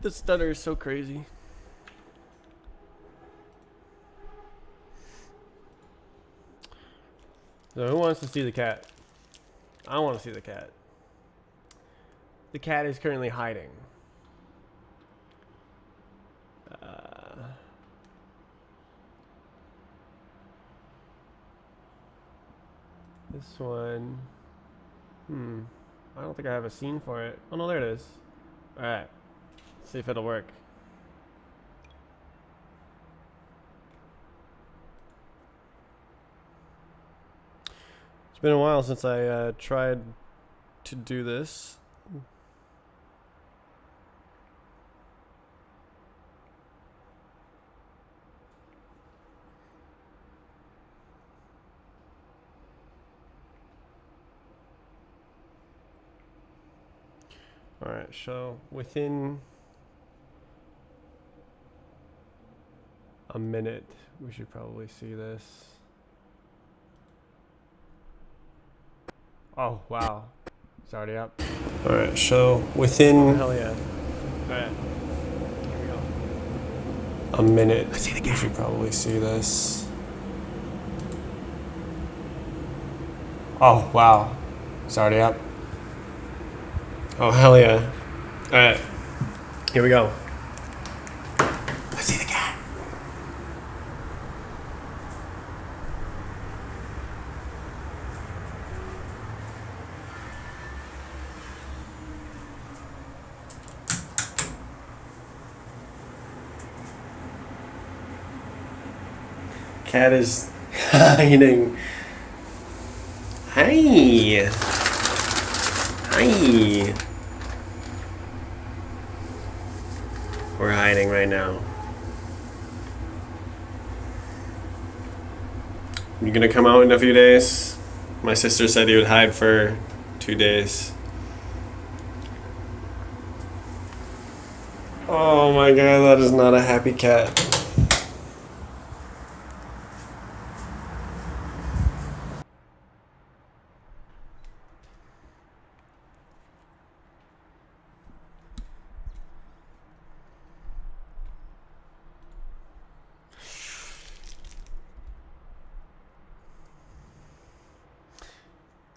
The stutter is so crazy. So who wants to see the cat? I want to see the cat. The cat is currently hiding. This one. I don't think I have a scene for it. Oh no, there it is. Alright. See if it'll work. It's been a while since I tried to do this. Alright, so within a minute, we should probably see this. Oh, wow. It's already up. Alright, so within... Oh, hell yeah. Alright. Here we go. A minute. I see the cat. We should probably see this. Oh, wow. It's already up. Oh, hell yeah. Alright. Here we go. I see the cat. Cat is hiding. Hi. Hi. We're hiding right now. You gonna come out in a few days? My sister said he would hide for 2 days. Oh my god, that is not a happy cat.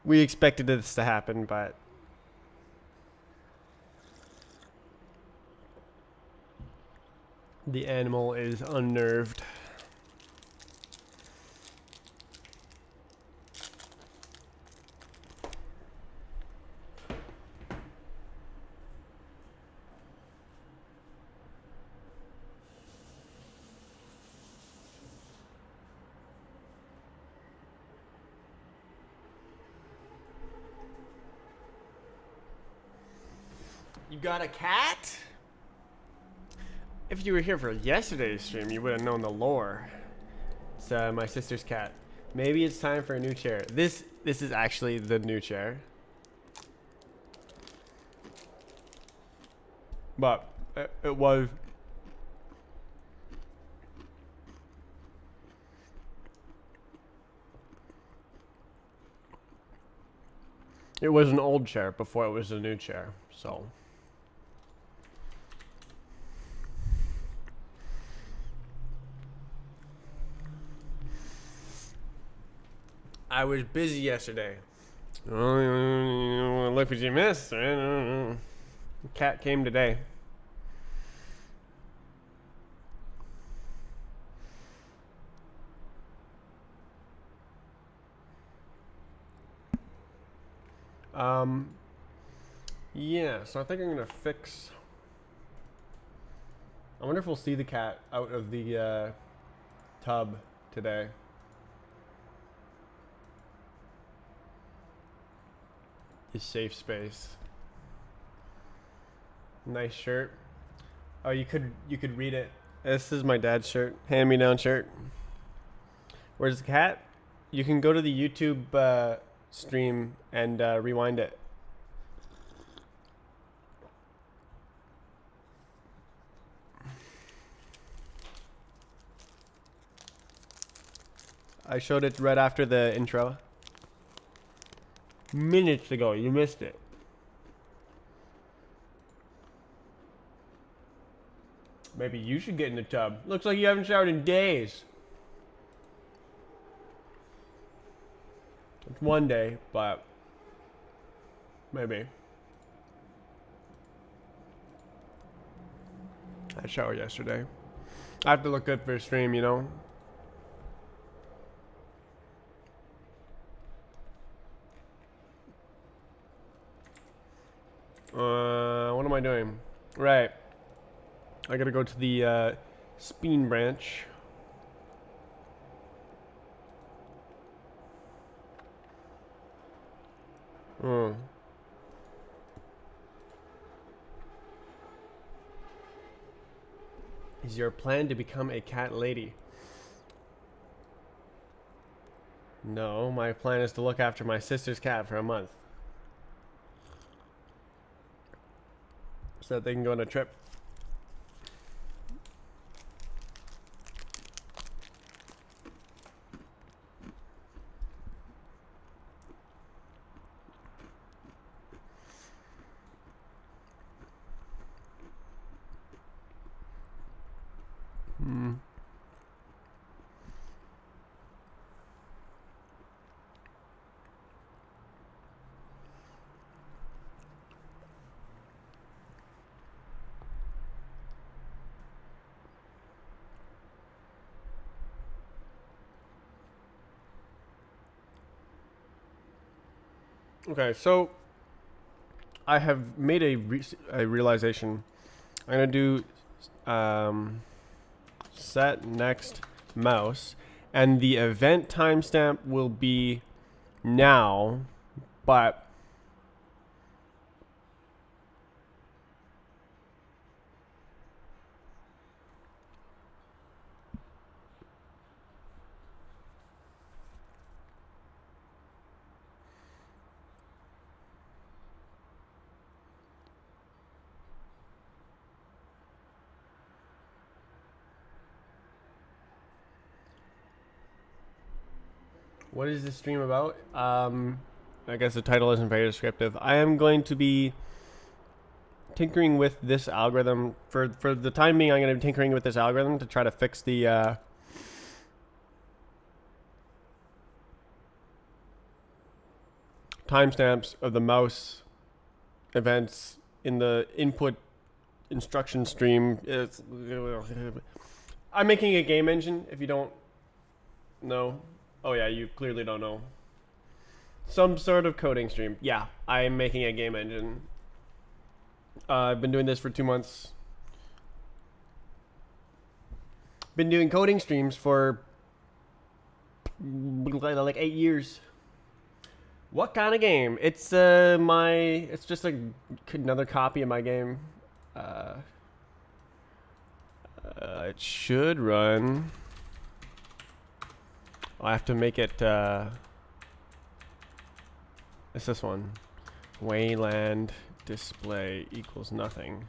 We expected this to happen, but the animal is unnerved. You got a cat? If you were here for yesterday's stream, you would have known the lore. It's my sister's cat. Maybe it's time for a new chair. This is actually the new chair. But it was... It was an old chair before it was a new chair, so... I was busy yesterday. Oh, look what you missed. Cat came today. Yeah, so I think I'm gonna fix... I wonder if we'll see the cat out of the tub today. His safe space. Nice shirt. Oh, you could read it. This is my dad's shirt, hand-me-down shirt. Where's the cat? You can go to the YouTube stream and rewind it. I showed it right after the intro. Minutes ago, you missed it. Maybe you should get in the tub. Looks like you haven't showered in days. It's one day, but maybe. I showered yesterday. I have to look good for a stream, you know? What am I doing? Right. I gotta go to the Speen branch. Is your plan to become a cat lady? No, my plan is to look after my sister's cat for a month. So that they can go on a trip. Okay, so I have made a realization. I'm gonna do set next mouse, and the event timestamp will be now, but what is this stream about? I guess the title isn't very descriptive. I am going to be tinkering with this algorithm. For the time being, I'm going to be tinkering with this algorithm to try to fix the timestamps of the mouse events in the input instruction stream. I'm making a game engine, if you don't know. Oh yeah, you clearly don't know. Some sort of coding stream. Yeah, I'm making a game engine. I've been doing this for 2 months. Been doing coding streams for like 8 years. What kind of game? It's it's just like another copy of my game. It should run. I have to make it, it's this one. Wayland display equals nothing.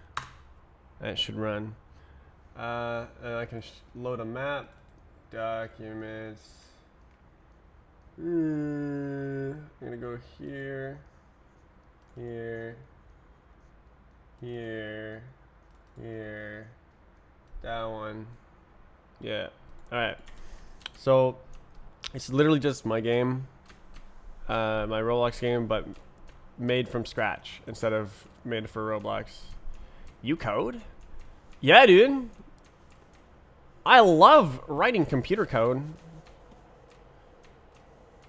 And it should run. And I can load a map. Documents. I'm gonna go here. Here. Here. Here. That one. Yeah. Alright. So it's literally just my game, my Roblox game, but made from scratch instead of made for Roblox. You code? Yeah, dude. I love writing computer code.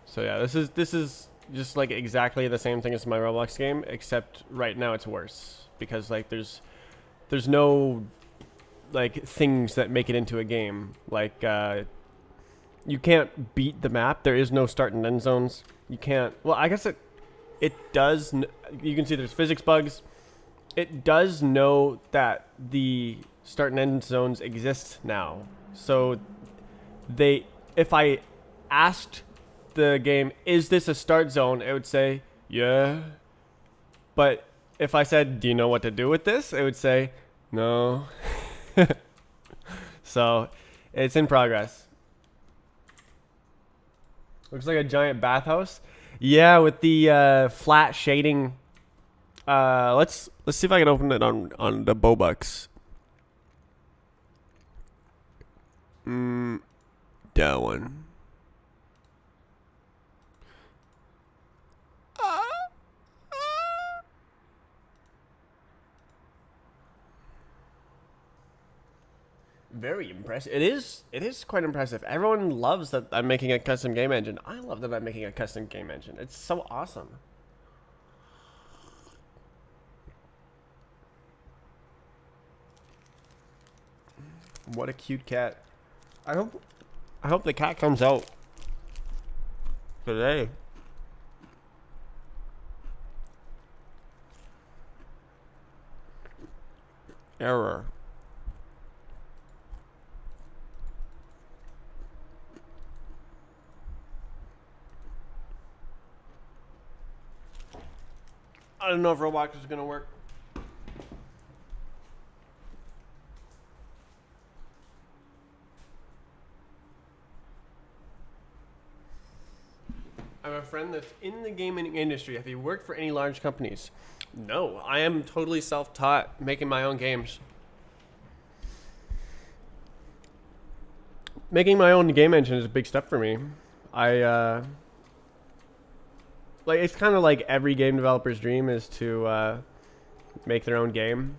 So yeah, this is just like exactly the same thing as my Roblox game, except right now it's worse because like there's no like things that make it into a game. Like you can't beat the map. There is no start and end zones. You can't. Well, I guess it does. You can see there's physics bugs. It does know that the start and end zones exist now. So if I asked the game, is this a start zone? It would say, yeah. But if I said, do you know what to do with this? It would say, no. So it's in progress. Looks like a giant bathhouse. Yeah, with the flat shading. Let's see if I can open it on the Bobux. That one. Very impressive. It is. It is quite impressive. Everyone loves that I'm making a custom game engine. I love that I'm making a custom game engine. It's so awesome. What a cute cat. I hope the cat comes out today. Error. I don't know if Roblox is gonna work. I have a friend that's in the gaming industry. Have you worked for any large companies? No, I am totally self-taught, making my own games. Making my own game engine is a big step for me. Like, it's kind of like every game developer's dream is to make their own game.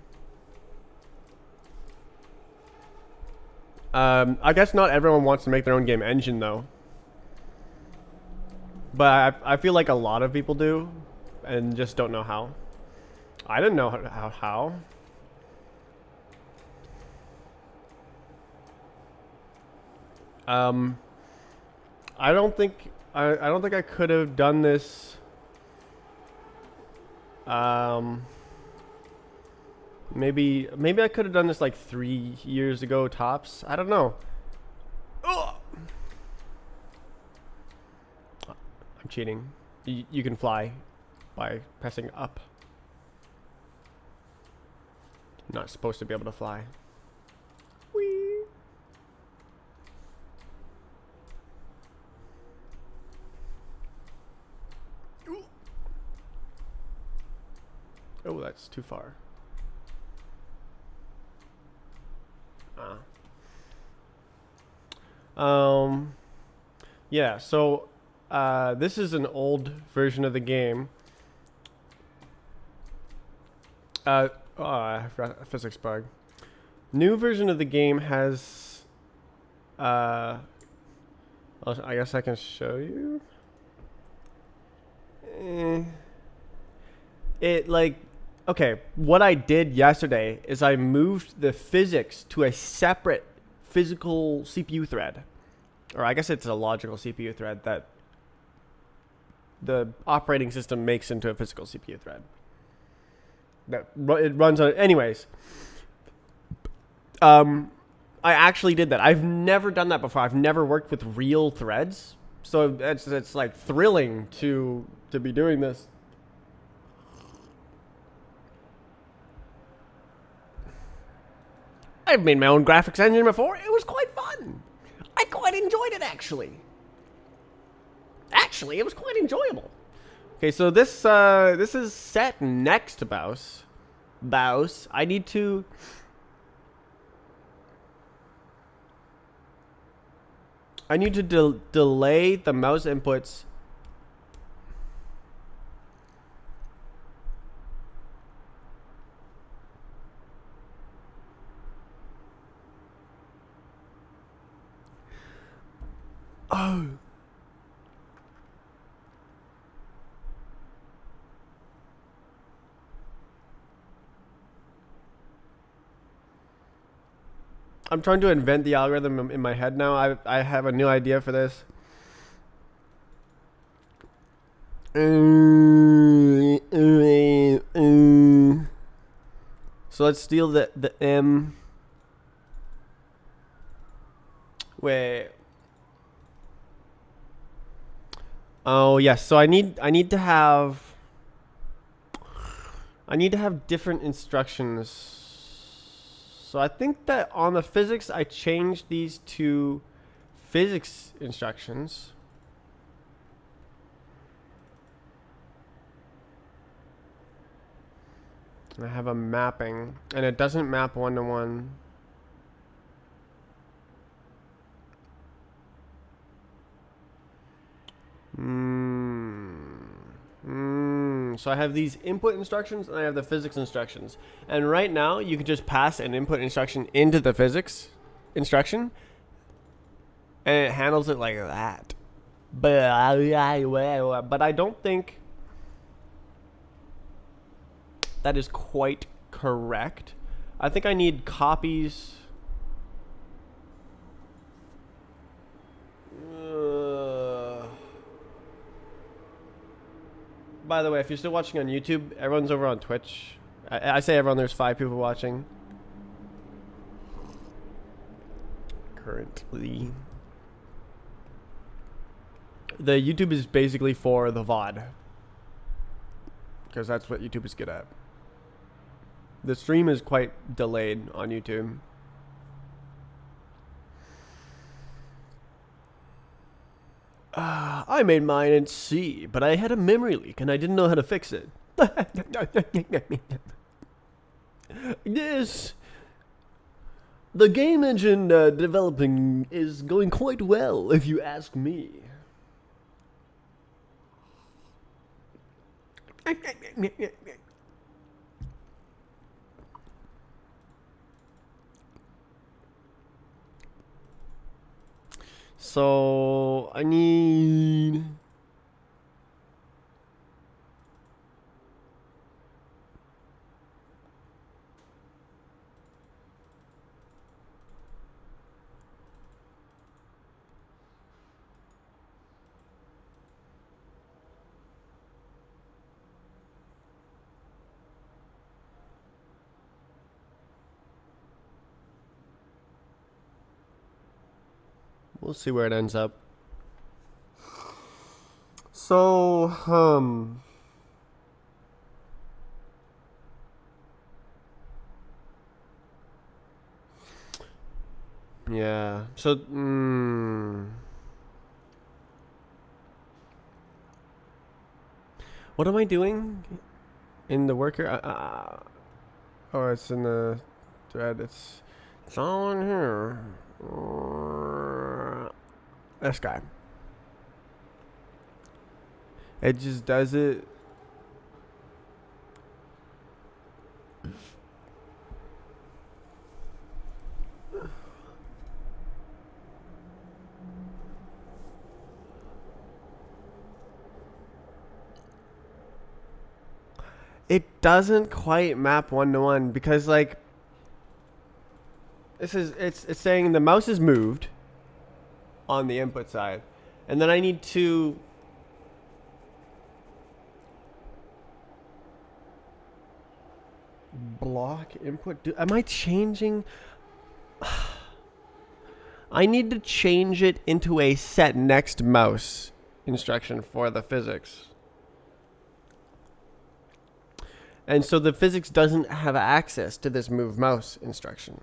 I guess not everyone wants to make their own game engine though. But I feel like a lot of people do, and just don't know how. I didn't know how. I don't think I could have done this. Maybe I could have done this like 3 years ago tops. I don't know. Ugh. I'm cheating. You can fly by pressing up. You're not supposed to be able to fly. Whee! Ooh. Oh, that's too far. Yeah, so this is an old version of the game. I forgot a physics bug. New version of the game has I guess I can show you. It like, okay, what I did yesterday is I moved the physics to a separate physical CPU thread. Or I guess it's a logical CPU thread that the operating system makes into a physical CPU thread. That it runs on. Anyways, I actually did that. I've never done that before. I've never worked with real threads, so it's like thrilling to be doing this. I've made my own graphics engine before. It was quite fun. I quite enjoyed it, actually. Actually, it was quite enjoyable. Okay, so this is set next to Baus. Baus. I need to delay the mouse inputs. Oh. I'm trying to invent the algorithm in my head now. I have a new idea for this. So let's steal the M. Wait. Oh yes. So I need to have different instructions. So I think that on the physics, I changed these to physics instructions. And I have a mapping, and it doesn't map one-to-one. So I have these input instructions and I have the physics instructions. And right now, you can just pass an input instruction into the physics instruction, and it handles it like that. But I don't think that is quite correct. I think I need copies. By the way, if you're still watching on YouTube, everyone's over on Twitch. I say everyone, there's 5 people watching currently. The YouTube is basically for the VOD, because that's what YouTube is good at. The stream is quite delayed on YouTube. I made mine in C, but I had a memory leak and I didn't know how to fix it. Yes. The game engine developing is going quite well, if you ask me. So I need we'll see where it ends up. So, yeah. So, what am I doing in the worker? Oh, it's in the thread. It's all in here. This guy. It just does it. It doesn't quite map 1-to-1 because, like, it's saying the mouse is moved on the input side, and then I need to block input. Am I changing? I need to change it into a set next mouse instruction for the physics. And so the physics doesn't have access to this move mouse instruction.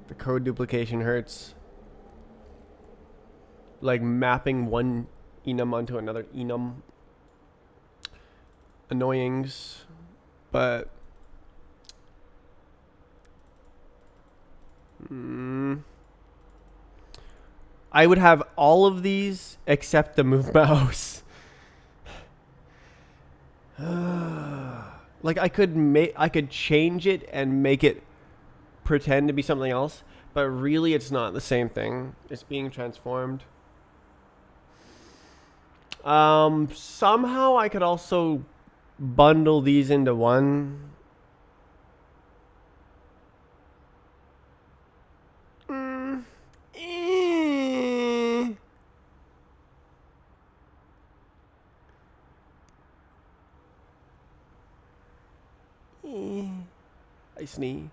The code duplication hurts. Like mapping one enum onto another enum. Annoyings. But I would have all of these except the move mouse. Like I could change it and make it pretend to be something else, but really it's not the same thing. It's being transformed. Somehow I could also bundle these into one. I sneeze.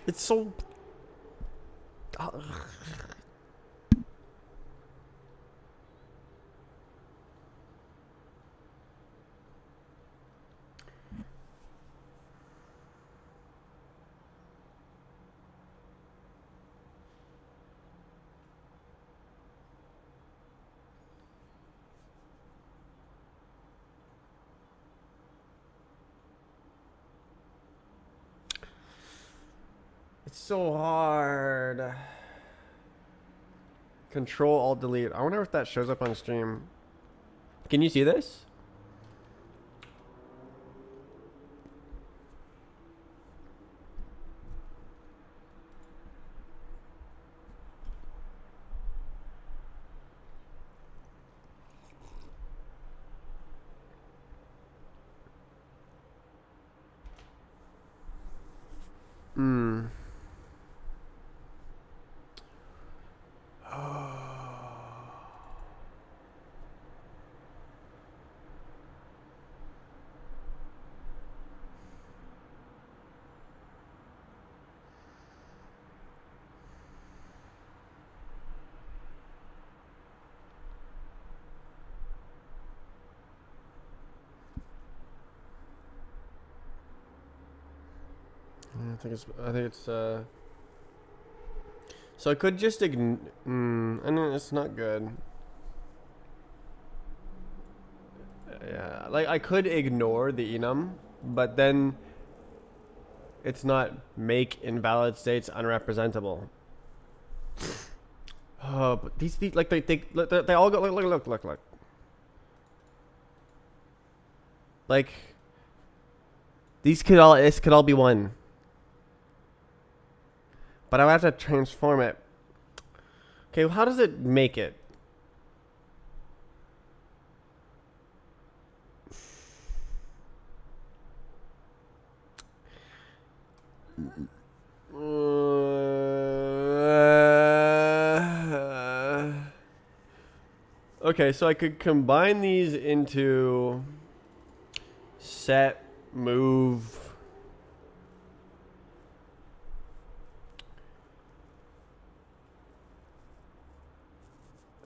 It's so. It's so hard. Control Alt Delete. I wonder if that shows up on stream. Can you see this? Hmm. I think it's so I could just I know it's not good. Yeah, like I could ignore the enum, but then it's not make invalid states unrepresentable. Oh, but these like they all go look. Like this could all be one. But I would have to transform it. Okay, well, how does it make it? Okay, so I could combine these into set, move.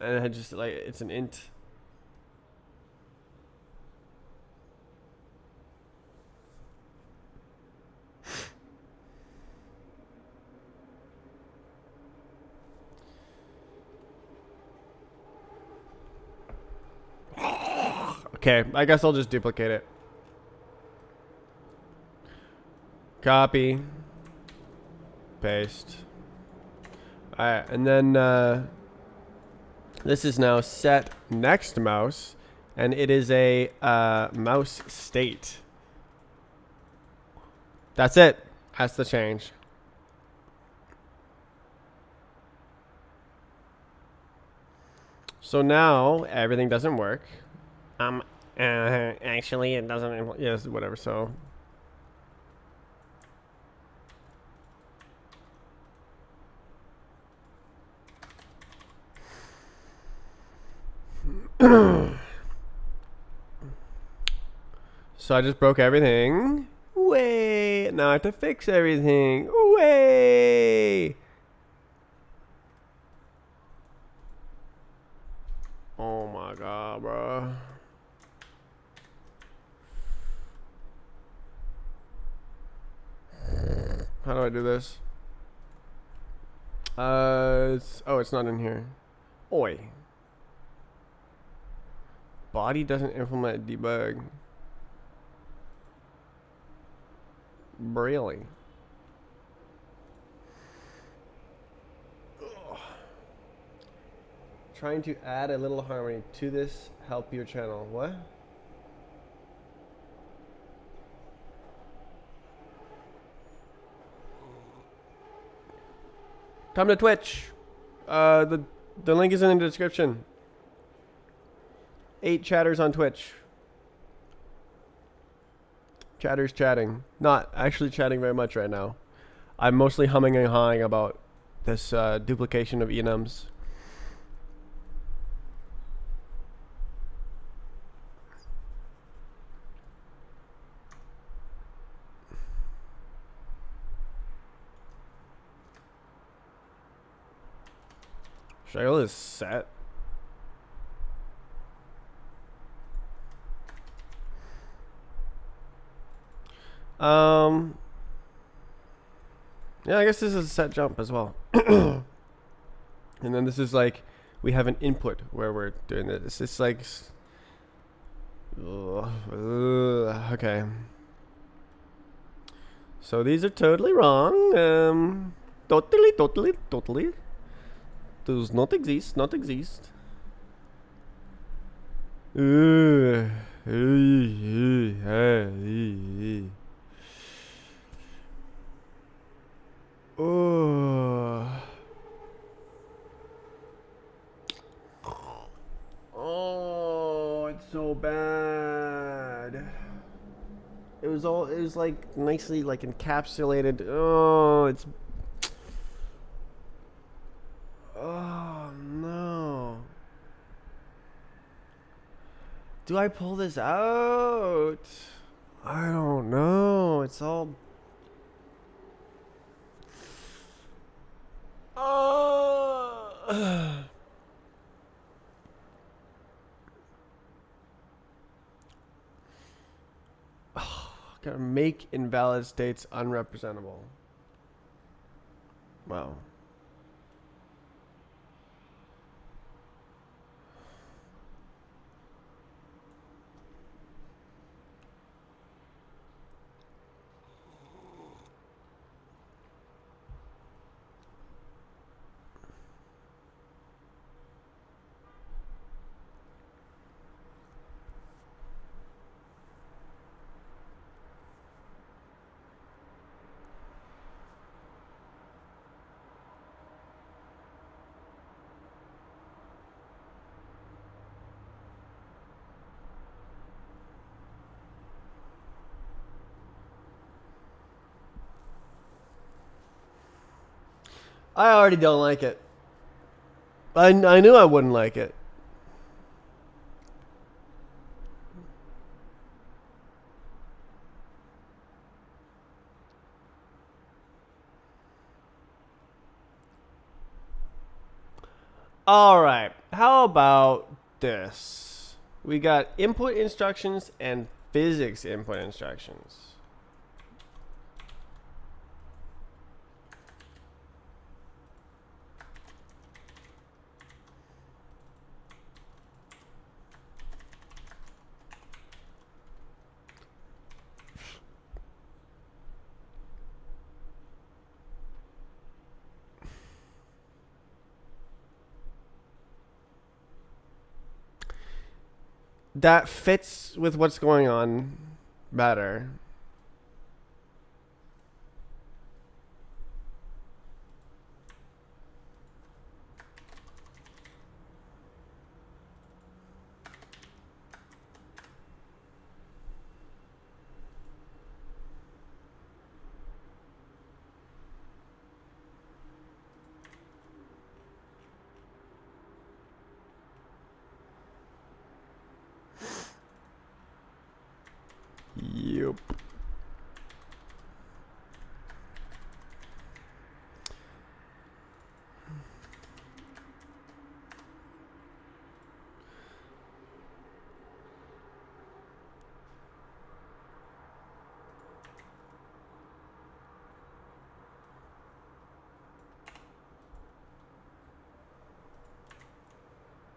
And I just like it's an int. Okay, I guess I'll just duplicate it. Copy. Paste. Alright, and then this is now set next mouse, and it is a mouse state. That's it. That's the change. So now everything doesn't work. Actually, it doesn't. Yes, whatever. So. So I just broke everything. Way. Now I have to fix everything. Way. Oh my god, bro. How do I do this? It's not in here. Oi. Body doesn't implement debug. Really? Ugh. Trying to add a little harmony to this help your channel. What? Come to Twitch. The link is in the description. 8 chatters on Twitch. Chatters chatting. Not actually chatting very much right now. I'm mostly humming and hawing about this duplication of enums. Shale is set. Yeah, I guess this is a set jump as well. And then this is like, we have an input where we're doing this. It's like, okay. So these are totally wrong. Totally. Does not exist. Not exist. Oh, it's so bad. It was like nicely like encapsulated. Oh, it's. Oh no. Do I pull this out? I don't know. It's all. Oh. Gotta make invalid states unrepresentable. Wow. I already don't like it. I knew I wouldn't like it. All right. How about this? We got input instructions and physics input instructions. That fits with what's going on better. Yep.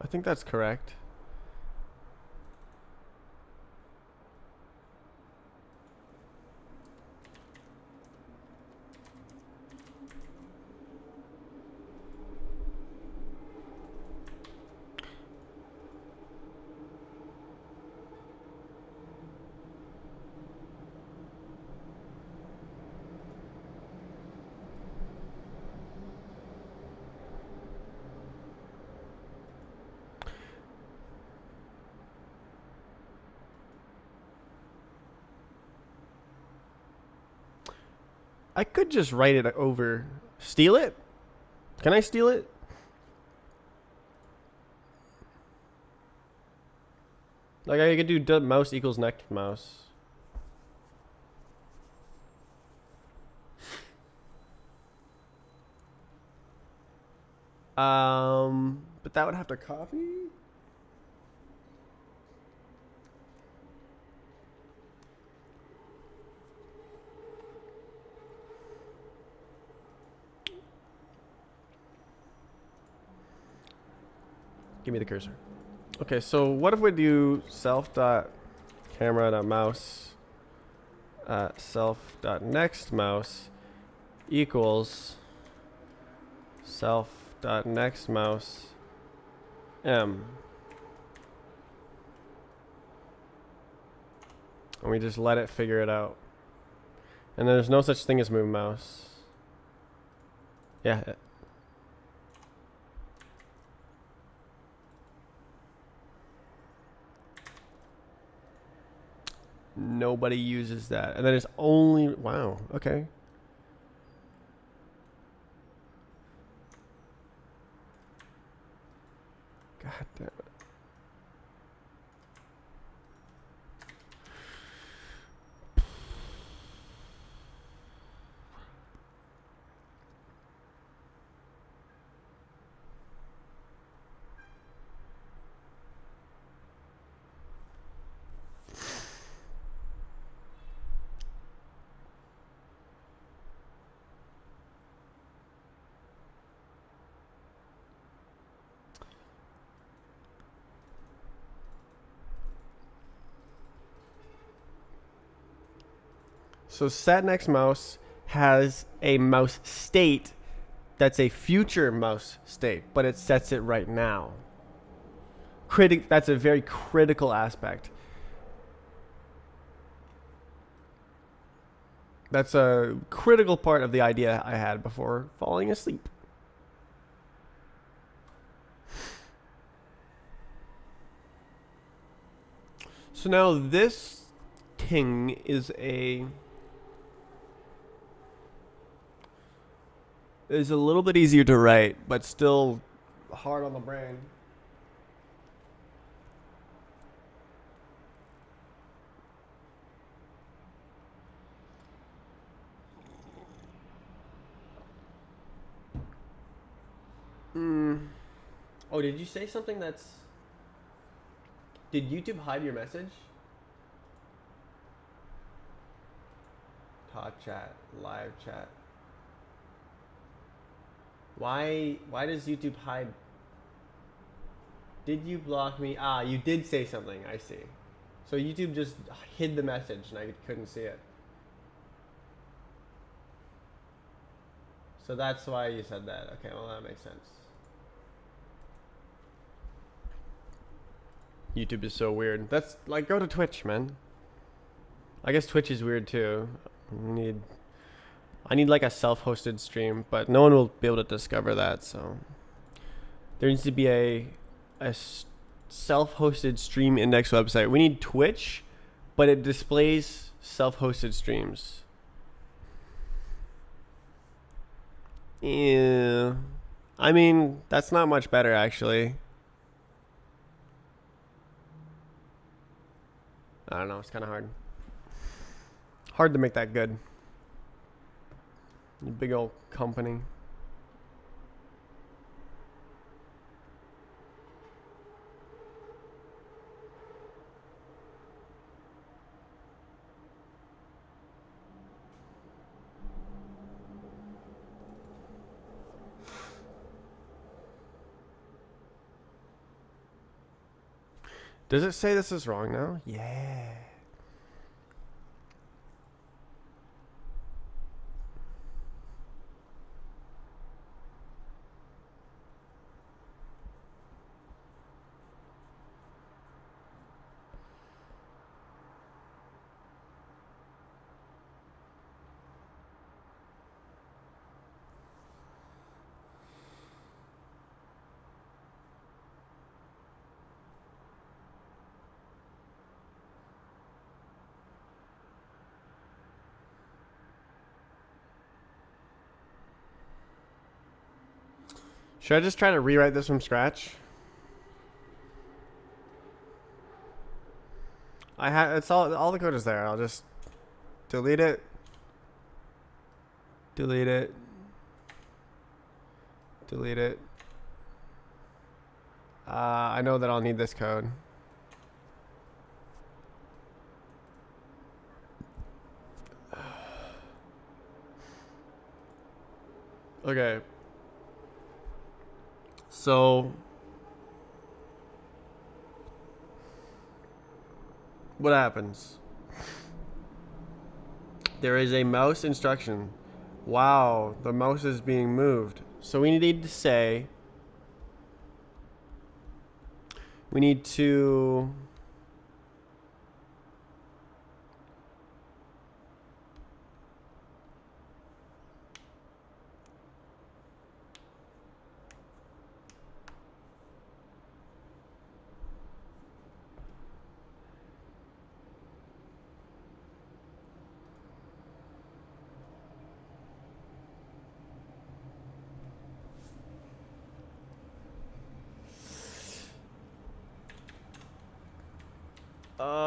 I think that's correct. I could just write it over. Steal it? Can I steal it? Like I could do mouse equals next mouse. But that would have to copy. Give me the cursor. Okay, so what if we do self dot camera dot mouse self.next mouse equals self.next mouse m. And we just let it figure it out. And there's no such thing as move mouse. Yeah. Nobody uses that. And then it's only, wow, okay. God damn it. So set next mouse has a mouse state that's a future mouse state, but it sets it right now. That's a very critical aspect. That's a critical part of the idea I had before falling asleep. So now this thing is a little bit easier to write, but still hard on the brain. Oh, did you say something that's... Did YouTube hide your message? Talk chat, live chat. Why does YouTube hide? Did you block me? Ah, you did say something, I see. So YouTube just hid the message and I couldn't see it. So that's why you said that. Okay, well that makes sense. YouTube is so weird. That's like, go to Twitch, man. I guess Twitch is weird too. I need like a self-hosted stream, but no one will be able to discover that. So there needs to be a self-hosted stream index website. We need Twitch, but it displays self-hosted streams. Yeah, I mean that's not much better actually. I don't know. It's kind of hard. Hard to make that good. You big old company. Does it say this is wrong now? Yeah. Should I just try to rewrite this from scratch? It's all the code is there. I'll just delete it. Delete it. Delete it. I know that I'll need this code. Okay. So what happens? There is a mouse instruction. Wow, the mouse is being moved. So we need to say, we need to uh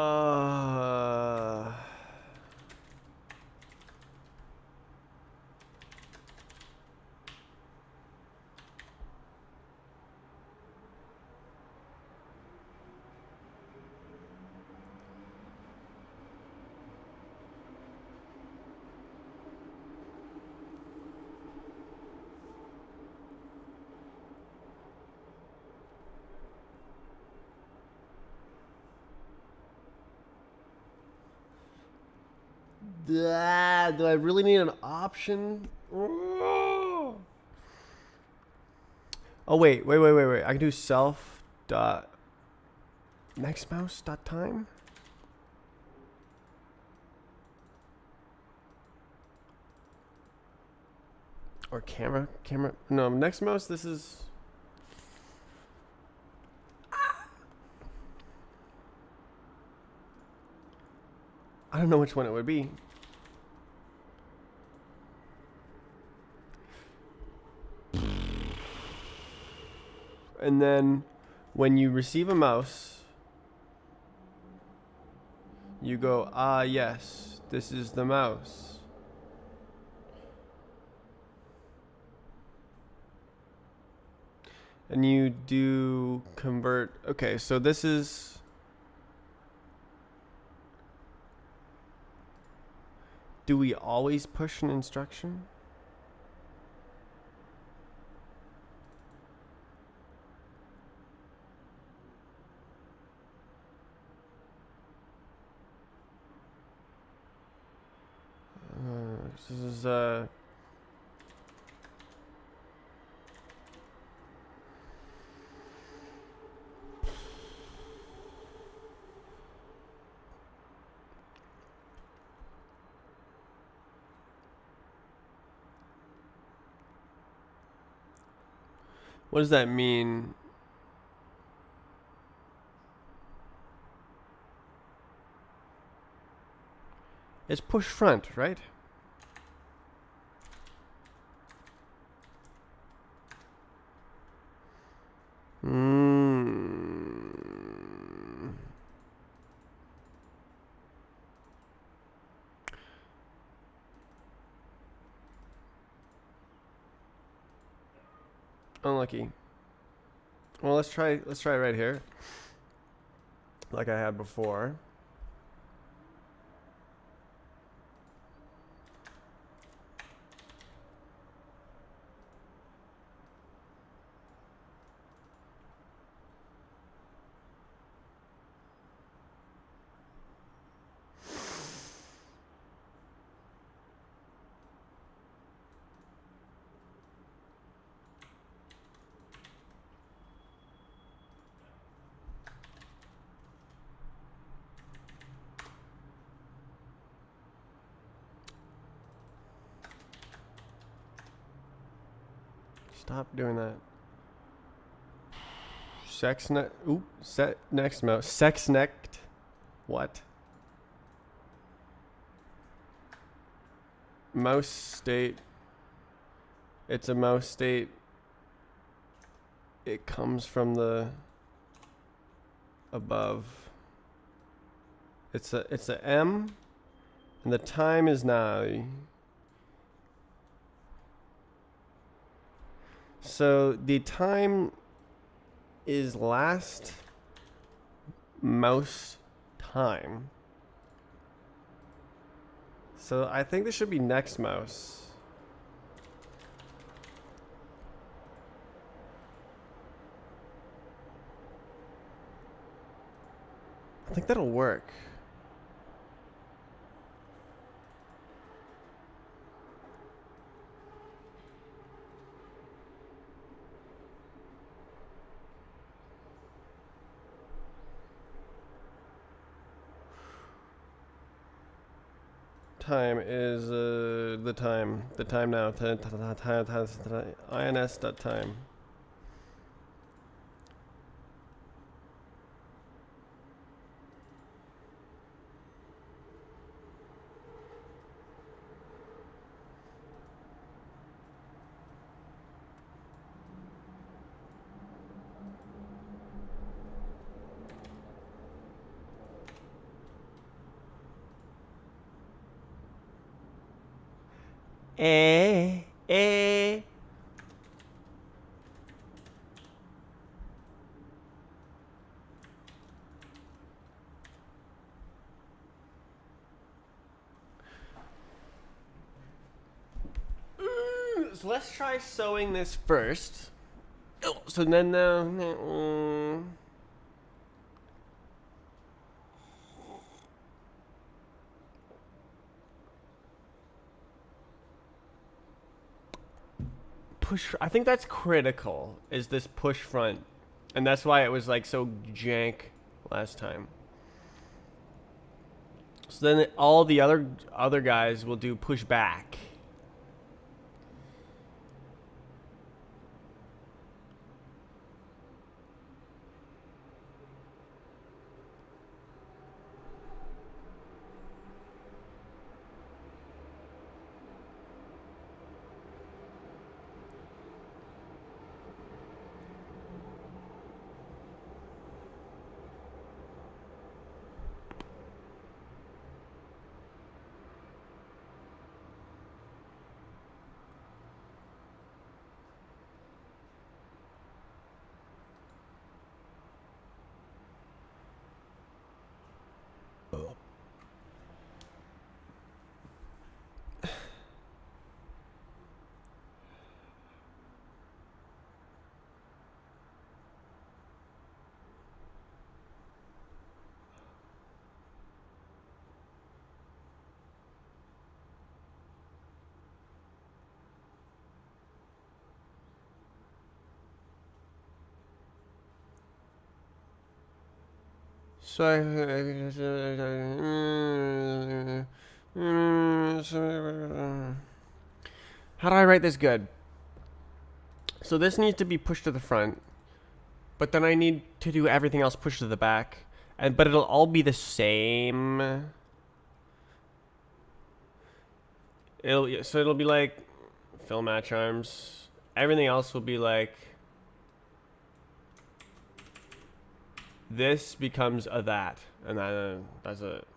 do I really need an option? Oh wait. I can do self dot next mouse dot time. Or camera. No, next mouse. This is. I don't know which one it would be. And then when you receive a mouse, you go, ah, yes, this is the mouse. And you do convert. Okay, so this is. Do we always push an instruction? This is what does that mean? It's push front, right? Unlucky. Well, let's try right here. Like I had before. Stop doing that. Set next mouse. Sex necked. What? Mouse state. It's a mouse state. It comes from the above. It's a M, and the time is now. So the time is last mouse time. So I think this should be next mouse. I think that'll work. time is the time now. ins.time. Eh. So let's try sewing this first. So then push. I think that's critical. Is this push front, and that's why it was like so jank last time. So then all the other guys will do push back. So how do I write this good? So this needs to be pushed to the front, but then I need to do everything else pushed to the back, but it'll all be the same. It'll be like fill match arms. Everything else will be like this becomes a that, and that's it.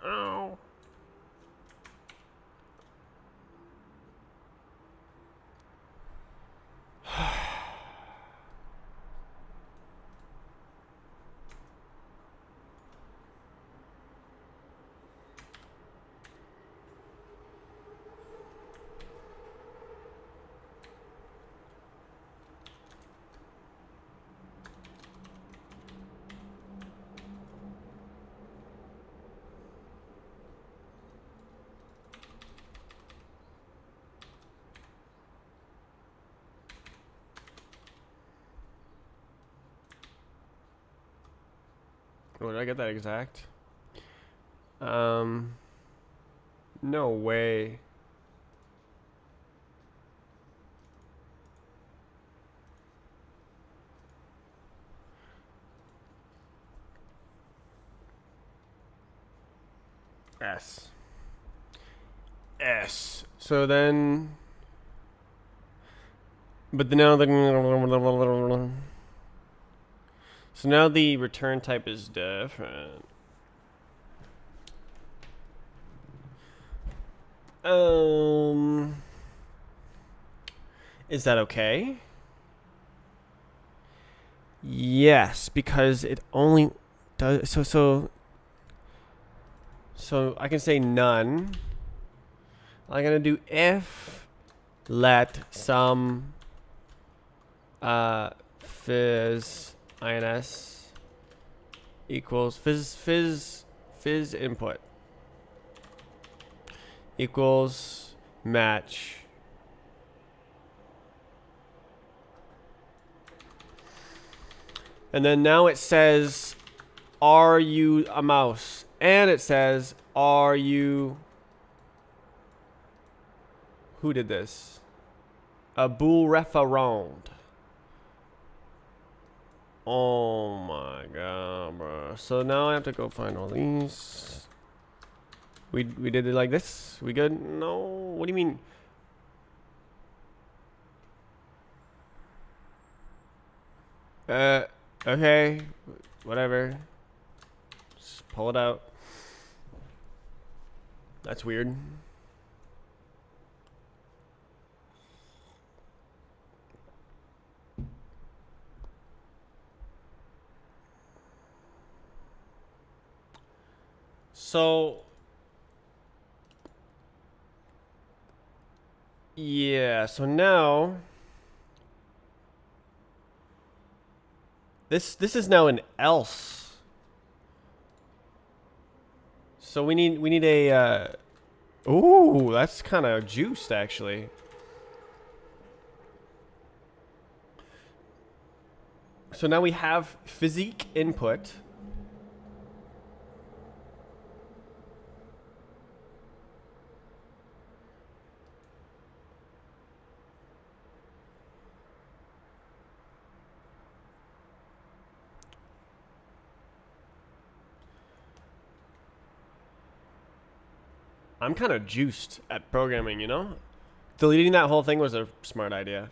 Ow. Oh, did I get that exact? No way. S. So then, but now so now the return type is different. Is that okay? Yes, because it only does so I can say none. I'm gonna do if let some fizz ins equals fizz input equals match and then now it says are you a mouse? And it says, are you... Who did this? A boule referend. Oh my god, bro. So now I have to go find all these. We did it like this? We good? No. What do you mean? Okay. Whatever. Just pull it out. That's weird. So, yeah, so now this is now an else. So we need a ooh, that's kind of juiced actually. So now we have physique input. I'm kind of juiced at programming, you know? Deleting that whole thing was a smart idea.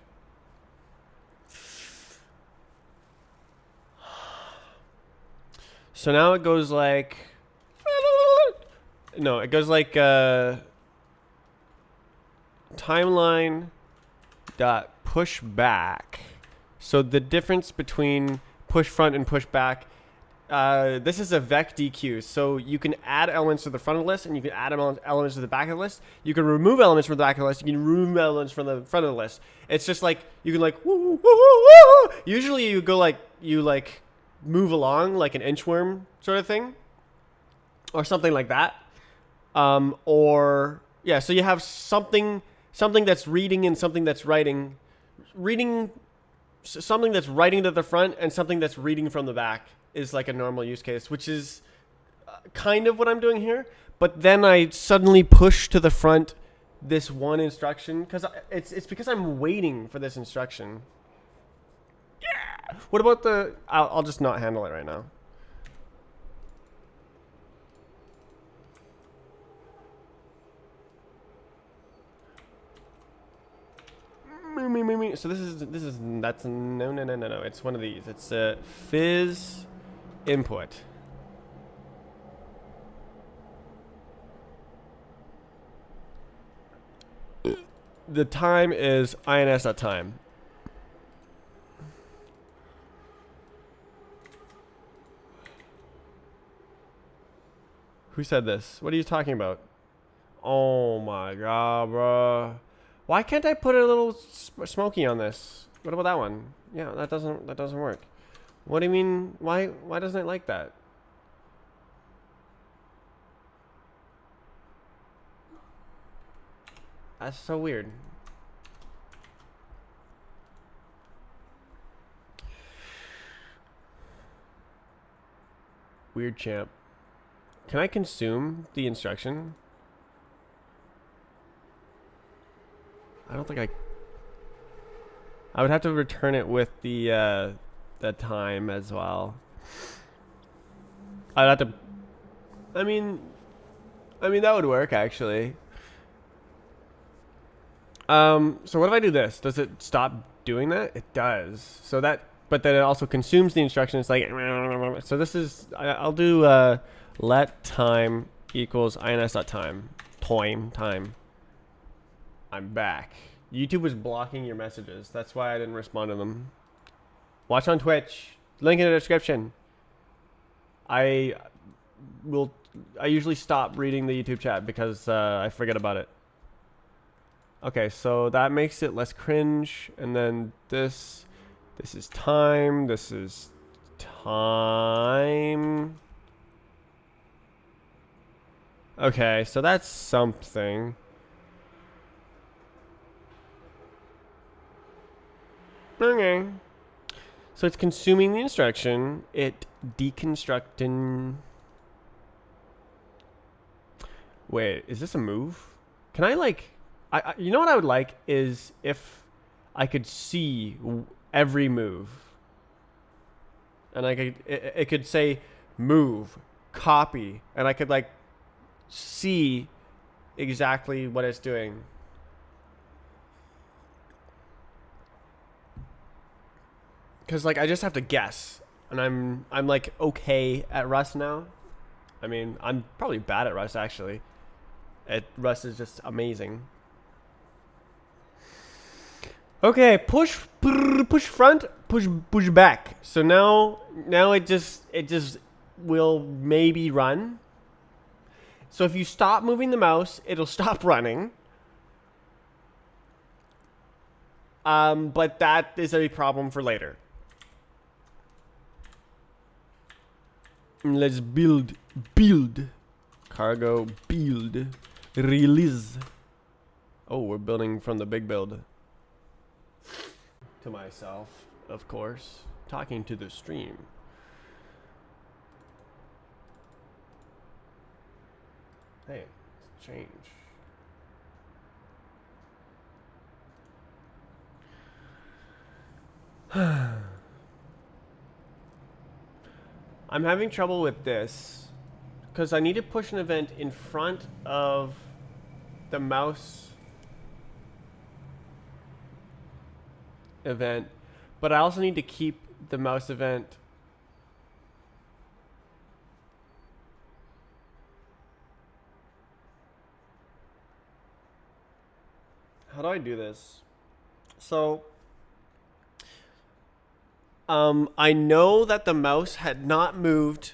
So now it goes like... No, it goes like timeline dot push back. So the difference between push front and push back, this is a vec DQ. So you can add elements to the front of the list and you can add elements to the back of the list. You can remove elements from the back of the list. You can remove elements from the front of the list. It's just like you can like woo, woo, woo, woo. Usually you go like move along like an inchworm sort of thing or something like that. Or yeah, so you have something that's reading and something that's writing. Something that's writing to the front and something that's reading from the back is like a normal use case, which is kind of what I'm doing here. But then I suddenly push to the front this one instruction because it's because I'm waiting for this instruction. Yeah. What about the... I'll just not handle it right now. So that's no. It's one of these. It's fizz input. The time is ins.time. Who said this? What are you talking about? Oh my god, bro. Why can't I put a little smoky on this? What about that one? Yeah, that doesn't work. What do you mean? Why doesn't it like that? That's so weird. Weird champ. Can I consume the instruction? I don't think I would have to return it with the time as well. I'd have to... I mean that would work actually. So what if I do this? Does it stop doing that? It does. So that, but then it also consumes the instruction. It's like, so this is, I'll do let time equals ins.time. Time. I'm back. YouTube was blocking your messages. That's why I didn't respond to them. Watch on Twitch. Link in the description. I usually stop reading the YouTube chat because I forget about it. Okay, so that makes it less cringe. And then this is time. This is time. Okay, so that's something. Okay. So it's consuming the instruction. It deconstructing. Wait, is this a move? Can I like, you know what I would like is if I could see every move. And I could, it could say move, copy, and I could like see exactly what it's doing. Cause like I just have to guess, and I'm like okay at Rust now. I mean, I'm probably bad at Rust actually. Rust is just amazing. Okay, push front, push back. So now it just will maybe run. So if you stop moving the mouse, it'll stop running. But that is a problem for later. Let's build, cargo, build, release. Oh, we're building from the big build. To myself, of course, talking to the stream. Hey, let's change. I'm having trouble with this because I need to push an event in front of the mouse event, but I also need to keep the mouse event how do I do this? So I know that the mouse had not moved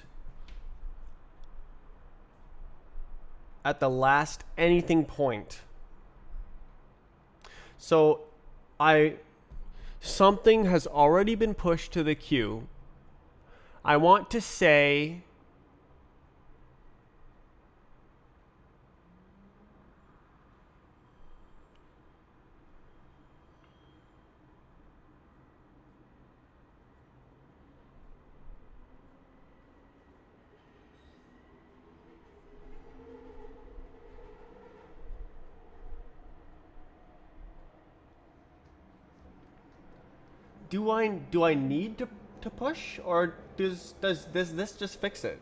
at the last anything point. So something has already been pushed to the queue. I want to say do I need to push, or does this just fix it?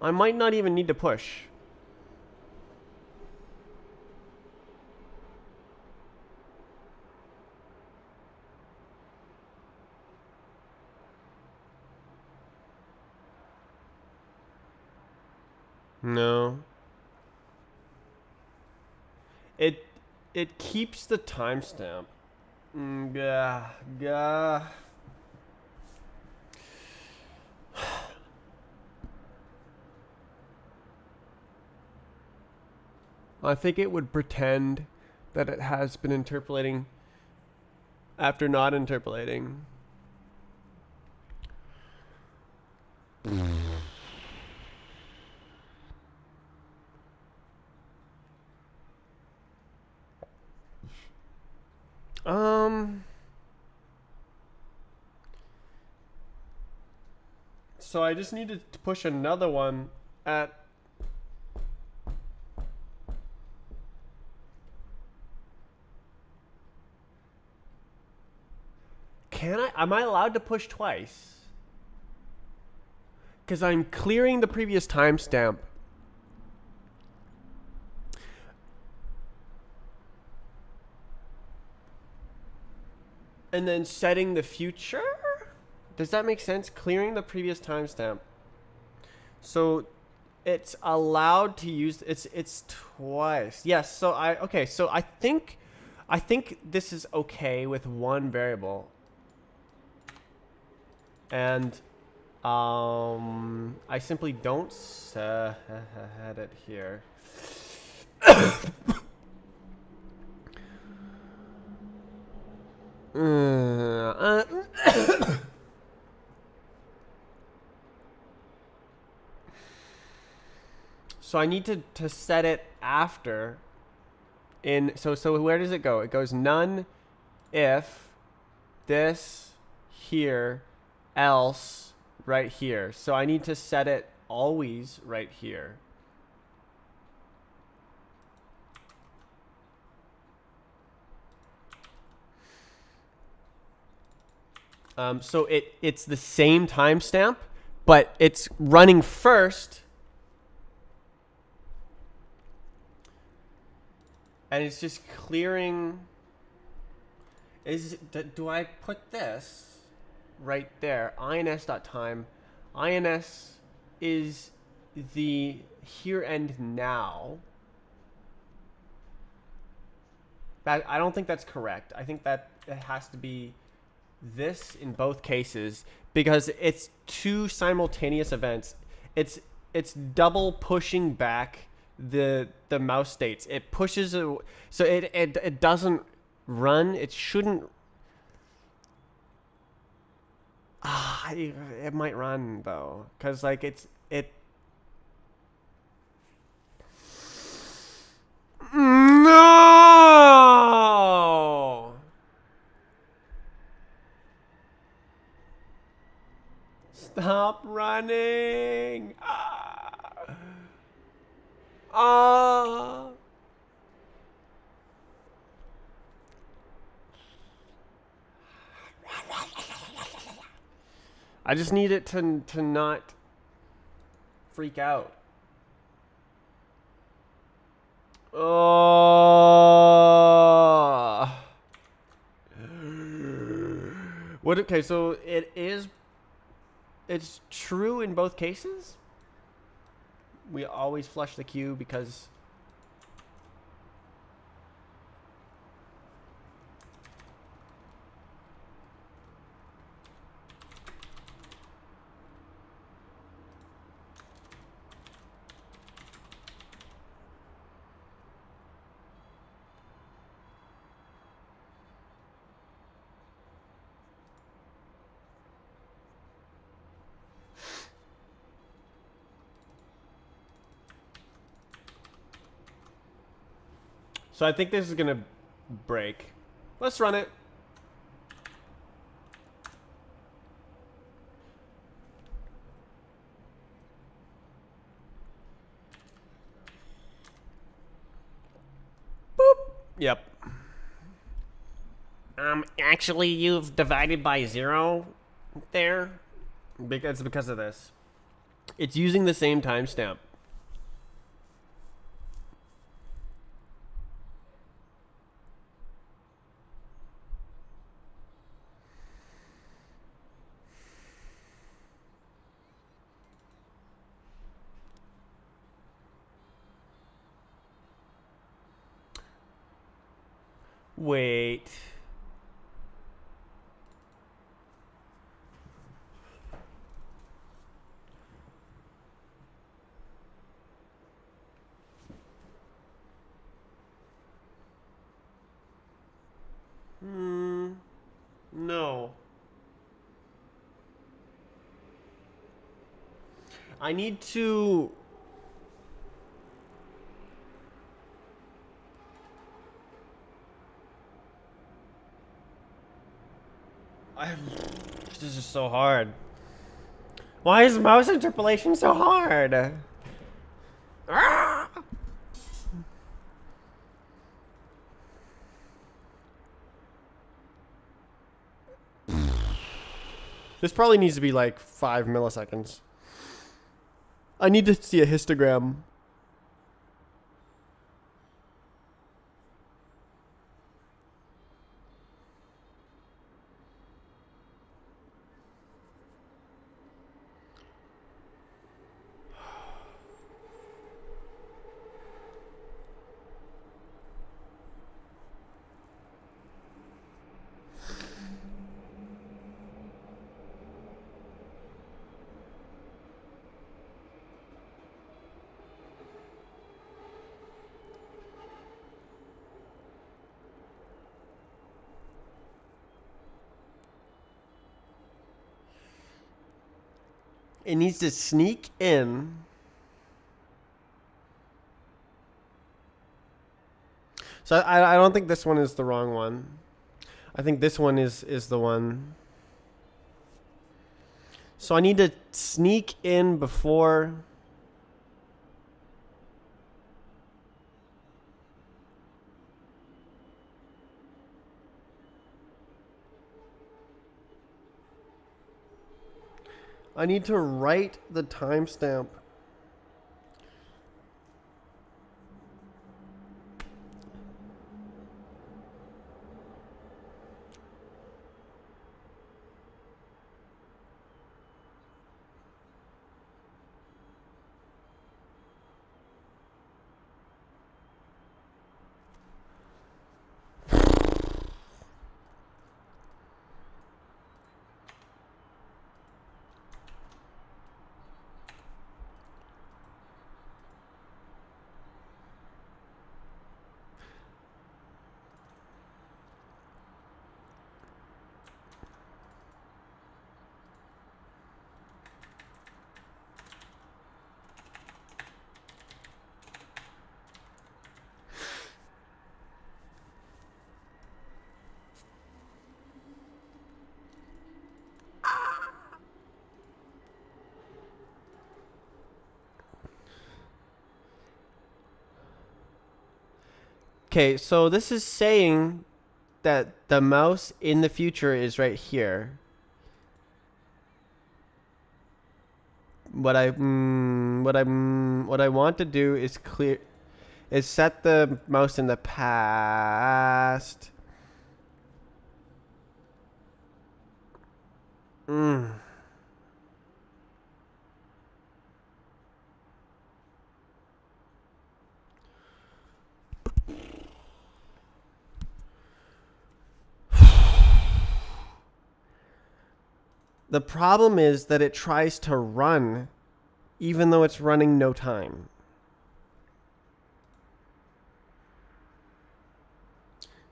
I might not even need to push. No. It keeps the timestamp. Gah. I think it would pretend that it has been interpolating after not interpolating. So I just needed to push another one at am I allowed to push twice? Because I'm clearing the previous timestamp. And then setting the future? Does that make sense? Clearing the previous timestamp. So it's allowed to use it's twice. Yes, so I think this is okay with one variable. And I simply don't set it here. So I need to set it after in so where does it go? It goes none if this here, else right here. So I need to set it always right here. So it's the same timestamp, but it's running first. And it's just clearing. Do I put this right there? INS.time. INS is the here and now. I don't think that's correct. I think that it has to be this in both cases because it's two simultaneous events. It's double pushing back the mouse states. It pushes it, so it doesn't run. It shouldn't. It might run though, cause like it. No. Stop running. I just need it to not freak out. What? Okay, so it's true in both cases. We always flush the queue because so I think this is gonna break. Let's run it. Boop. Yep. Actually, you've divided by 0 there. It's because of this. It's using the same timestamp. Wait. No. I need to... This is so hard. Why is mouse interpolation so hard? Ah! This probably needs to be like 5 milliseconds. I need to see a histogram. It needs to sneak in. So I don't think this one is the wrong one. I think this one is the one. So I need to sneak in before. I need to write the timestamp. Okay, so this is saying that the mouse in the future is right here. What I want to do is set the mouse in the past. The problem is that it tries to run even though it's running no time.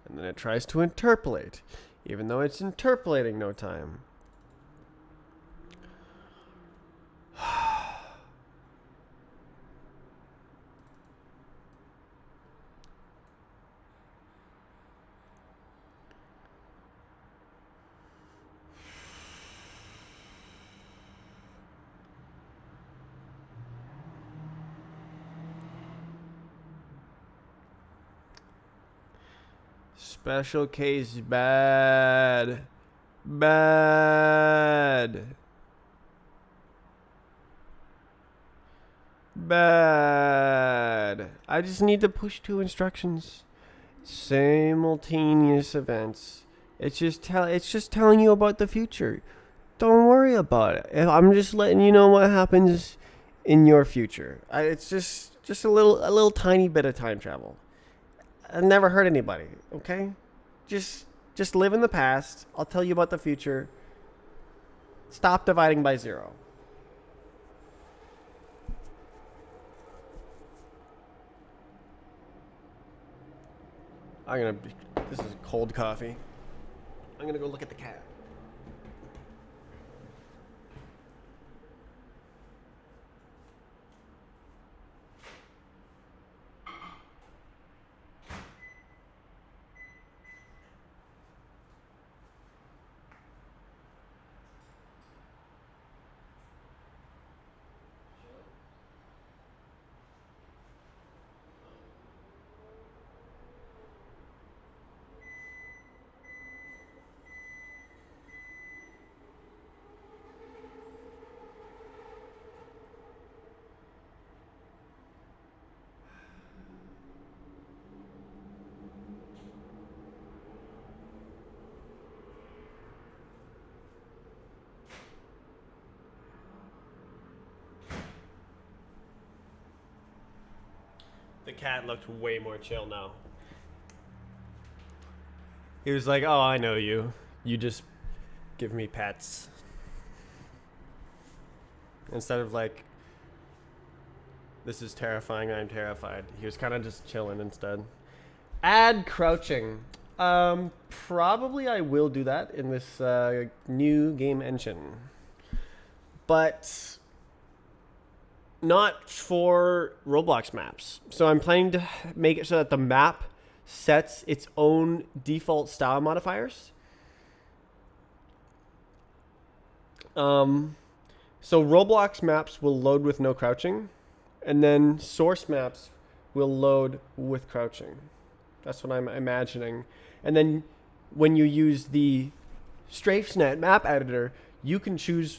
And then it tries to interpolate even though it's interpolating no time. Special case bad. Bad. Bad. I just need to push 2 instructions. Simultaneous events. It's just telling you about the future. Don't worry about it. I'm just letting you know what happens in your future. It's just a little tiny bit of time travel. I've never hurt anybody, okay? Just live in the past. I'll tell you about the future. Stop dividing by 0. This is cold coffee. I'm gonna go look at the cat. The cat looked way more chill now. He was like, "Oh, I know you. You just give me pets." Instead of like, "This is terrifying, I'm terrified." He was kind of just chilling instead. Add crouching. Probably I will do that in this new game engine. But not for Roblox maps. So I'm planning to make it so that the map sets its own default style modifiers. So Roblox maps will load with no crouching, and then source maps will load with crouching. That's what I'm imagining. And then when you use the StrafesNet map editor, you can choose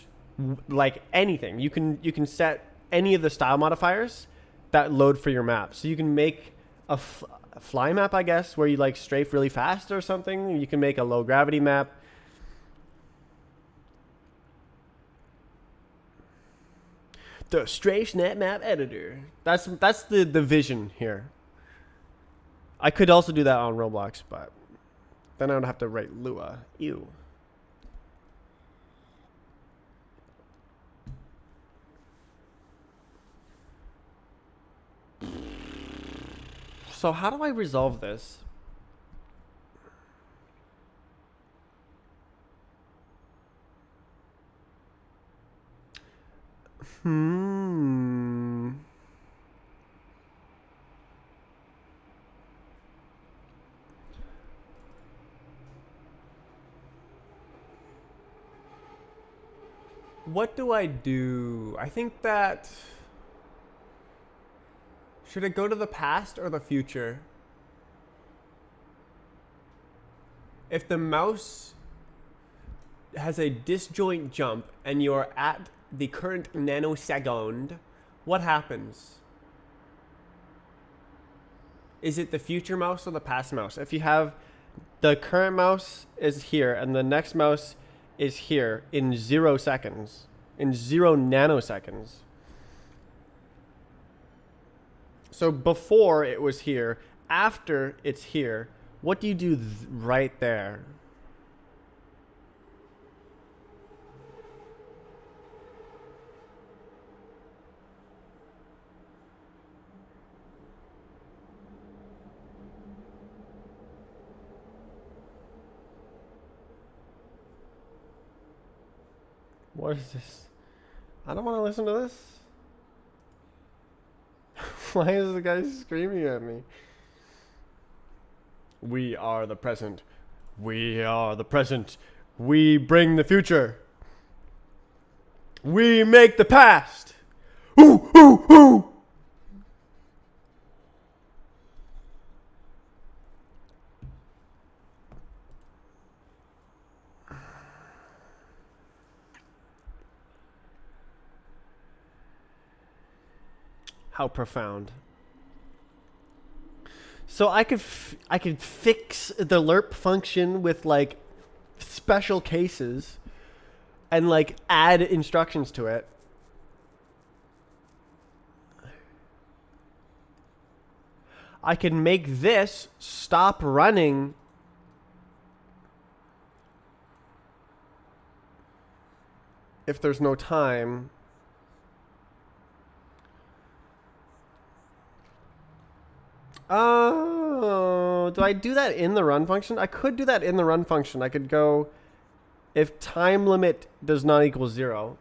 like anything. You can set any of the style modifiers that load for your map. So you can make a fly map, I guess, where you like strafe really fast or something. You can make a low gravity map. The StrafesNet map editor. That's the vision here. I could also do that on Roblox, but then I would have to write Lua. Ew. So how do I resolve this? What do I do? I think that... Should it go to the past or the future? If the mouse has a disjoint jump and you're at the current nanosecond, what happens? Is it the future mouse or the past mouse? If you have the current mouse is here and the next mouse is here in 0 seconds, in 0 nanoseconds. So before it was here, after it's here, what do you do right there? What is this? I don't want to listen to this. Why is the guy screaming at me? We are the present. We are the present. We bring the future. We make the past. Ooh, ooh, ooh. How profound. So I could fix the lerp function with like special cases and like add instructions to it. I can make this stop running if there's no time. Oh, do I do that in the run function? I could do that in the run function. I could go if time limit does not equal 0.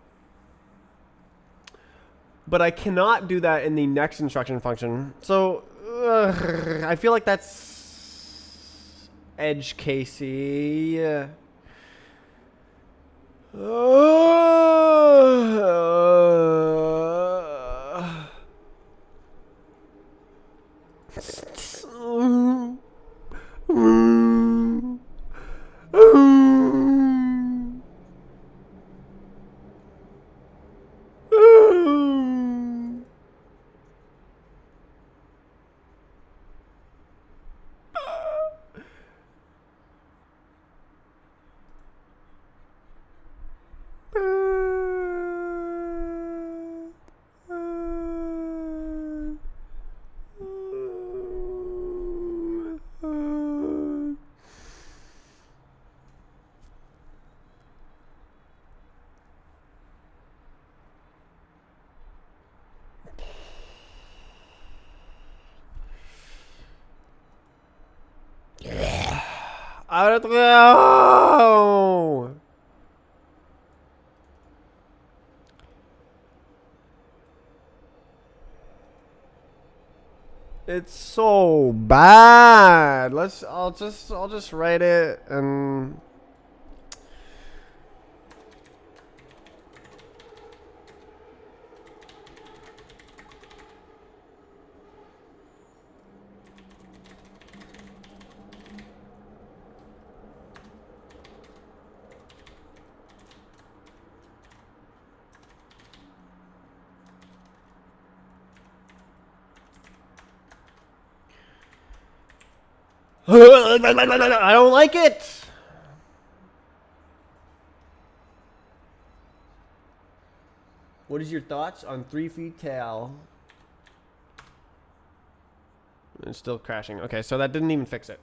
But I cannot do that in the next instruction function. So I feel like that's edge casey. I don't know. It's so bad. I'll just write it and I don't like it. What is your thoughts on 3 feet tail? It's still crashing. Okay, so that didn't even fix it.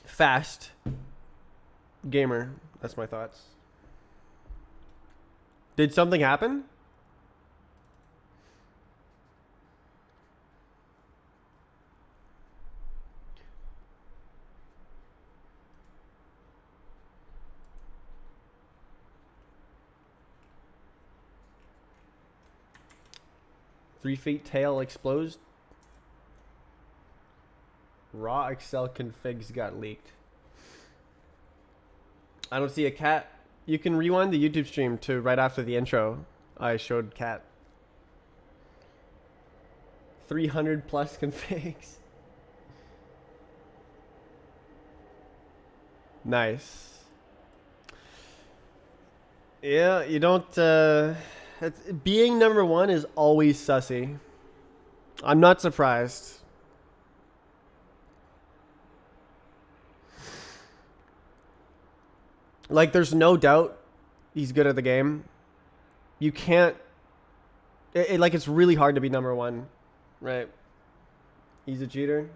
Fast gamer. That's my thoughts. Did something happen? Three feet tail explodes. Raw Excel configs got leaked. I don't see a cat. You can rewind the YouTube stream to right after the intro. I showed cat. 300 plus configs. Nice. Yeah, you don't. Being number one is always sussy. I'm not surprised. Like, there's no doubt he's good at the game. You can't. Like, it's really hard to be number one, right? He's a cheater.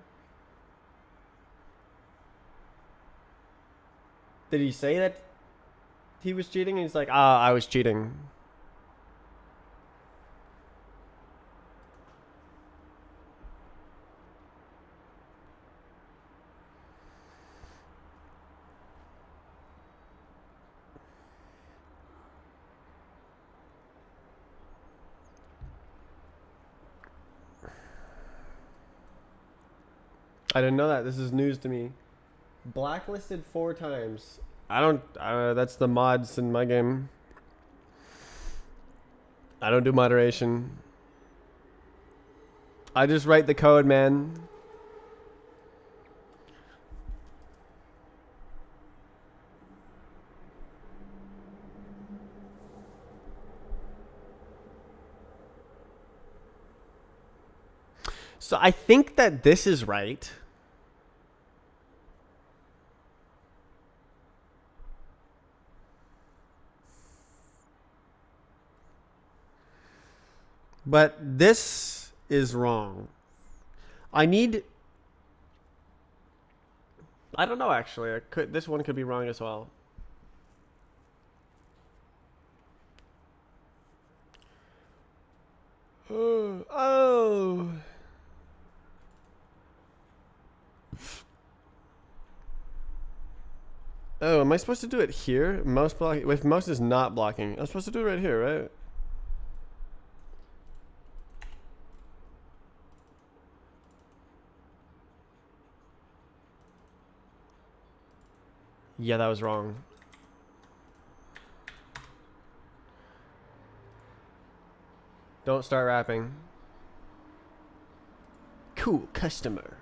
Did he say that he was cheating? And he's like, I was cheating. I didn't know that. This is news to me. Blacklisted 4 times. I don't. That's the mods in my game. I don't do moderation. I just write the code, man. So I think that this is right. But this is wrong. I don't know, actually. This one could be wrong as well. Oh. Oh, am I supposed to do it here? Mouse blocking. Wait, mouse is not blocking. I'm supposed to do it right here, right? Yeah, that was wrong. Don't start rapping. Cool customer.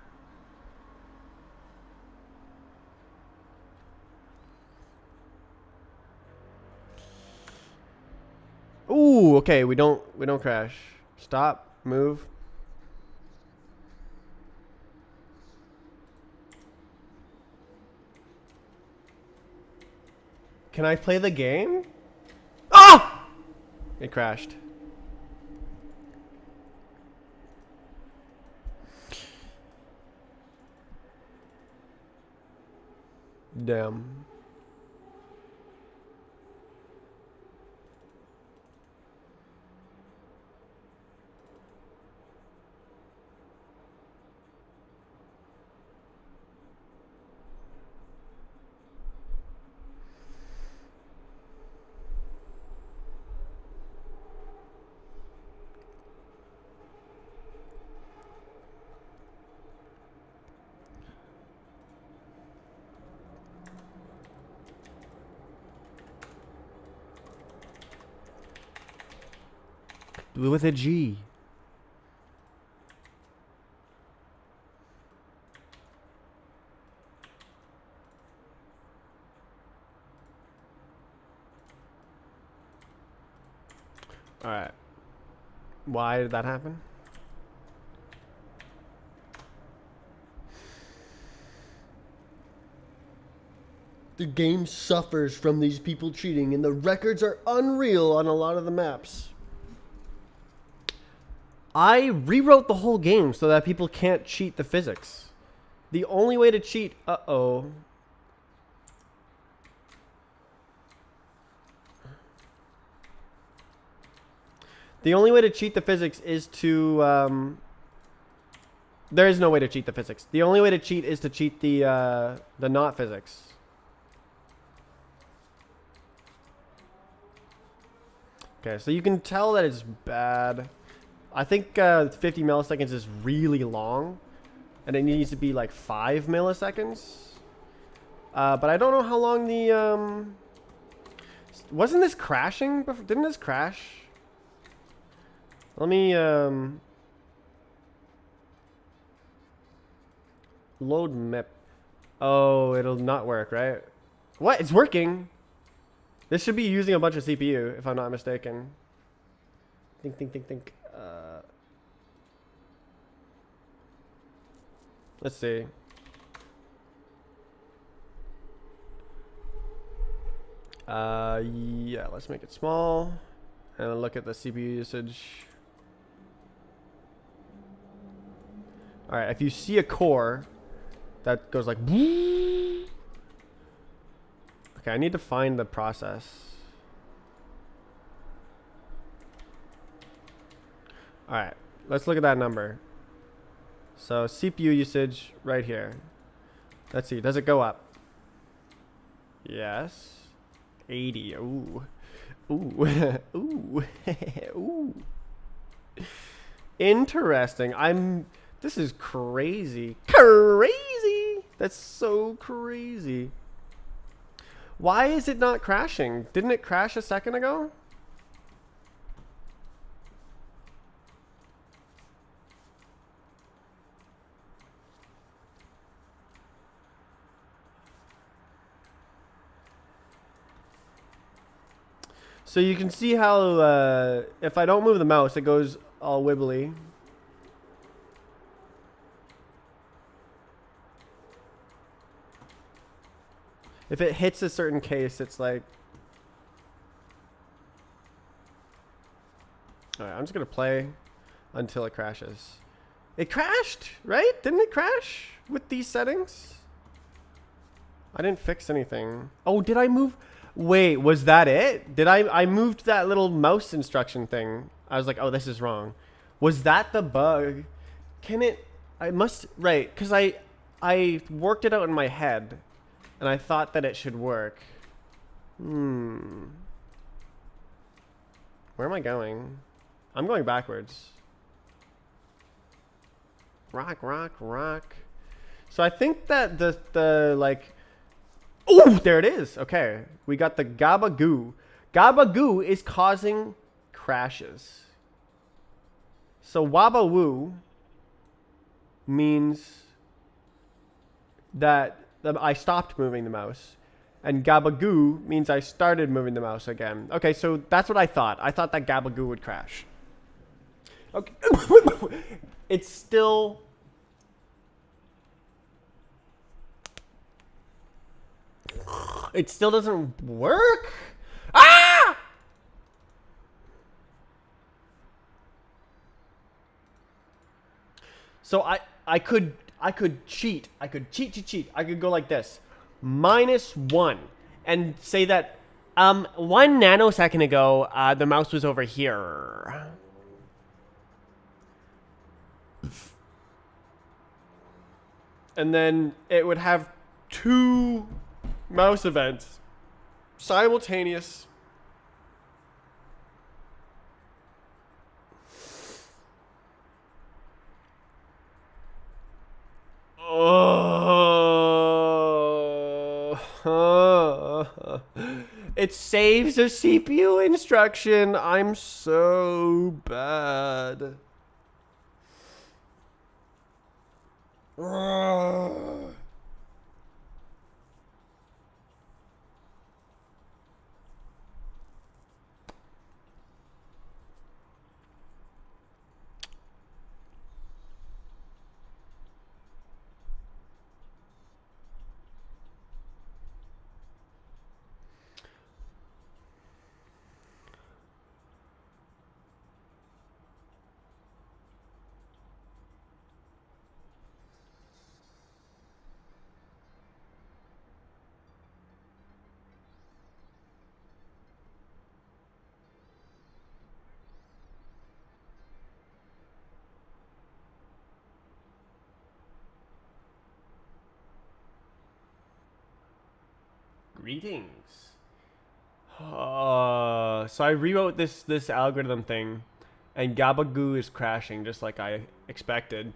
Ooh, okay, we don't crash. Stop, move. Can I play the game? Ah! It crashed. Damn. with a G. All right. Why did that happen? The game suffers from these people cheating, and the records are unreal on a lot of the maps. I rewrote the whole game so that people can't cheat the physics. The only way to cheat... Uh-oh. The only way to cheat the physics is to... there is no way to cheat the physics. The only way to cheat is to cheat the not physics. Okay, so you can tell that it's bad. I think 50 milliseconds is really long, and it needs to be like 5 milliseconds. But I don't know how long the... wasn't this crashing before? Didn't this crash? Let me load map. Oh, it'll not work, right? What? It's working. This should be using a bunch of CPU, if I'm not mistaken. Think. Let's see. Yeah, let's make it small. And then look at the CPU usage. Alright, if you see a core that goes like... Okay, I need to find the process. Alright, let's look at that number. So CPU usage right here. Let's see, does it go up? Yes. 80. Ooh. Ooh. Ooh. Ooh. Interesting. This is crazy. Crazy! That's so crazy. Why is it not crashing? Didn't it crash a second ago? So you can see how if I don't move the mouse, it goes all wibbly. If it hits a certain case, it's like... Alright, I'm just going to play until it crashes. It crashed, right? Didn't it crash with these settings? I didn't fix anything. Oh, did I move... Wait, was that it? Did I moved that little mouse instruction thing. I was like, oh, this is wrong. Was that the bug? Can it... I must... Right, because I worked it out in my head. And I thought that it should work. Where am I going? I'm going backwards. Rock, rock, rock. So I think that the like... Oh, there it is. Okay. We got the Gabagoo. Gabagoo is causing crashes. So Wabawoo means that I stopped moving the mouse. And Gabagoo means I started moving the mouse again. Okay, so that's what I thought. I thought that Gabagoo would crash. Okay. It's still... It still doesn't work? Ah! So I could cheat. I could cheat. I could go like this. -1 and say that 1 nanosecond ago the mouse was over here. And then it would have 2 mouse events simultaneous. It saves a CPU instruction. I'm so bad. Ugh. Greetings. So I rewrote this algorithm thing, and Gabagoo is crashing just like I expected.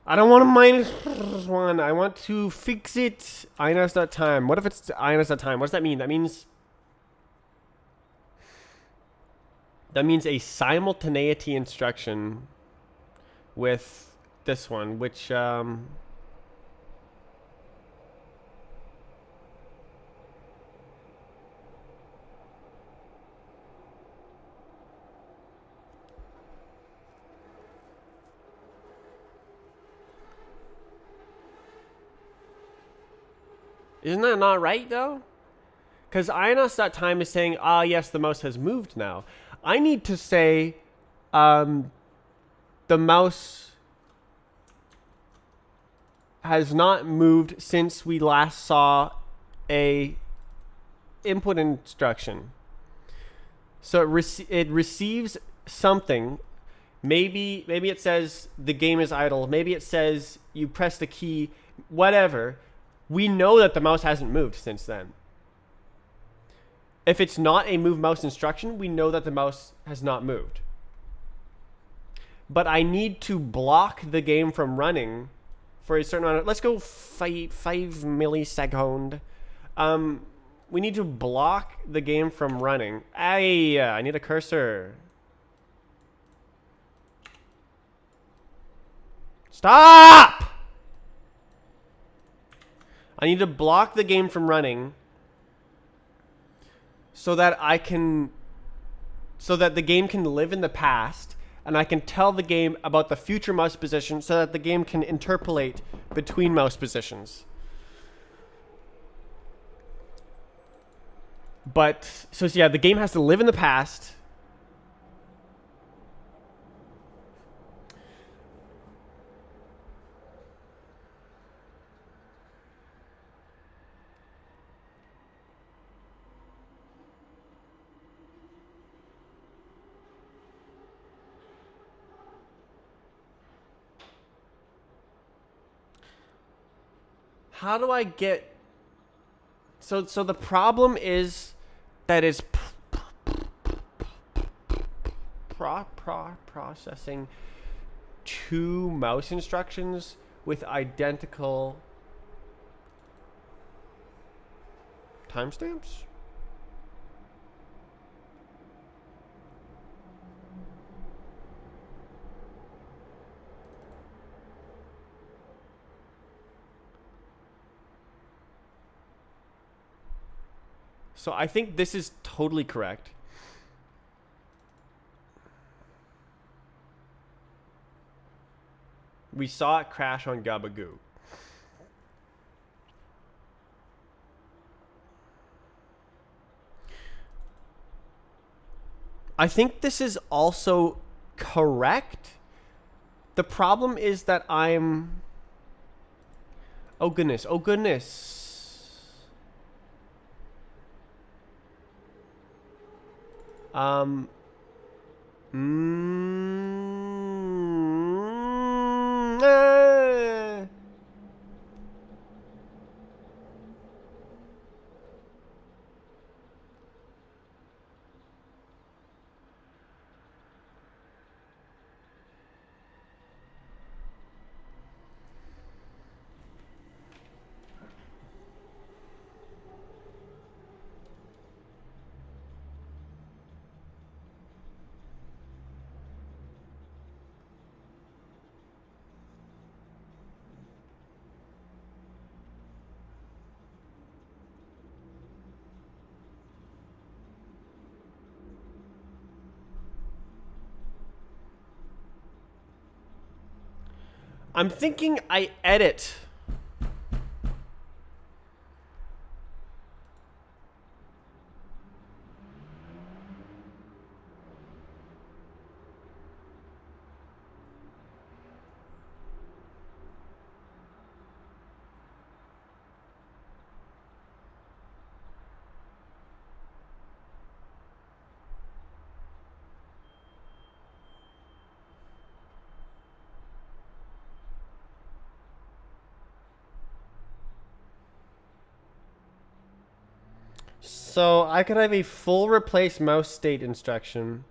I don't want a -1. I want to fix it. INS.time. What if it's INS.time? What does that mean? That means a simultaneity instruction with this one, which isn't that not right though? Because INS.time is saying, ah, yes, the mouse has moved now. I need to say, the mouse has not moved since we last saw a input instruction. So it receives something. Maybe it says the game is idle. Maybe it says you press the key. Whatever. We know that the mouse hasn't moved since then. If it's not a move mouse instruction, we know that the mouse has not moved. But I need to block the game from running for a certain amount of, let's go 5 millisecond. We need to block the game from running. I need a cursor. Stop! I need to block the game from running so that the game can live in the past, and I can tell the game about the future mouse position so that the game can interpolate between mouse positions. But, so yeah, the game has to live in the past. How do I get... So the problem is that it's processing two mouse instructions with identical timestamps? So I think this is totally correct. We saw it crash on Gabagoo. I think this is also correct. The problem is that I'm... Oh goodness, oh goodness. Mm, eh. I'm thinking I edit. So I could have a full replace mouse state instruction.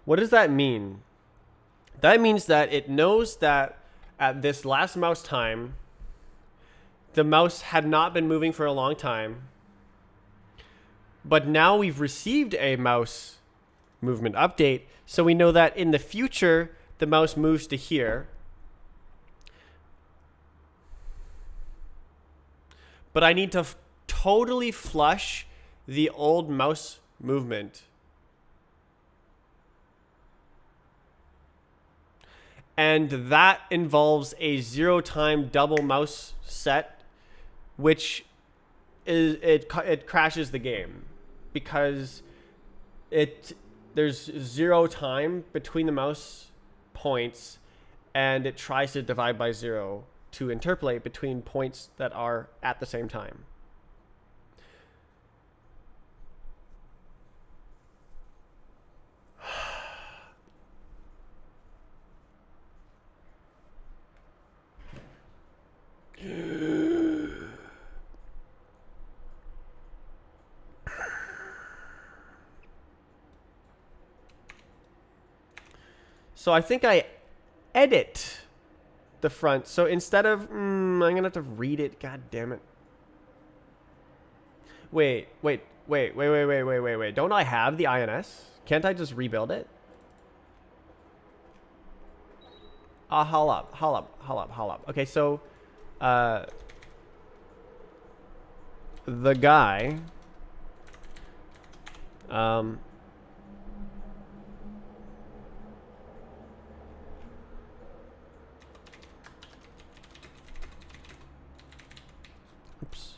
What does that mean? That means that it knows that at this last mouse time, the mouse had not been moving for a long time. But now we've received a mouse movement update, so we know that in the future, the mouse moves to here. But I need to totally flush the old mouse movement. And that involves a 0-time double mouse set, which is it crashes the game because there's 0 time between the mouse points, and it tries to divide by 0 to interpolate between points that are at the same time. So I think I edit the front. So instead of, I'm going to have to read it. God damn it. Wait. Don't I have the INS? Can't I just rebuild it? Hold up. Okay, so, the guy, oops.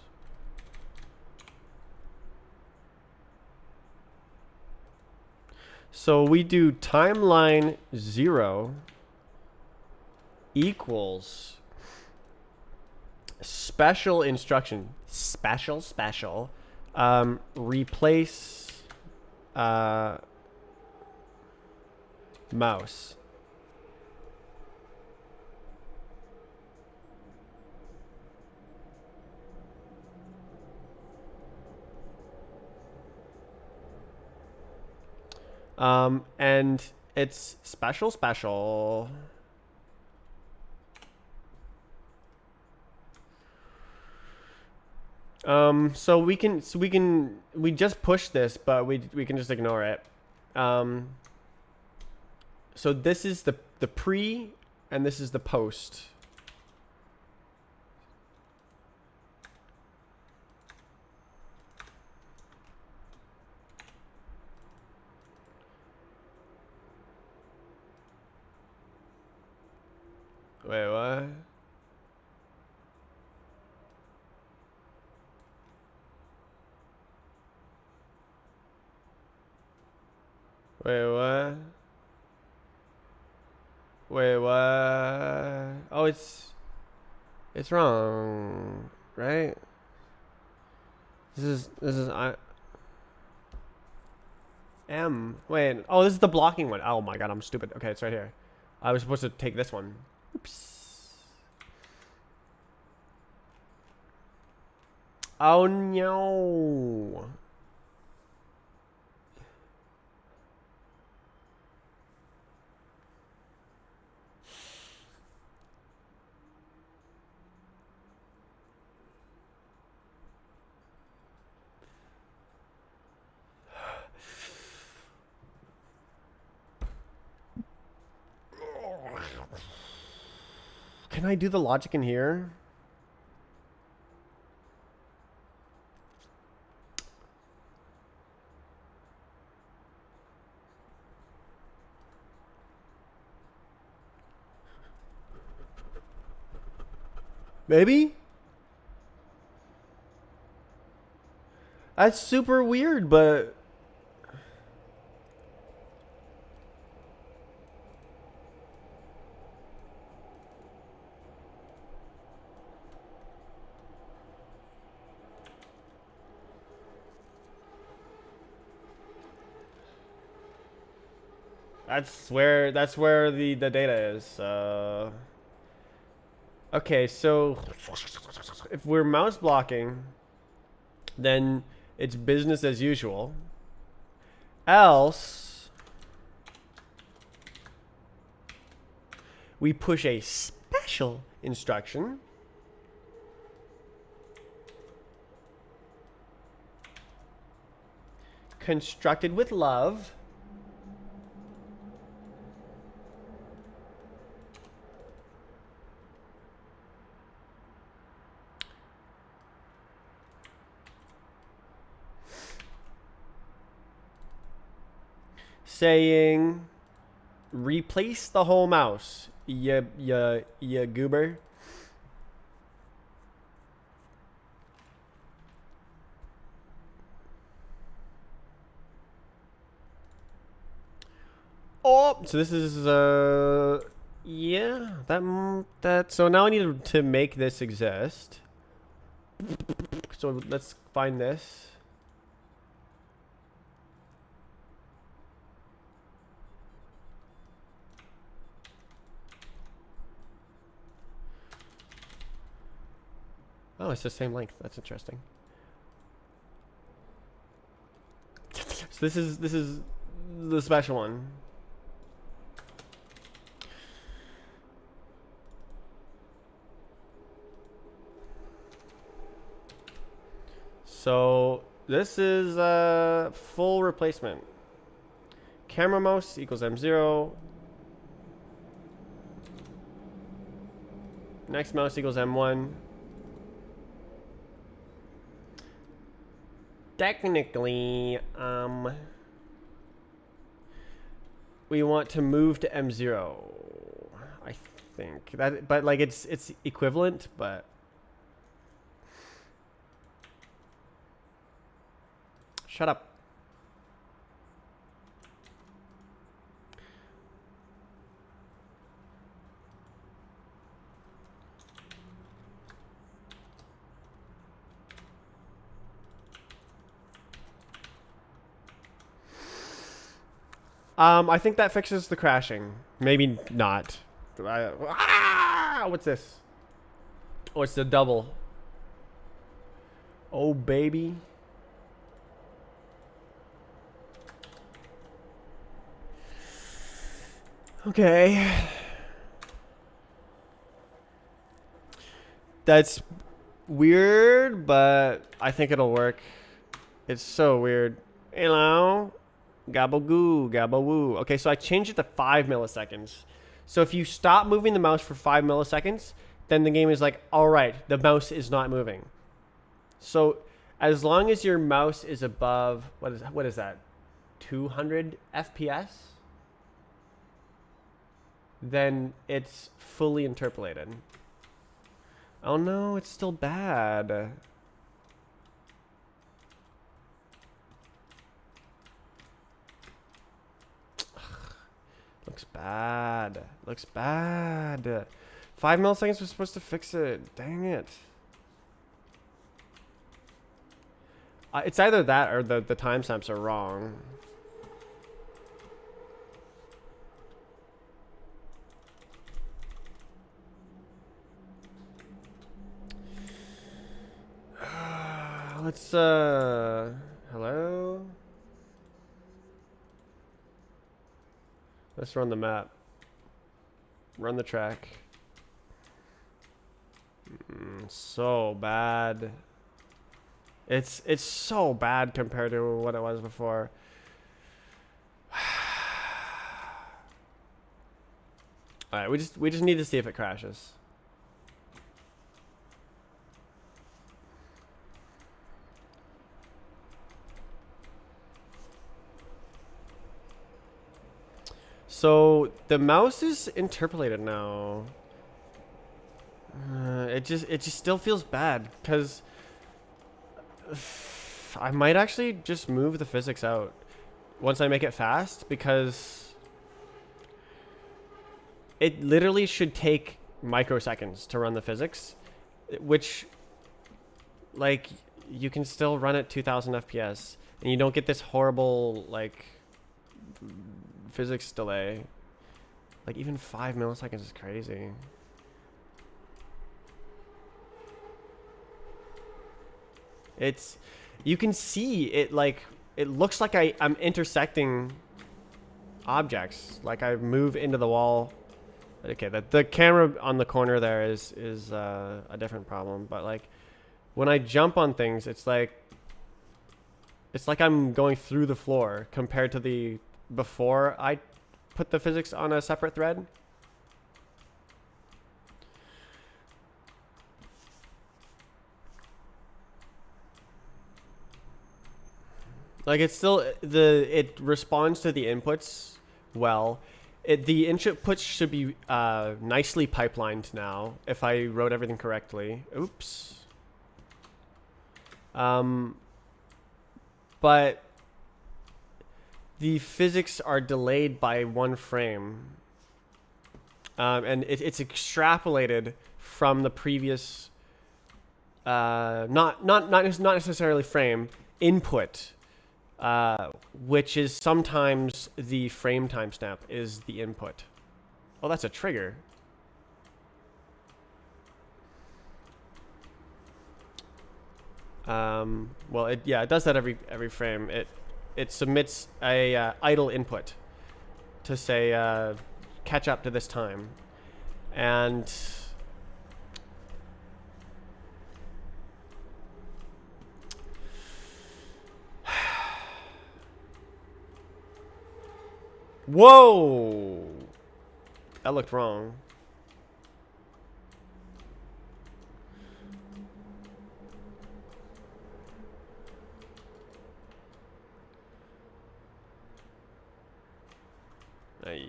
So we do timeline 0 equals special instruction. Special. Replace mouse. And it's special. So we just push this, but we can just ignore it. So this is the pre, and this is the post. Wait, what? Wait, what? Wait, what? Oh, it's wrong, right? This is I M. Wait, oh, this is the blocking one. Oh my god, I'm stupid. Okay, it's right here. I was supposed to take this one. Oops. Oh no. Can I do the logic in here? Maybe? That's super weird, but that's where the data is. Okay, so if we're mouse blocking, then it's business as usual. Else, we push a special instruction. Constructed with love. Saying, replace the whole mouse, ya goober. Oh, so this is yeah, that. So now I need to make this exist. So let's find this. Oh, it's the same length. That's interesting. So this is the special one. So this is full replacement. Camera mouse equals M0. Next mouse equals M1. Technically, we want to move to M0. I think that, but like it's equivalent, but shut up. I think that fixes the crashing. Maybe not. What's this? Oh, it's the double. Oh, baby. Okay. That's weird, but I think it'll work. It's so weird. Hello? Gabagoo, gabawoo. Okay, so I changed it to 5 milliseconds. So if you stop moving the mouse for 5 milliseconds, then the game is like, all right, the mouse is not moving. So as long as your mouse is above, what is that? 200 FPS? Then it's fully interpolated. Oh no, it's still bad. Looks bad. Looks bad. 5 milliseconds was supposed to fix it. Dang it. It's either that or the timestamps are wrong. Let's hello? Let's run the map. Run the track. So bad. It's so bad compared to what it was before. All right, we just need to see if it crashes. So the mouse is interpolated now. It just still feels bad because I might actually just move the physics out once I make it fast, because it literally should take microseconds to run the physics, which, like, you can still run at 2000 FPS and you don't get this horrible, like, physics delay. Like, even 5 milliseconds is crazy. It's, you can see it, like, it looks like I'm intersecting objects. Like, I move into the wall. Okay, the camera on the corner there is a different problem, but like when I jump on things, it's like I'm going through the floor compared to the before I put the physics on a separate thread. Like, it's still it responds to the inputs well. The inputs should be nicely pipelined now if I wrote everything correctly. Oops. But the physics are delayed by 1 frame, and it's extrapolated from the previous not necessarily frame input. Which is sometimes the frame timestamp is the input. Oh, that's a trigger. Well, it does that every frame. It submits a idle input to say catch up to this time, and whoa, that looked wrong. Aye.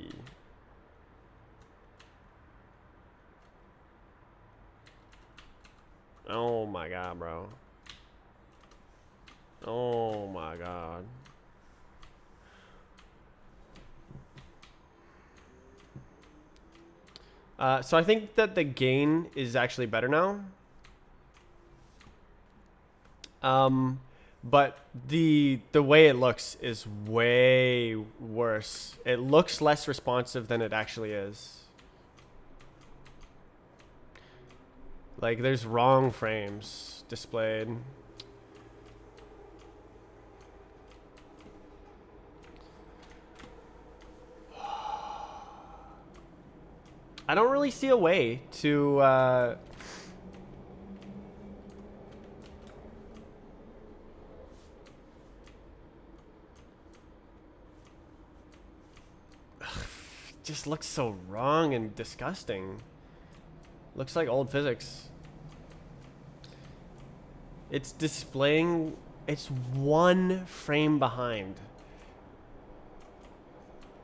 Oh my god, bro. Oh my god. So I think that the gain is actually better now. But the way it looks is way worse. It looks less responsive than it actually is. Like, there's wrong frames displayed. I don't really see a way to just looks so wrong and disgusting. Looks like old physics. It's displaying, it's 1 frame behind.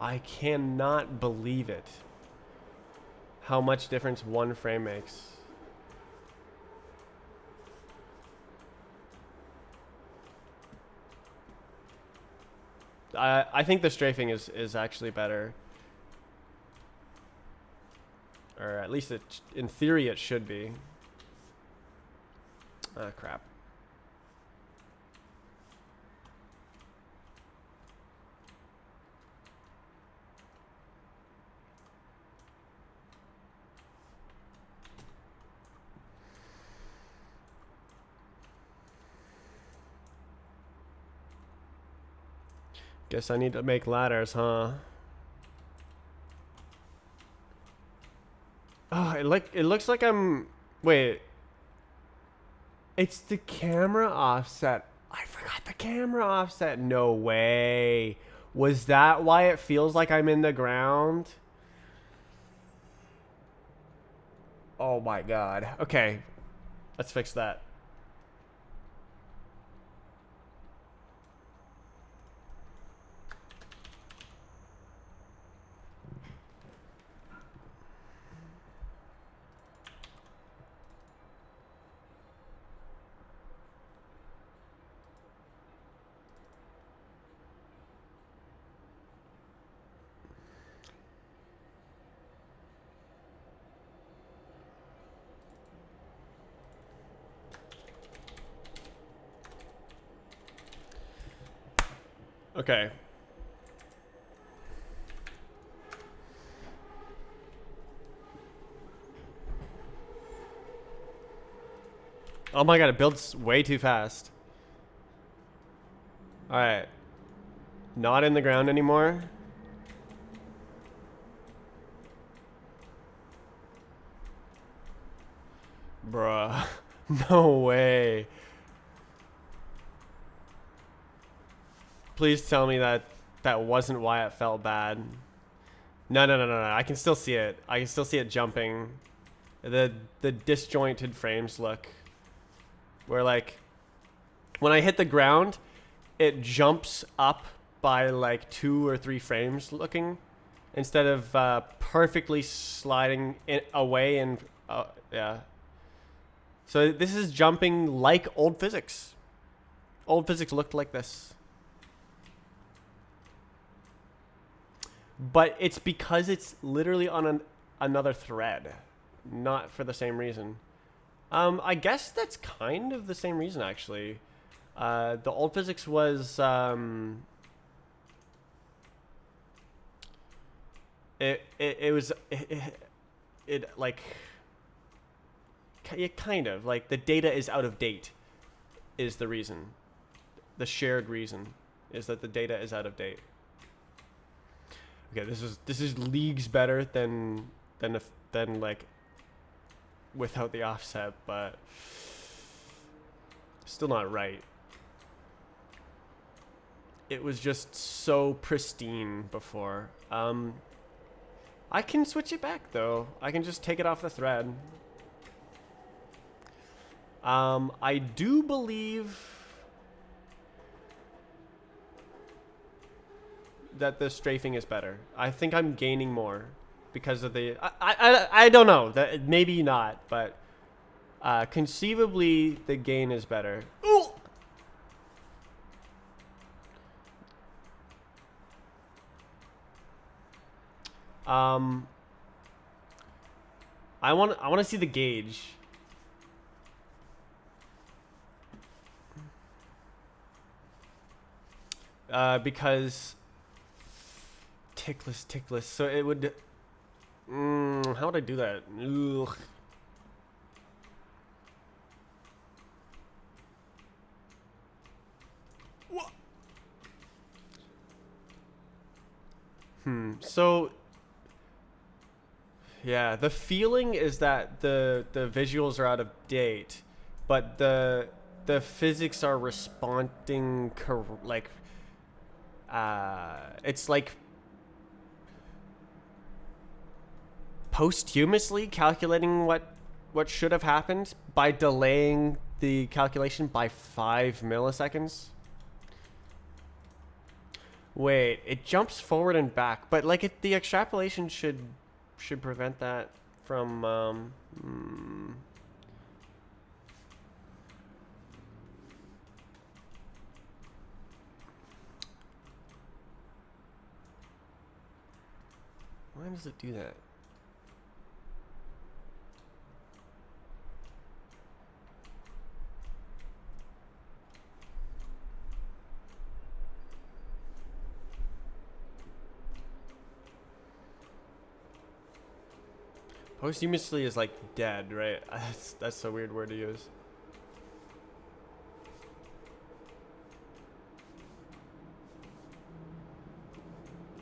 I cannot believe it. How much difference 1 frame makes. I think the strafing is actually better. Or at least in theory it should be. Ah, crap. Guess I need to make ladders, huh? Oh, it looks like I'm... Wait. It's the camera offset. I forgot the camera offset. No way. Was that why it feels like I'm in the ground? Oh my god. Okay. Let's fix that. Okay. Oh my god, it builds way too fast. Alright. Not in the ground anymore. Bruh. No way. Please tell me that that wasn't why it felt bad. No, no, no, no, no. I can still see it. I can still see it jumping. The disjointed frames look. Where like when I hit the ground, it jumps up by like 2 or 3 frames looking, instead of perfectly sliding away and yeah. So this is jumping like old physics. Old physics looked like this. But it's because it's literally on another thread, not for the same reason. I guess that's kind of the same reason, actually. The old physics was it like kind of like the data is out of date is the reason. The shared reason is that the data is out of date. Okay, this is leagues better than like without the offset, but still not right. It was just so pristine before. I can switch it back though. I can just take it off the thread. I do believe that the strafing is better. I think I'm gaining more because of the I don't know, that maybe not, but conceivably the gain is better. Ooh! I want to see the gauge. Because tickless. So it would. How would I do that? Ugh. So. Yeah, the feeling is that the visuals are out of date, but the physics are responding like. It's like posthumously calculating what should have happened by delaying the calculation by 5 milliseconds. Wait, it jumps forward and back, but like the extrapolation should prevent that from Why does it do that? Posthumously is like dead, right? That's a weird word to use.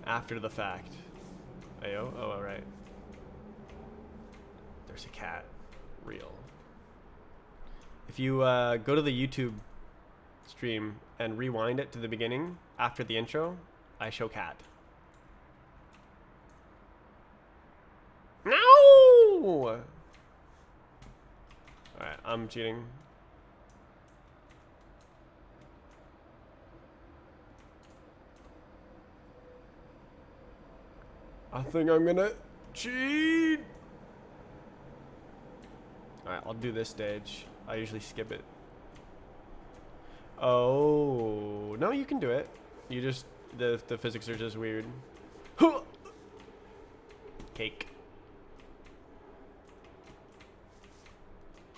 After the fact. Ayo? Oh, alright. There's a cat. Real. If you go to the YouTube stream and rewind it to the beginning after the intro, I show cat. No! Alright, I'm cheating. I think I'm gonna cheat. Alright, I'll do this stage. I usually skip it. Oh, no, you can do it. You just, the physics are just weird. Cake.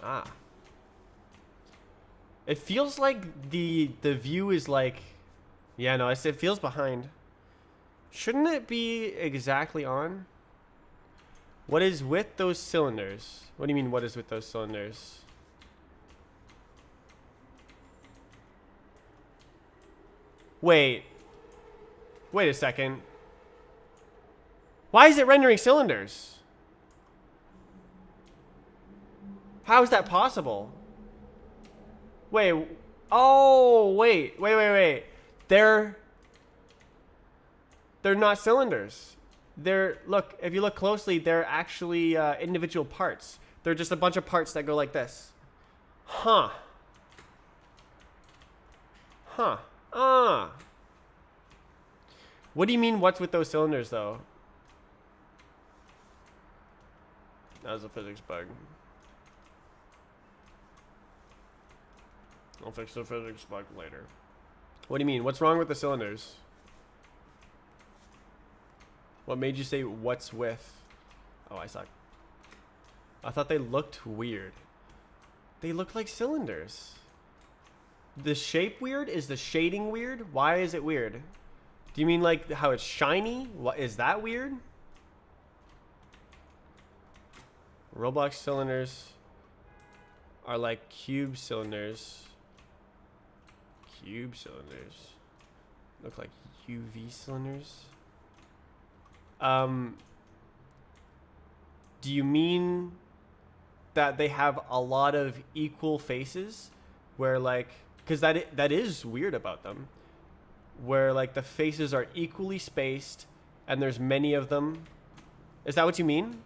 Ah. It feels like the view is like, Yeah, no, it feels behind. Shouldn't it be exactly on? What is with those cylinders? What do you mean, what is with those cylinders? Wait. Wait a second. Why is it rendering cylinders? How is that possible? Wait. Oh, wait. They're not cylinders. Look, if you look closely, they're actually individual parts. They're just a bunch of parts that go like this. Huh. What do you mean, what's with those cylinders, though? That was a physics bug. I'll fix the physics bug later. What do you mean? What's wrong with the cylinders? What made you say what's with? Oh, I suck. I thought they looked weird. They look like cylinders. The shape weird? Is the shading weird? Why is it weird? Do you mean like how it's shiny? What is that weird? Roblox cylinders are like cube cylinders. Cube cylinders look like UV cylinders. Do you mean that they have a lot of equal faces, where like, because that is weird about them, where like the faces are equally spaced and there's many of them? Is that what you mean?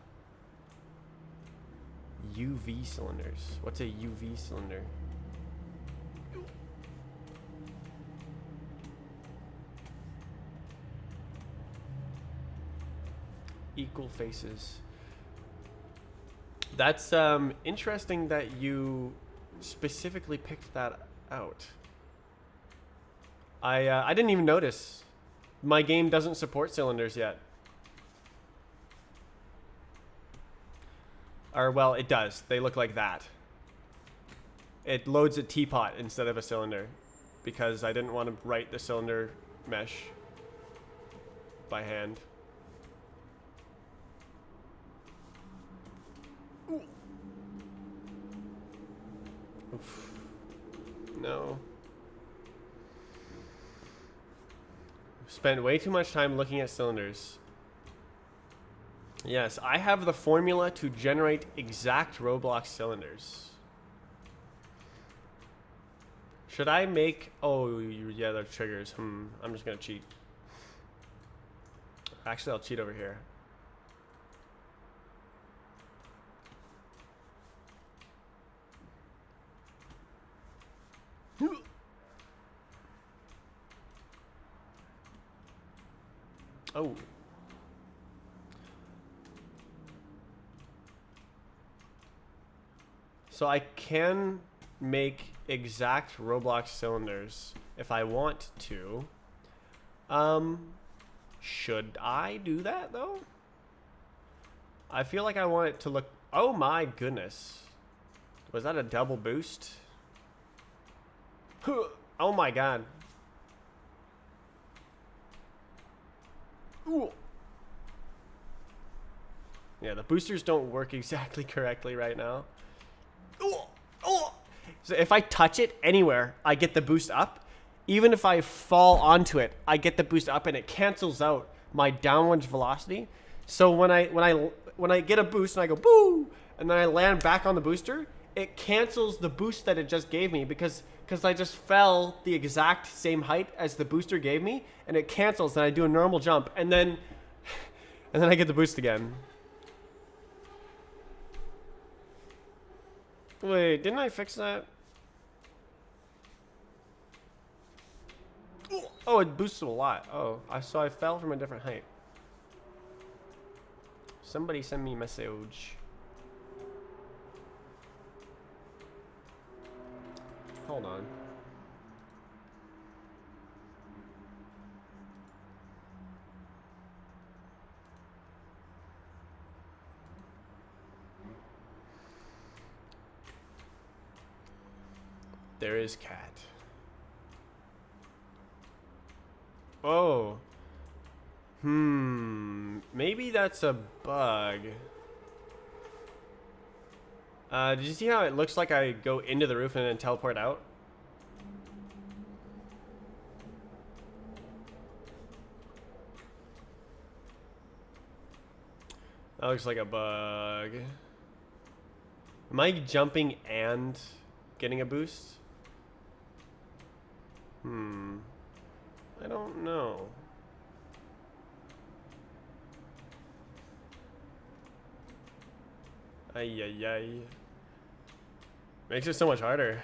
UV cylinders. What's a UV cylinder? Equal faces. That's interesting that you specifically picked that out. I didn't even notice. My game doesn't support cylinders yet. Or, well, it does. They look like that. It loads a teapot instead of a cylinder, because I didn't want to write the cylinder mesh by hand. Oof. No. Spent way too much time looking at cylinders. Yes, I have the formula to generate exact Roblox cylinders. Should I make... Oh, yeah, they're triggers. I'm just going to cheat. Actually, I'll cheat over here. Oh. So I can make exact Roblox cylinders if I want to. Should I do that though? I feel like I want it to look... Oh my goodness. Was that a double boost? Oh my god. Ooh. Yeah, the boosters don't work exactly correctly right now. Ooh. Ooh. So if I touch it anywhere, I get the boost up. Even if I fall onto it, I get the boost up, and it cancels out my downwards velocity. So when I get a boost and I go boo, and then I land back on the booster, it cancels the boost that it just gave me because I just fell the exact same height as the booster gave me, and it cancels, and I do a normal jump, and then I get the boost again. Wait, didn't I fix that? Oh, it boosted a lot. Oh, so I fell from a different height. Somebody send me a message. Hold on. There is cat. Oh. Maybe that's a bug. Did you see how it looks like I go into the roof and then teleport out? That looks like a bug. Am I jumping and getting a boost? I don't know. Ay, ay, ay. Makes it so much harder.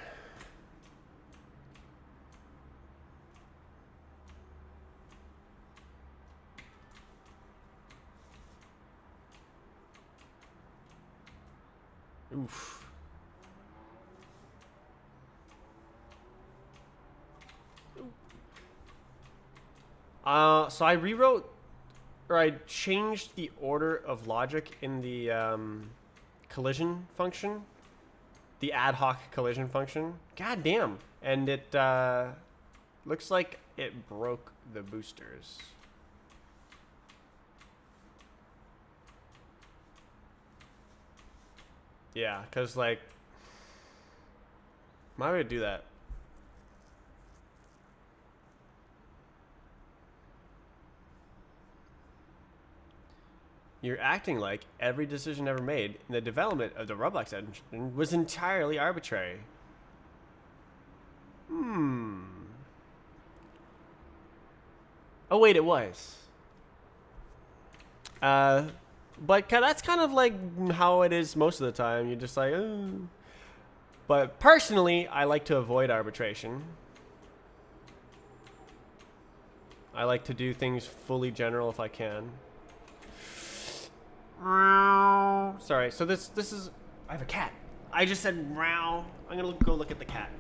Oof. So I rewrote, or I changed the order of logic in the collision function, the ad hoc collision function. God damn. And it looks like it broke the boosters. Yeah, because, like, why would it do that? You're acting like every decision ever made in the development of the Roblox engine was entirely arbitrary. Oh, wait, it was. But that's kind of like how it is most of the time. You're just like, But personally, I like to avoid arbitration. I like to do things fully general if I can. Sorry, so this is... I have a cat. I just said meow. I'm gonna go look at the cat.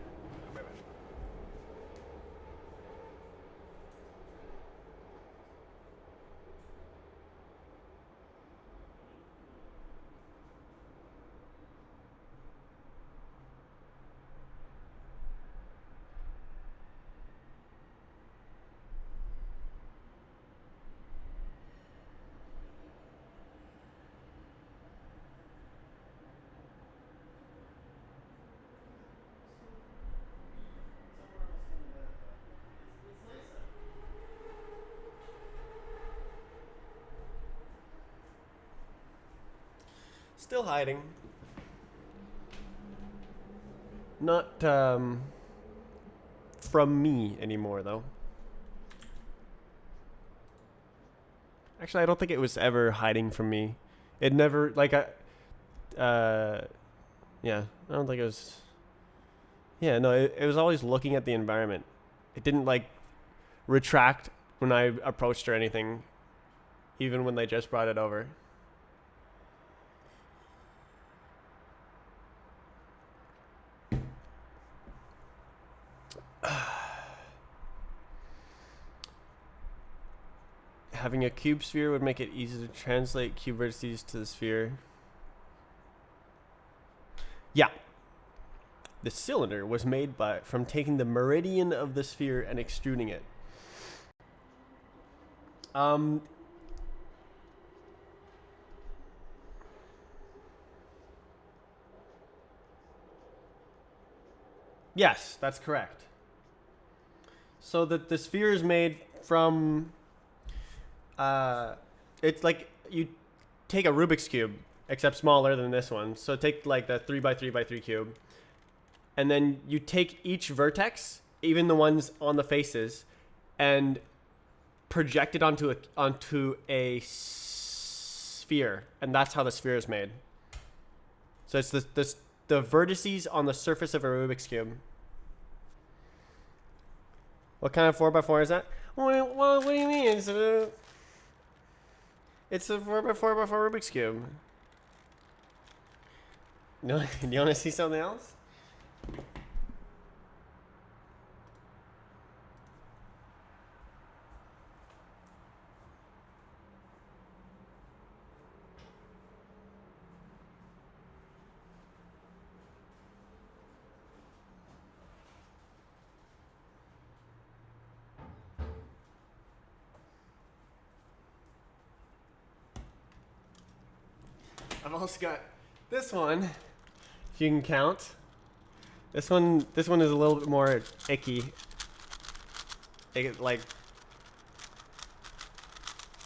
Still hiding. Not from me anymore, though. Actually, I don't think it was ever hiding from me. It never, like, yeah, I don't think it was. Yeah, no, it was always looking at the environment. It didn't, like, retract when I approached or anything, even when they just brought it over. Having a cube sphere would make it easy to translate cube vertices to the sphere. Yeah. The cylinder was made from taking the meridian of the sphere and extruding it. Yes, that's correct. So the sphere is made from... it's like you take a Rubik's Cube, except smaller than this one. So take like the 3x3x3 cube. And then you take each vertex, even the ones on the faces, and project it onto a sphere. And that's how the sphere is made. So it's the vertices on the surface of a Rubik's Cube. What kind of 4x4 is that? Well, what do you mean? It's a 4x4x4 Rubik's Cube. No, do you want to see something else? also got this one, if you can count. This one is a little bit more icky. Like,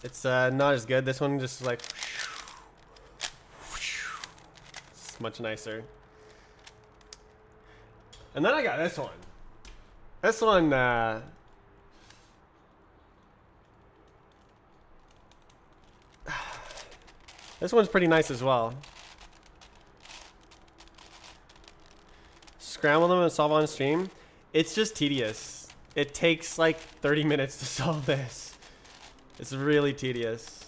it's not as good. This one just like, it's much nicer. And then I got this one. This one, this one's pretty nice as well. Scramble them and solve on stream. It's just tedious. It takes like 30 minutes to solve this. It's really tedious.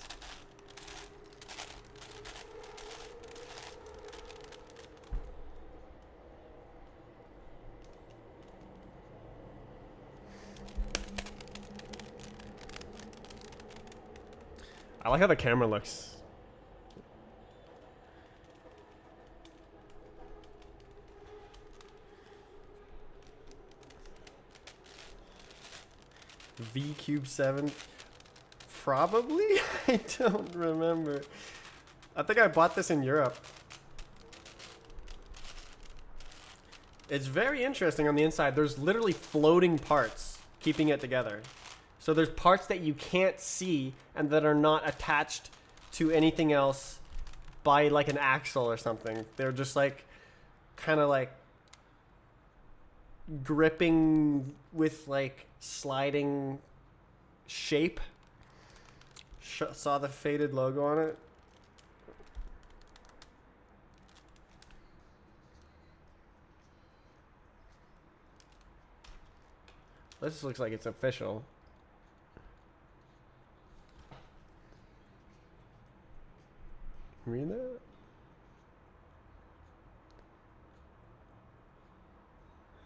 I like how the camera looks. V Cube 7? Probably? I don't remember. I think I bought this in Europe. It's very interesting on the inside. There's literally floating parts keeping it together. So there's parts that you can't see and that are not attached to anything else by like an axle or something. They're just like kind of like gripping with like sliding shape. Saw the faded logo on it. This looks like it's official. Read that?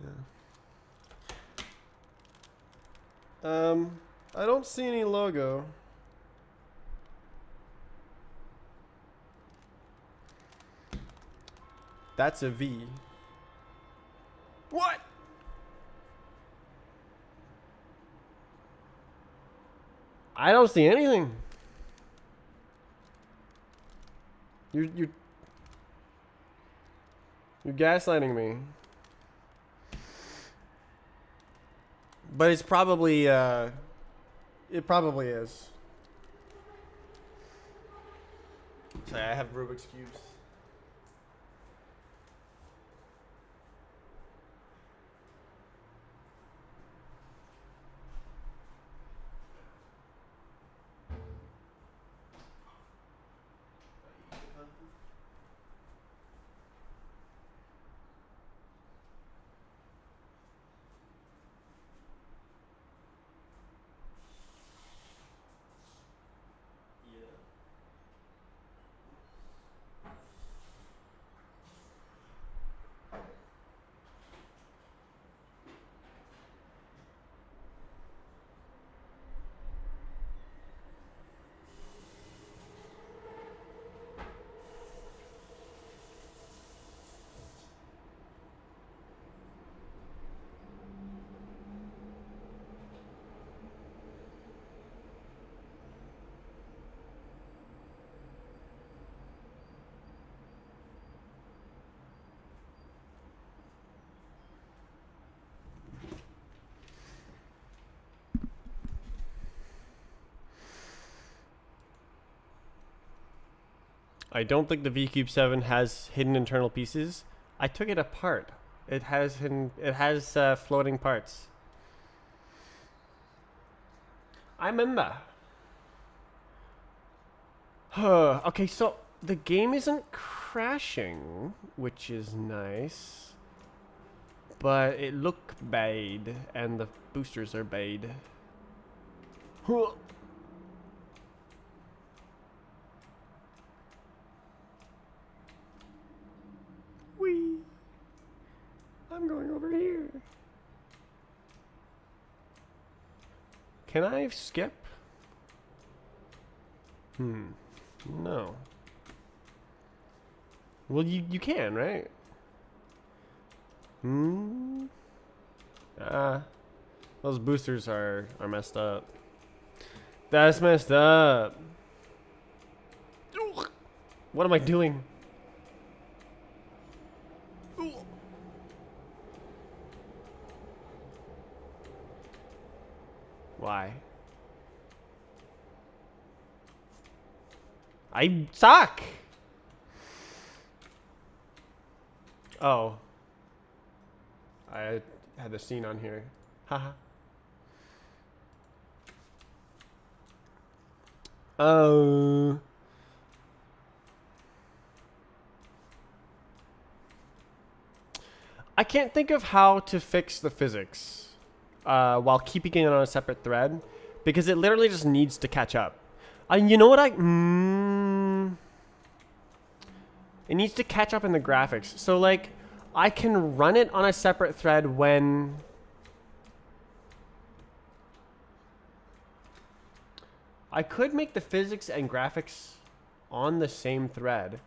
Yeah. I don't see any logo. That's a V. What? I don't see anything. You're gaslighting me. But it's probably it probably is. Sorry, I have Rubik's cubes. I don't think the VCube 7 has hidden internal pieces. I took it apart. It has floating parts. I remember. Okay, so the game isn't crashing, which is nice. But it look bad, and the boosters are bad. Huh. Whee! I'm going over here. Can I skip? No. Well, you can, right? Those boosters are messed up. That's messed up. What am I doing? I suck. Oh. I had the scene on here. Haha. Oh. I can't think of how to fix the physics while keeping it on a separate thread because it literally just needs to catch up. You know what it needs to catch up in the graphics. So like I can run it on a separate thread when I could make the physics and graphics on the same thread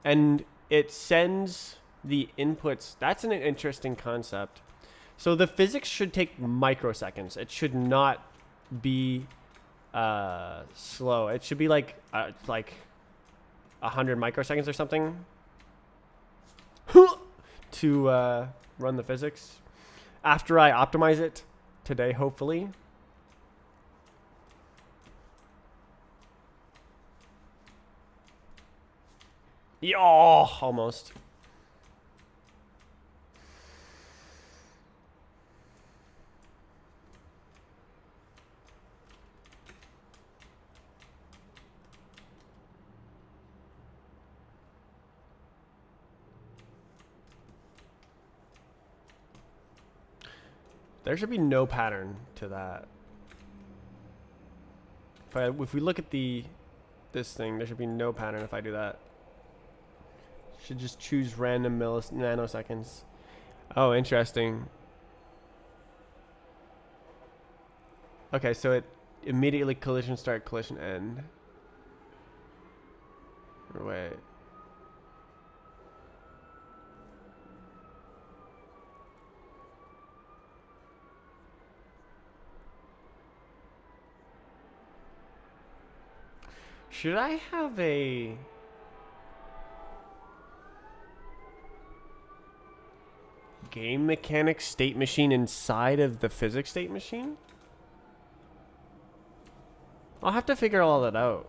and it sends the inputs. That's an interesting concept. So the physics should take microseconds. It should not be slow. It should be like 100 microseconds or something to run the physics after I optimize it today, hopefully. Yeah, almost. There should be no pattern to that. If we look at this thing, there should be no pattern if I do that. Should just choose random nanoseconds. Oh, interesting. Okay, so it immediately collision start, collision end. Or wait. Should I have a game mechanics state machine inside of the physics state machine? I'll have to figure all that out.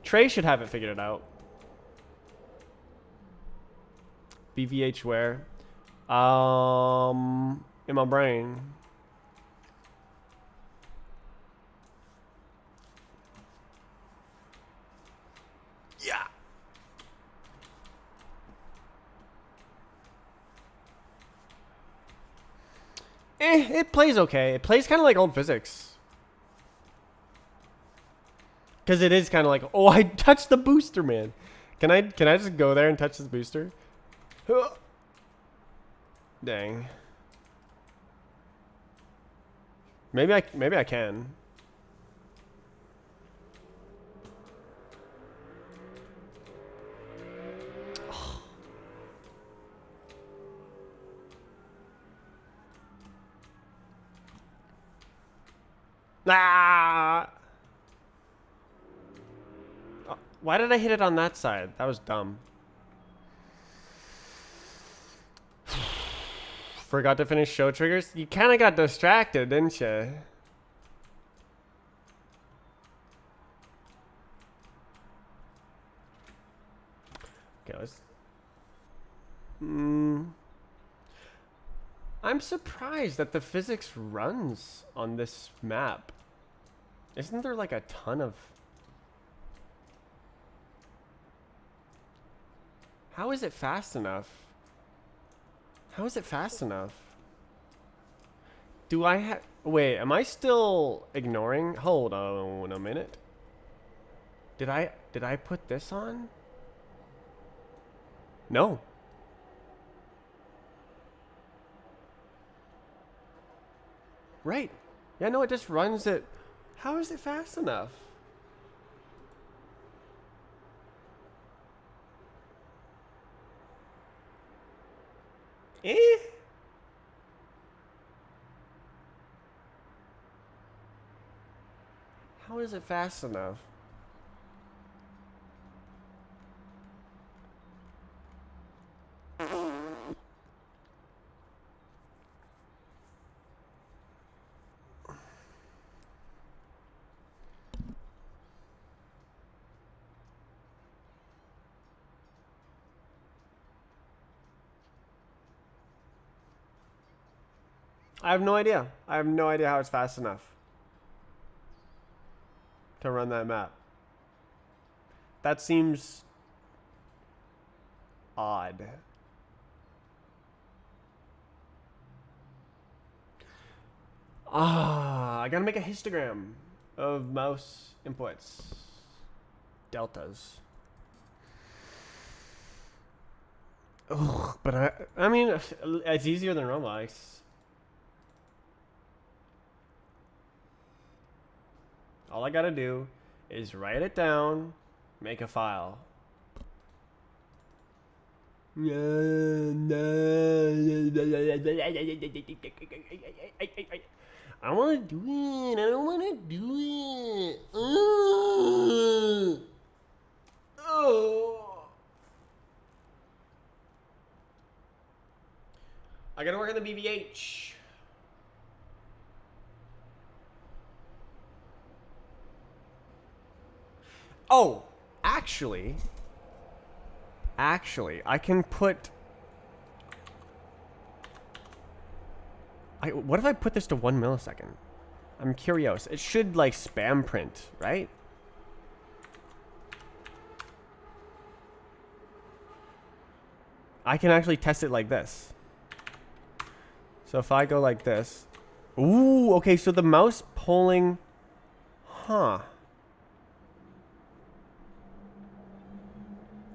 Trey should have it figured out. BVH where? In my brain. Yeah. It plays okay. It plays kind of like old physics. Because it is kind of like, oh, I touched the booster, man. Can I just go there and touch this booster? Dang. Maybe I can. Ah! Why did I hit it on that side? That was dumb. Forgot to finish show triggers? You kind of got distracted, didn't you? Okay, let's... I'm surprised that the physics runs on this map. Isn't there like a ton of... How is it fast enough? How is it fast enough? Do I have... Wait, am I still ignoring? Hold on a minute. Did I put this on? No. Right. Yeah, no, it just runs it. How is it fast enough? How is it fast enough? I have no idea. I have no idea how it's fast enough to run that map. That seems odd. I gotta make a histogram of mouse inputs. Deltas. Ugh, but I mean, it's easier than Roblox. All I gotta do is write it down, make a file. I don't want to do it. I don't want to do it. Oh. I gotta work on the BBH. Oh, actually, I can put. What if I put this to 1 millisecond? I'm curious. It should like spam print, right? I can actually test it like this. So if I go like this. Ooh, okay, so the mouse polling. Huh.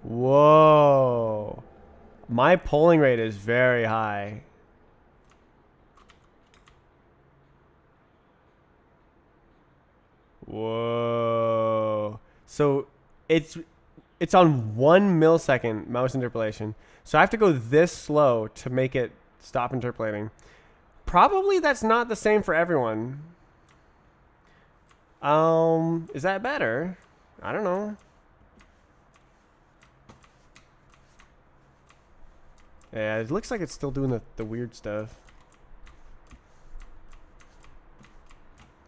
Whoa. My polling rate is very high. Whoa. So it's on 1 millisecond mouse interpolation. So I have to go this slow to make it stop interpolating. Probably that's not the same for everyone. Is that better? I don't know. Yeah, it looks like it's still doing the weird stuff.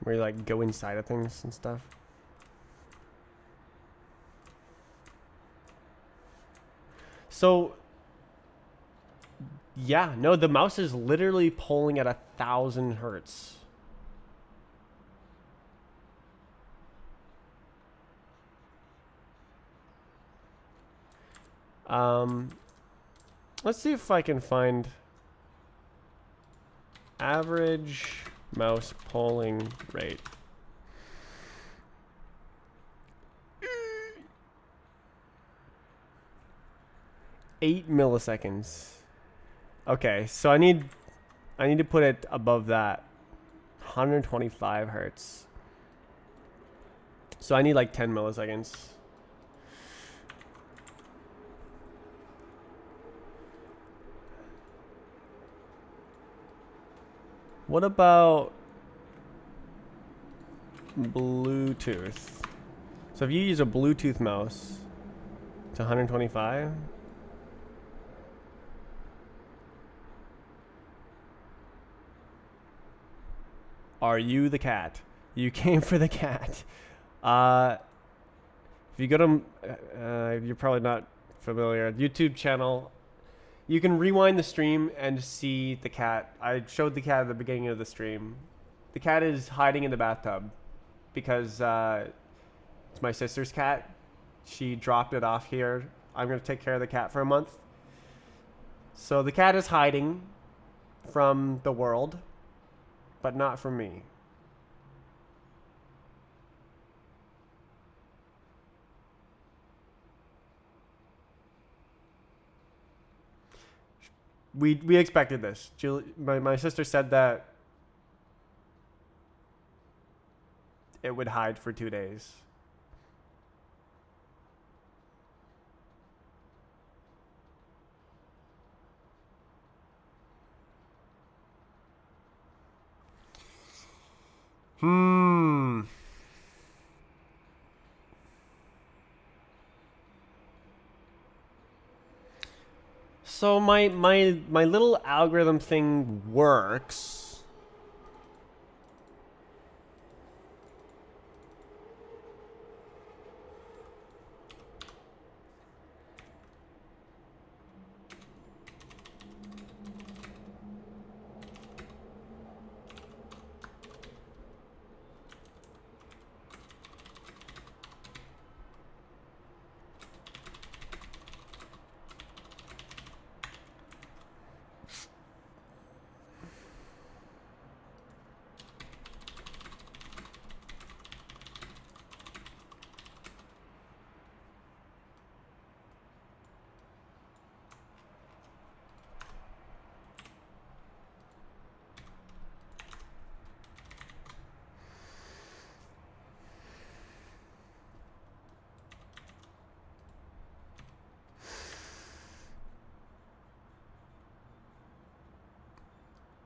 Where you like go inside of things and stuff. So, yeah, no, the mouse is literally polling at 1,000 hertz. Let's see if I can find average mouse polling rate. 8 milliseconds. Okay, so I need to put it above that. 125 hertz. So I need like 10 milliseconds. What about Bluetooth? So if you use a Bluetooth mouse, it's 125. Are you the cat? You came for the cat. If you go to, you're probably not familiar, YouTube channel, you can rewind the stream and see the cat. I showed the cat at the beginning of the stream. The cat is hiding in the bathtub because it's my sister's cat. She dropped it off here. I'm going to take care of the cat for a month. So the cat is hiding from the world, but not from me. We expected this. My sister said that it would hide for 2 days. So my little algorithm thing works.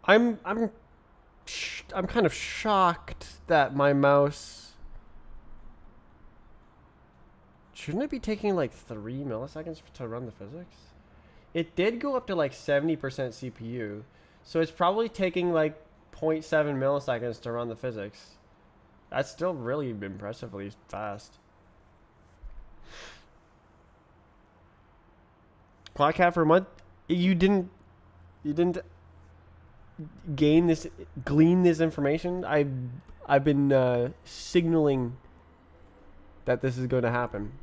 I'm kind of shocked that my mouse shouldn't it be taking like 3 milliseconds to run the physics? It did go up to like 70% CPU, so it's probably taking like 0.7 milliseconds to run the physics. That's still really impressively fast. Clockcat for a month? You didn't glean this information? I've been signaling that this is going to happen.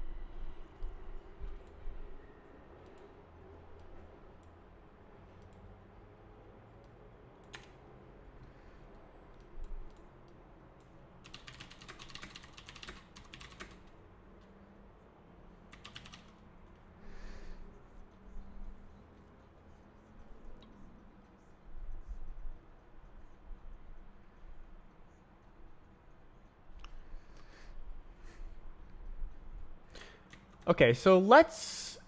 Okay, so let's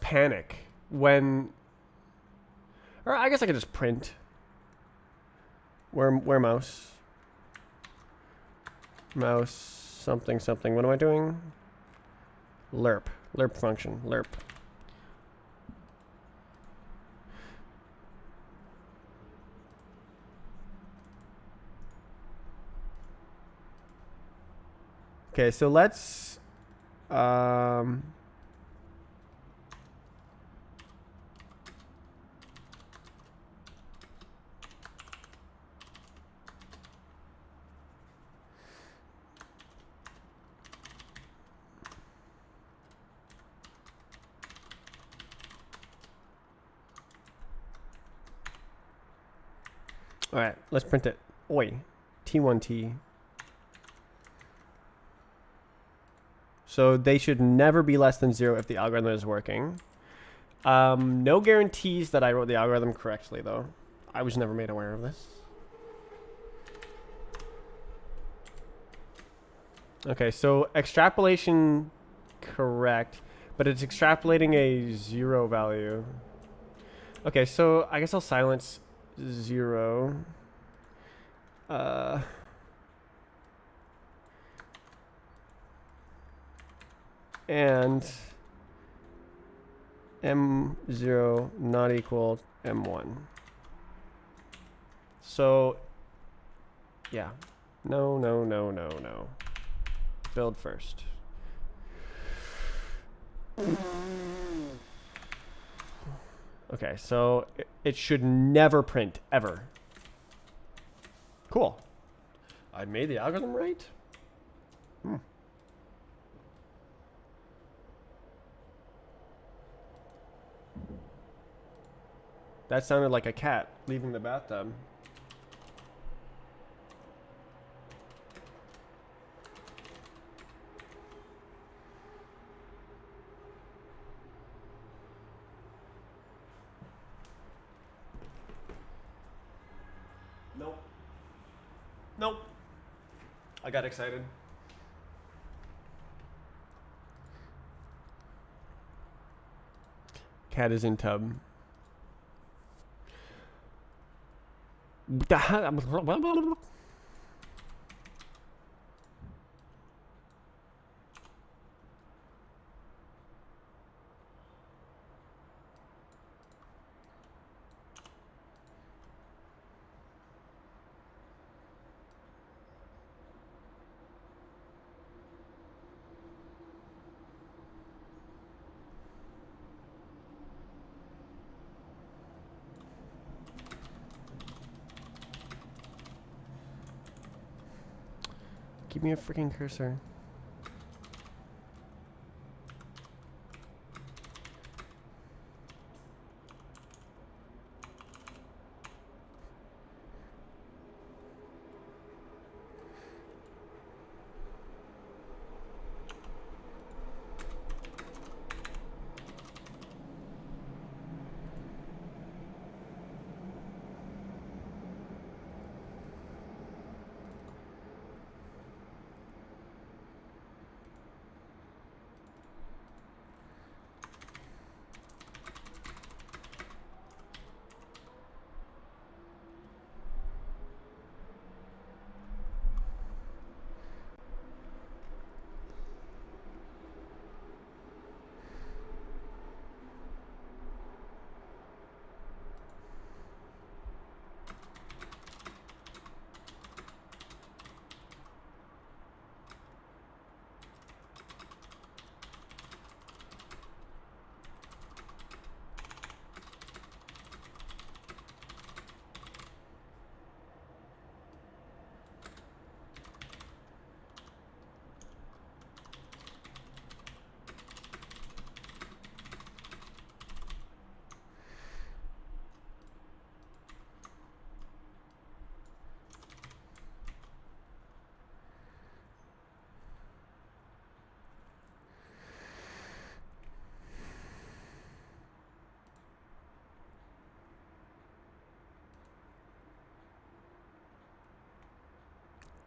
panic when, or I guess I could just print. Where mouse something something. What am I doing? Lerp function lerp. Okay, so let's all right, let's print it. Oi, T1T. So they should never be less than 0 if the algorithm is working. No guarantees that I wrote the algorithm correctly, though. I was never made aware of this. Okay, so extrapolation correct, but it's extrapolating a 0 value. Okay, so I guess I'll silence 0. And M0 not equal M1. So, yeah. No. Build first. Okay, so it should never print, ever. Cool. I made the algorithm right? That sounded like a cat leaving the bathtub. Nope. I got excited. Cat is in tub. Give me a freaking cursor.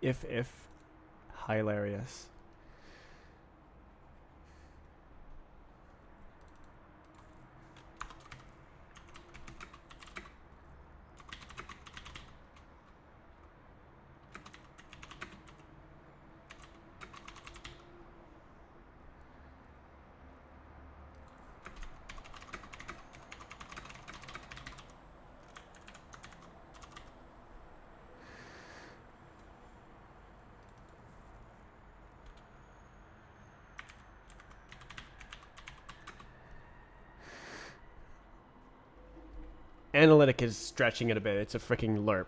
If hilarious. Analytic is stretching it a bit. It's a freaking lerp.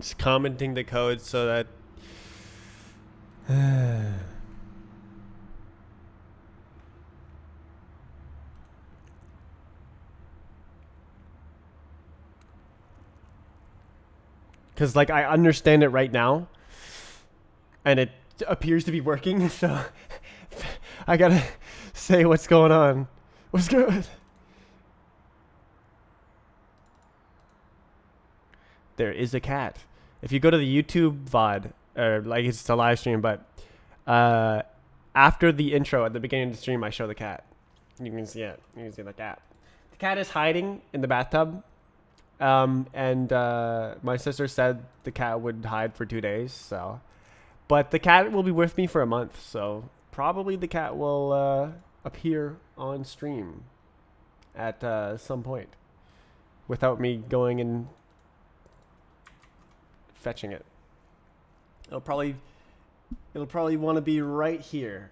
Just commenting the code so that because like I understand it right now and it appears to be working, so I gotta say what's going on. What's good? There is a cat. If you go to the YouTube VOD, or like it's a live stream, but after the intro at the beginning of the stream, I show the cat. You can see it. You can see the cat. The cat is hiding in the bathtub. And my sister said the cat would hide for 2 days. So, but the cat will be with me for a month. So probably the cat will appear on stream at some point without me going and fetching it. It'll probably want to be right here.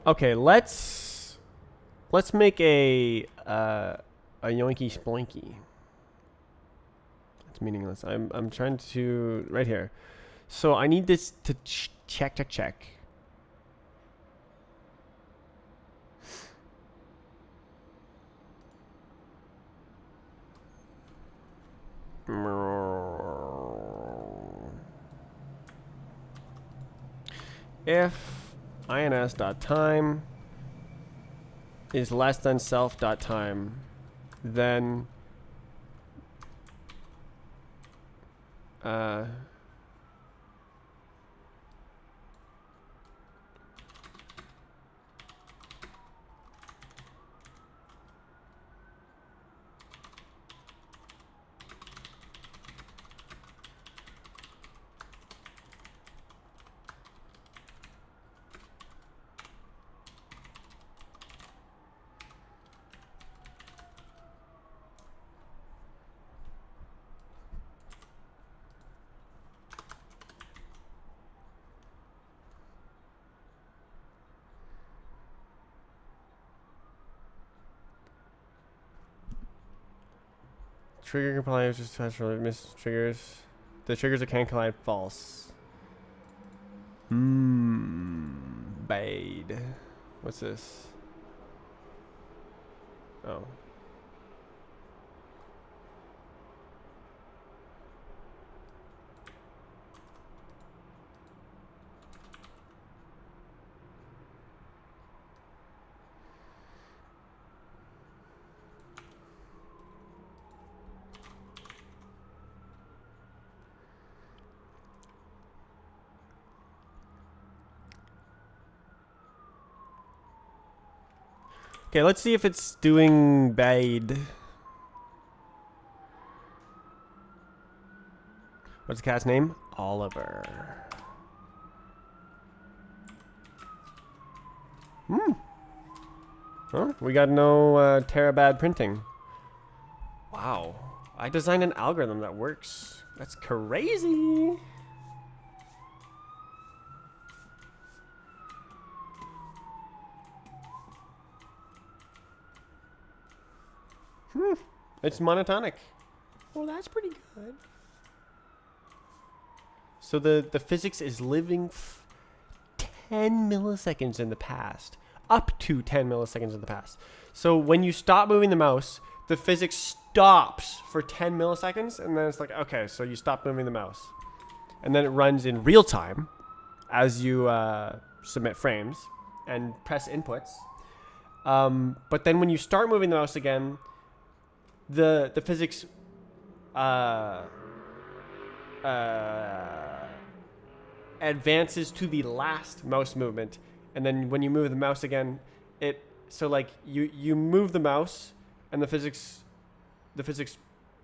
Okay, let's let's make a yoinky sploinky. It's meaningless. I'm trying to right here. So I need this to check. If ins.time is less than self.time, then trigger compliance just naturally miss triggers. The triggers that can collide false. Bad. What's this? Oh. Okay, let's see if it's doing bad. What's the cat's name? Oliver. Huh? We got no Terabad printing. Wow. I designed an algorithm that works. That's crazy. It's monotonic. Well, that's pretty good. So the physics is living 10 milliseconds in the past. Up to 10 milliseconds in the past. So when you stop moving the mouse, the physics stops for 10 milliseconds. And then it's like, okay, so you stop moving the mouse. And then it runs in real time as you submit frames and press inputs. But then when you start moving the mouse again, the physics advances to the last mouse movement, and then when you move the mouse again, so like you move the mouse, and the physics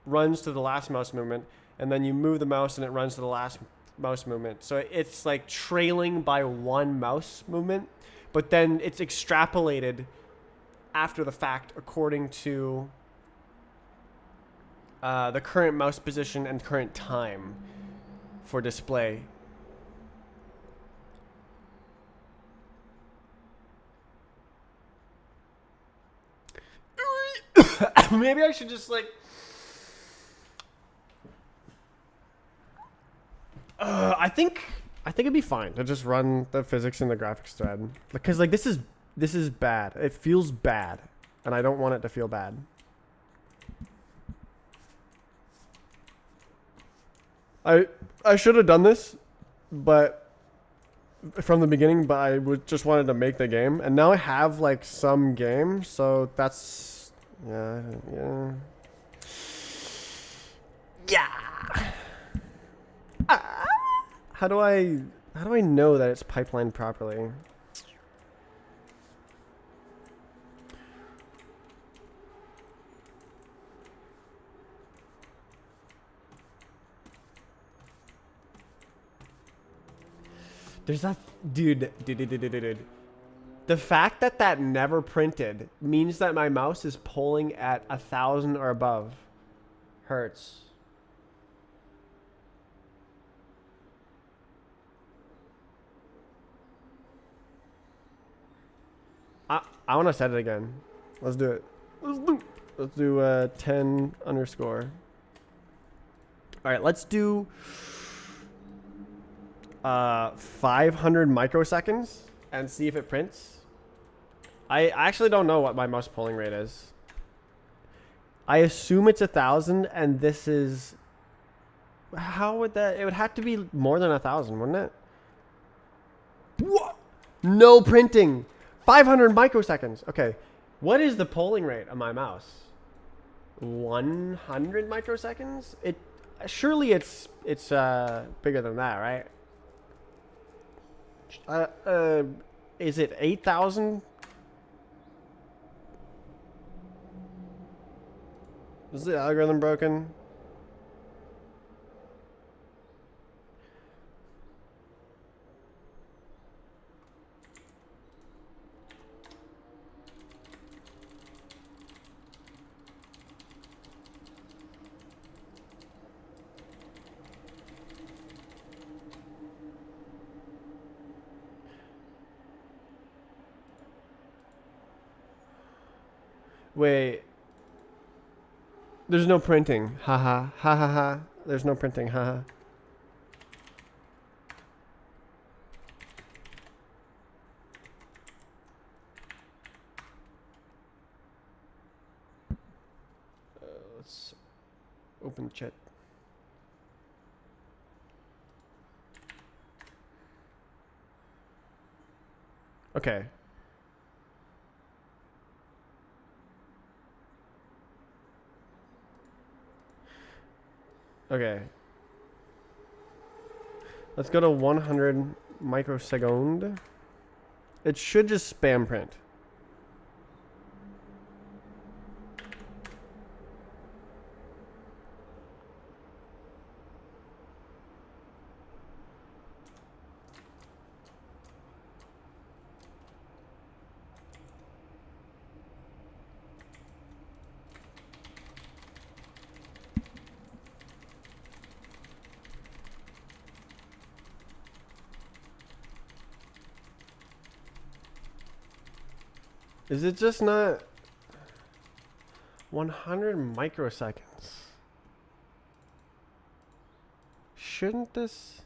runs to the last mouse movement, and then you move the mouse and it runs to the last mouse movement. So it's like trailing by one mouse movement, but then it's extrapolated after the fact according to the current mouse position and current time for display. Maybe I should just like I think it'd be fine to just run the physics in the graphics thread, because like this is bad. It feels bad, and I don't want it to feel bad. I should have done this, but from the beginning, but I just wanted to make the game, and now I have like some game, so that's yeah. How do I know that it's pipelined properly? There's that dude. The fact that never printed means that my mouse is polling at 1,000 or above hertz. I want to set it again. Let's do it. Let's do 10 underscore. All right, let's do 500 microseconds and see if it prints. I actually don't know what my mouse polling rate is. I assume it's 1,000, and this is... How would that... It would have to be more than 1,000, wouldn't it? What? No printing. 500 microseconds. Okay. What is the polling rate of my mouse? 100 microseconds? Surely it's bigger than that, right? Is it 8,000? Is the algorithm broken? Wait. There's no printing. Haha. Ha ha ha. There's no printing. Haha. Let's open chat. Okay. Okay. Let's go to 100 microsecond. It should just spam print. Is it just not 100 microseconds? Shouldn't this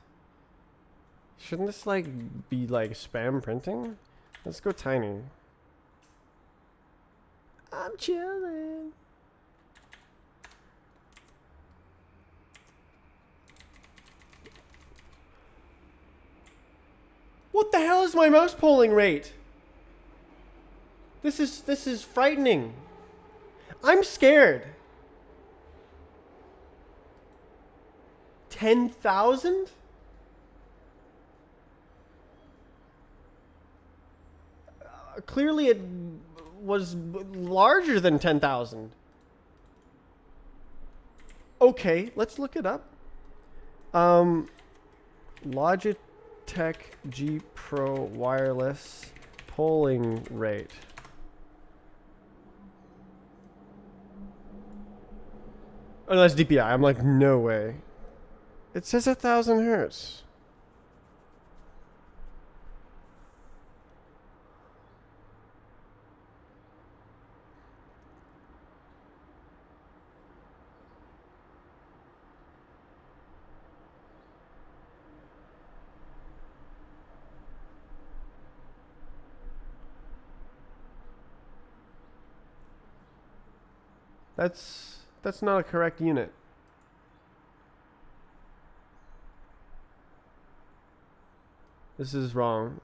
like be like spam printing? Let's go tiny. I'm chilling. What the hell is my mouse polling rate? This is frightening. I'm scared. 10,000? Clearly it was larger than 10,000. Okay, let's look it up. Logitech G Pro wireless polling rate. Oh, that's DPI. I'm like, no way. It says 1,000 hertz. That's not a correct unit. This is wrong.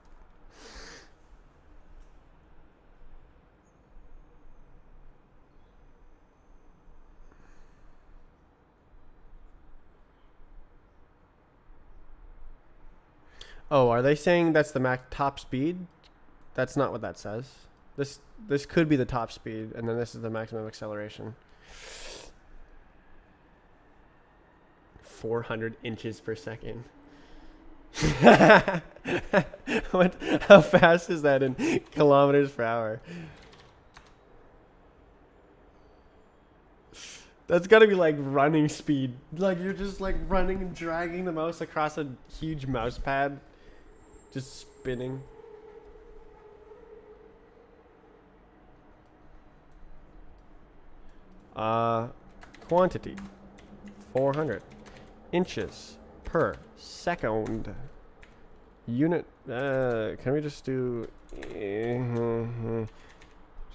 Oh, are they saying that's the max top speed? That's not what that says. This could be the top speed, and then this is the maximum acceleration. 400 inches per second. How fast is that in kilometers per hour? That's gotta be like running speed. Like you're just like running and dragging the mouse across a huge mouse pad. Just spinning. Quantity 400 inches per second. Unit. Can we just do?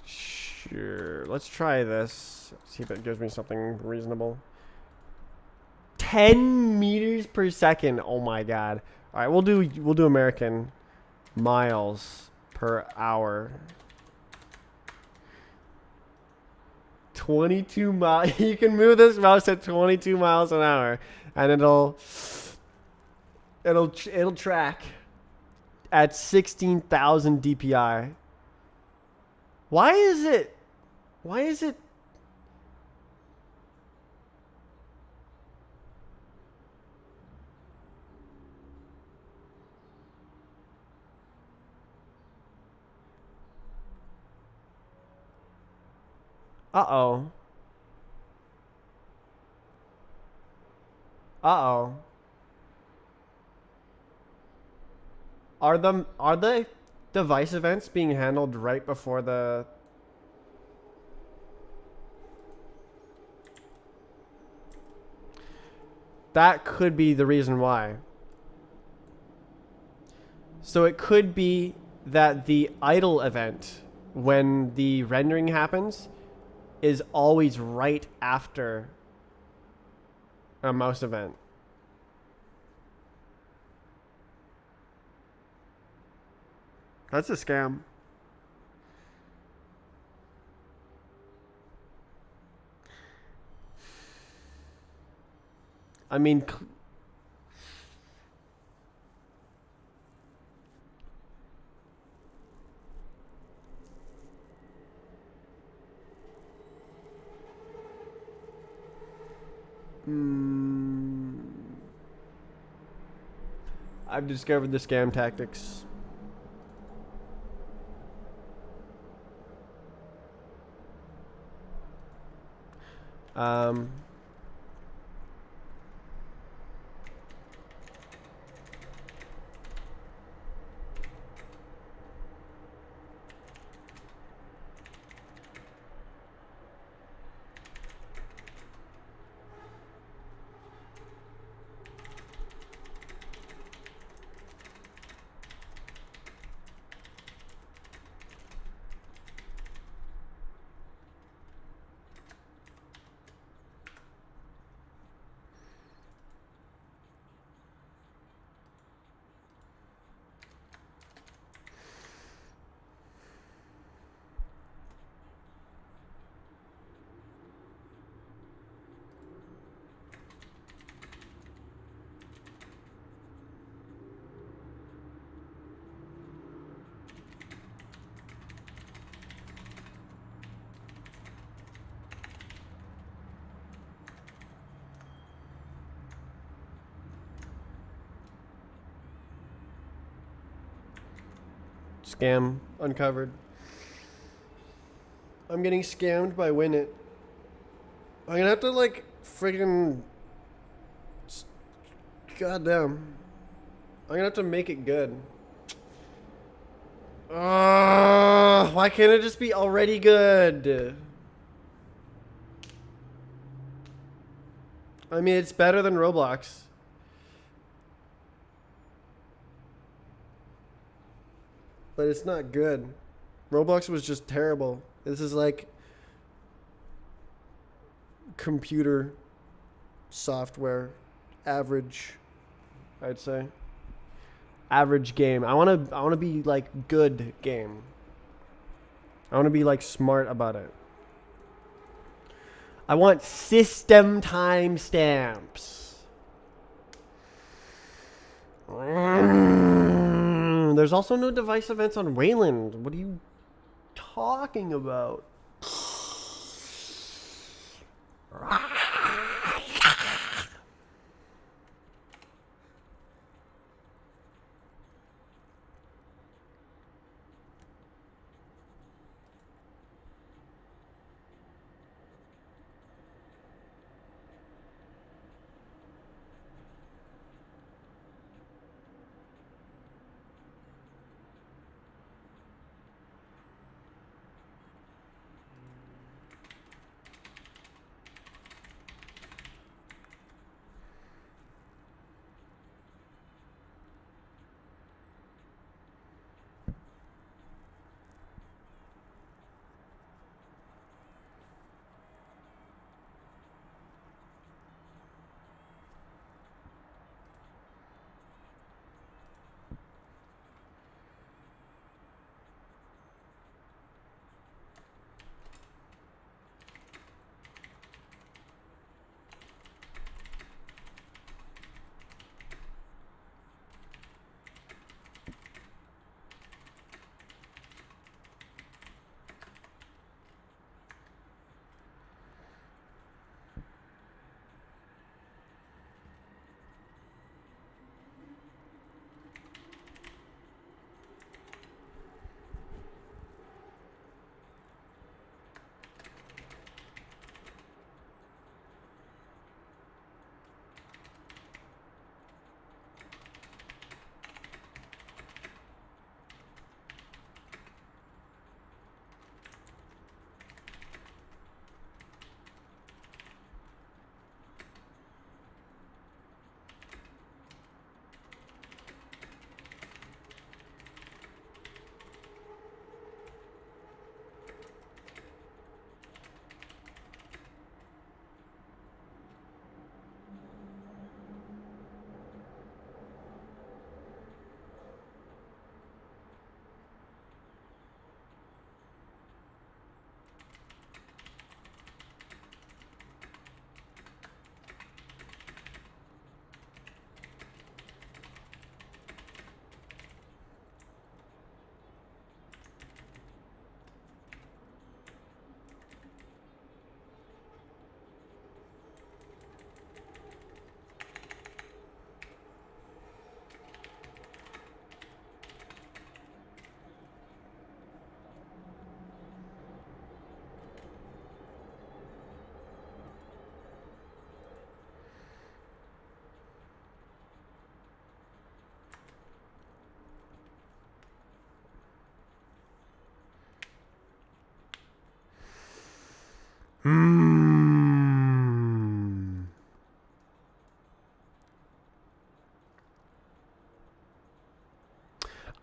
Sure. Let's try this. See if it gives me something reasonable. 10 meters per second. Oh my god. All right, we'll do American miles per hour. 22 miles. You can move this mouse at 22 miles an hour, and it'll track at 16,000 DPI. Why is it? Uh-oh. Uh-oh. Are the device events being handled right before the... That could be the reason why. So it could be that the idle event, when the rendering happens, is always right after a mouse event. That's a scam. I mean, I've discovered the scam tactics. Scam uncovered. I'm getting scammed by Winit. I'm gonna have to like friggin' goddamn. I'm gonna have to make it good. Why can't it just be already good? I mean, it's better than Roblox. But it's not good. Roblox was just terrible. This is like computer software. Average, I'd say. Average game. I wanna be like good game. I wanna be like smart about it. I want system timestamps. There's also no device events on Wayland. What are you talking about?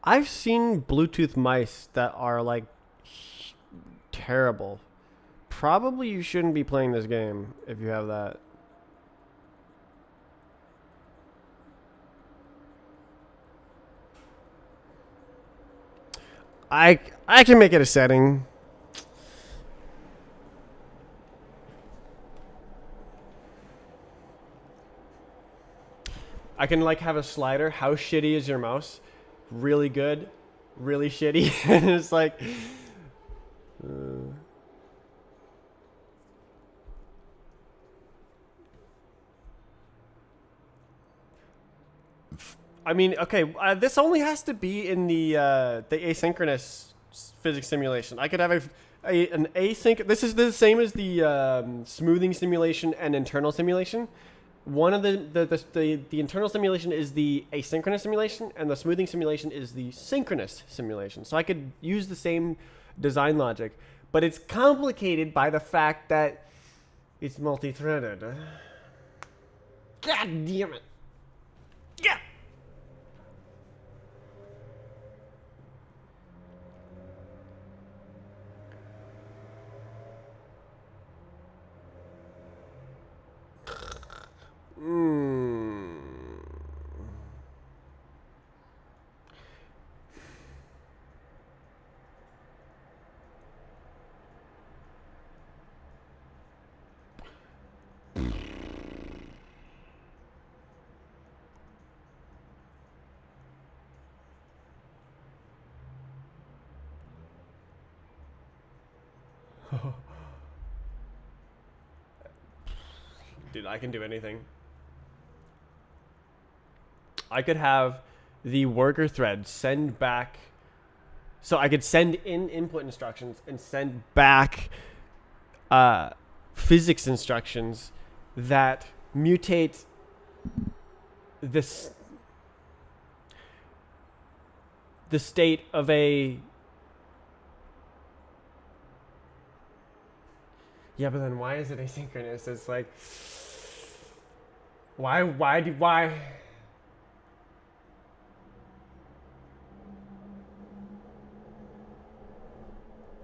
I've seen Bluetooth mice that are like terrible. Probably you shouldn't be playing this game if you have that. I can make it a setting. I can like have a slider. How shitty is your mouse? Really good, really shitty. And it's like, I mean, okay, this only has to be in the asynchronous physics simulation. I could have an async. This is the same as the smoothing simulation and internal simulation. One of the internal simulation is the asynchronous simulation, and the smoothing simulation is the synchronous simulation. So I could use the same design logic, but it's complicated by the fact that it's multi-threaded. God damn it! Yeah. Mm. Dude, I can do anything. I could have the worker thread send back. So I could send in input instructions and send back physics instructions that mutate this the state of a. Yeah, but then why is it asynchronous? It's like, why?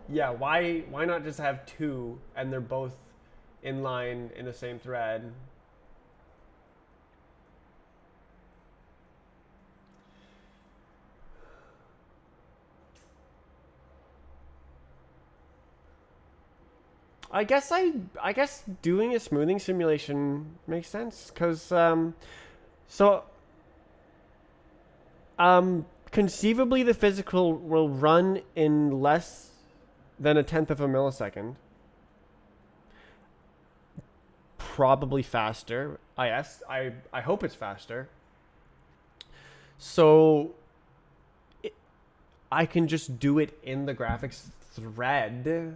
Yeah, why not just have two and they're both in line in the same thread? I guess doing a smoothing simulation makes sense because so conceivably the physical will run in less than a tenth of a millisecond. Probably faster. I hope it's faster. So I can just do it in the graphics thread.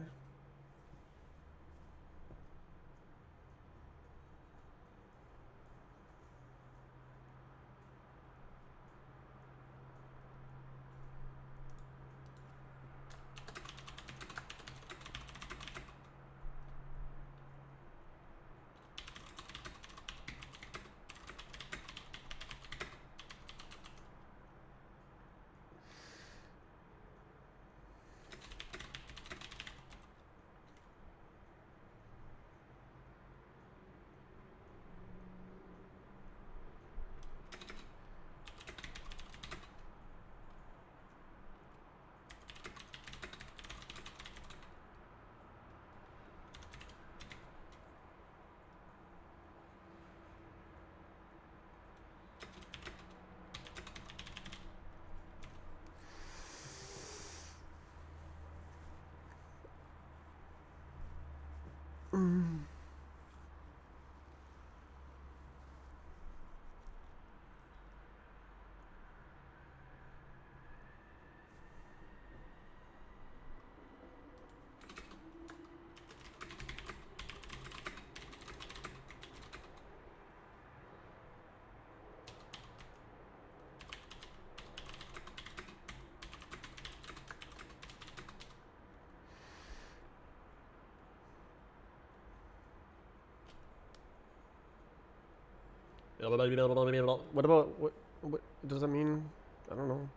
What about what does that mean? I don't know.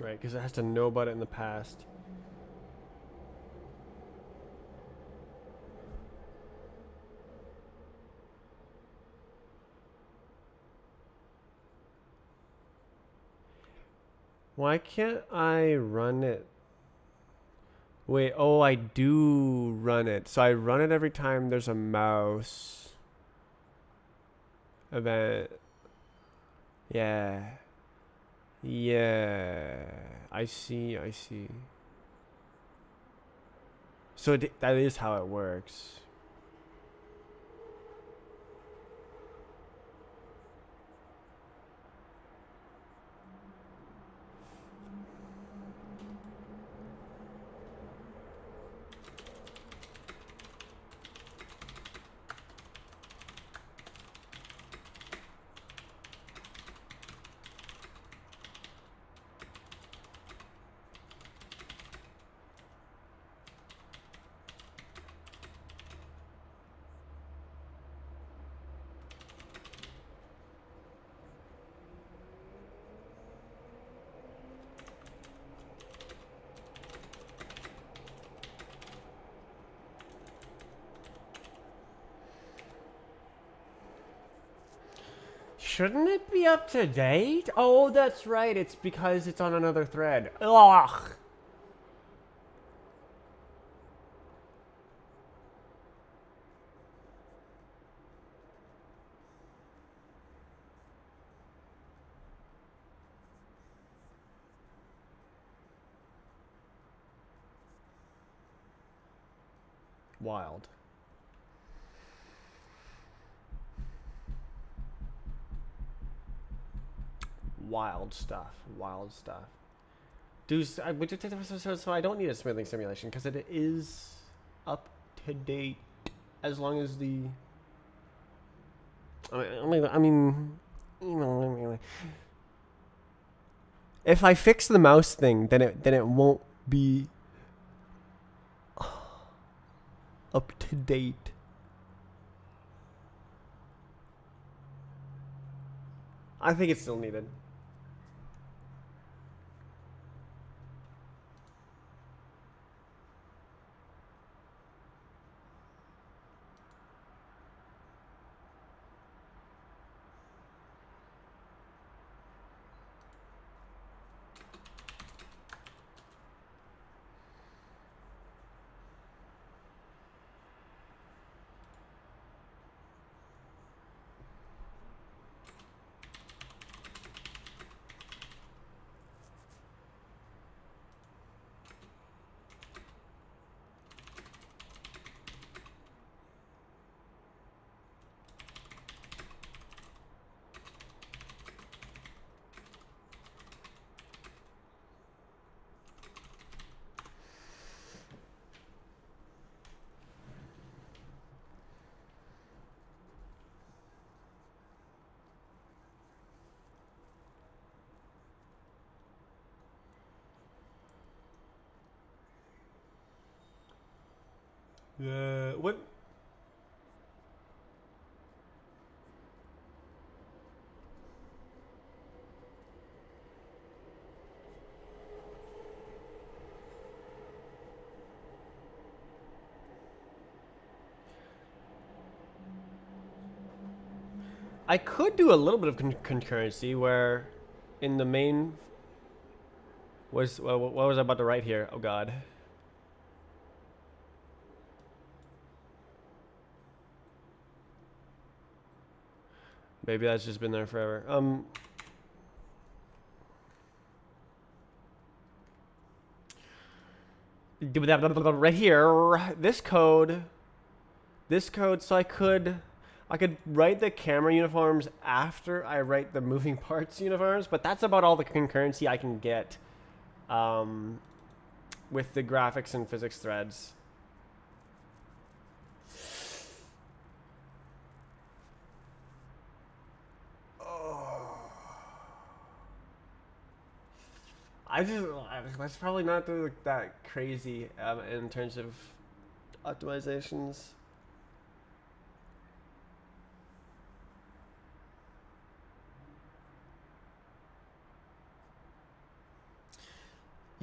right? Because it has to know about it in the past. Why can't I run it? Wait, oh, I do run it. So I run it every time there's a mouse event. Yeah. Yeah. I see, I see. So that is how it works. Shouldn't it be up to date? Oh, that's right. It's because it's on another thread. Ugh. Wild. Wild stuff. Wild stuff. So I don't need a smoothing simulation because it is up to date as long as the. I mean, if I fix the mouse thing, then it won't be up to date. I think it's still needed. What? I could do a little bit of concurrency where, in the main, what was I about to write here? Oh God. Maybe that's just been there forever. Right here, this code, so I could write the camera uniforms after I write the moving parts uniforms, but that's about all the concurrency I can get with the graphics and physics threads. Let's probably not do that crazy in terms of optimizations.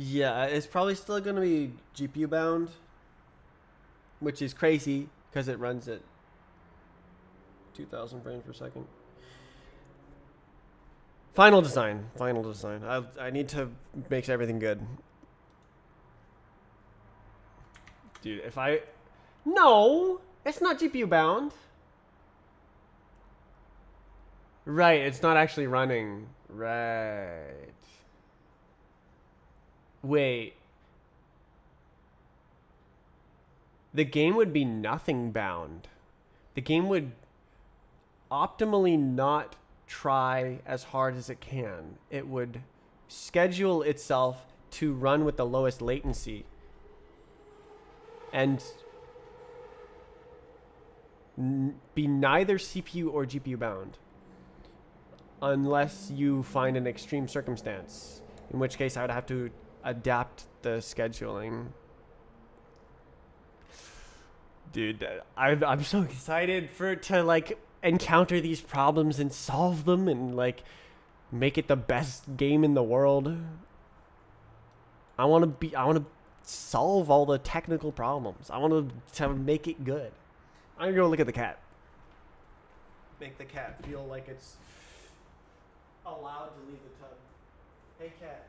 Yeah, it's probably still gonna be GPU bound, which is crazy because it runs at 2,000 frames per second. Final design. Final design. I need to make everything good. Dude, if I... No! It's not GPU bound. Right, it's not actually running. Right. Wait. The game would be nothing bound. The game would optimally not try as hard as it can. It would schedule itself to run with the lowest latency and be neither CPU or GPU bound unless you find an extreme circumstance, in which case I would have to adapt the scheduling. Dude, I'm so excited to like encounter these problems and solve them and like make it the best game in the world. I want to solve all the technical problems. I want to make it good. I'm gonna go look at the cat. Make the cat feel like it's allowed to leave the tub. Hey, cat.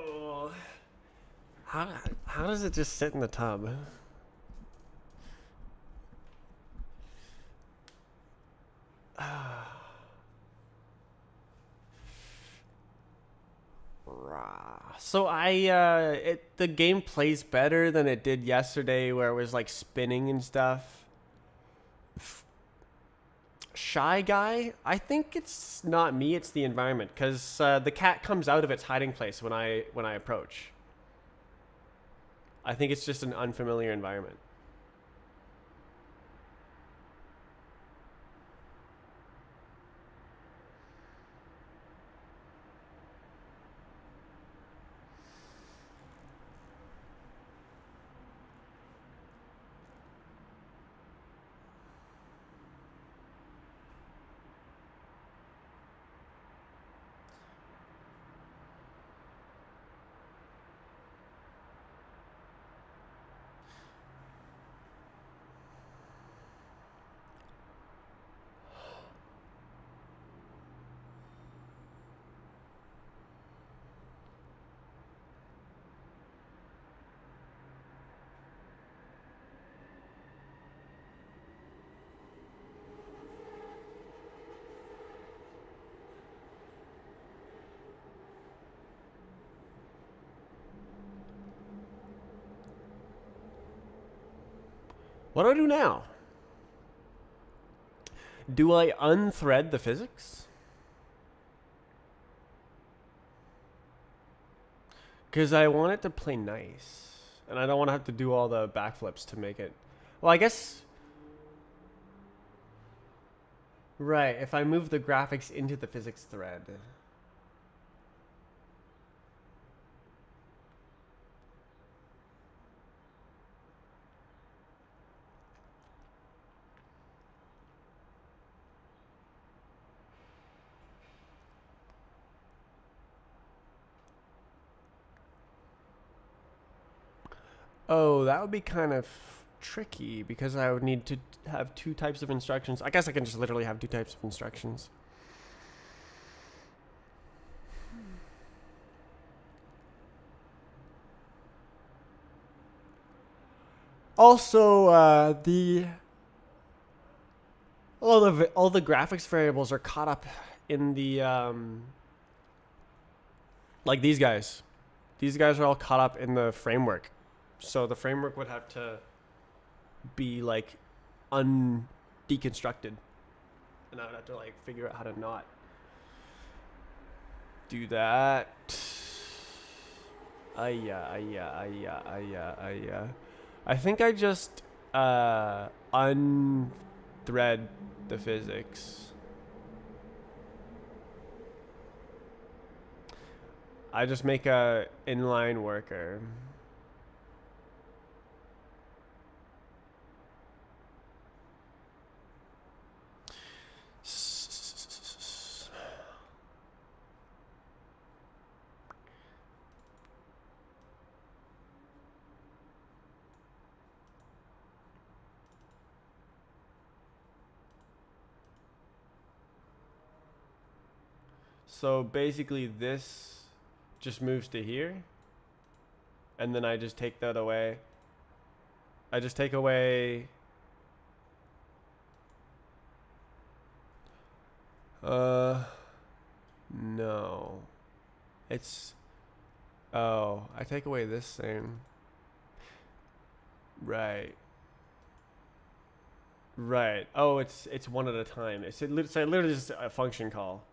Oh, how does it just sit in the tub? So the game plays better than it did yesterday, where it was like spinning and stuff. Shy Guy, I think it's not me, it's the environment, because the cat comes out of its hiding place when I approach. I think it's just an unfamiliar environment. What do I do now? Do I unthread the physics? Because I want it to play nice. And I don't want to have to do all the backflips to make it... Well, I guess... Right, if I move the graphics into the physics thread... Oh, that would be kind of tricky because I would need to have two types of instructions. I guess I can just literally have two types of instructions. Also, all the graphics variables are caught up in the like these guys. These guys are all caught up in the framework. So the framework would have to be like deconstructed, and I would have to like figure out how to not do that. I think I just unthread the physics. I just make a inline worker. So basically this just moves to here, and then I just take that away. I just take away no. It's I take away this thing. Right. Right. Oh, it's one at a time. It's literally just a function call.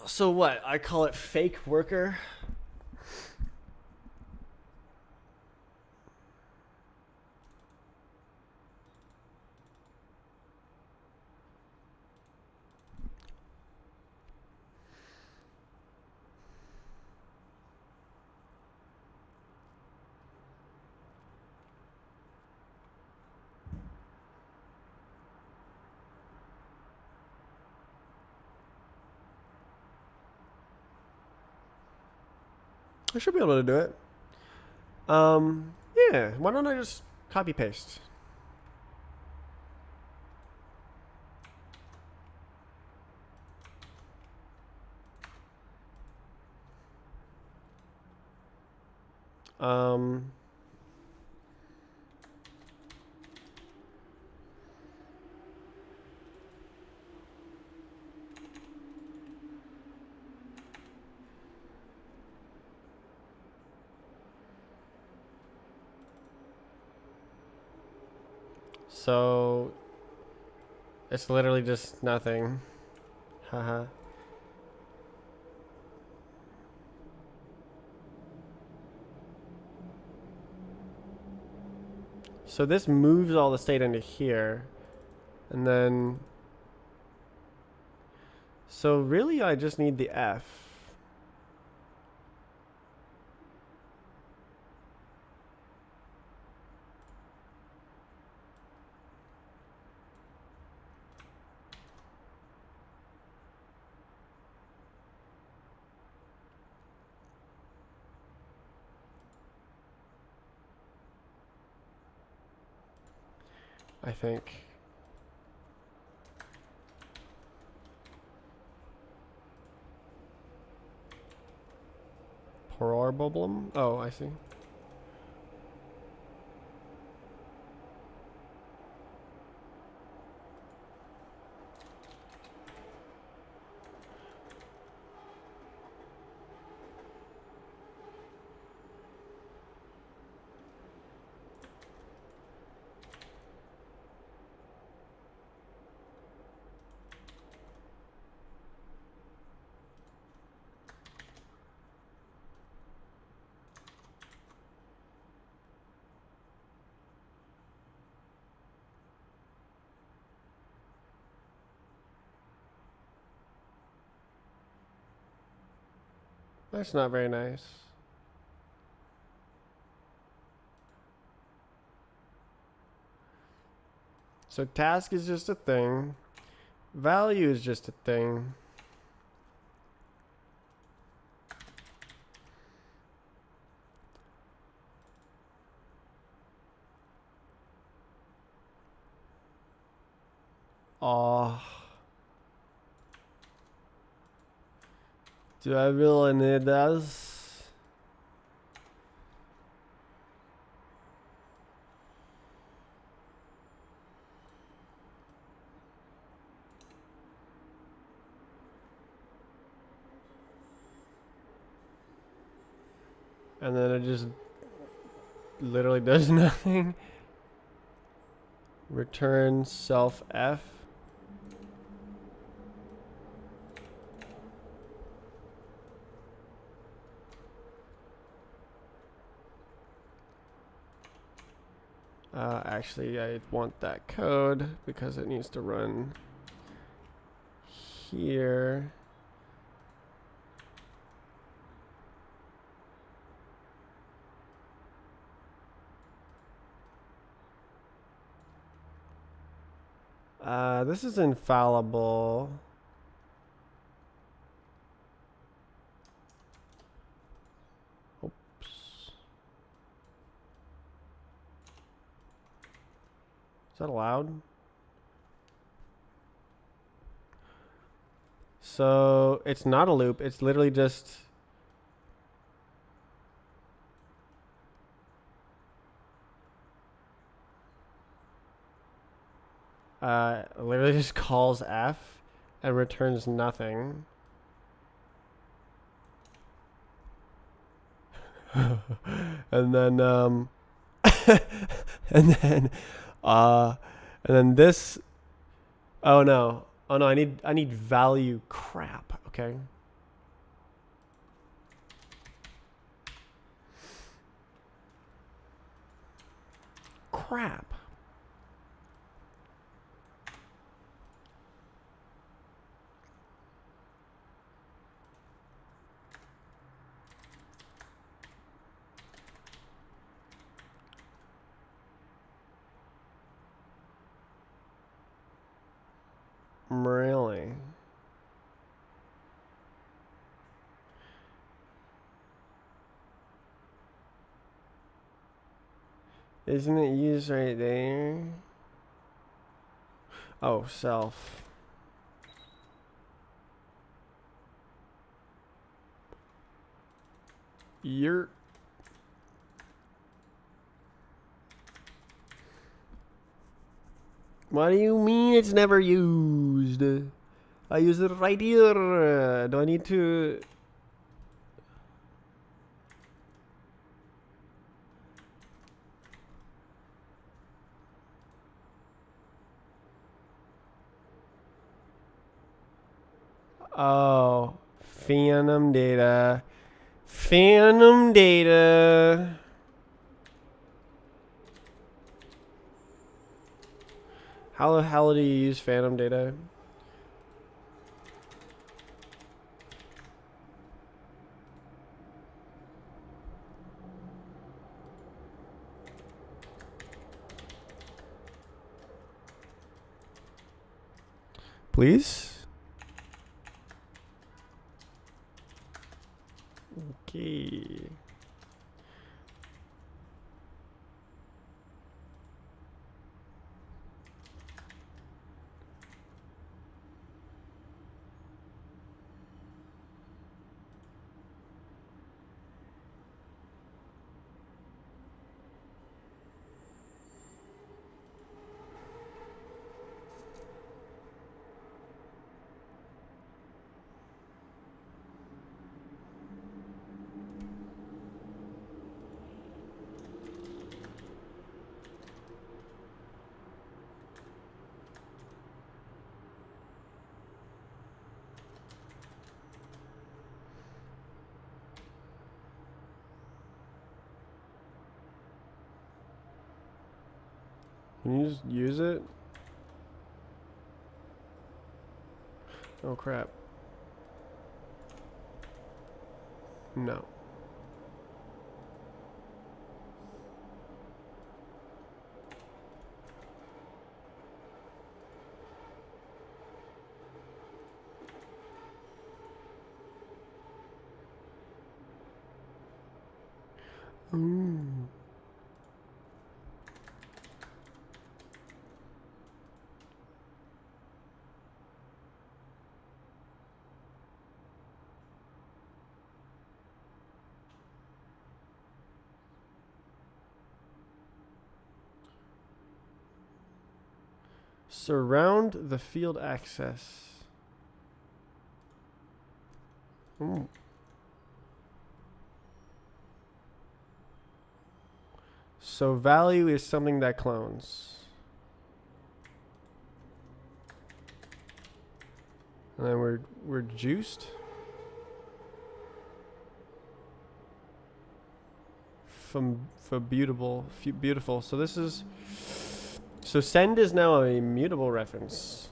So what? I call it fake worker. I should be able to do it. Yeah. Why don't I just copy paste? Um. So it's literally just nothing. Haha. So this moves all the state into here, and then so really I just need the F. I think. Probably. Oh, I see. That's not very nice. So task is just a thing. Value is just a thing. Oh. Do I really need this? and then it just literally does nothing. Return self F. Actually, I want that code because it needs to run here. This is infallible. Oops. Is that allowed? So it's not a loop. It's literally just literally just calls F and returns nothing. And then and then this. Oh no, I need value. Crap. Okay. Crap. Really? Isn't it used right there? Oh, self. You're. What do you mean it's never used? I use it right here. Do I need to? Oh, Phantom data. Phantom data. How the hell do you use Phantom data? Please? Okay. Can you just use it? Oh crap. No. Ooh. Surround the field access. Ooh. So value is something that clones. And then we're juiced. For beautiful. So this is, so send is now a mutable reference.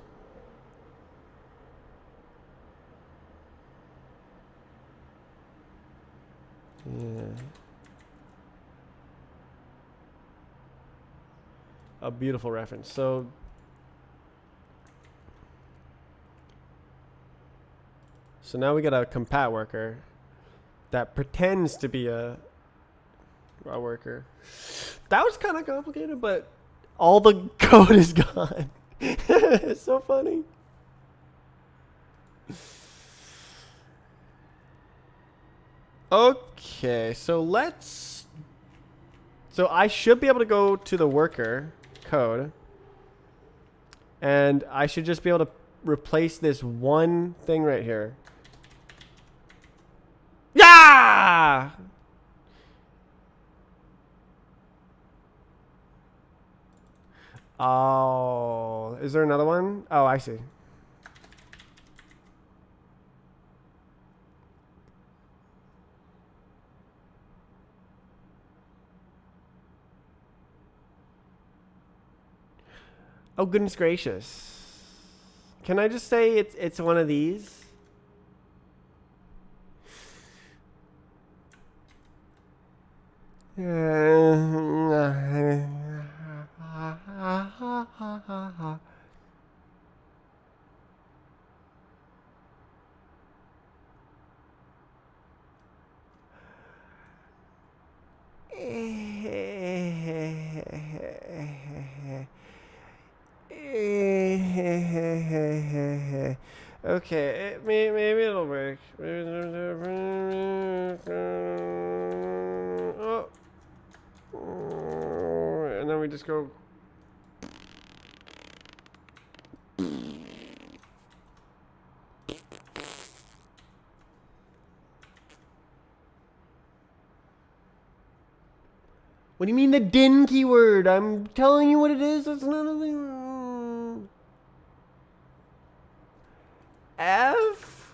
Yeah. A beautiful reference. So now we got a compat worker that pretends to be a worker. That was kind of complicated, but all the code is gone. It's so funny. Okay, so I should be able to go to the worker code, and I should just be able to replace this one thing right here. Yeah! Oh, is there another one? Oh, I see. Oh, goodness gracious. Can I just say it's one of these? Okay, maybe it'll work. Oh. And then we just go. What do you mean the din keyword? I'm telling you what it is. That's not a thing. F?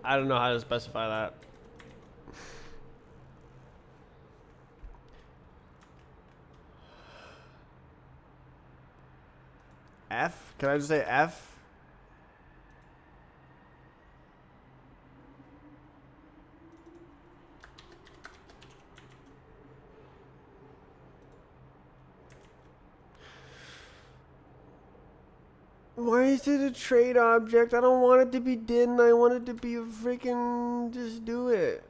I don't know how to specify that. F? Can I just say F? Why is it a trade object? I don't want it to be din. I want it to be a freaking just do it.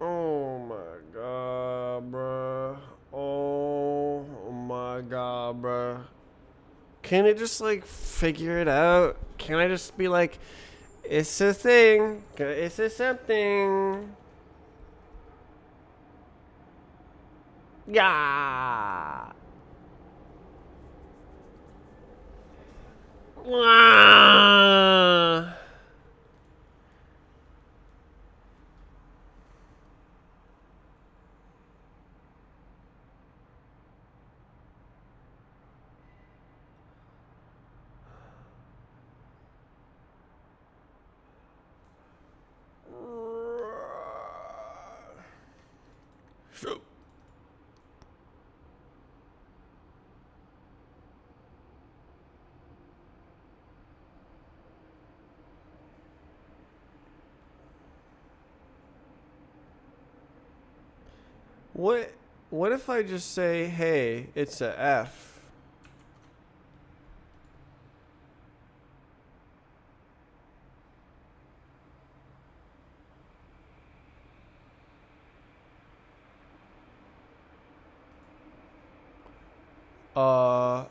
Oh my god, bruh. Oh my god, bruh. Can it just like figure it out? Can I just be like, it's a thing. It's a something. Yeah. Wah. What if I just say, hey, it's a F?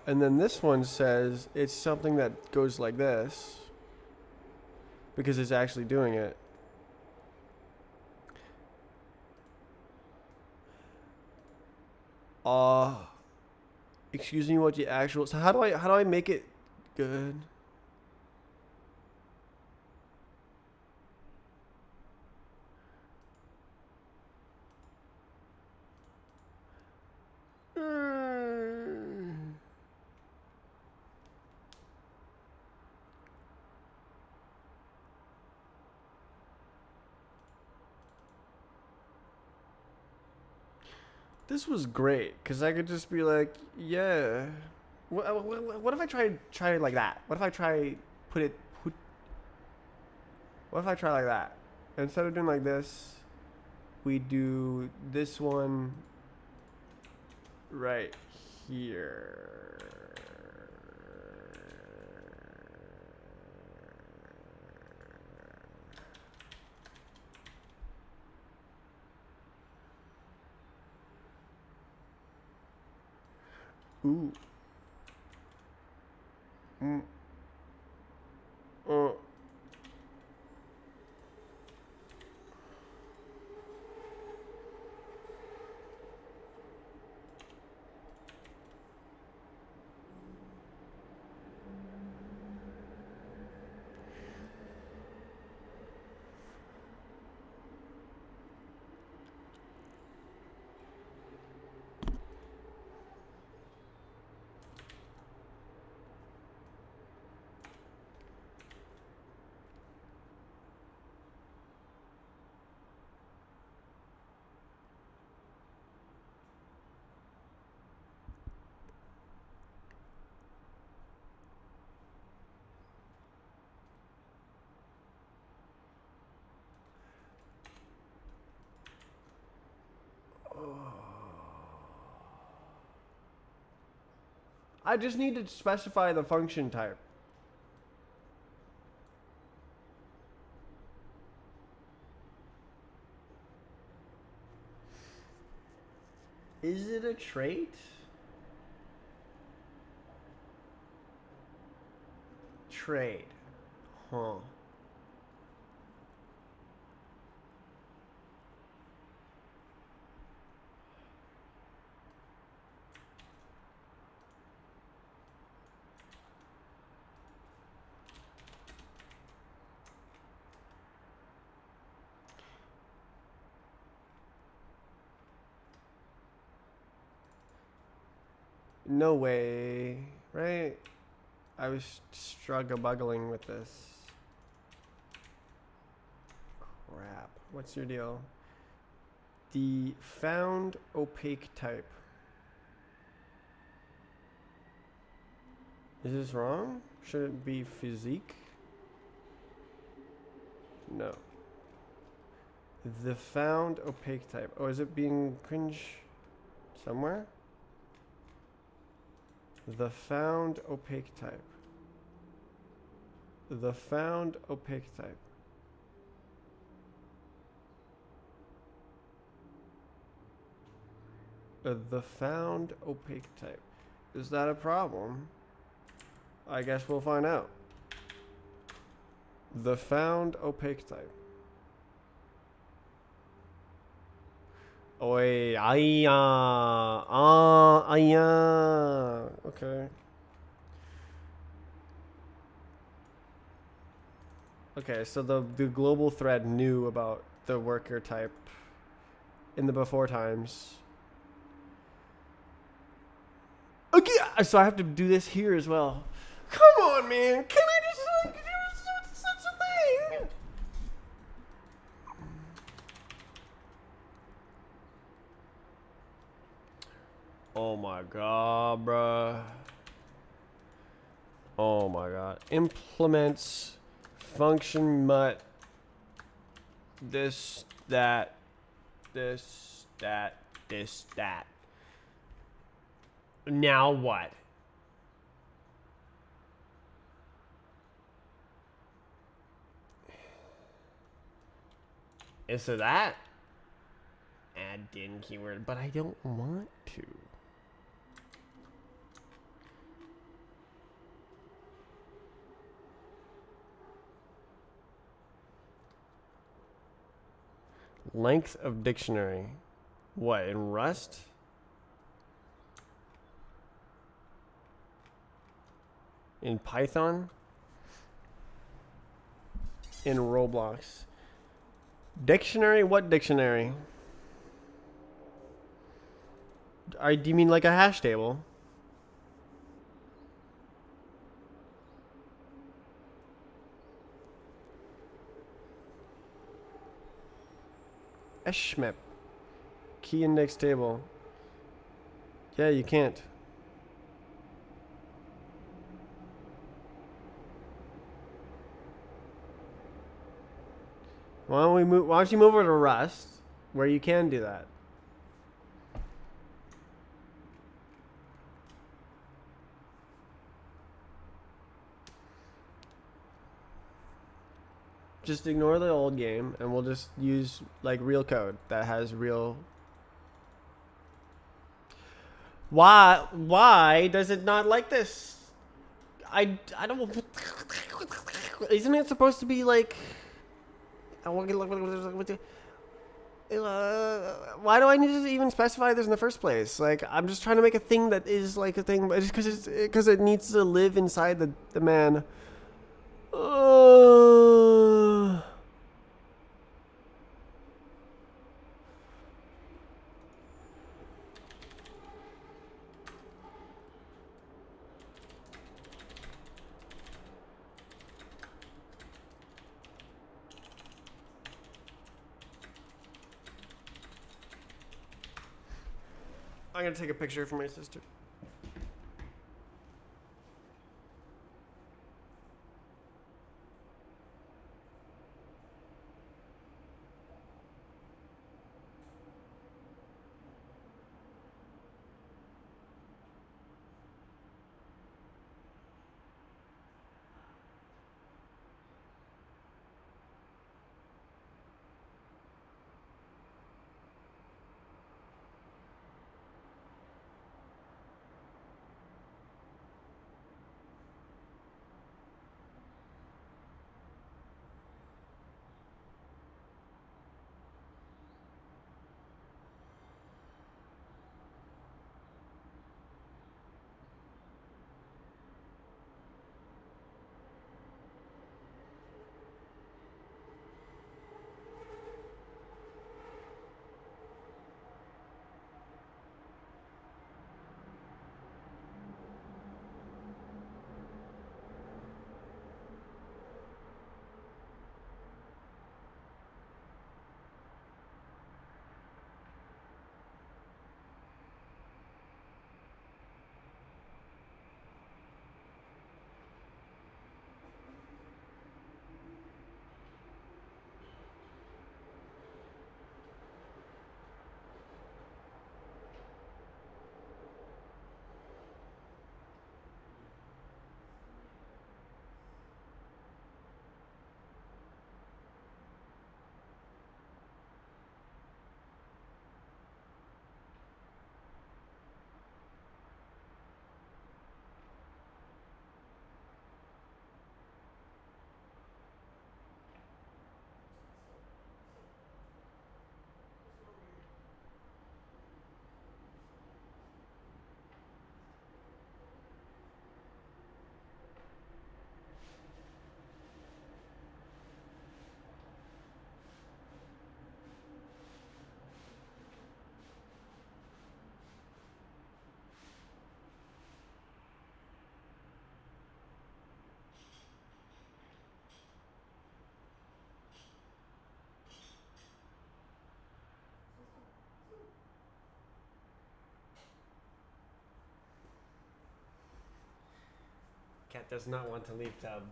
And then this one says it's something that goes like this. because it's actually doing it. Excuse me, what the actual, so how do I make it good? This was great because I could just be like, yeah. What if I try it like that? What if I try put it put? What if I try like that? Instead of doing like this, we do this one right here. Ooh. Mm. Uh. I just need to specify the function type. Is it a trait? Trade. Huh. No way, right? I was struggling with this. Crap. What's your deal? The found opaque type. Is this wrong? Should it be physique? No. The found opaque type. Oh, is it being cringe somewhere? The found opaque type. The found opaque type. The found opaque type. Is that a problem? I guess we'll find out. The found opaque type. Oi, okay. Okay, so the global thread knew about the worker type in the before times. Okay, so I have to do this here as well. Come on, man. Can I just like do such a thing? Oh my god, bruh. Oh my god. Implements function mutt. This, that, this, that, this, that. Now what? Is it that? Add din keyword, but I don't want to. Length of dictionary. What, in Rust? In Python? In Roblox? Dictionary? What dictionary? Do you mean like a hash table? Eschmep. Key index table. Yeah, you can't. Why don't you move over to Rust, where you can do that? Just ignore the old game, and we'll just use like real code that has real. Why does it not like this? I don't. Isn't it supposed to be like? Why do I need to even specify this in the first place? Like, I'm just trying to make a thing that is like a thing, but just because it needs to live inside the man. I'm gonna take a picture for my sister. Cat does not want to leave tub.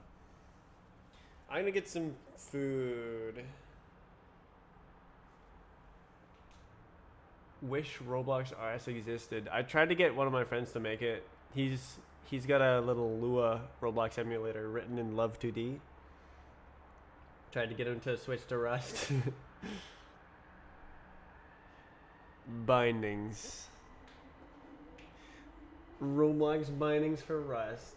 I'm gonna get some food. Wish Roblox RS existed. I tried to get one of my friends to make it. He's got a little Lua Roblox emulator written in Love 2D. Tried to get him to switch to Rust. Bindings. Roblox bindings for Rust.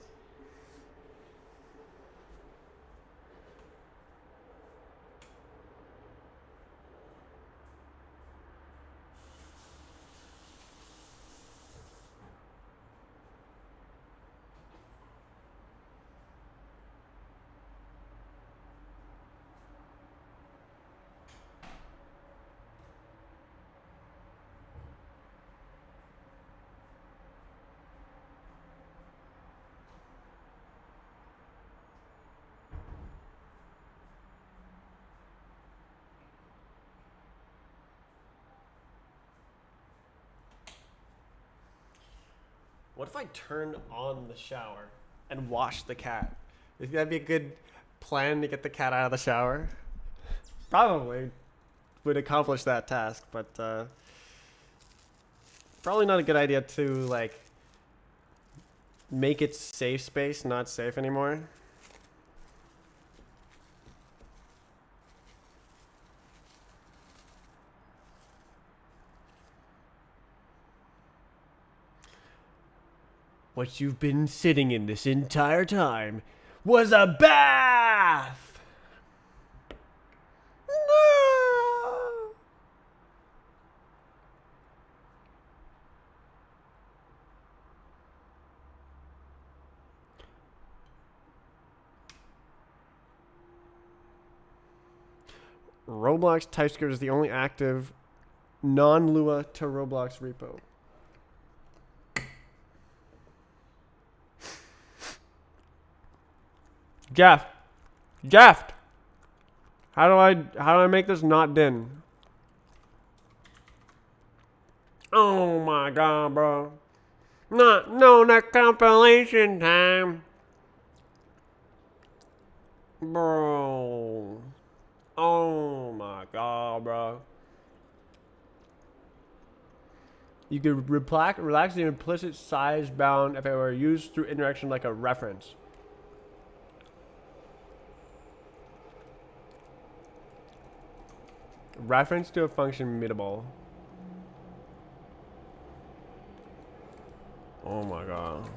What if I turned on the shower and washed the cat? You think that'd be a good plan to get the cat out of the shower? Probably would accomplish that task, but probably not a good idea to like make its safe space not safe anymore. What you've been sitting in this entire time was a bath! No! Roblox TypeScript is the only active non-Lua to Roblox repo. Jeff, how do I make this not din? Oh my god, bro. Not compilation time. Bro. Oh my god, bro. You could relax the implicit size bound if it were used through interaction like a reference. Reference to a function mutable. Oh my god.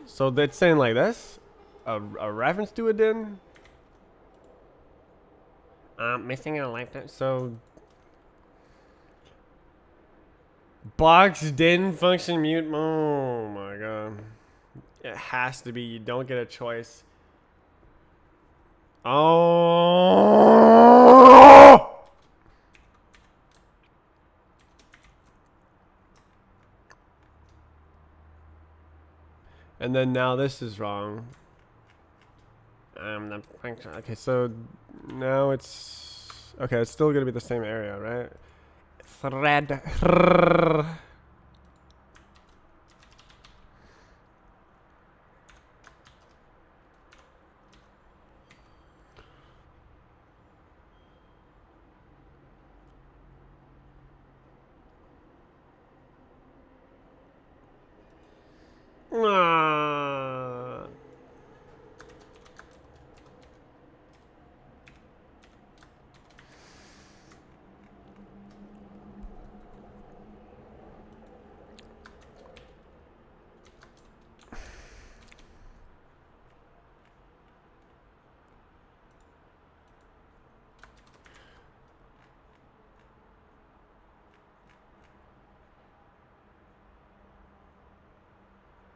So that's saying like this? A reference to a din? Missing a lifetime. So box din function mute. Oh my god. It has to be. You don't get a choice. Oh. And then now this is wrong. Okay, so now it's okay. It's still gonna be the same area, right? Thread.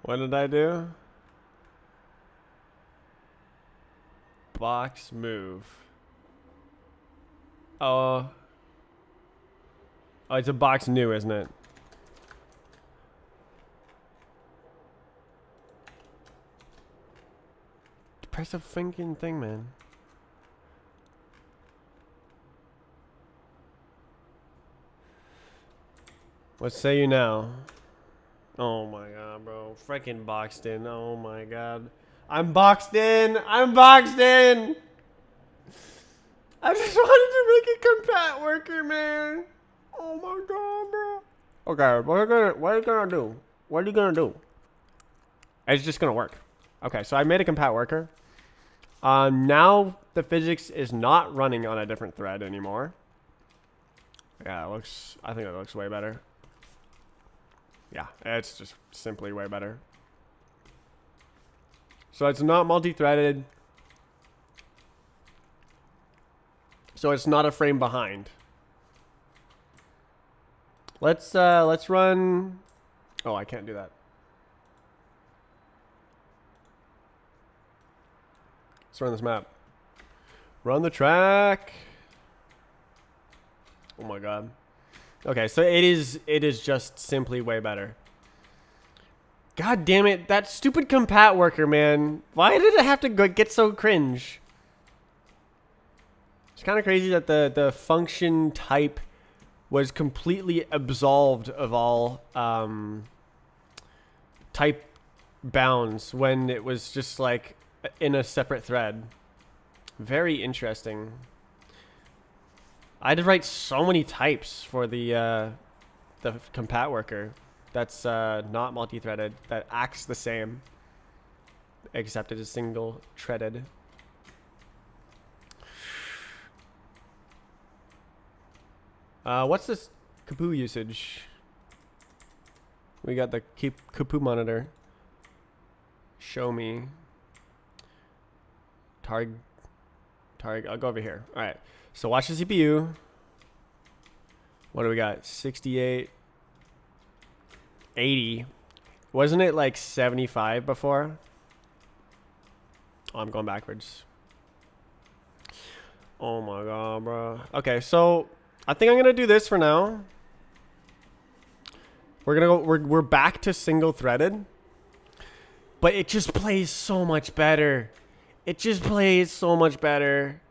What did I do? Box move. Oh, it's a box new, isn't it? Press a freaking thing, man. What say you now? Oh my god, bro. Freaking boxed in. Oh my god. I'm boxed in. I'm boxed in. I just wanted to make a compat worker, man. Oh my god, bro. Okay, what are you gonna do? What are you gonna do? It's just gonna work. Okay, so I made a compat worker. Now the physics is not running on a different thread anymore. Yeah, it looks. I think it looks way better. Yeah, it's just simply way better. So it's not multi-threaded. So it's not a frame behind. Let's run. Oh, I can't do that. Let's run this map. Run the track. Oh my god. Okay, so it is just simply way better. God damn it, that stupid compat worker, man. Why did it have to get so cringe? It's kind of crazy that the function type was completely absolved of all type bounds when it was just like in a separate thread. Very interesting. I had to write so many types for the compat worker that's not multi-threaded, that acts the same, except it is single threaded. What's this Kapoo usage? We got the Kapoo monitor. Show me. Targ. I'll go over here. All right. So watch the CPU. What do we got? 68. 80. Wasn't it like 75 before? Oh, I'm going backwards. Oh my god, bro. Okay, so I think I'm gonna do this for now. We're gonna go. We're back to single threaded, but it just plays so much better. It just plays so much better.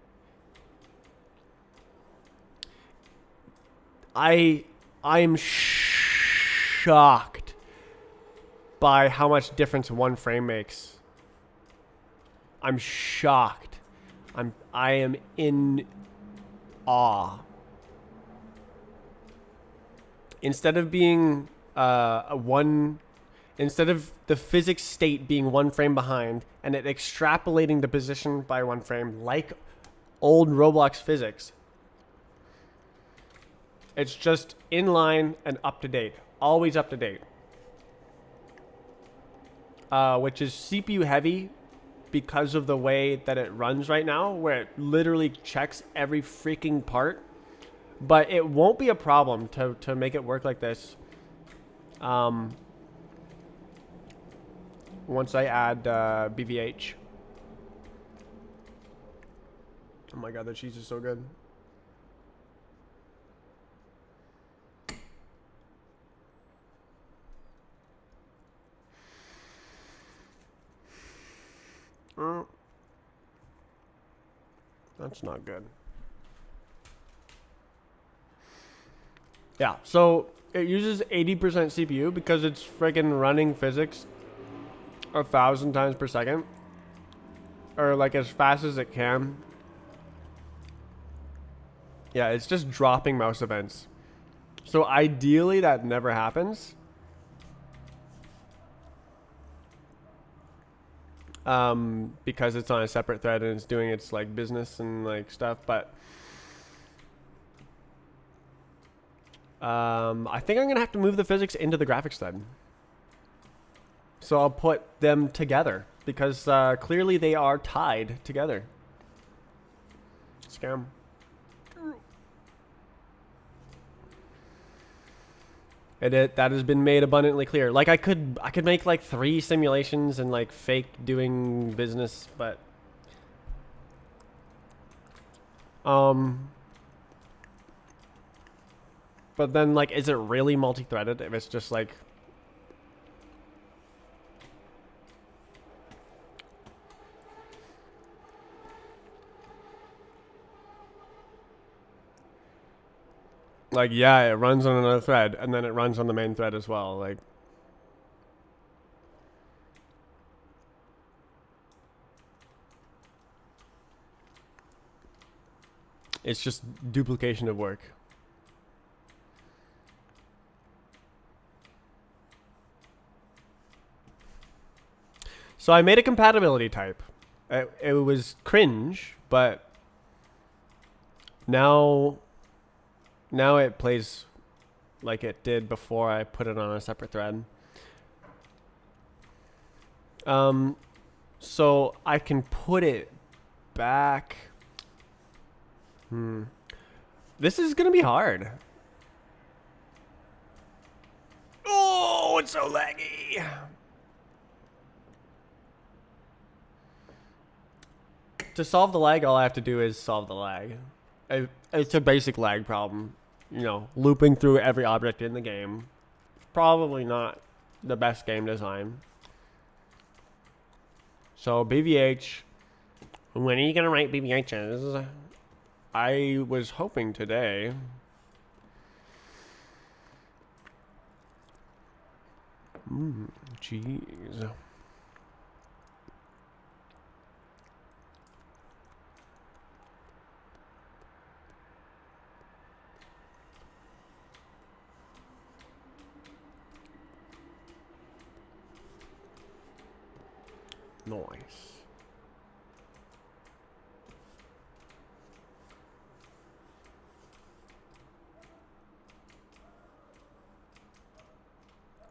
I'm shocked by how much difference one frame makes. I'm shocked. I am in awe. Instead of being instead of the physics state being one frame behind and it extrapolating the position by one frame like old Roblox physics, it's just in line and up to date, always up to date, which is CPU heavy because of the way that it runs right now, where it literally checks every freaking part. But it won't be a problem to make it work like this. Once I add BVH. Oh my god, the cheese is so good. That's not good. Yeah, so it uses 80% CPU because it's friggin' running physics 1,000 times per second. Or like as fast as it can. Yeah, it's just dropping mouse events. So ideally that never happens. Because it's on a separate thread and it's doing its like business and like stuff, but I think I'm gonna have to move the physics into the graphics thread. So I'll put them together because clearly they are tied together. Scam. That has been made abundantly clear. Like I could make like 3 simulations and like fake doing business, but then like is it really multi-threaded if it's just like yeah, it runs on another thread and then it runs on the main thread as well. Like it's just duplication of work. So I made a compatibility type. It was cringe, but now it plays like it did before I put it on a separate thread. So I can put it back. This is gonna be hard. Oh, it's so laggy. To solve the lag, all I have to do is solve the lag. It's a basic lag problem. You know, looping through every object in the game. Probably not the best game design. So BVH. When are you gonna write BVHs? I was hoping today. Jeez. Nice.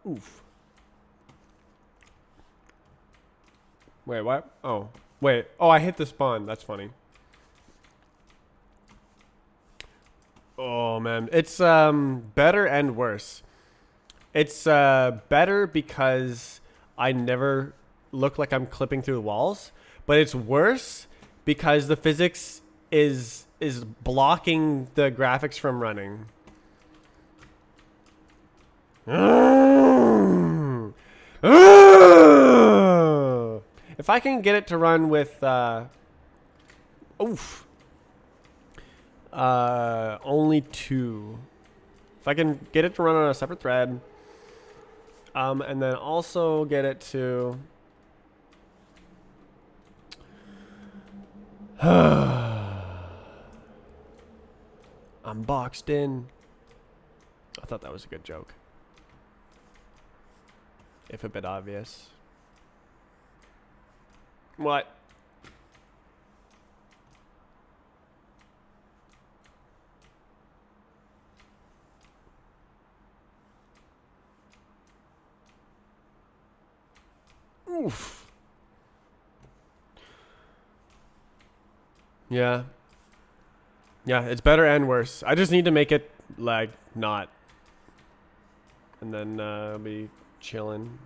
Oof. Wait, what? Oh. Wait. Oh, I hit the spawn. That's funny. Oh, man. It's better and worse. It's better because I never look like I'm clipping through the walls, but it's worse because the physics is blocking the graphics from running. If I can get it to run with only 2. If I can get it to run on a separate thread, and then also get it to I'm boxed in. I thought that was a good joke. If a bit obvious. What? Oof. Yeah. Yeah, it's better and worse. I just need to make it, like, not. And then I'll be chilling.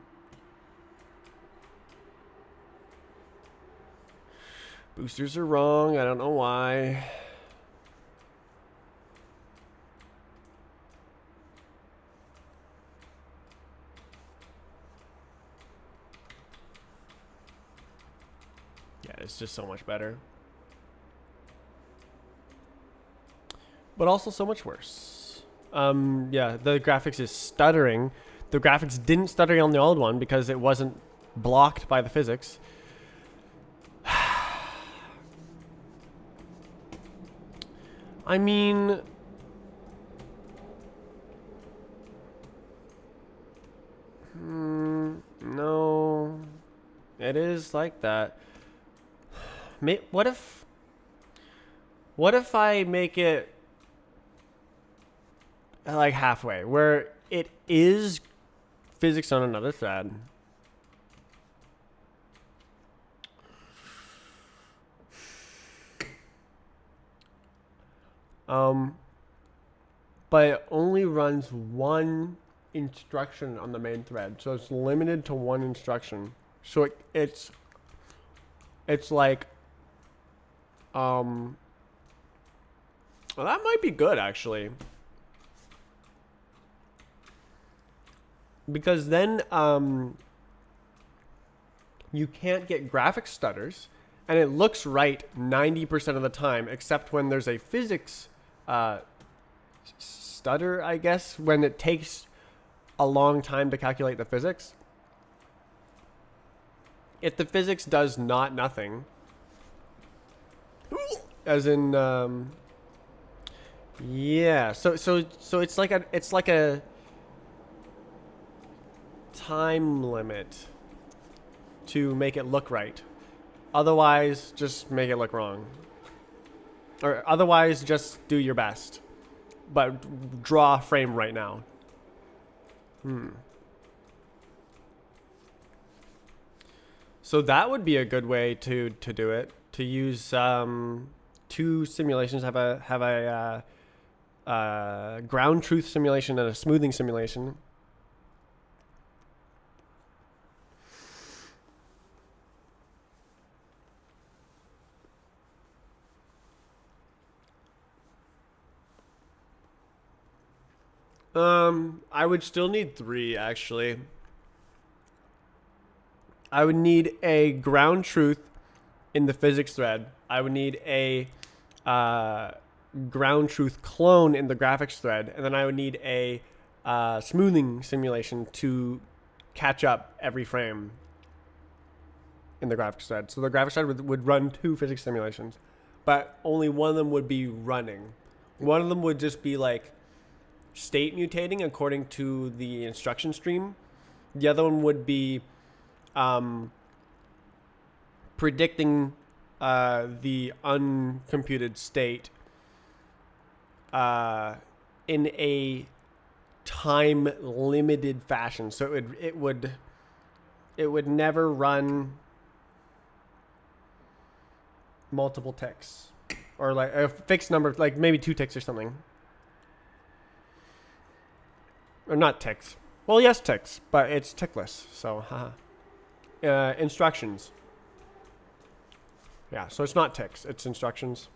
Boosters are wrong. I don't know why. Yeah, it's just so much better. But also so much worse. Yeah, the graphics is stuttering. The graphics didn't stutter on the old one because it wasn't blocked by the physics. I mean, no, it is like that. What if I make it like halfway, where it is physics on another thread? But it only runs one instruction on the main thread, so it's limited to one instruction. So it's like, well, that might be good actually, because then you can't get graphic stutters, and it looks right 90% of the time, except when there's a physics stutter, I guess, when it takes a long time to calculate the physics. If the physics does nothing, as in yeah, so it's like a time limit to make it look right. Otherwise, just make it look wrong. Or otherwise, just do your best. But draw a frame right now. So that would be a good way to do it. To use 2 simulations. Have a ground truth simulation and a smoothing simulation. I would still need 3 actually. I would need a ground truth in the physics thread. I would need a ground truth clone in the graphics thread, and then I would need a smoothing simulation to catch up every frame in the graphics thread. So the graphics thread would run 2 physics simulations, but only one of them would be running. One of them would just be like state mutating according to the instruction stream. The other one would be predicting the uncomputed state in a time limited fashion. So it would never run multiple ticks, or like a fixed number, like maybe 2 ticks or something. Or not ticks. Well, yes, ticks, but it's tickless. So, haha. Instructions. Yeah, so it's not ticks, it's instructions.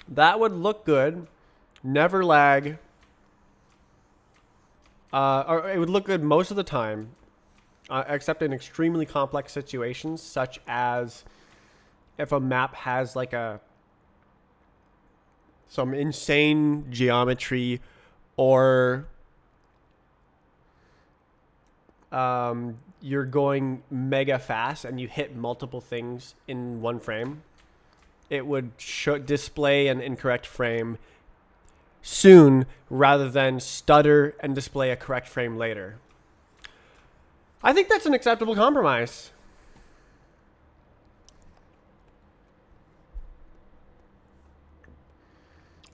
That would look good, never lag, or it would look good most of the time, except in extremely complex situations, such as if a map has like some insane geometry, or you're going mega fast and you hit multiple things in one frame. It would display an incorrect frame soon rather than stutter and display a correct frame later. I think that's an acceptable compromise.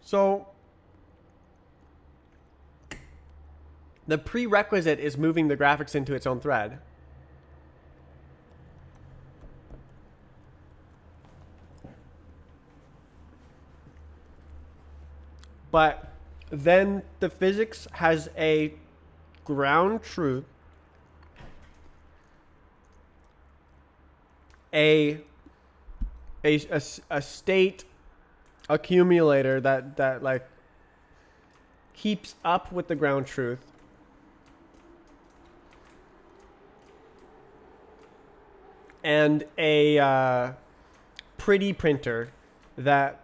So the prerequisite is moving the graphics into its own thread. But then the physics has a ground truth, a state accumulator that like keeps up with the ground truth, and a pretty printer that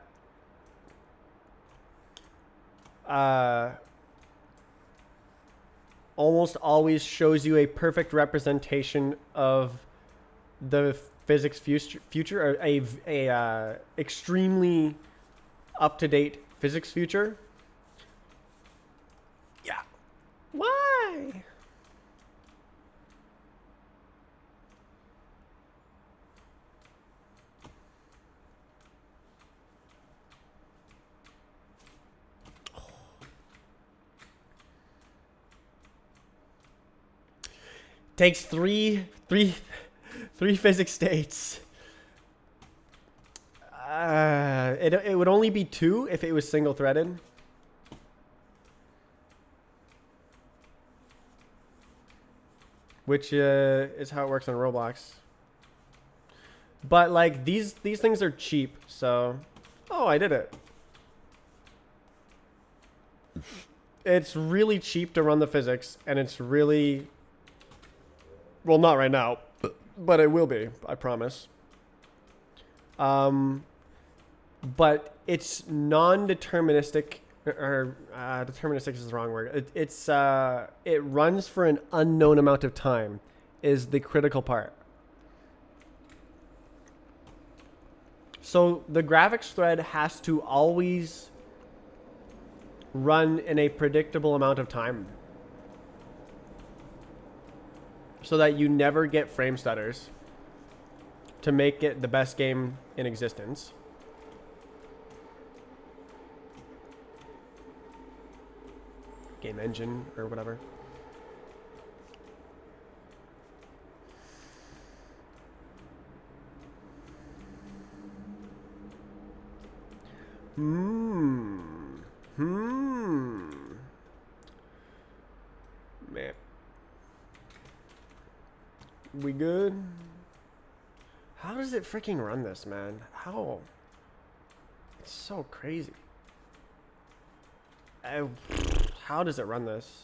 almost always shows you a perfect representation of the physics future, or a extremely up-to-date physics future. Yeah. Why? Takes three physics states. It would only be 2 if it was single threaded. Which is how it works on Roblox. But like these things are cheap, so oh, I did it. It's really cheap to run the physics, and it's really, well, not right now, but it will be, I promise. But it's non-deterministic, or deterministic is the wrong word. It runs for an unknown amount of time, is the critical part. So the graphics thread has to always run in a predictable amount of time, so that you never get frame stutters, to make it the best game in existence. Game engine or whatever. Man. We good? How does it freaking run this, man? How? It's so crazy. How does it run this?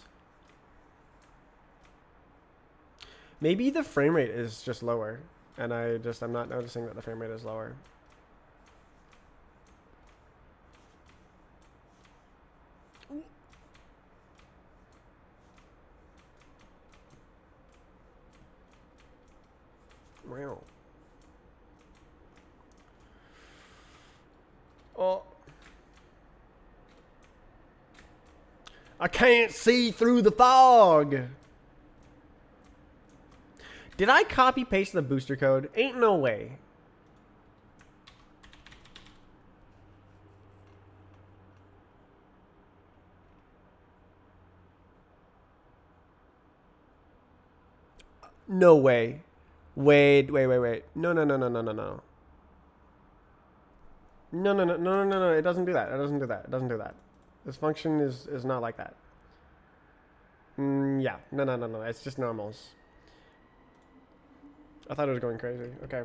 Maybe the frame rate is just lower, and I'm not noticing that the frame rate is lower. Wow. Oh. I can't see through the fog. Did I copy paste the booster code? Ain't no way. No way. Wait. No. No. It doesn't do that. It doesn't do that. It doesn't do that. This function is not like that. Yeah. No. It's just normals. I thought it was going crazy. Okay.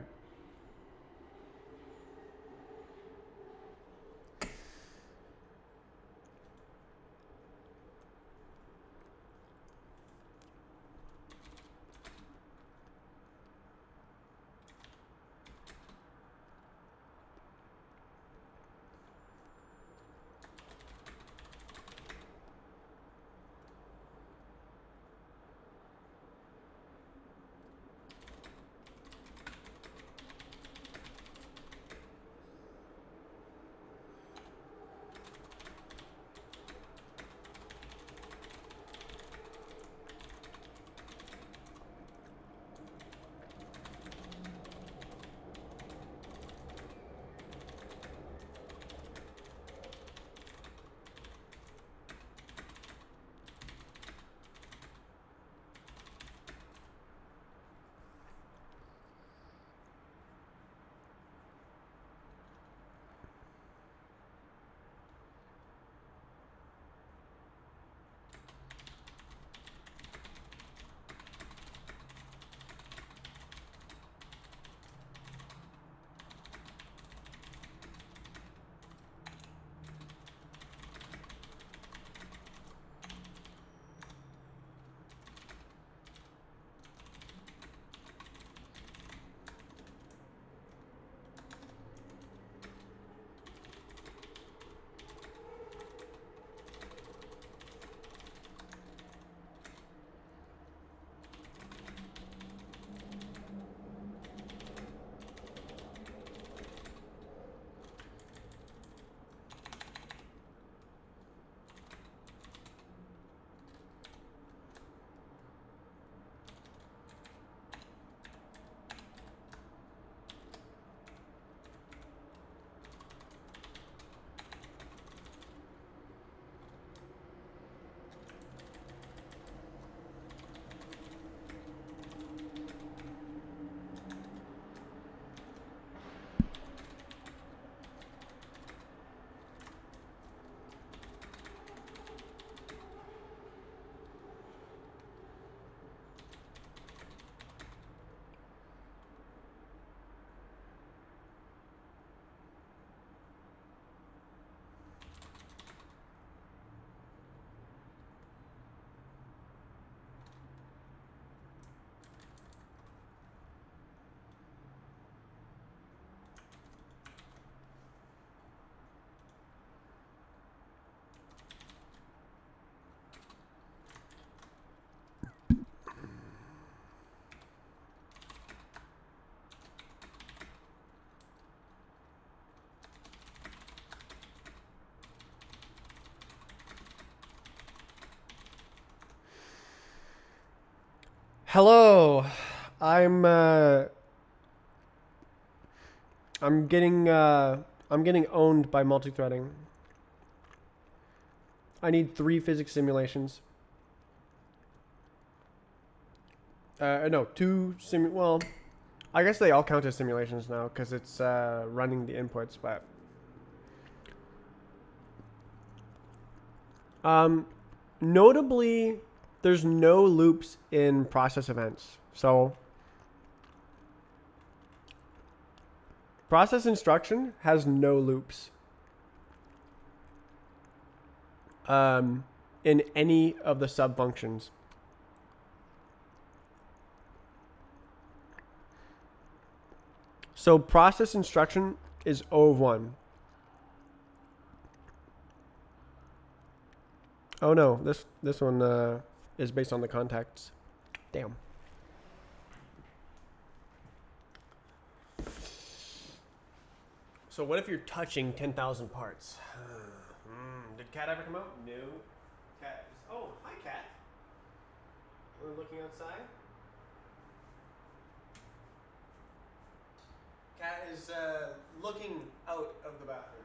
Hello. I'm uh I'm getting owned by multi-threading. I need 3 physics simulations. No, 2 well, I guess they all count as simulations now because it's running the inputs, but notably there's no loops in process events. So process instruction has no loops in any of the sub functions. So process instruction is O of 1. Oh no, this one is based on the contexts. Damn. So what if you're touching 10,000 parts? Did Cat ever come out? No. Cat is, oh, hi Cat. We're looking outside. Cat is looking out of the bathroom.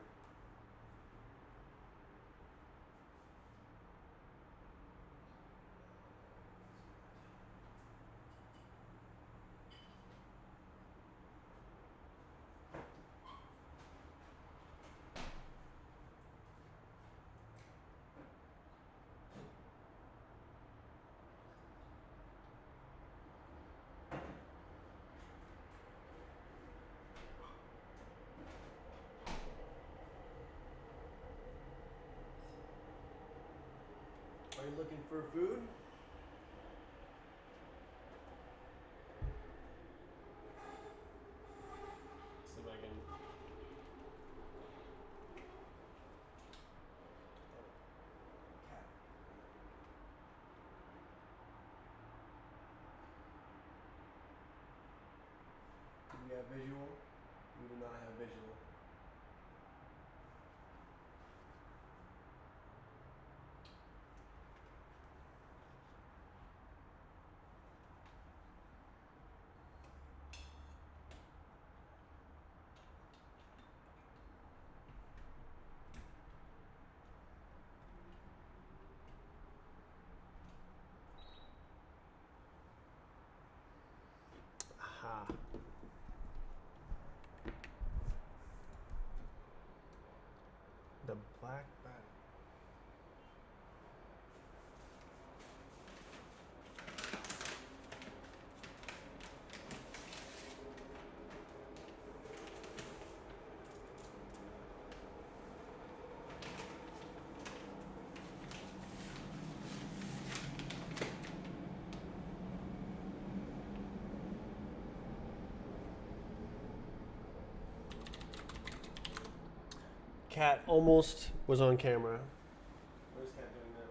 Are you looking for food? See if I can. Cat. Do we have visual? We do not have visual. Aha. The black bat. Cat almost was on camera. What is Cat doing now?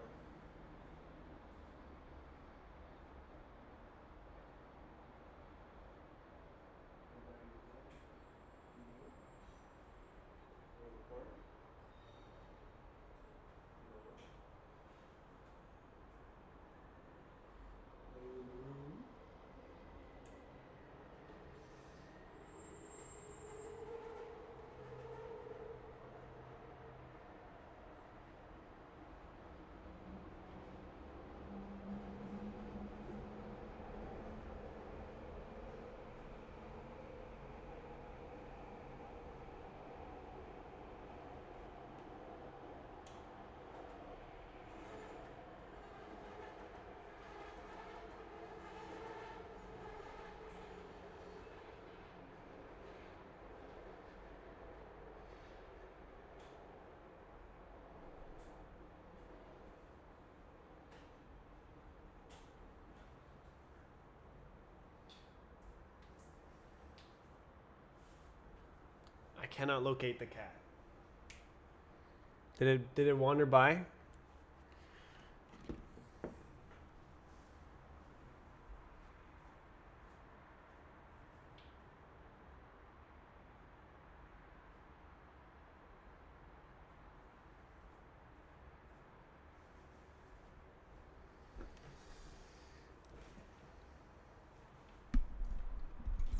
I cannot locate the cat. Did it wander by?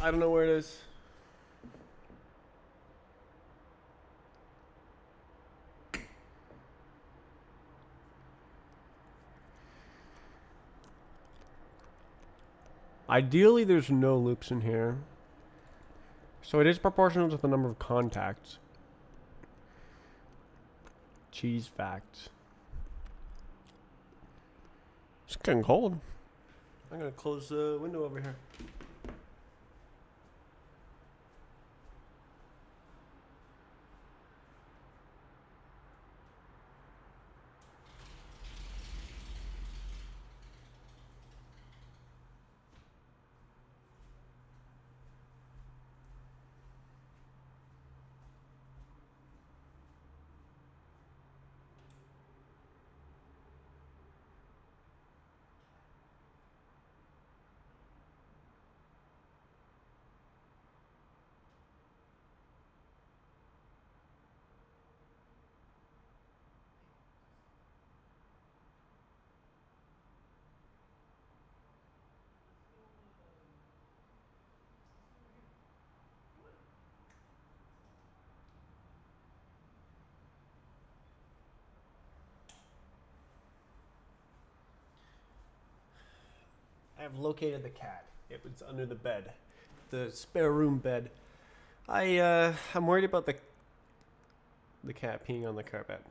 I don't know where it is. Ideally, there's no loops in here. So it is proportional to the number of contacts. Cheese facts. It's getting cold. I'm gonna close the window over here. I've located the cat. It was under the bed, the spare room bed. I'm worried about the cat peeing on the carpet.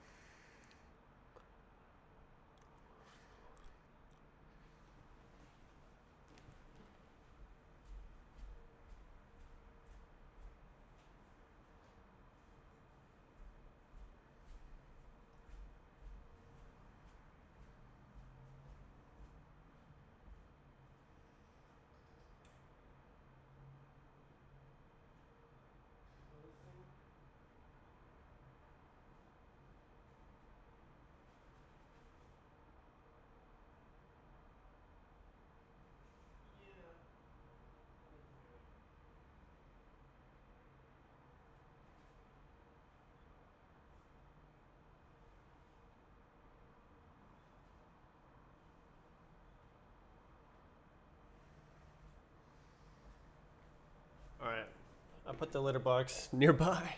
All right, I'll put the litter box nearby.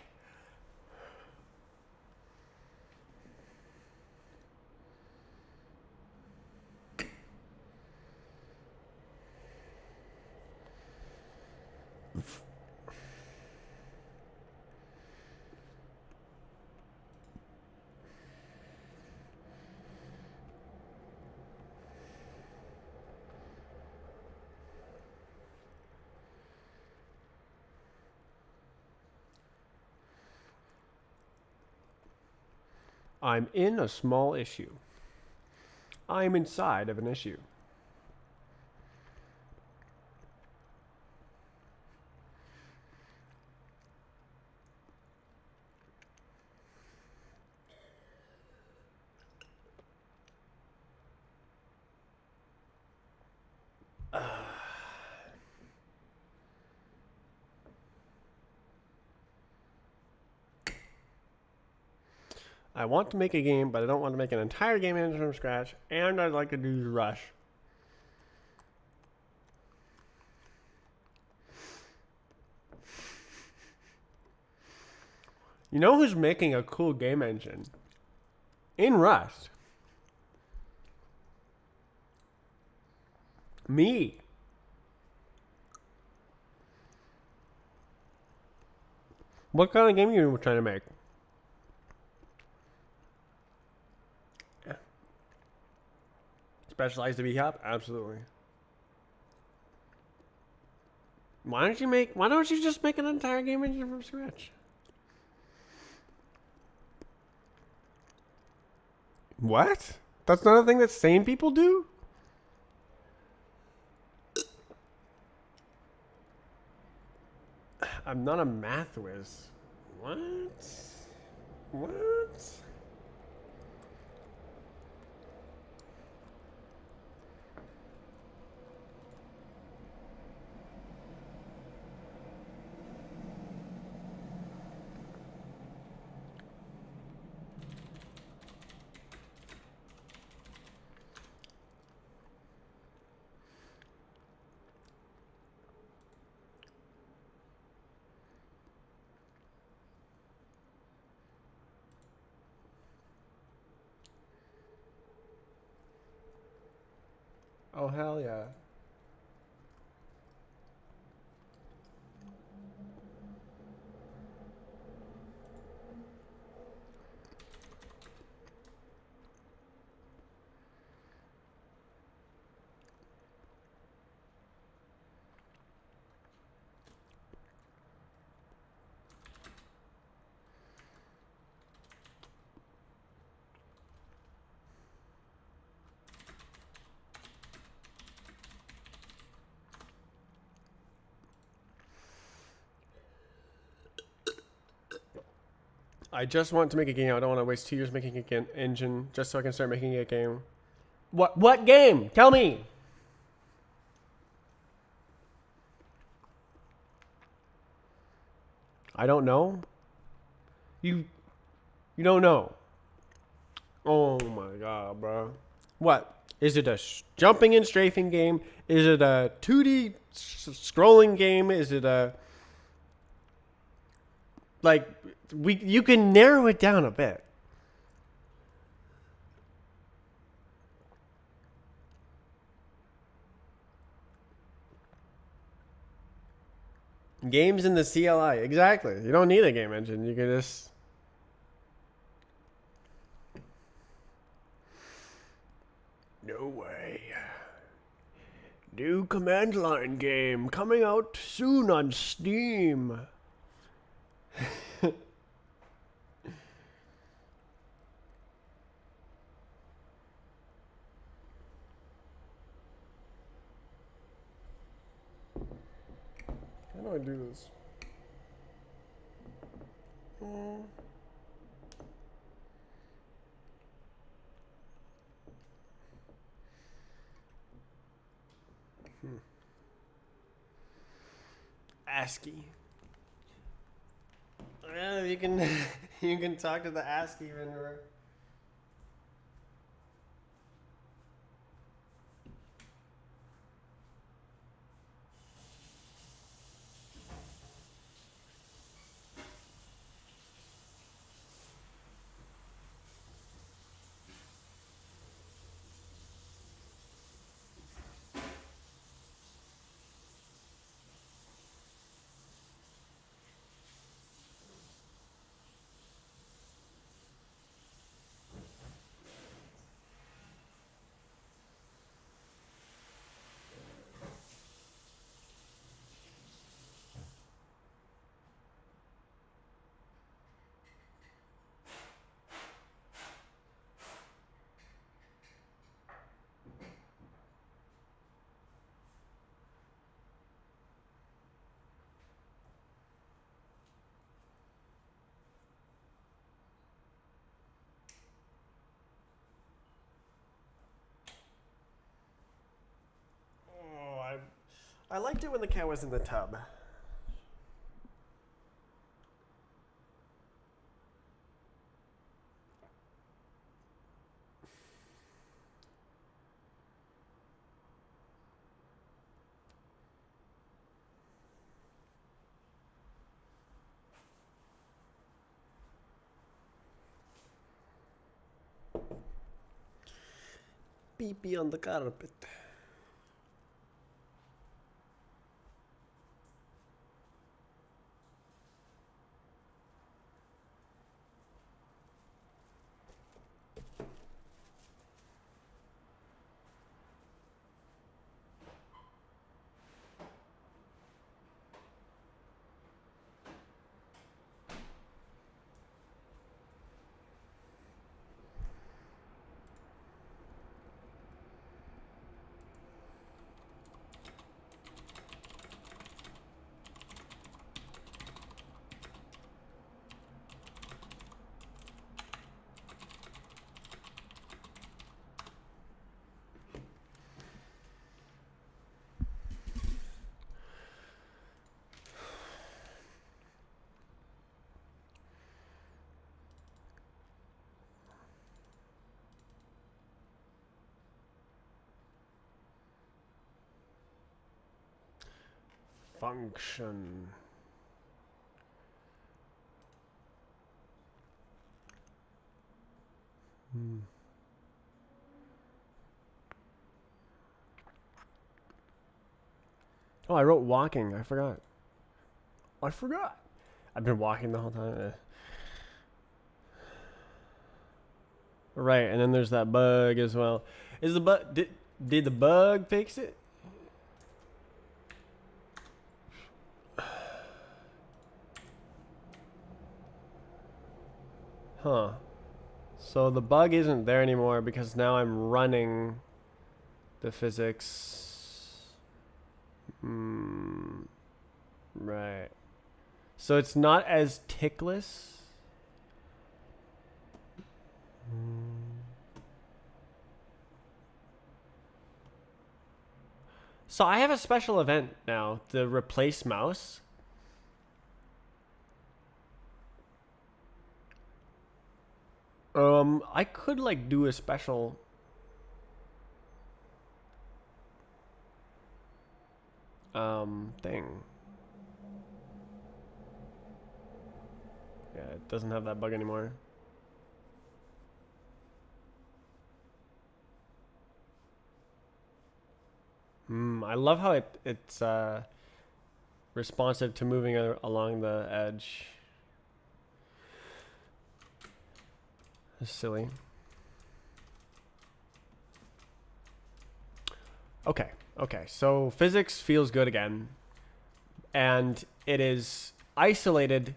I'm in a small issue. I'm inside of an issue. I want to make a game, but I don't want to make an entire game engine from scratch, and I'd like to do Rush. You know who's making a cool game engine? In Rust. Me. What kind of game are you trying to make? Specialized to be up? Absolutely. Why don't you just make an entire game engine from scratch? What? That's not a thing that sane people do? I'm not a math whiz. What? What? Oh, hell yeah. I just want to make a game. I don't want to waste 2 years making an engine just so I can start making a game. What game? Tell me. I don't know. You don't know. Oh my god, bro. What? Is it a jumping and strafing game? Is it a 2D scrolling game? Is it a like you can narrow it down a bit. Games in the CLI. Exactly. You don't need a game engine. You can just... No way. New command line game coming out soon on Steam. How do I do this? ASCII. You can you can talk to the ASCII renderer. I liked it when the cat was in the tub. Pee pee on the carpet. Function. Oh, I wrote walking. I forgot. I've been walking the whole time. Right, and then there's that bug as well. Is the bug did the bug fix it? Huh. So the bug isn't there anymore because now I'm running the physics. Right. So it's not as tickless. So I have a special event now, the replace mouse. I could like do a special thing. Yeah, it doesn't have that bug anymore. I love how it's responsive to moving along the edge. That's silly. Okay, okay, so physics feels good again. And it is isolated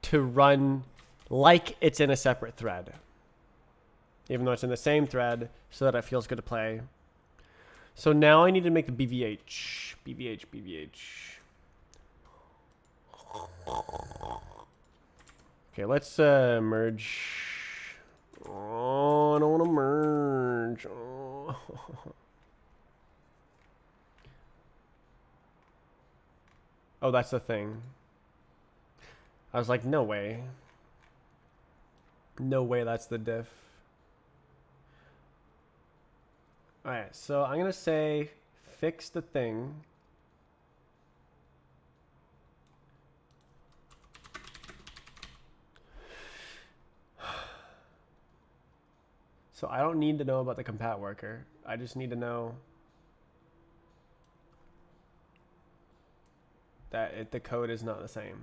to run like it's in a separate thread. Even though it's in the same thread, so that it feels good to play. So now I need to make the BVH. BVH. Okay, let's merge. Oh, I don't want to merge. Oh. Oh, that's the thing. I was like, no way. No way that's the diff. Alright, so I'm going to say fix the thing. So I don't need to know about the compat worker. I just need to know that the code is not the same.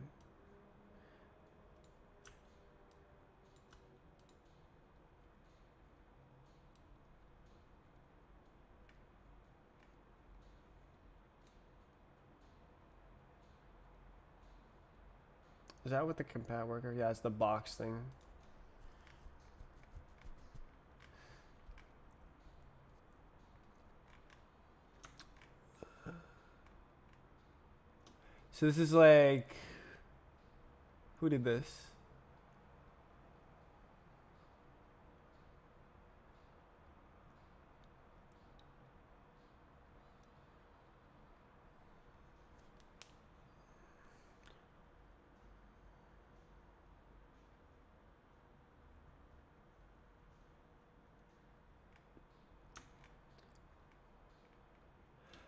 Is that what the compat worker? Yeah, it's the box thing. So this is like, who did this?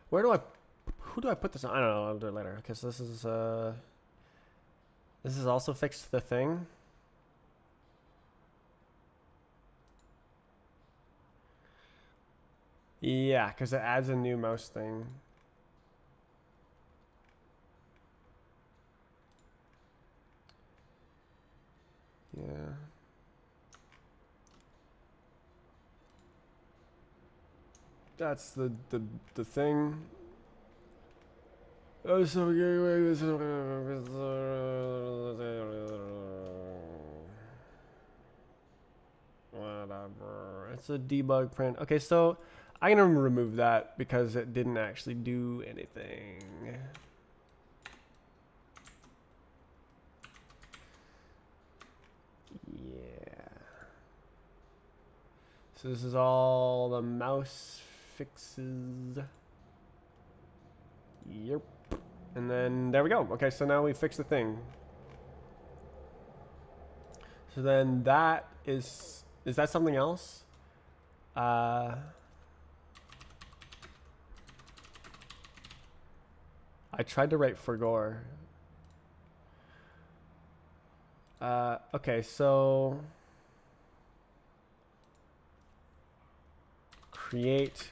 Who do I put this on? I don't know, I'll do it later. Because this is also fixed the thing. Yeah, because it adds a new mouse thing. Yeah. That's the thing. Oh, so whatever. It's a debug print. Okay, so I'm gonna remove that because it didn't actually do anything. Yeah. So this is all the mouse fixes. Yep. And then there we go. Okay, so now we fix the thing. So then that is that something else? I tried to write Forgore. Okay, so create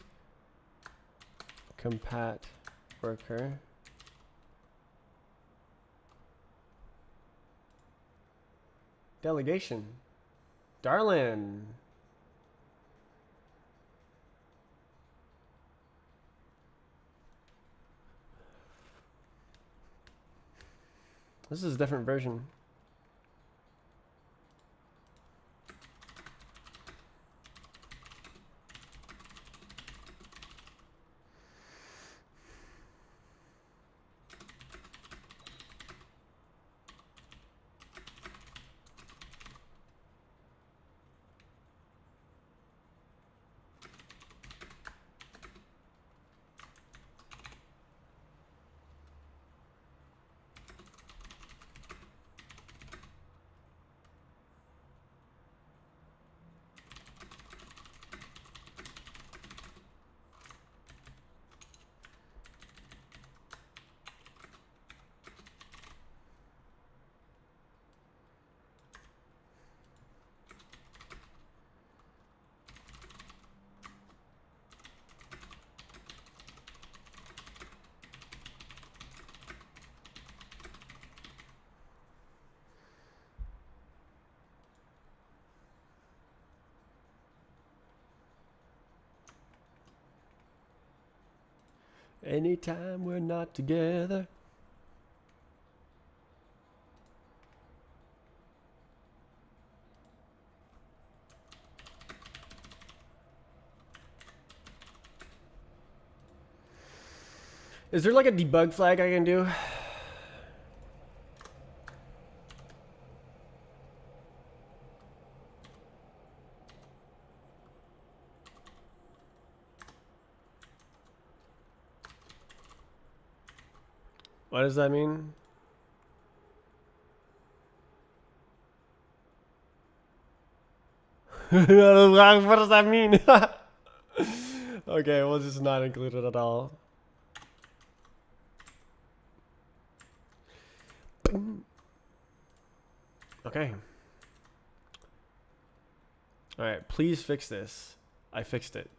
compat worker. Delegation. Darlin. This is a different version. Anytime we're not together. Is there like a debug flag I can do? What does that mean? What does that mean? Okay, we'll just not include it at all. Okay. Alright, please fix this. I fixed it.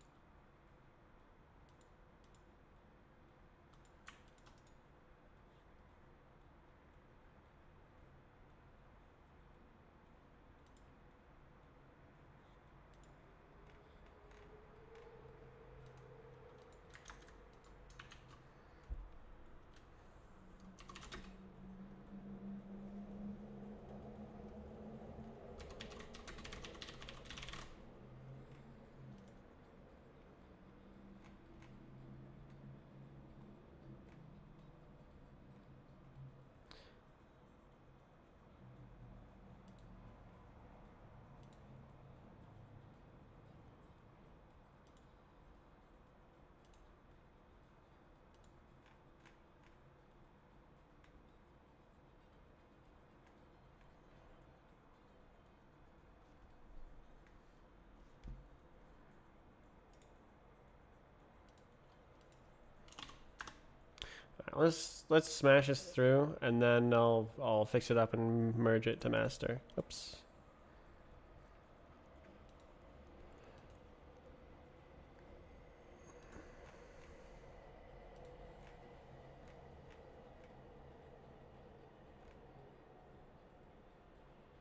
Let's smash this through, and then I'll fix it up and merge it to master. Oops.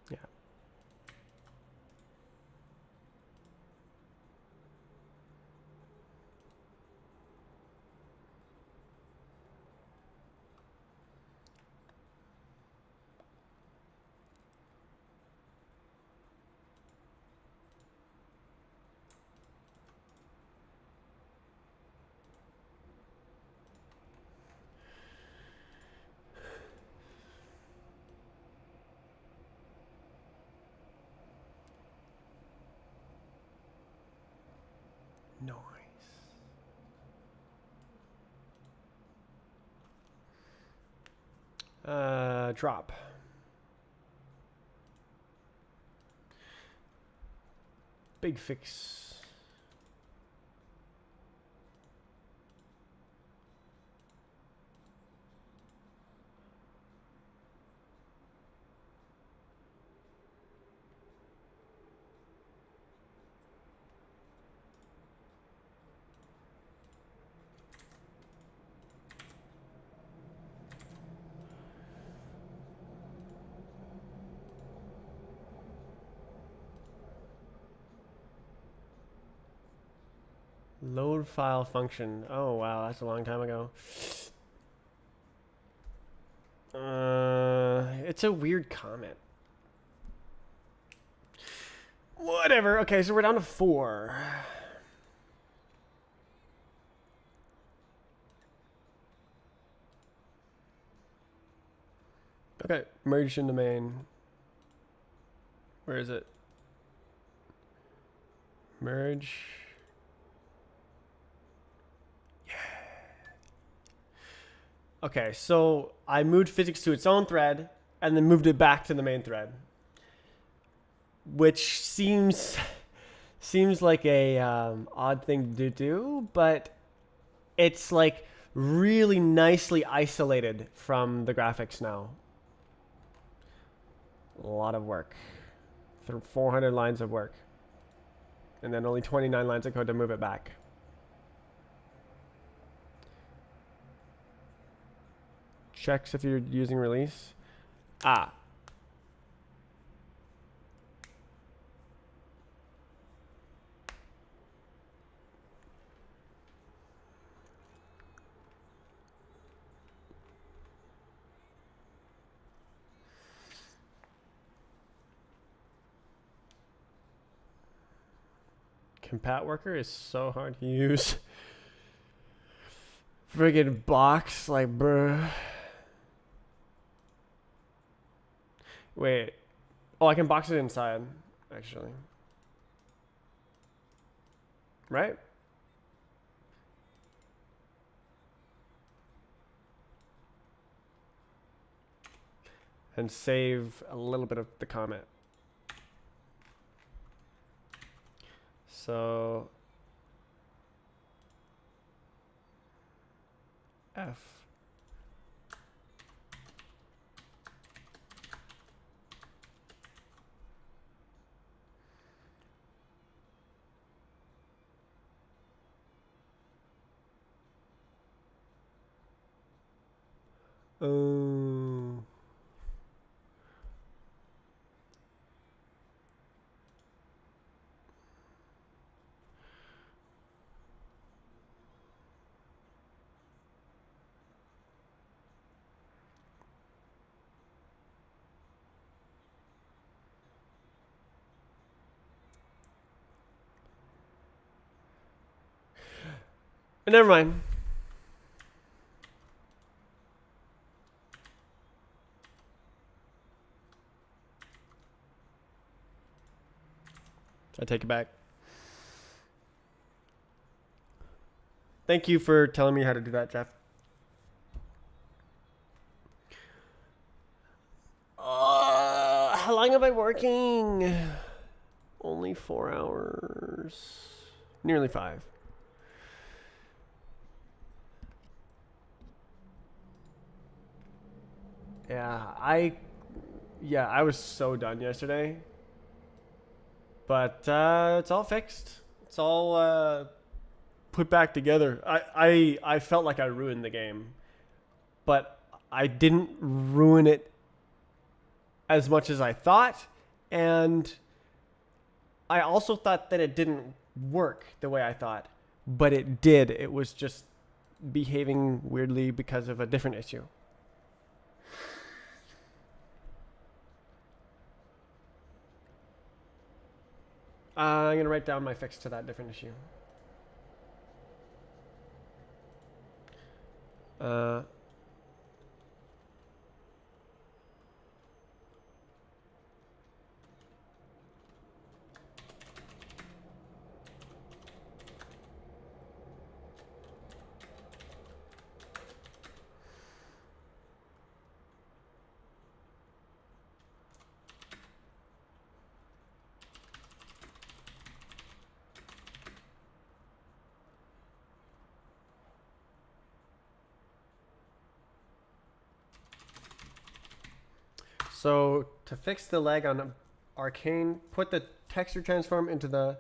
Yeah. Nice. Drop. Big fix. Load file function. Oh wow, that's a long time ago. It's a weird comment. Whatever. Okay, so we're down to 4. Okay, merge into main. Where is it? Merge. Yeah. Okay, so I moved physics to its own thread and then moved it back to the main thread, which seems like a odd thing to do, but it's like really nicely isolated from the graphics now. A lot of work. 400 lines of work. And then only 29 lines of code to move it back. Checks if you're using release. Ah. Compat worker is so hard to use. Friggin' box, like, bruh. Wait. Oh, I can box it inside, actually. Right? And save a little bit of the comment. So F. Oh. Never mind. I take it back. Thank you for telling me how to do that, Jeff. How long am I working? Only 4 hours. Nearly 5. Yeah, I was so done yesterday. But it's all fixed. It's all put back together. I felt like I ruined the game, but I didn't ruin it as much as I thought, and I also thought that it didn't work the way I thought, but it did. It was just behaving weirdly because of a different issue. I'm going to write down my fix to that different issue. So to fix the lag on Arcane, put the texture transform into the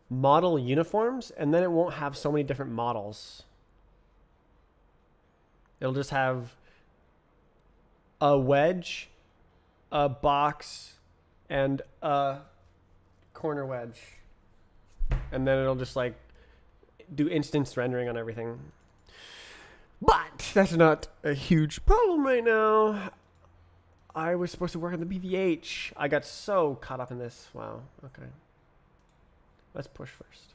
model uniforms, and then it won't have so many different models. It'll just have a wedge, a box, and a corner wedge. And then it'll just like do instance rendering on everything. But that's not a huge problem right now. I was supposed to work on the BVH. I got so caught up in this. Wow. Okay. Let's push first.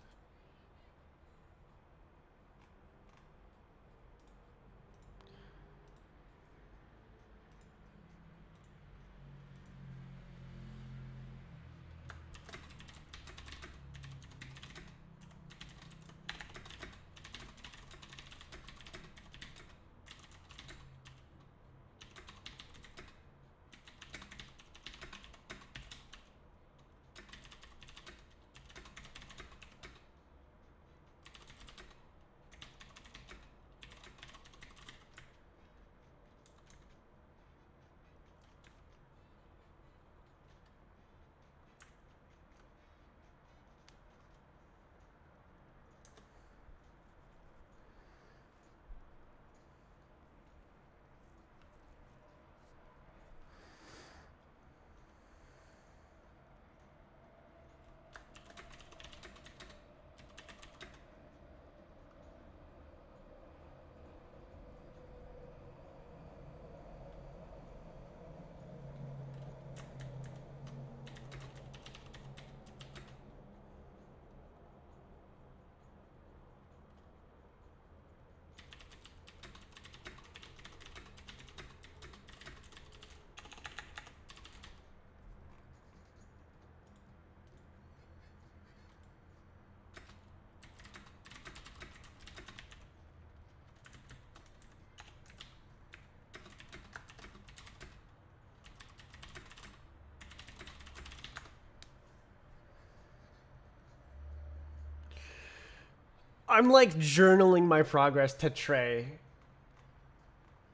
I'm like journaling my progress to Trey.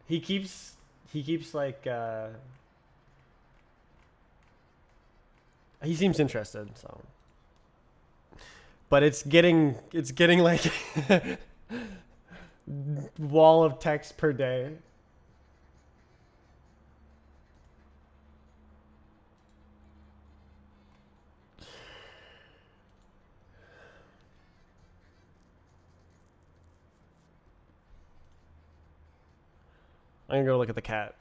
He keeps like he seems interested, so. But it's getting like wall of text per day. I'm gonna go look at the cat.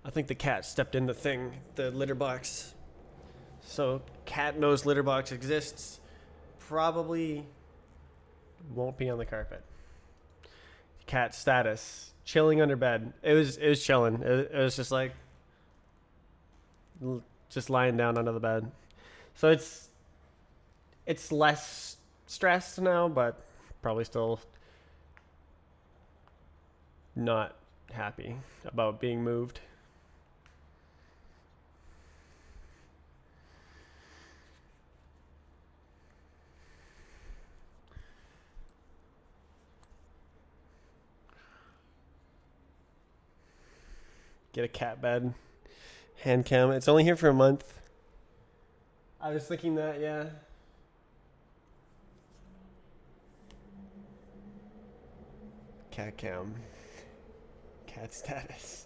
I think the cat stepped in the litter box. So cat knows litter box exists. Probably won't be on the carpet. Cat status: chilling under bed. It was chilling. It was just like just lying down under the bed. So it's less stressed now, but probably still not happy about being moved. Get a cat bed. Hand cam. It's only here for a month. I was thinking that, yeah. Cat cam. Cat status.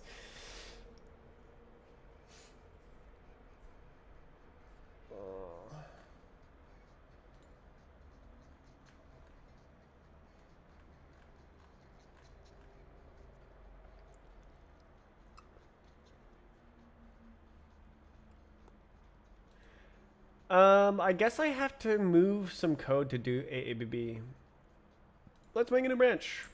I guess I have to move some code to do AABB. Let's make a new branch.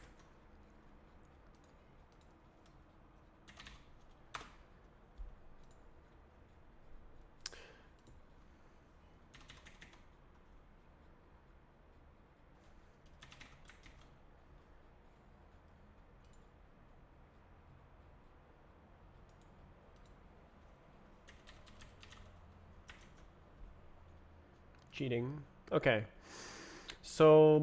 Cheating. Okay. So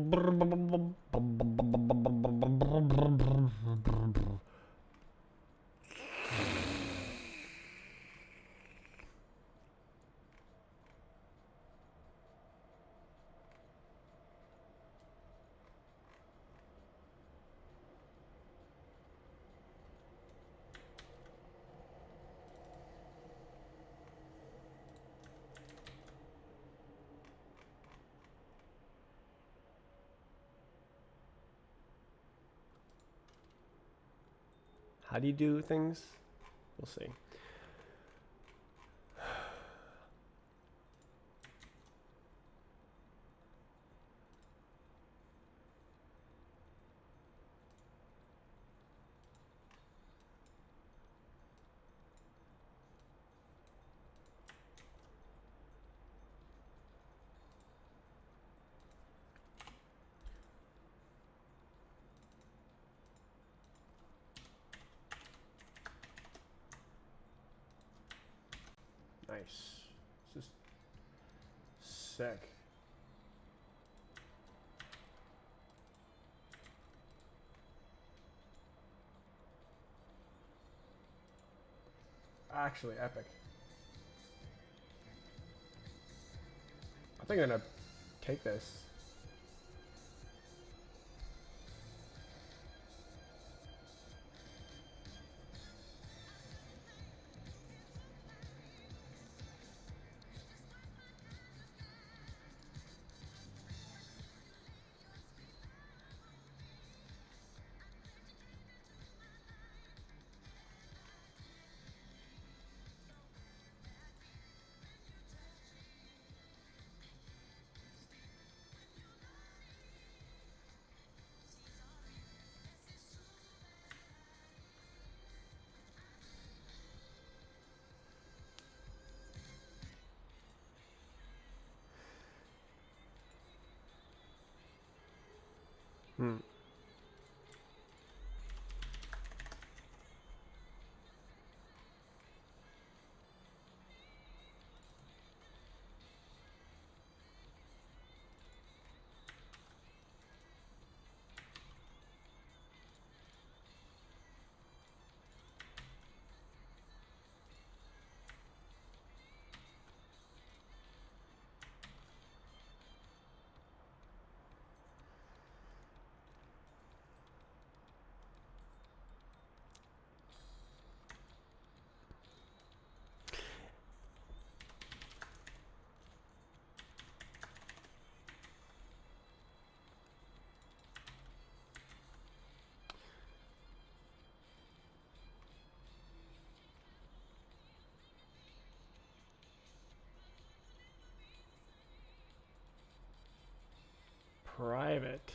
how do you do things? We'll see. Nice. This is sick. Actually epic. I think I'm gonna take this. Hmm. Private.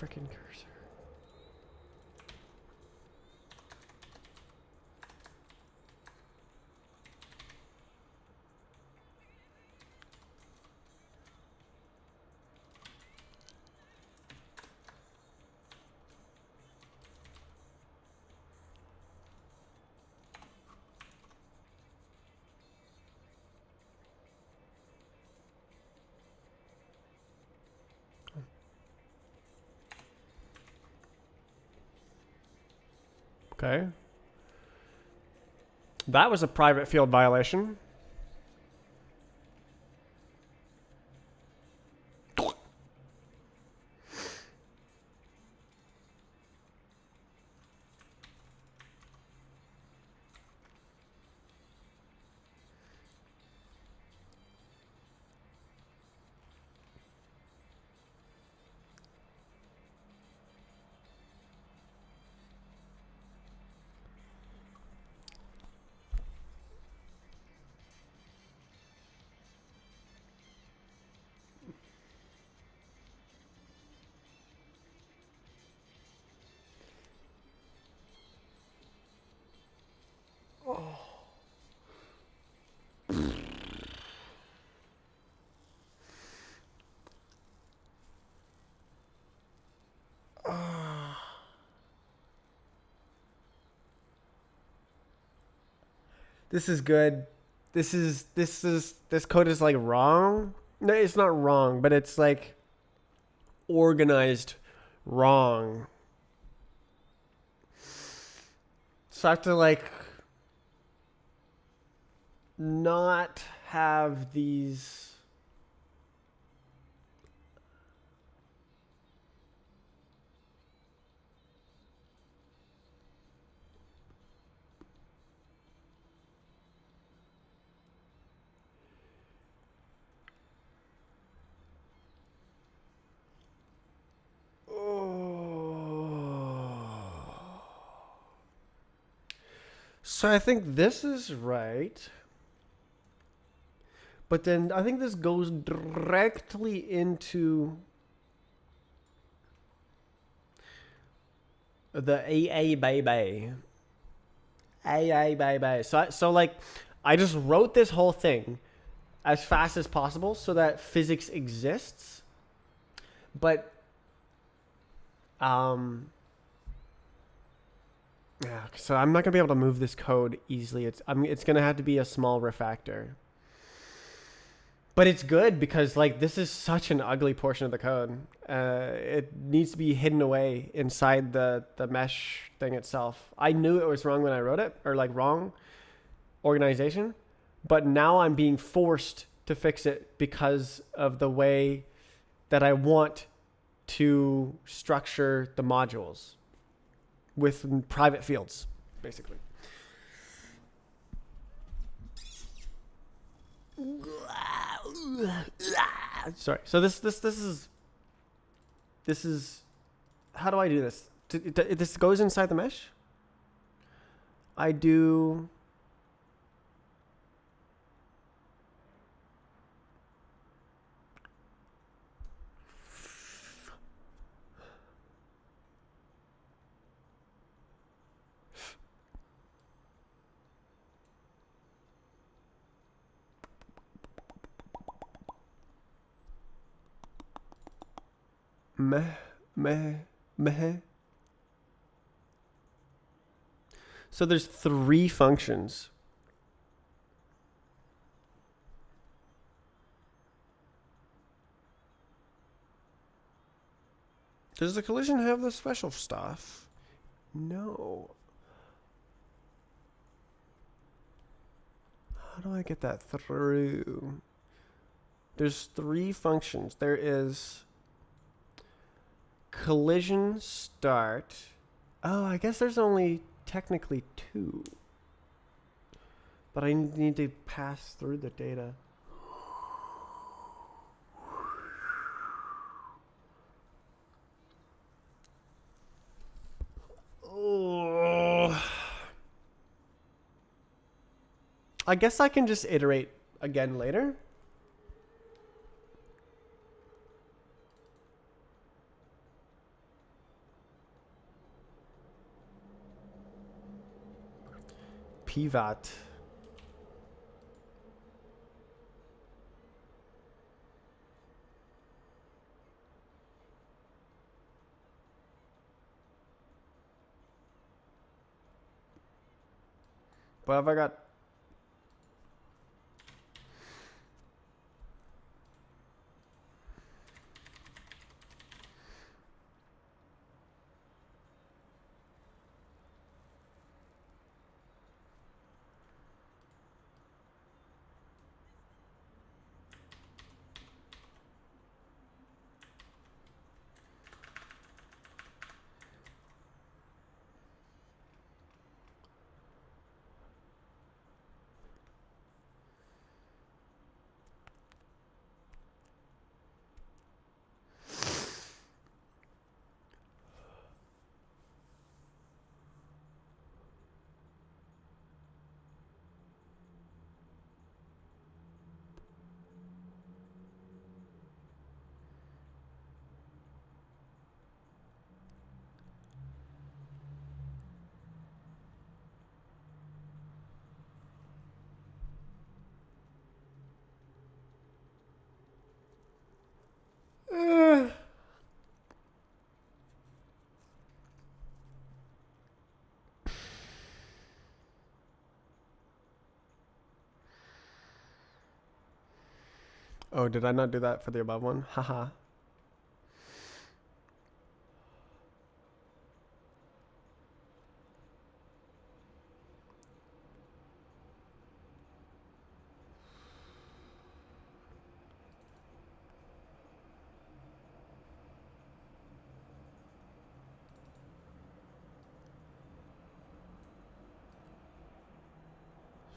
Freaking cursor. Okay. That was a private field violation. This is good. This code is like wrong. No, it's not wrong, but it's like organized wrong. So I have to like not have these. So I think this is right. But then I think this goes directly into the AA baby. AA baby. So like I just wrote this whole thing as fast as possible so that physics exists. But yeah, so I'm not gonna be able to move this code easily. It's gonna have to be a small refactor. But it's good because like this is such an ugly portion of the code. It needs to be hidden away inside the mesh thing itself. I knew it was wrong when I wrote it, or like wrong organization, but now I'm being forced to fix it because of the way that I want to structure the modules with private fields, basically. Sorry. So this is how do I do this? This goes inside the mesh. I do. Meh. So there's 3 functions. Does the collision have the special stuff? No. How do I get that through? There's 3 functions. There is collision start. Oh, I guess there's only technically 2. But I need to pass through the data. Oh. I guess I can just iterate again later. Pivot. What have I got? Oh, did I not do that for the above one? Haha.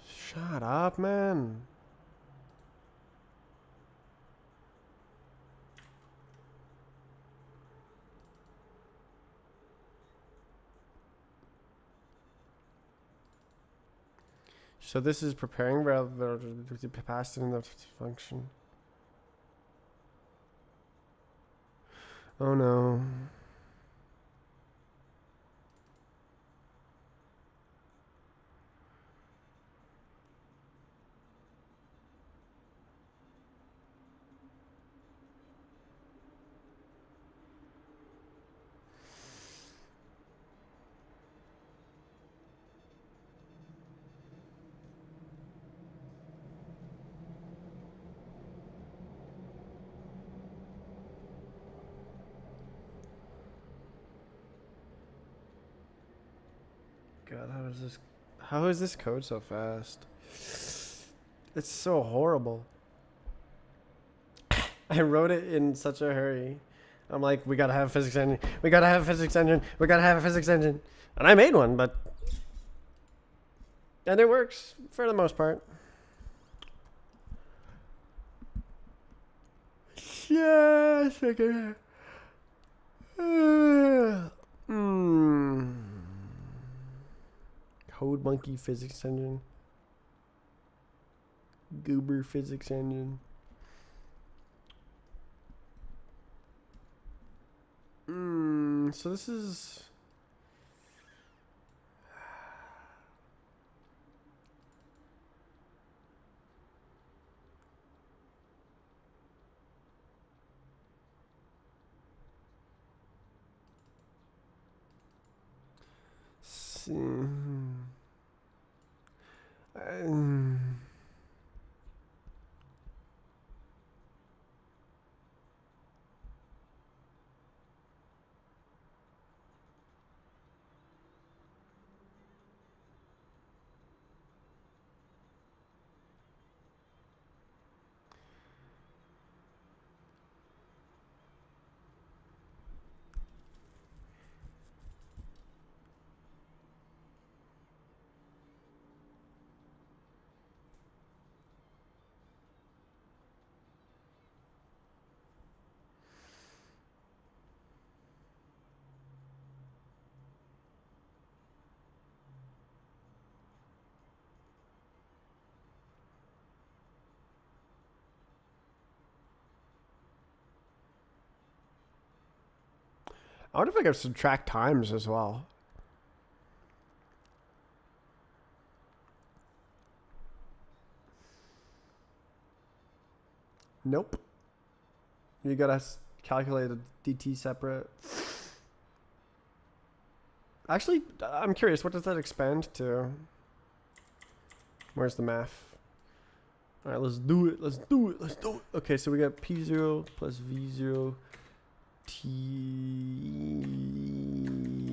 Shut up, man. So this is preparing rather than past in the function. Oh no. God, how is this code so fast? It's so horrible. I wrote it in such a hurry. I'm like, we gotta have a physics engine. We gotta have a physics engine. We gotta have a physics engine. And I made one, and it works for the most part. Yes, I can. Code Monkey physics engine. Goober physics engine. So this is. I wonder if I could subtract times as well. Nope. You gotta calculate a DT separate. Actually, I'm curious. What does that expand to? Where's the math? All right, let's do it. Let's do it. Let's do it. Okay, so we got P0 plus V0 T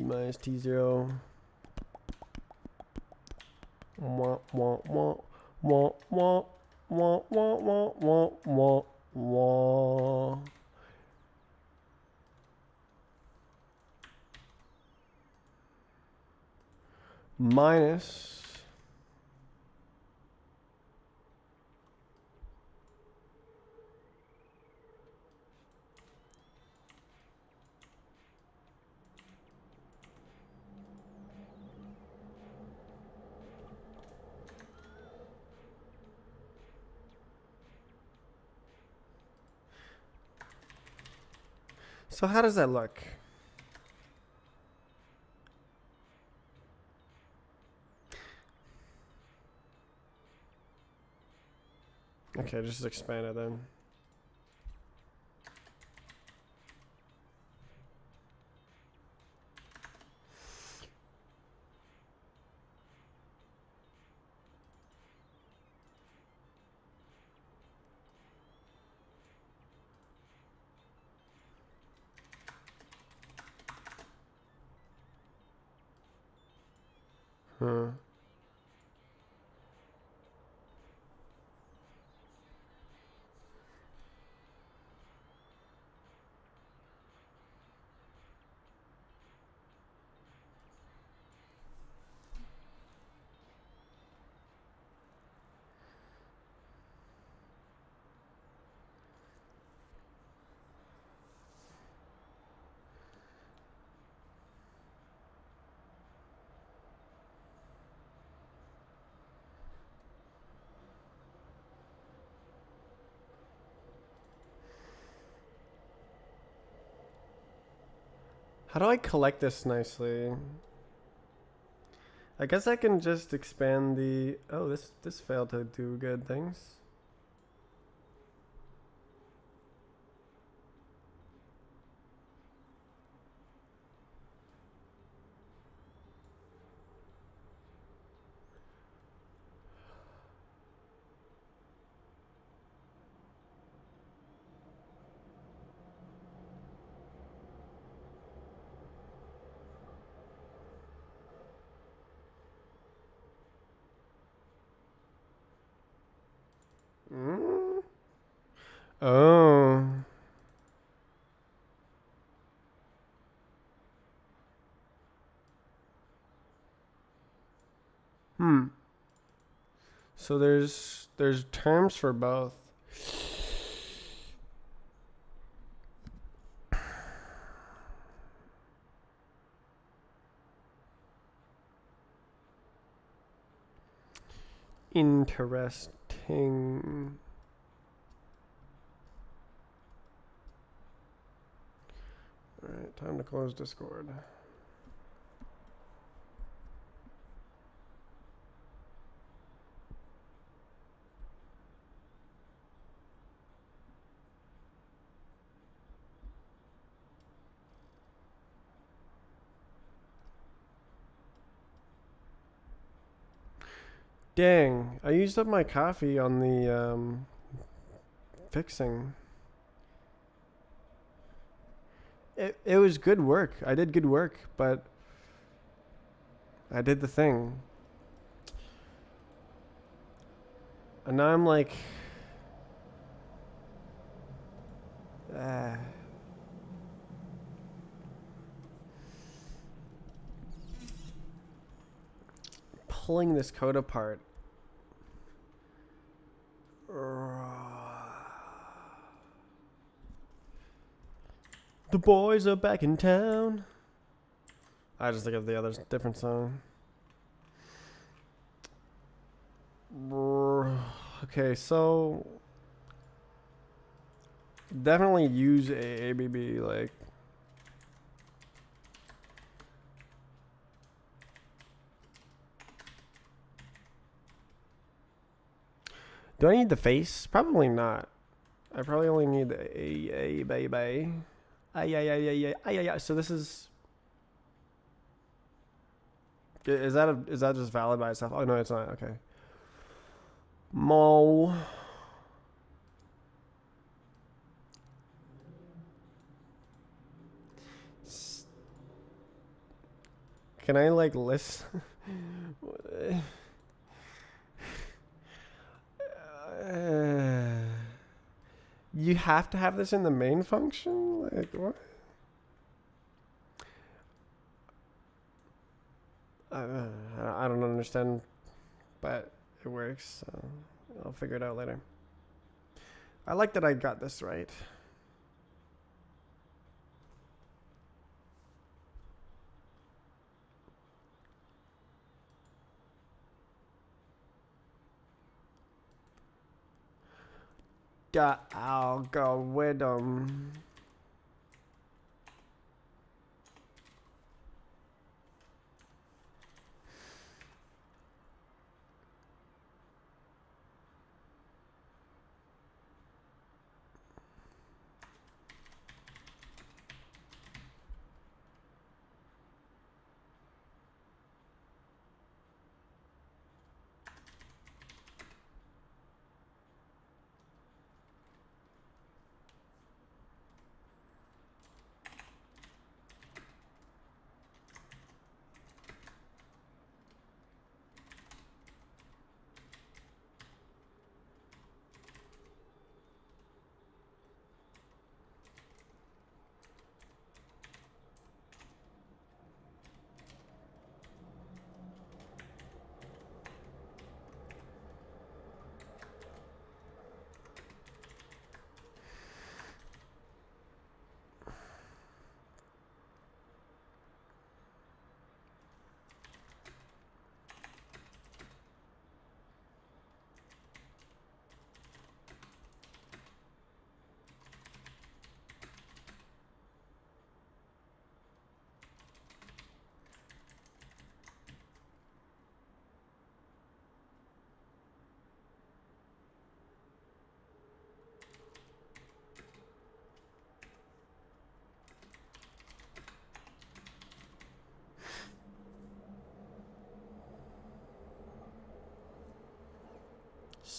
minus T0. Wah, wah, wah, wah, wah, wah, wah, wah, wah, wah, wah. Minus. So how does that look? Okay, just expand it then. Huh. How do I collect this nicely? I guess I can just expand the... Oh, this failed to do good things. Mm? Oh. Hmm. So there's terms for both. Interesting. Alright, time to close Discord. Dang, I used up my coffee on the fixing. It was good work. I did good work, but I did the thing. And now I'm like pulling this code apart. The boys are back in town. I just think of the other different song. Okay, so definitely use ABB like. Do I need the face? Probably not. I probably only need the a baby. So this is. Is that just valid by itself? Oh no, it's not. Okay. Mo. Can I like list? You have to have this in the main function? Like what? I don't understand, but it works. So I'll figure it out later. I like that I got this right. The algorithm.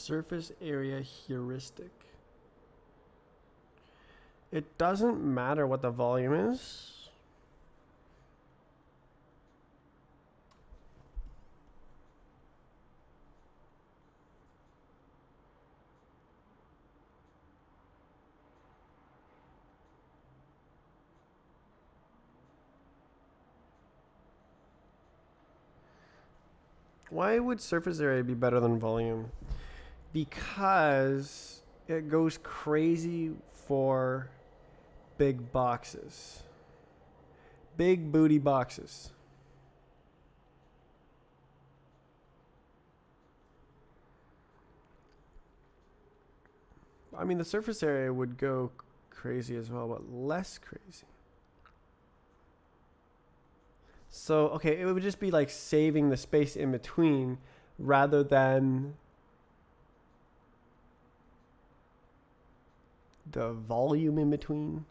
surface area heuristic. It doesn't matter what the volume is. Why would surface area be better than volume? Because it goes crazy for big boxes. Big booty boxes. I mean, the surface area would go crazy as well, but less crazy. So, okay, it would just be like saving the space in between rather than the volume in between.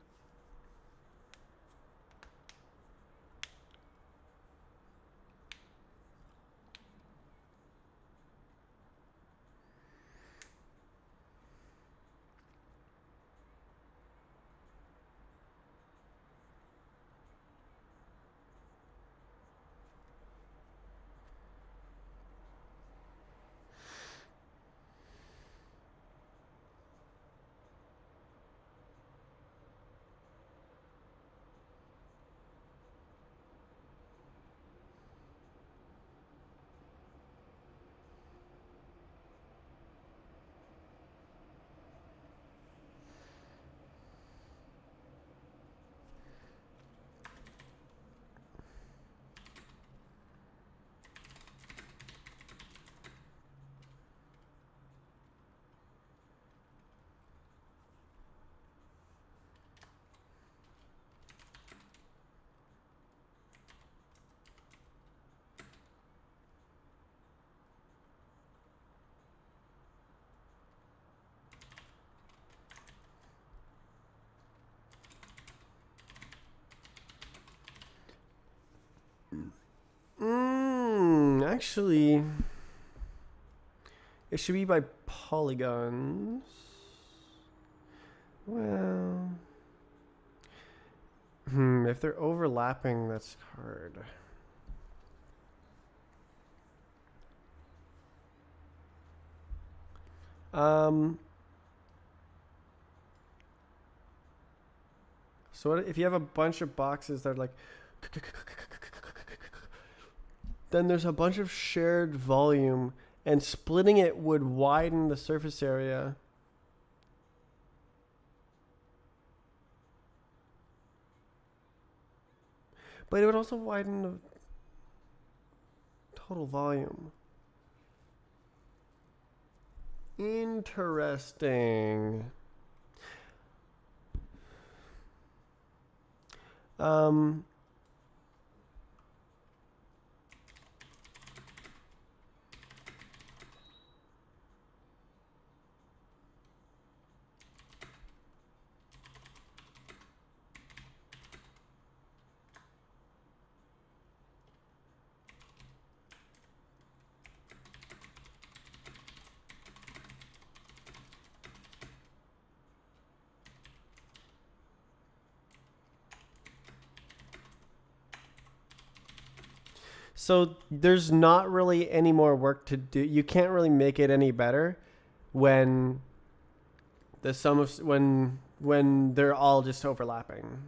Actually, it should be by polygons. Well, if they're overlapping, that's hard. So what if you have a bunch of boxes that are like, then there's a bunch of shared volume, and splitting it would widen the surface area. But it would also widen the total volume. Interesting. So there's not really any more work to do. You can't really make it any better when the sum of when they're all just overlapping.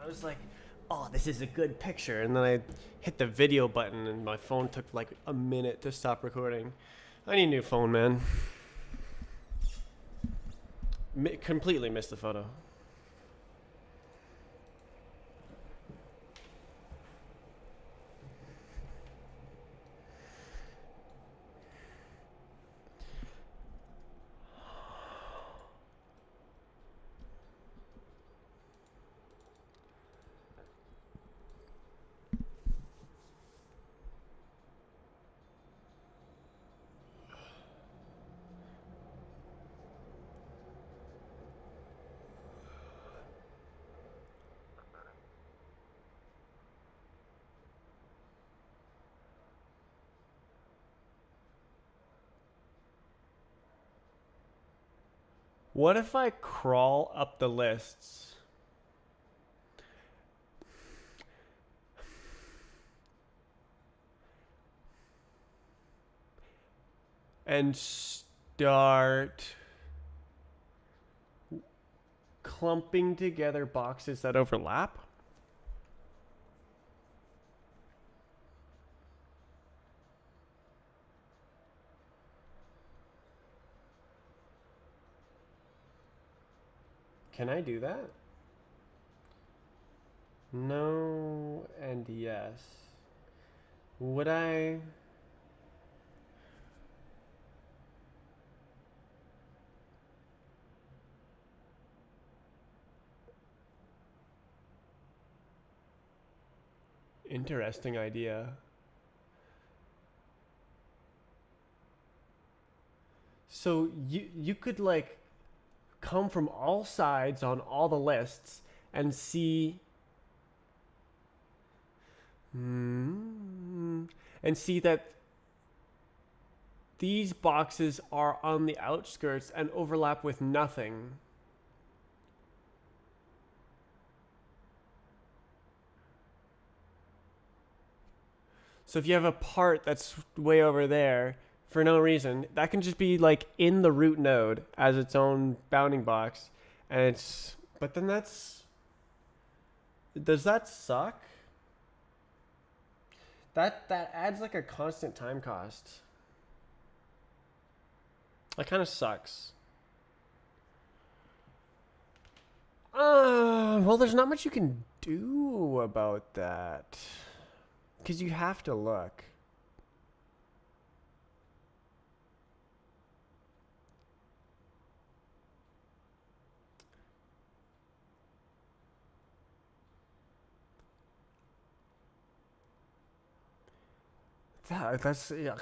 I was like, oh, this is a good picture. And then I hit the video button and my phone took like a minute to stop recording. I need a new phone, man. Completely missed the photo. What if I crawl up the lists? And start clumping together boxes that overlap? Can I do that? No and yes. Would I? Interesting idea. So you could like come from all sides on all the lists and see and see that these boxes are on the outskirts and overlap with nothing. So if you have a part that's way over there for no reason, that can just be like in the root node as its own bounding box. And it's, but then that's, does that suck? That adds like a constant time cost. That kind of sucks. Well, there's not much you can do about that. Because you have to look. That's yeah.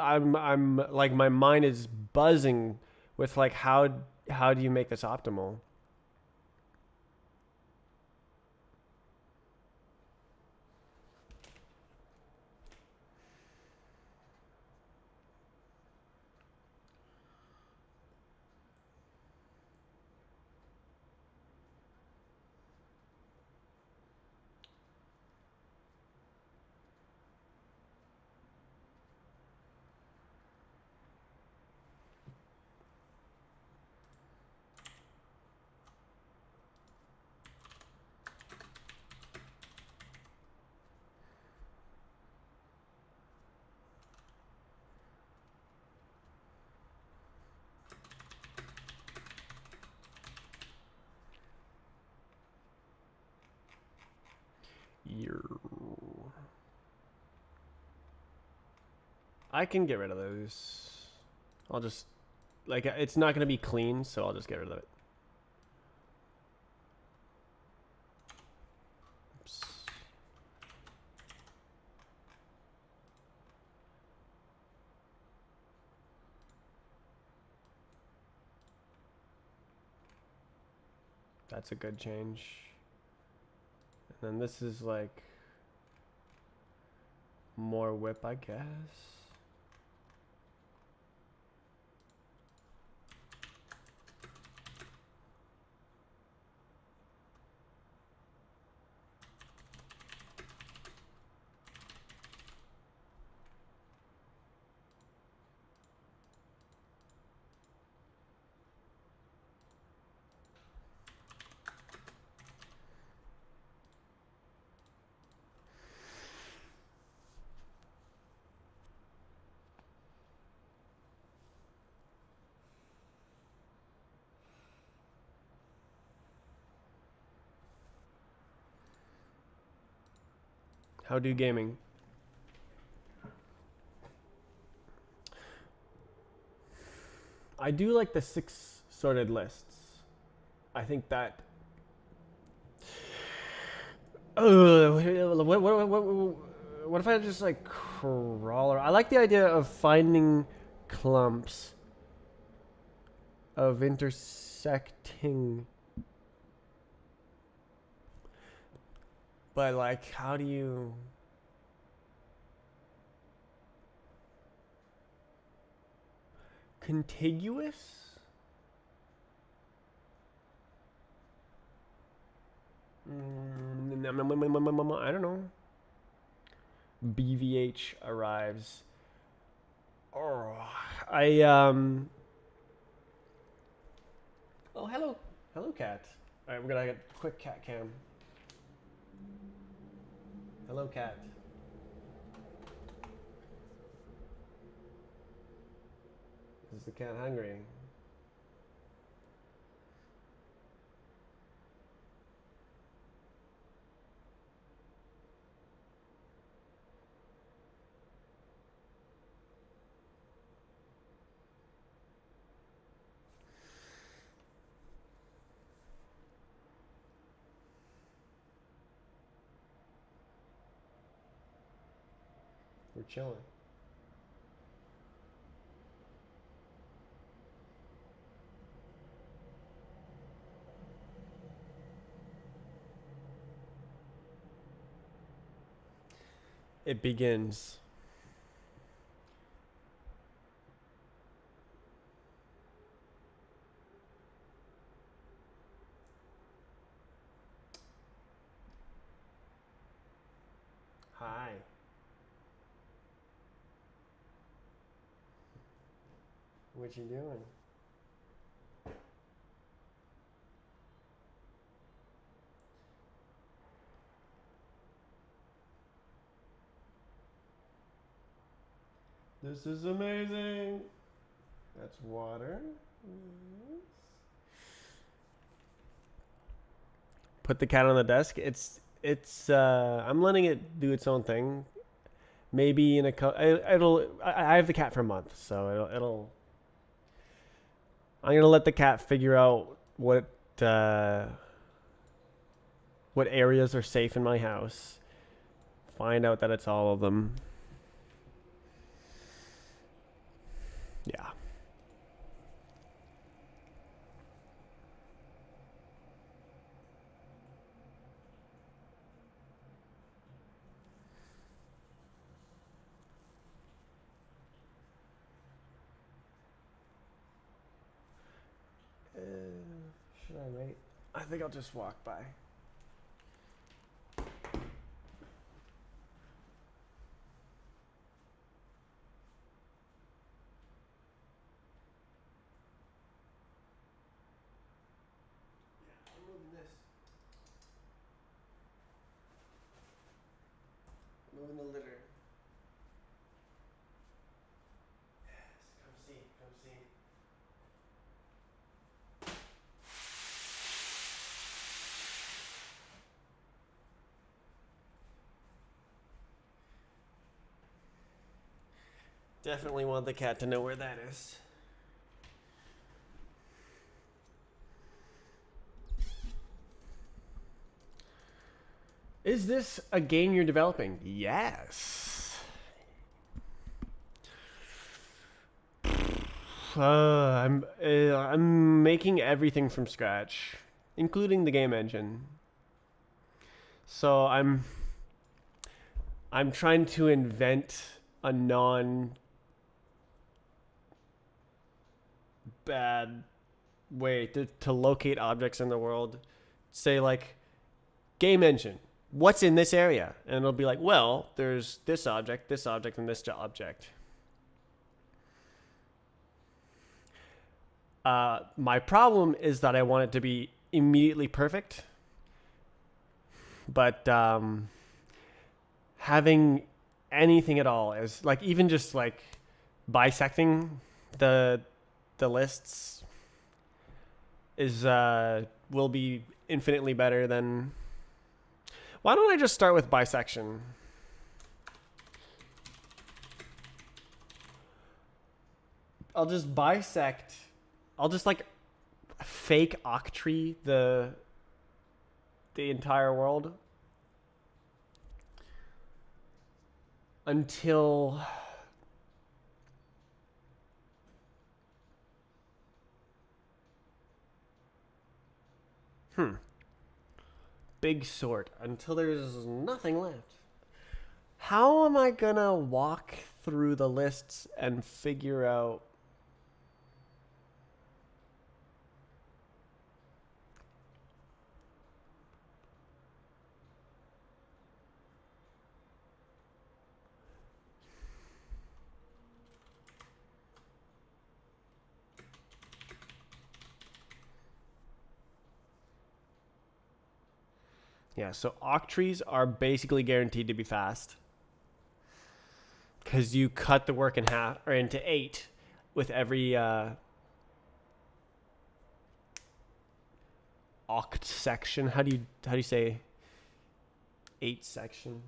I'm like my mind is buzzing with like how do you make this optimal? I can get rid of those. I'll just like it's not gonna be clean, so I'll just get rid of it. Oops. That's a good change. And then this is like more whip, I guess. How do gaming? I do like the 6 sorted lists. I think that. What if I just like crawler? I like the idea of finding clumps of intersecting. But like, how do you? Contiguous? I don't know. BVH arrives. Oh, Oh, hello, cat. All right, we're gonna get a quick cat cam. Hello, cat. Is the cat hungry? We're chilling. It begins. Hi. What you doing? This is amazing. That's water. Yes. Put the cat on the desk. It's I'm letting it do its own thing. Maybe in I have the cat for a month, so it'll I'm going to let the cat figure out what areas are safe in my house. Find out that it's all of them. Yeah. Should I wait? I think I'll just walk by. Moving the litter. Yes, come see, come see. Definitely want the cat to know where that is. Is this a game you're developing? Yes. I'm making everything from scratch, including the game engine. So I'm trying to invent a non bad way to locate objects in the world. Say like game engine. What's in this area? And it'll be like, well, there's this object, and this object. My problem is that I want it to be immediately perfect. But having anything at all is like even just like bisecting the lists is will be infinitely better than. Why don't I just start with bisection? I'll just bisect. I'll just like fake octree the entire world until big sort until there's nothing left. How am I gonna walk through the lists and figure out yeah, so octrees are basically guaranteed to be fast. Because you cut the work in half or into 8 with every oct section. How do you say 8 section?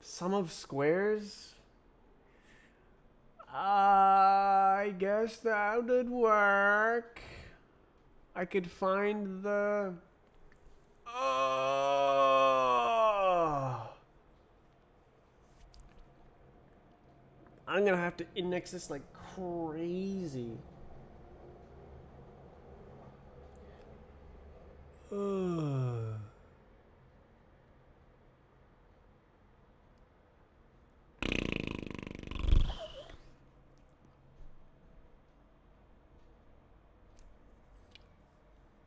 Sum of squares? I guess that would work. I could find the... I'm gonna have to index this like crazy.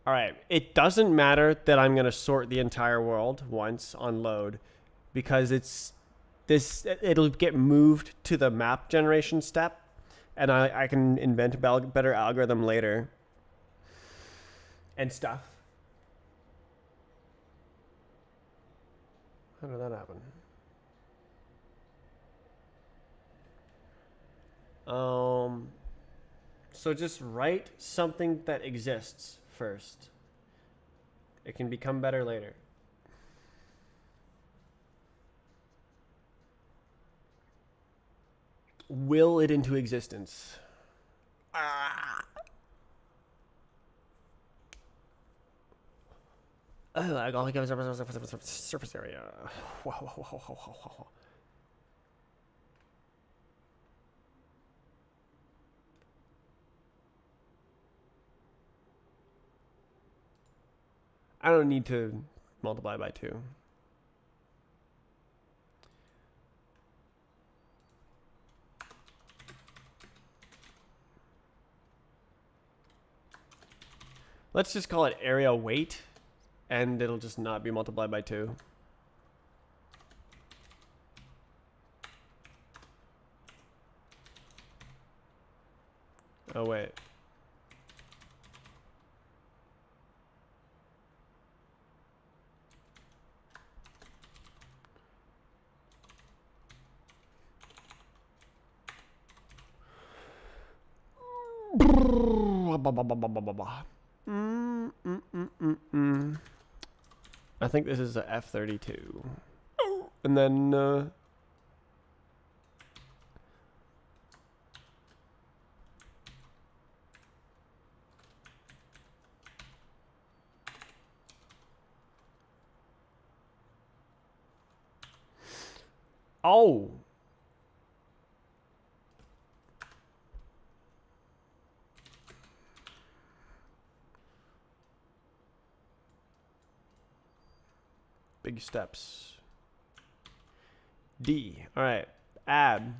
All right, it doesn't matter that I'm going to sort the entire world once on load because it'll get moved to the map generation step and I can invent a better algorithm later and stuff. How did that happen? So just write something that exists first. It can become better later. Will it into existence. Surface area. I don't need to multiply by 2. Let's just call it area weight, and it'll just not be multiplied by 2. Oh, wait. I think this is a F32. And then oh. Big steps. D. All right. Add.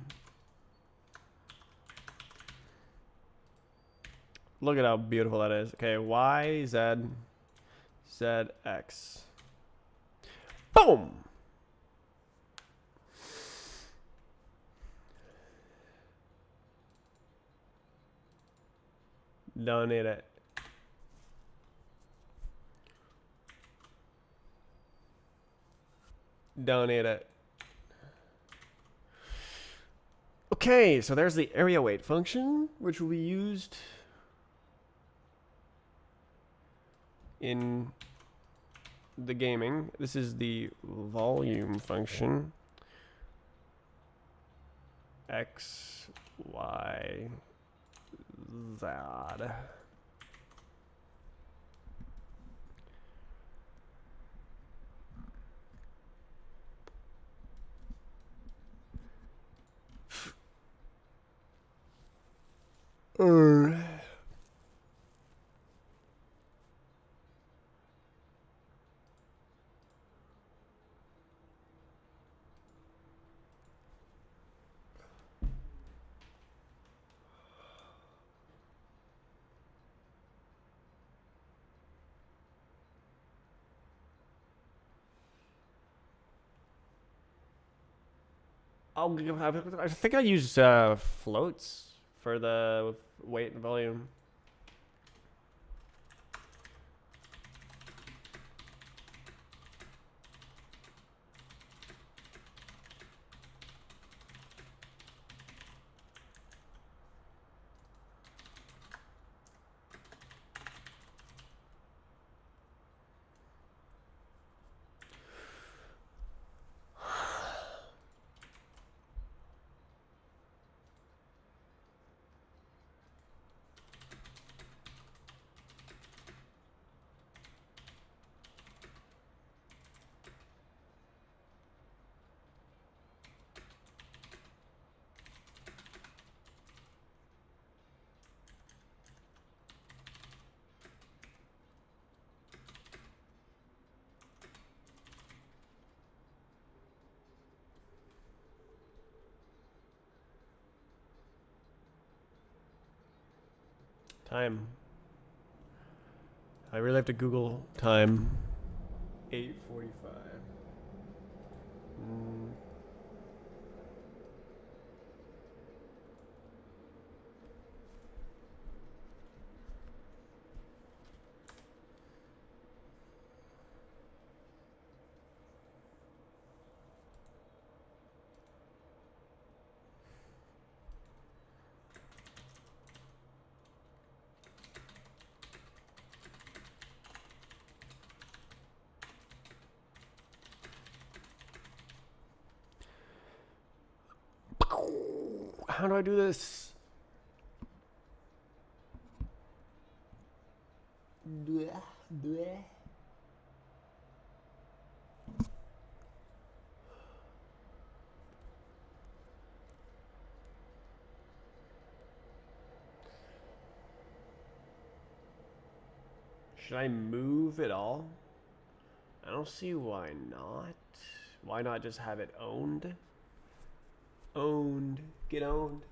Look at how beautiful that is. Okay. Y, Z, Z, X. Boom. Donate it. Donate it. Okay, so there's the area weight function, which will be used in the gaming. This is the volume function. X, Y, Z. I think I use floats for the weight and volume. Time. I really have to Google time. 8:45. How do I do this? Should I move it all? I don't see why not. Why not just have it owned? Owned. Get owned.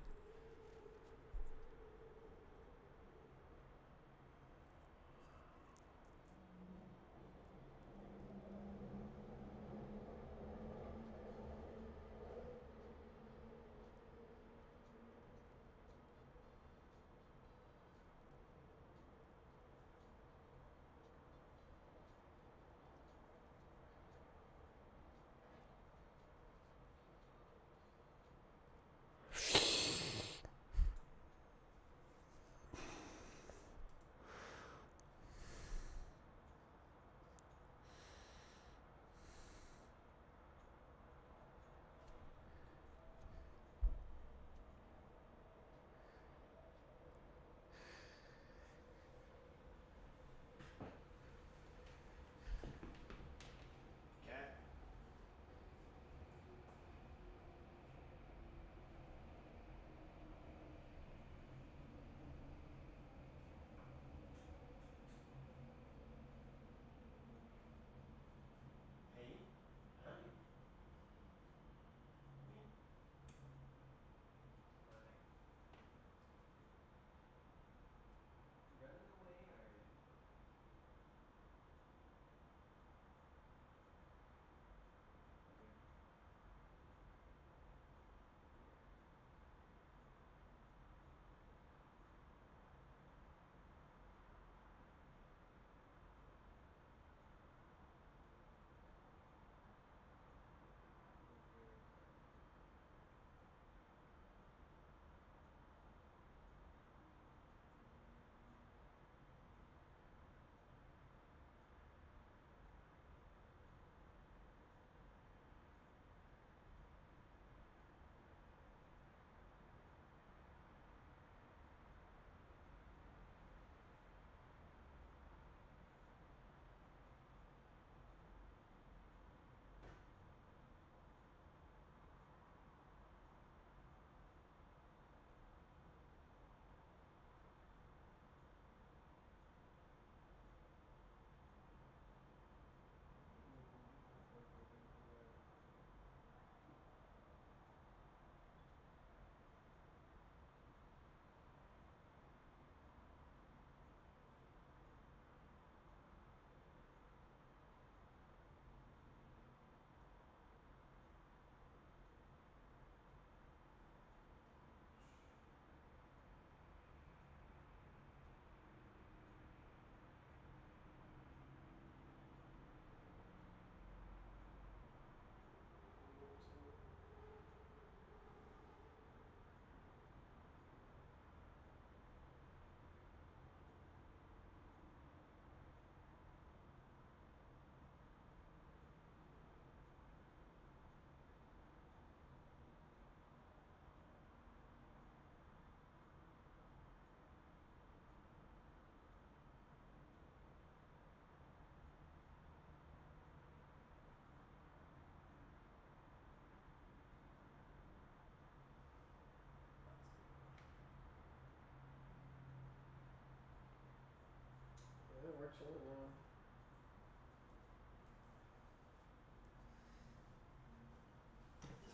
chilling now.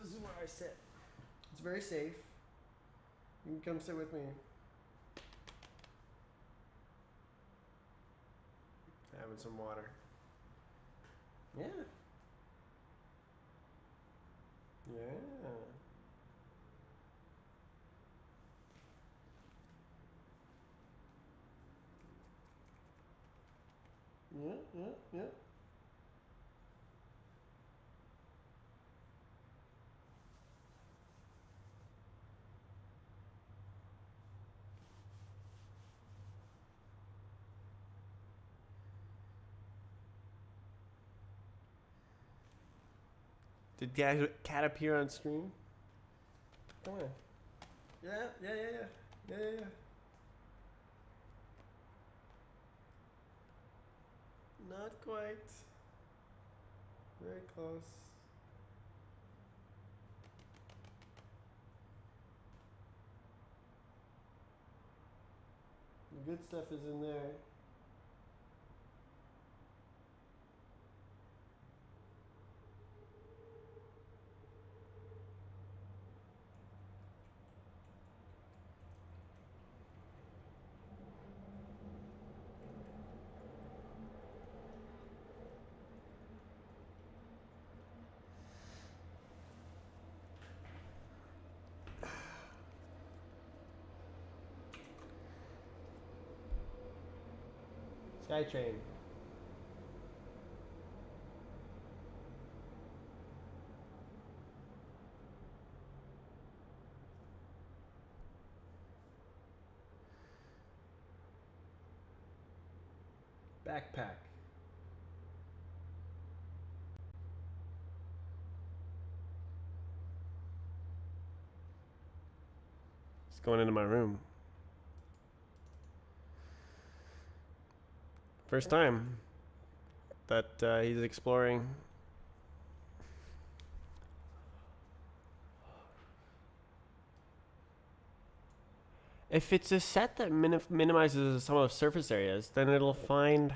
This is where I sit. It's very safe. You can come sit with me. Having some water. Yeah. Yeah. Yeah. Did cat appear on stream? Come on. Yeah. Not quite. Very close. The good stuff is in there. Skytrain. Backpack. It's going into my room. First time that he's exploring. If it's a set that minimizes some of the surface areas, then it'll find...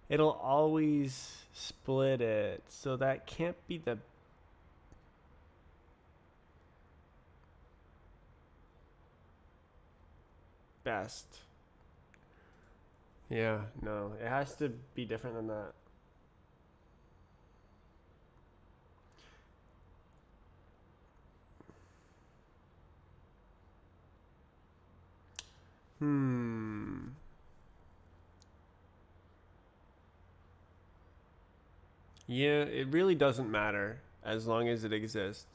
It'll always split it, so that can't be the best. Yeah, no, it has to be different than that. Yeah, it really doesn't matter as long as it exists.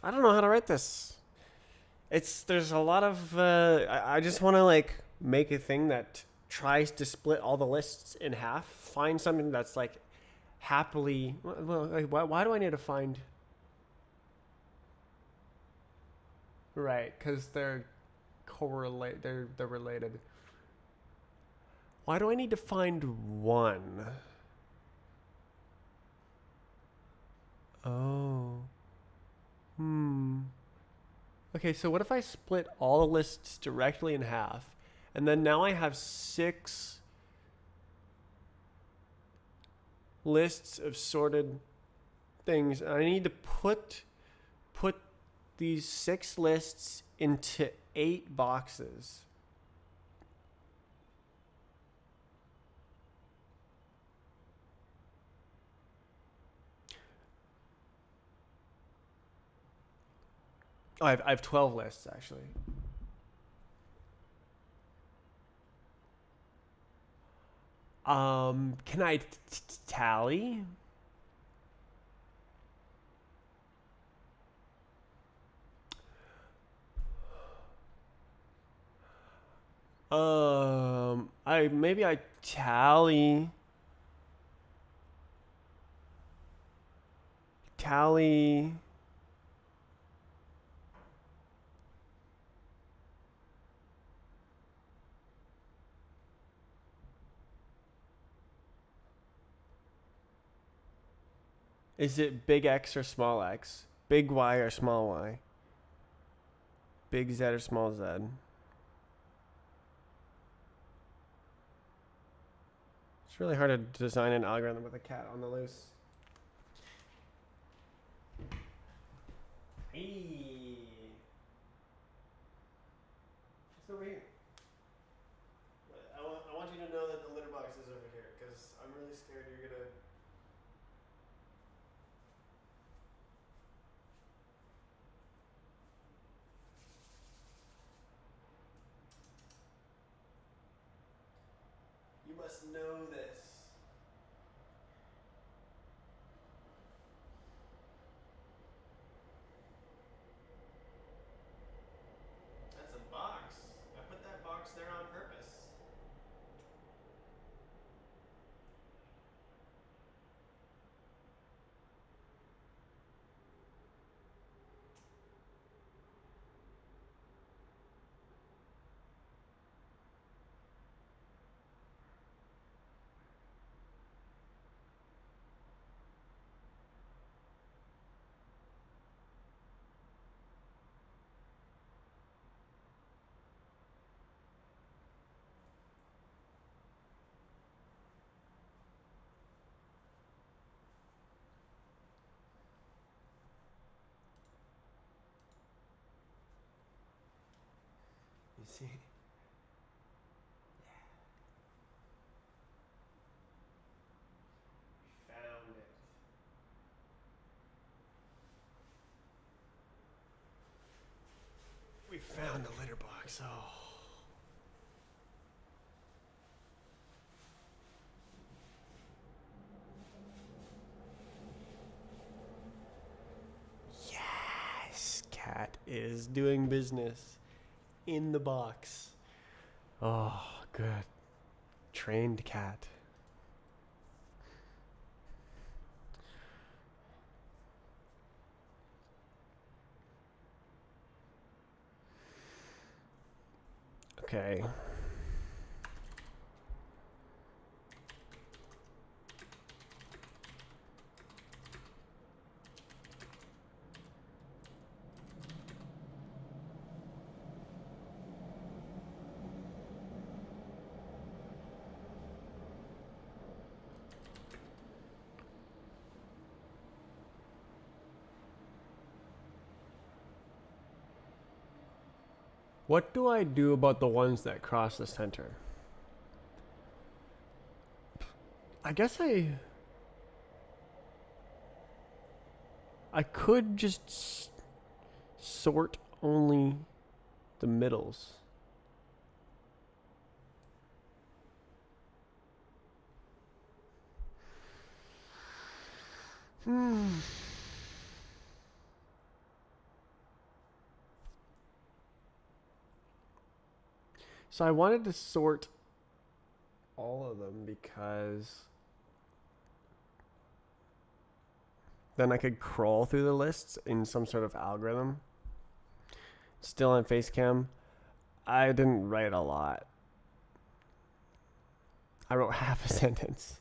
I don't know how to write this. There's a lot of I just want to like make a thing that tries to split all the lists in half. Find something that's like happily. Well, like, why do I need to find? Right, because they're correlate. They're related. Why do I need to find one? Oh. Okay, so what if I split all the lists directly in half, and then now I have 6 lists of sorted things, and I need to put these 6 lists into 8 boxes. Oh, I have 12 lists actually. Can I tally? I tally Callie. Is it big X or small X? Big Y or small Y? Big Z or small Z? It's really hard to design an algorithm with a cat on the loose. Hey. It's over here. I want you to know that the litter box is over here because I'm really scared you're gonna. You must know this. That's a box. I put that box there on purpose. You see? We found it. We found the litter box. Oh. Yes! Cat is doing business in the box. Oh, good. Trained cat. Okay. What do I do about the ones that cross the center? I guess I could just sort only the middles. So I wanted to sort all of them because then I could crawl through the lists in some sort of algorithm. Still on Facecam. I didn't write a lot. I wrote half a sentence.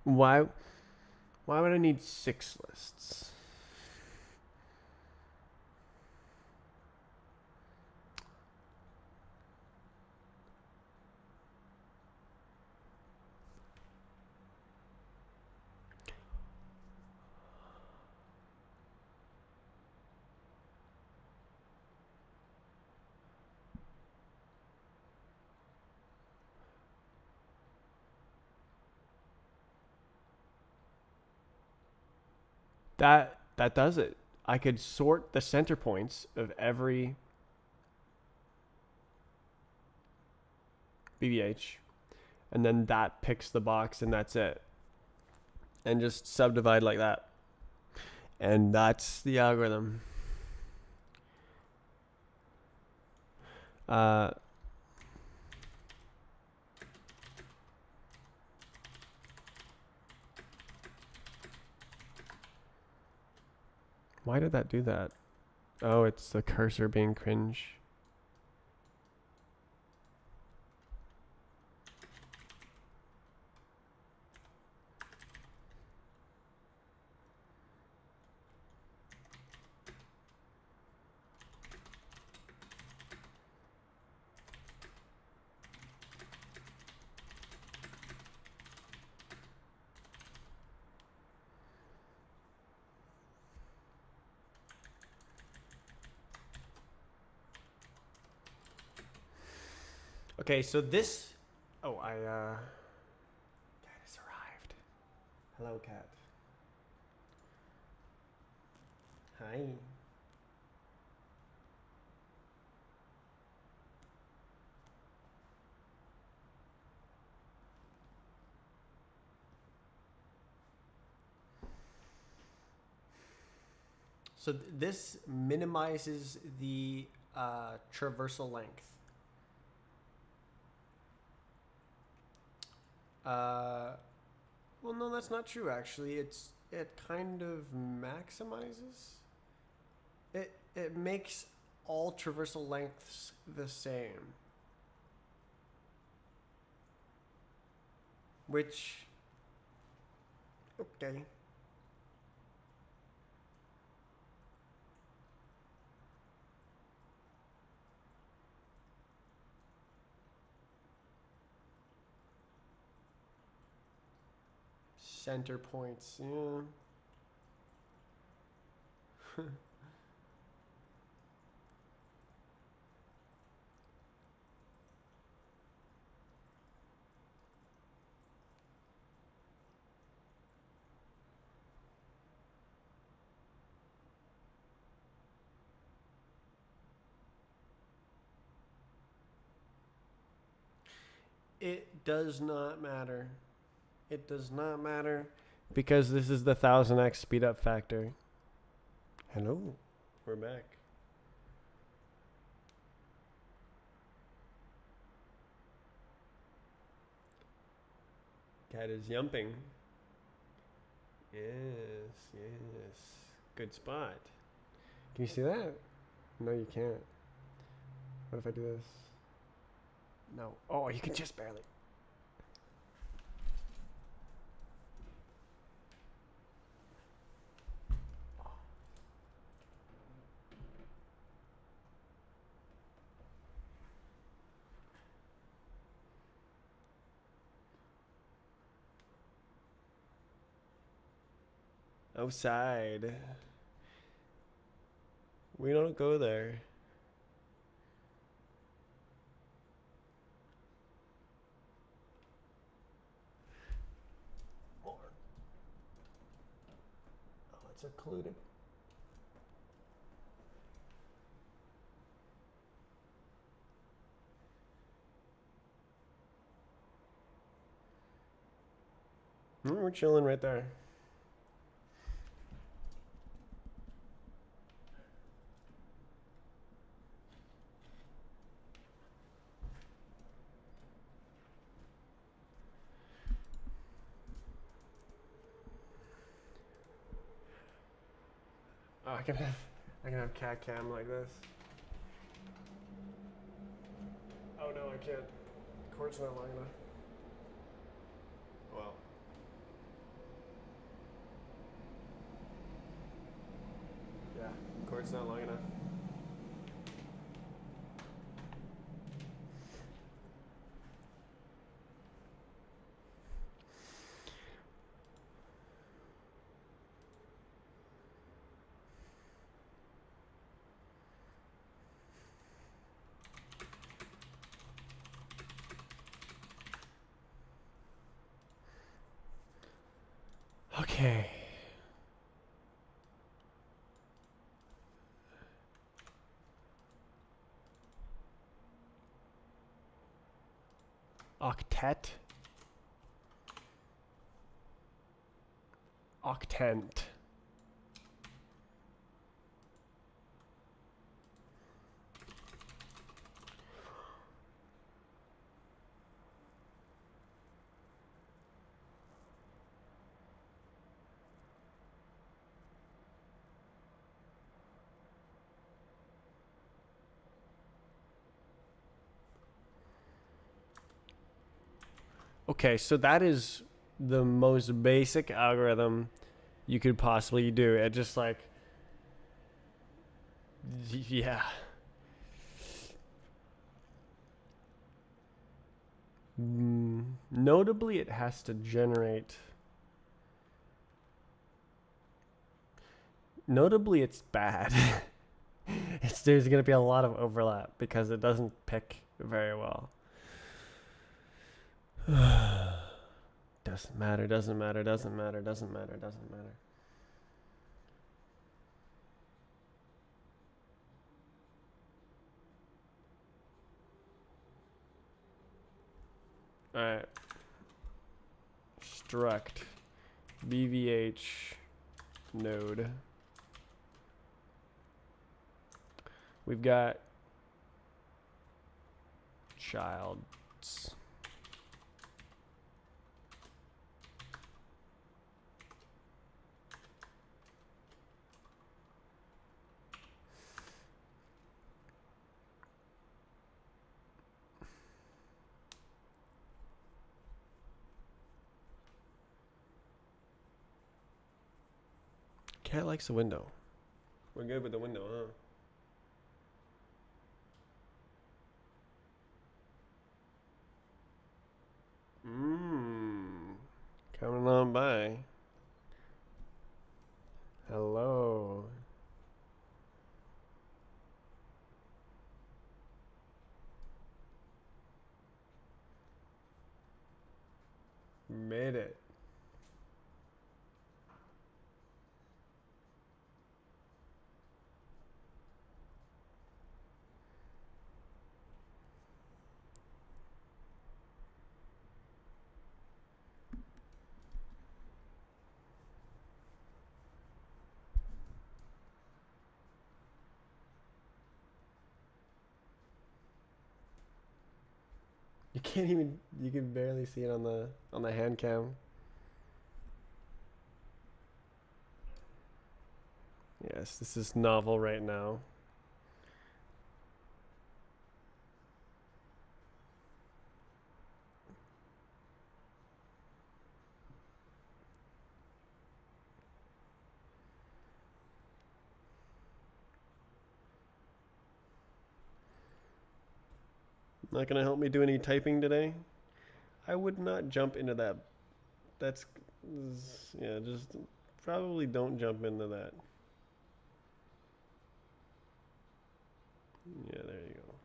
Why would I need 6 lists? That does it. I could sort the center points of every BBH, and then that picks the box, and that's it. And just subdivide like that. And that's the algorithm. Why did that do that? Oh, it's the cursor being cringe. Okay, so this. Oh, cat has arrived. Hello, cat. Hi. So this minimizes the traversal length. Well, no, that's not true. Actually, it kind of maximizes. It makes all traversal lengths the same, which okay. Center points, yeah. It does not matter. It does not matter because this is the 1000x speed up factor. Hello, we're back. Cat is yumping. Yes, yes. Good spot. Can you see that? No, you can't. What if I do this? No. Oh, you can just barely. Outside. We don't go there. More. Oh, it's occluded. We're chilling right there. Oh, I can have cat cam like this. Oh no, I can't. Cord's not long enough. Well. Yeah, cord's not long enough. Okay. Octet. Octant. Okay, so that is the most basic algorithm you could possibly do. It just like, yeah. Notably, it has to generate. Notably, it's bad. There's going to be a lot of overlap because it doesn't pick very well. Doesn't matter, doesn't matter, doesn't matter, doesn't matter, doesn't matter. Alright. Struct BVH node. We've got childs. Cat likes the window. We're good with the window, huh? Coming on by. Hello. Made it. You can't even, you can barely see it on the hand cam. Yes, this is novel right now. Not gonna help me do any typing today. I would not jump into that. That's, yeah, just probably don't jump into that. Yeah, there you go.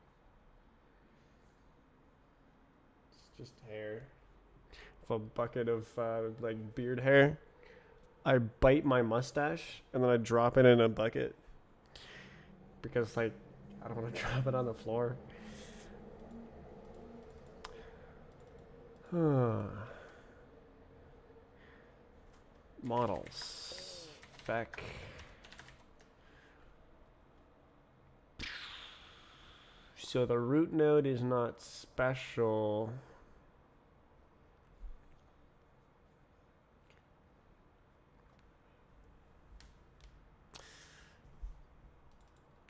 It's just hair. With a bucket of like beard hair. I bite my mustache and then I drop it in a bucket because like I don't want to drop it on the floor. Models. Feck. So the root node is not special.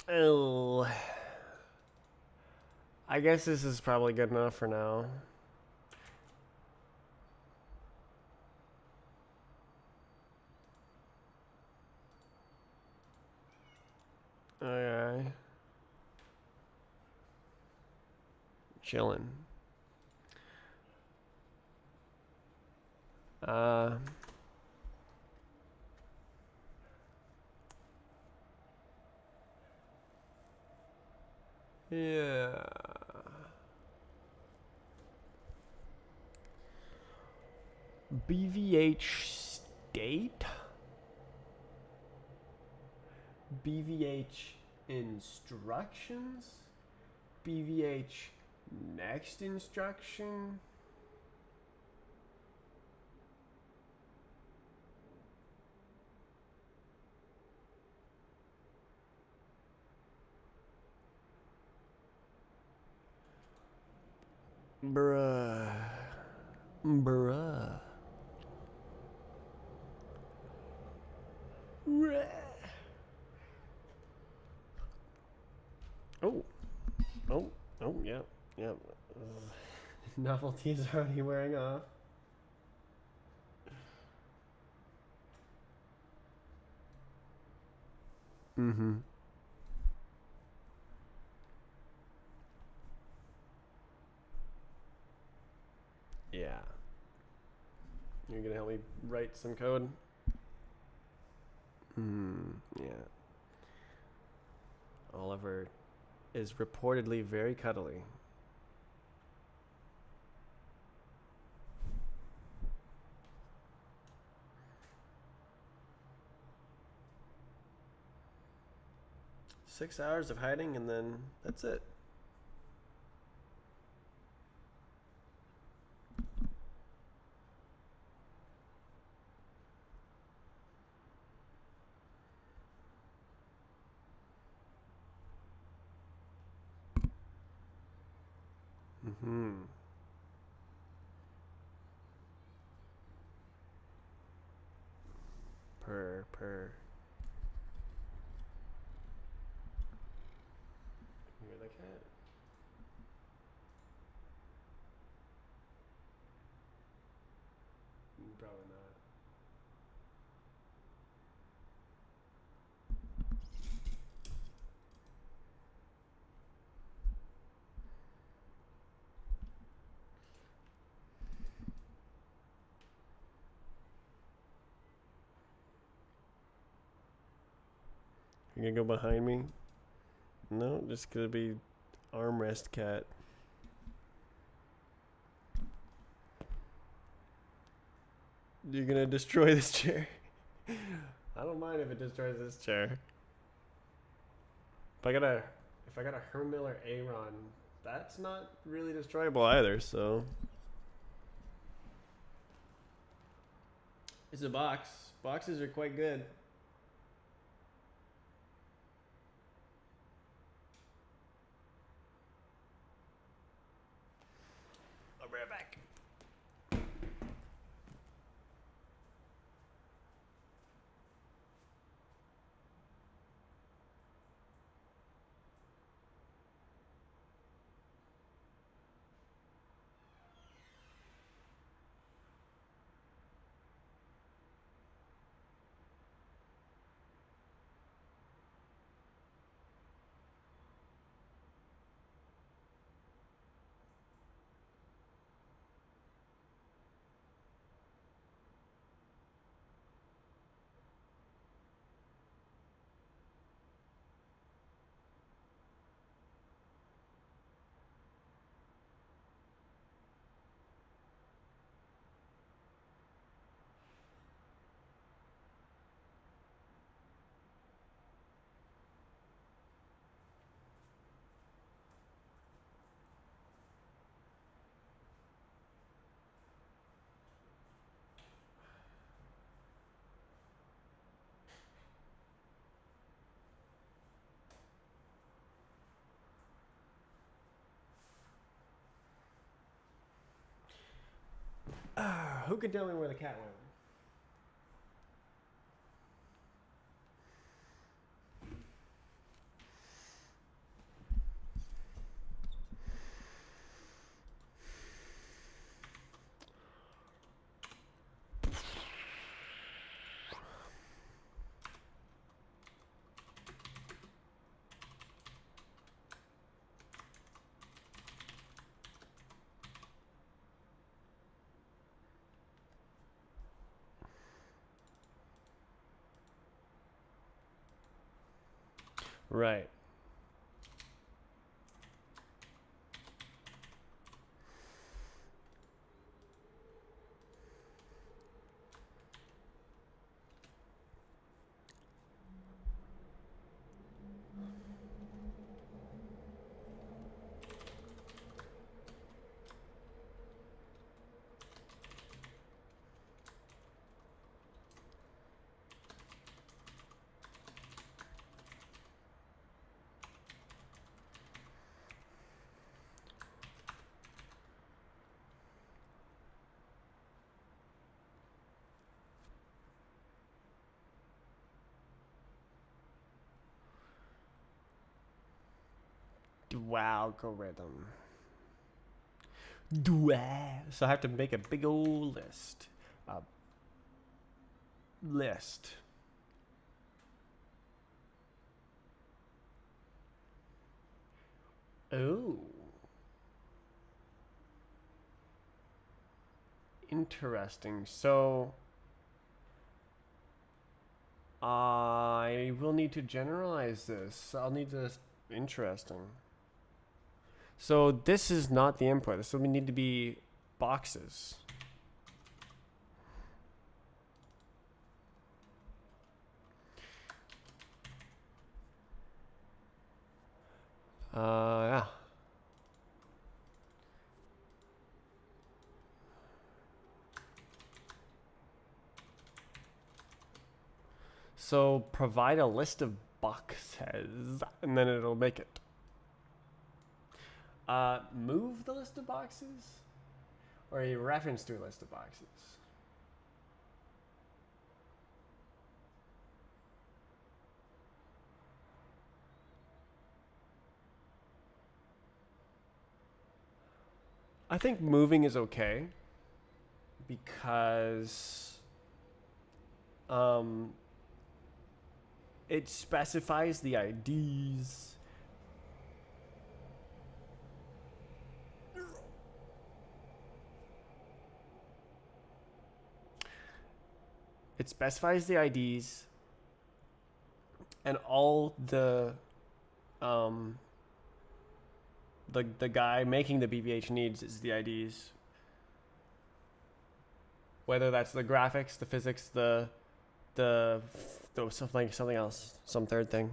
Oh. I guess this is probably good enough for now. Okay. Chilling. Yeah. BVH state. BVH instructions. BVH next instruction. Bruh. Bruh. Oh. Oh. Oh, yeah. Yeah. Novelty's already wearing off. Mm-hmm. Yeah. You're gonna help me write some code? Yeah. Oliver is reportedly very cuddly. $6 of hiding and then that's it. Mm-hmm. Purr. You hear the cat? Probably not. You gonna go behind me? No, just gonna be armrest cat. You're gonna destroy this chair. I don't mind if it destroys this chair. If I got a Hermiller or Aron, that's not really destroyable either, so. It's a box. Boxes are quite good. I'll be right back. Who can tell me where the cat went? Right. algorithm. So I have to make a big old list. List. Oh. Interesting. So I will need to generalize this. I'll need to. Interesting. So this is not the input. This will need to be boxes. Yeah. So provide a list of boxes, and then it'll make it. Move the list of boxes, or a reference to a list of boxes. I think moving is okay because it specifies the IDs. It specifies the IDs and all the guy making the BVH needs is the IDs. Whether that's the graphics, the physics, the something else, some third thing.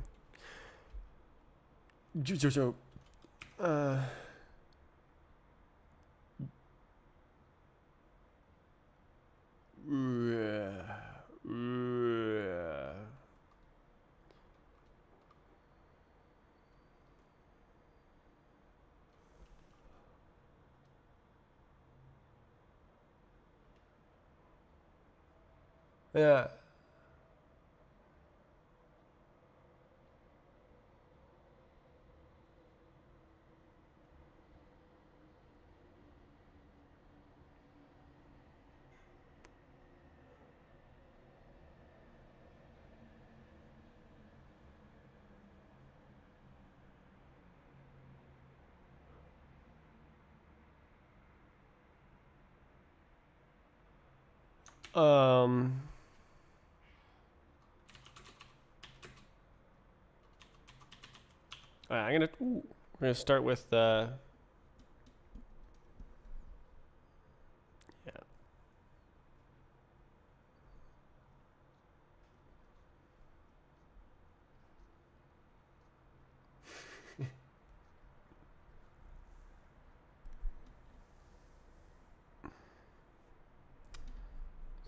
Yeah. Um. I'm gonna start with yeah.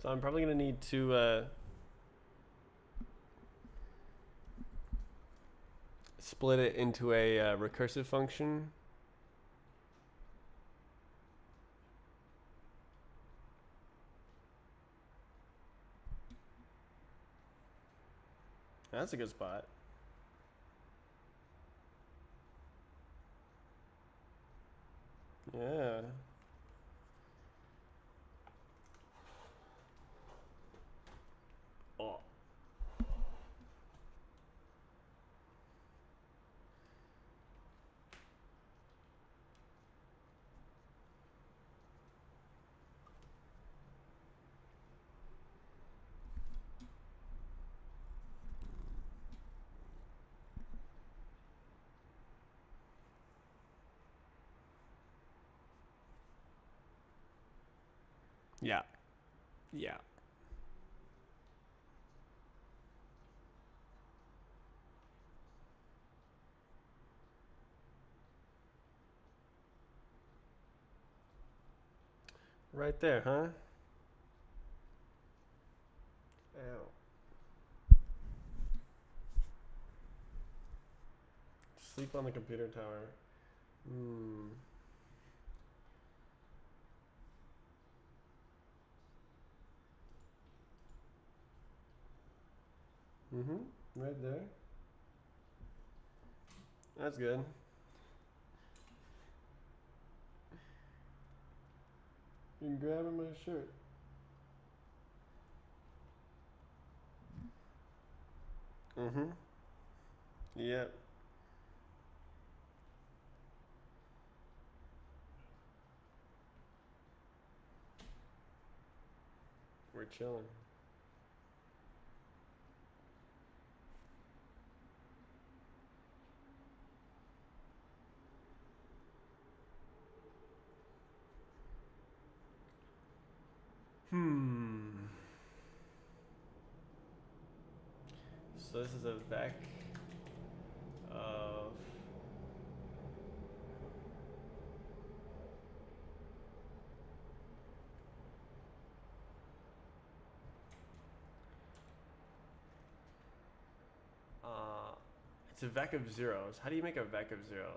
So I'm probably gonna need to split it into a recursive function. That's a good spot. Yeah. Oh. Yeah. Yeah. Right there, huh? Ow. Sleep on the computer tower. Hmm. Mm-hmm. Right there. That's good. You're grabbing my shirt. Mm-hmm. Yep. We're chilling. So this is a vec of it's a vec of zeros. How do you make a vec of zeros?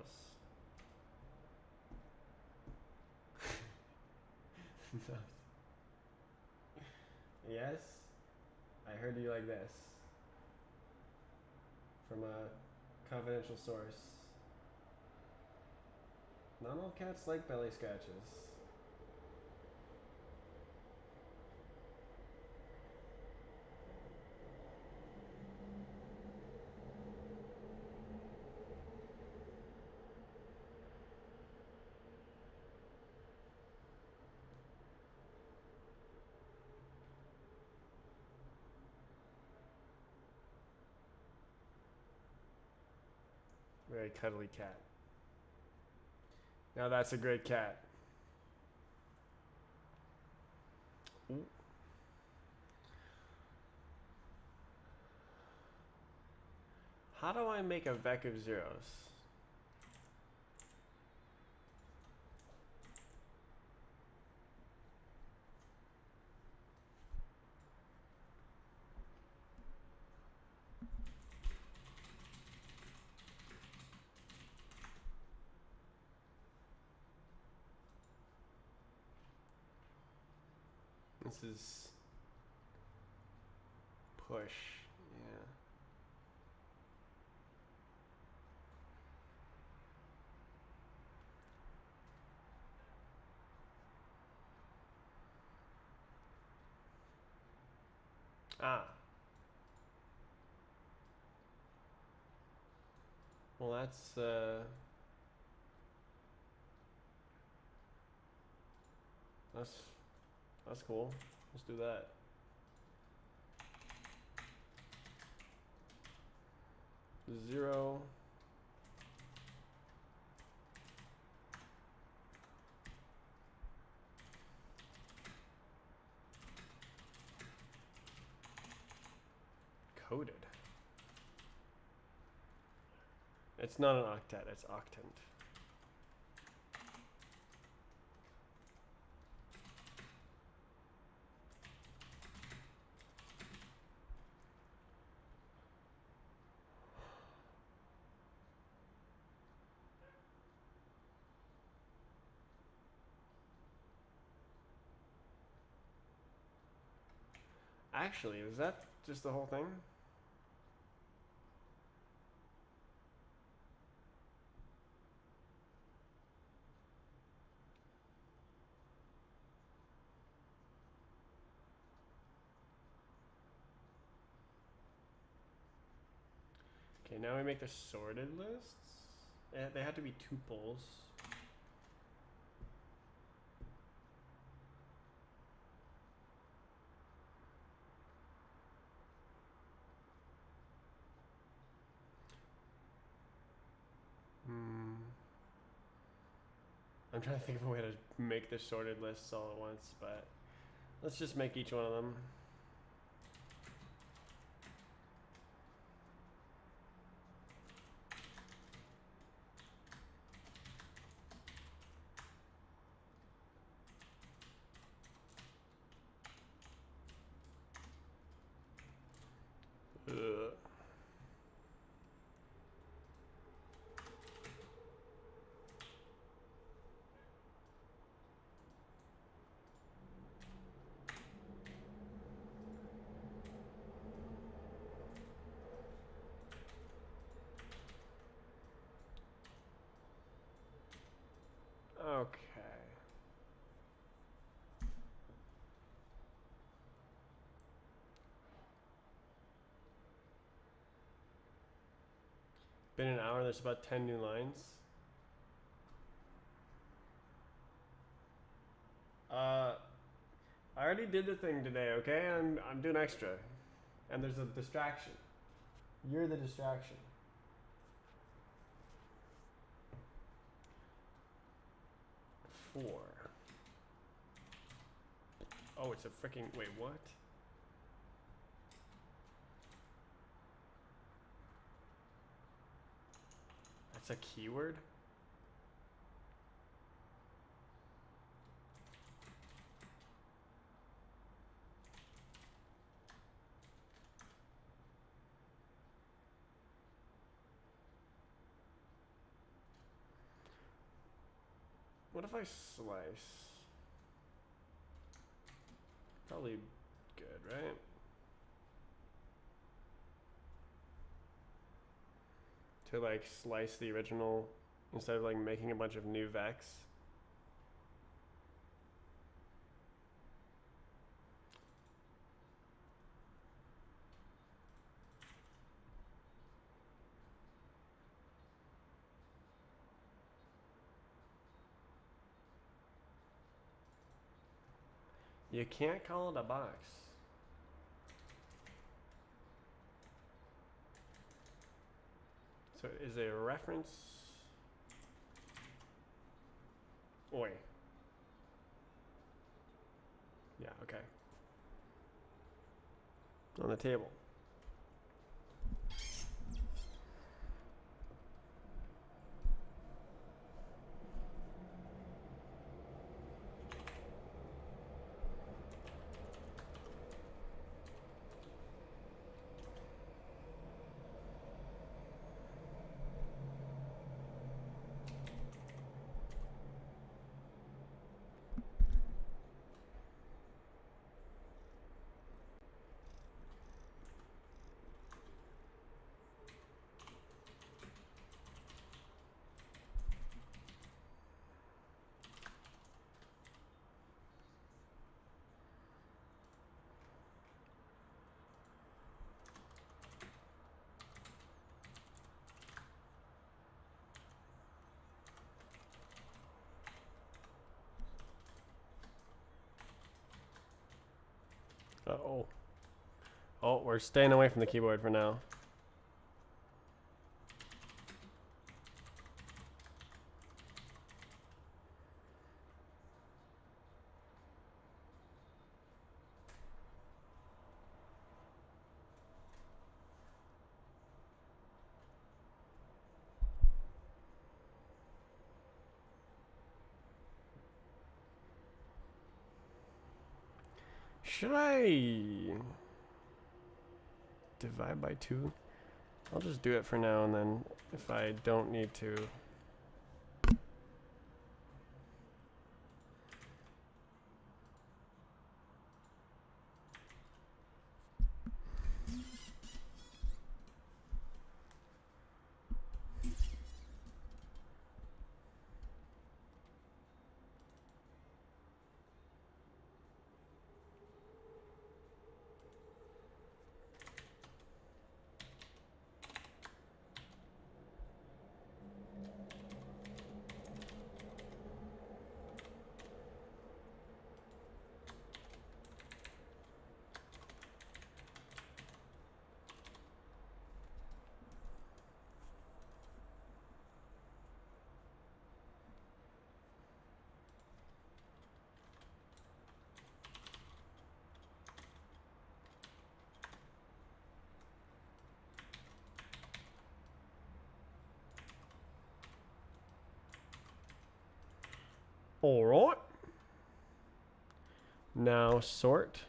No. Yes, I heard you like this from a confidential source. Not all cats like belly scratches. Very cuddly cat. Now that's a great cat. Ooh. How do I make a vec of zeros? This is push. Yeah. Ah. Well, that's that's cool. Let's do that. Zero. Coded. It's not an octet, it's octant. Actually, is that just the whole thing? Okay, now we make the sorted lists. They have to be tuples. I'm trying to think of a way to make the sorted lists all at once, but let's just make each one of them. Ugh. Okay. been an hour. There's about 10 new lines. I already did the thing today. Okay, I'm doing extra, and there's a distraction. You're the distraction. Four. Oh, it's a freaking wait. What? That's a keyword? What if I slice? Probably good, right? To like slice the original instead of like making a bunch of new vex. You can't call it a box. So is a reference? Oi. Yeah, okay. On the table. Uh-oh. Oh, we're staying away from the keyboard for now. Should I divide by 2? I'll just do it for now, and then if I don't need to. All right. Now sort.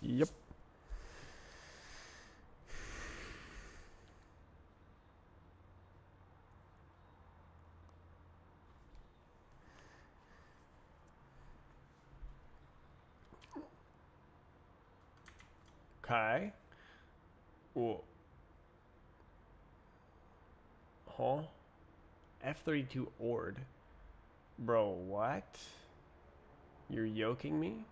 Yep. Okay. Whoa. Huh? F-32 Ord. Bro, what? You're yoking me?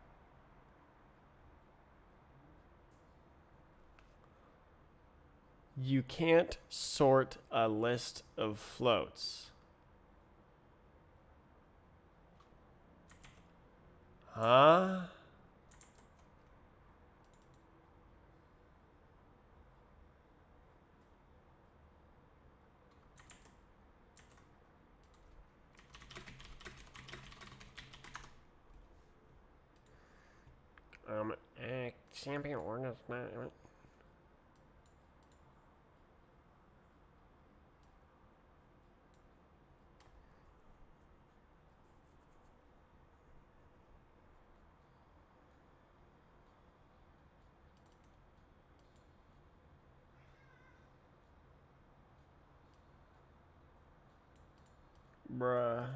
You can't sort a list of floats. Huh? Champion Ord is not. Bruh.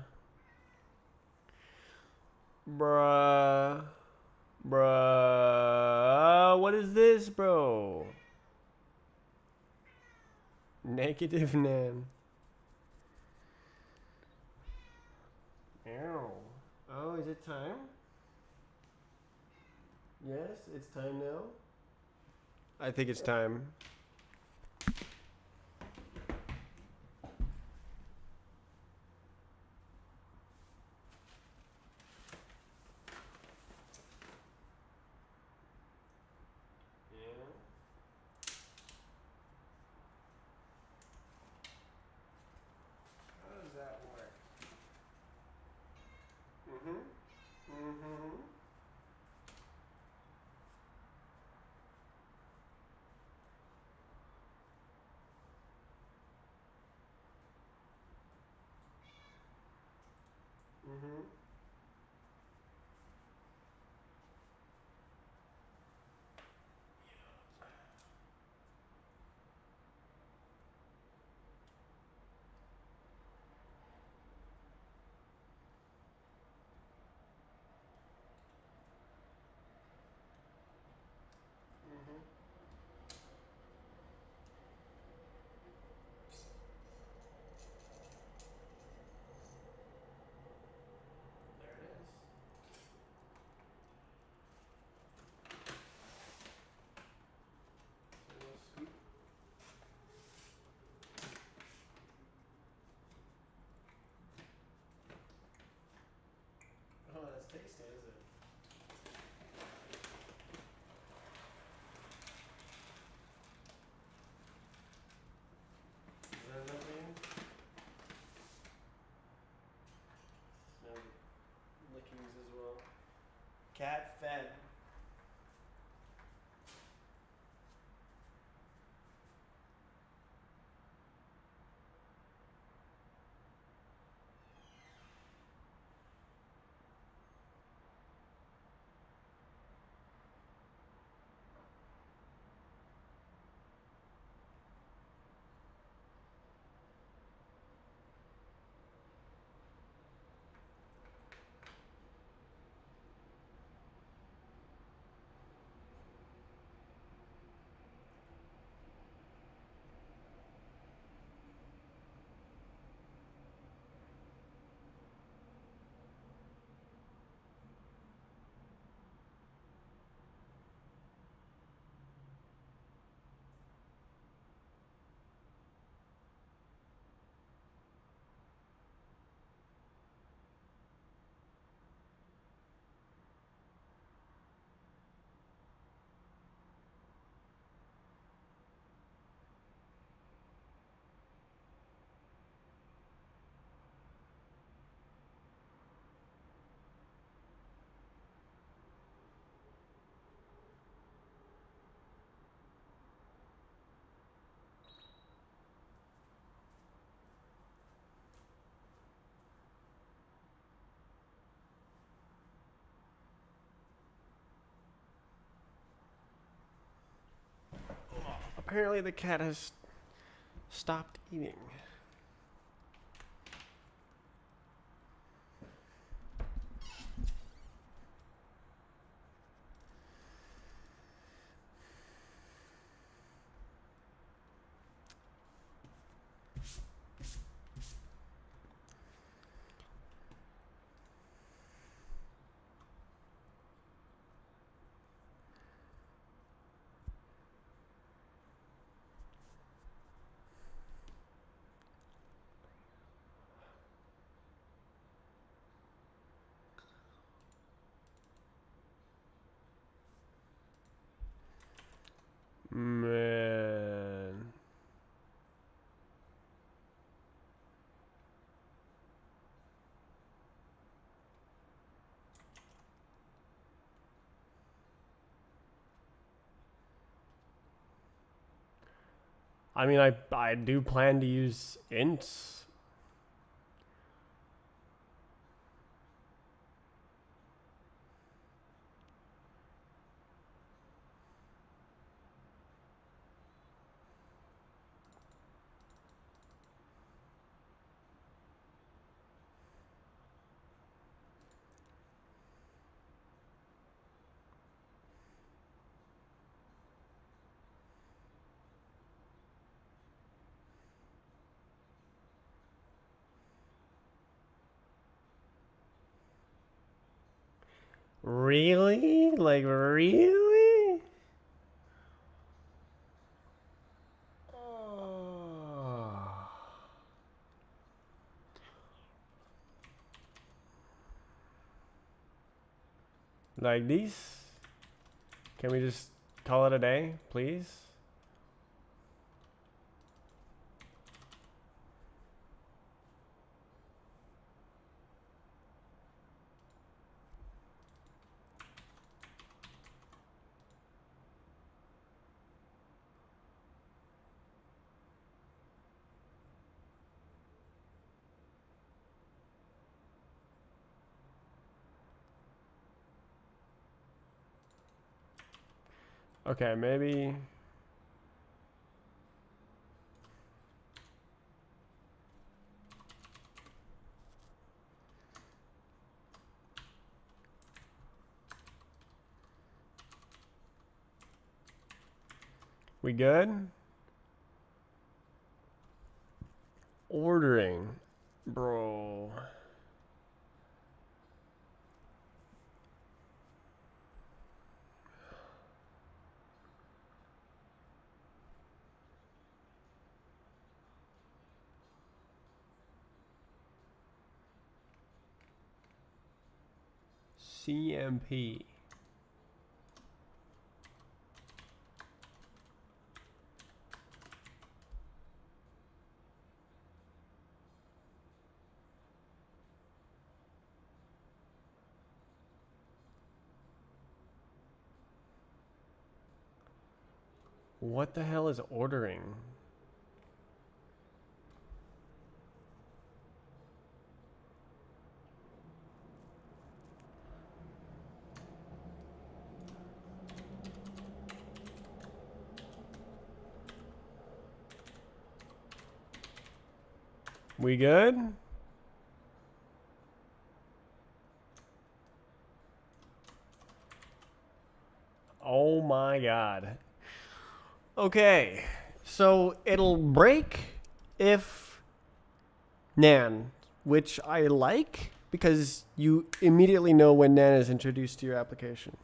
Bruh. Bruh. What is this, bro? Negative nan. Ow. Oh, is it time? Yes, it's time now. I think it's time. Yeah. How does that work? Mm-hmm. Mm-hmm. Mm-hmm. Mm-hmm. There it is. So we'll scoop. Oh, that's tasty, is it? Is that enough, Ian? Some lickings as well. Cat fed. Apparently the cat has stopped eating. Man. I mean, I do plan to use ints. Really? Like, really? Oh. Like these? Can we just call it a day, please? Okay, maybe. We good? Ordering. Bro. CMP. What the hell is ordering? We good? Oh my god. Okay. So it'll break if Nan, which I like because you immediately know when Nan is introduced to your application.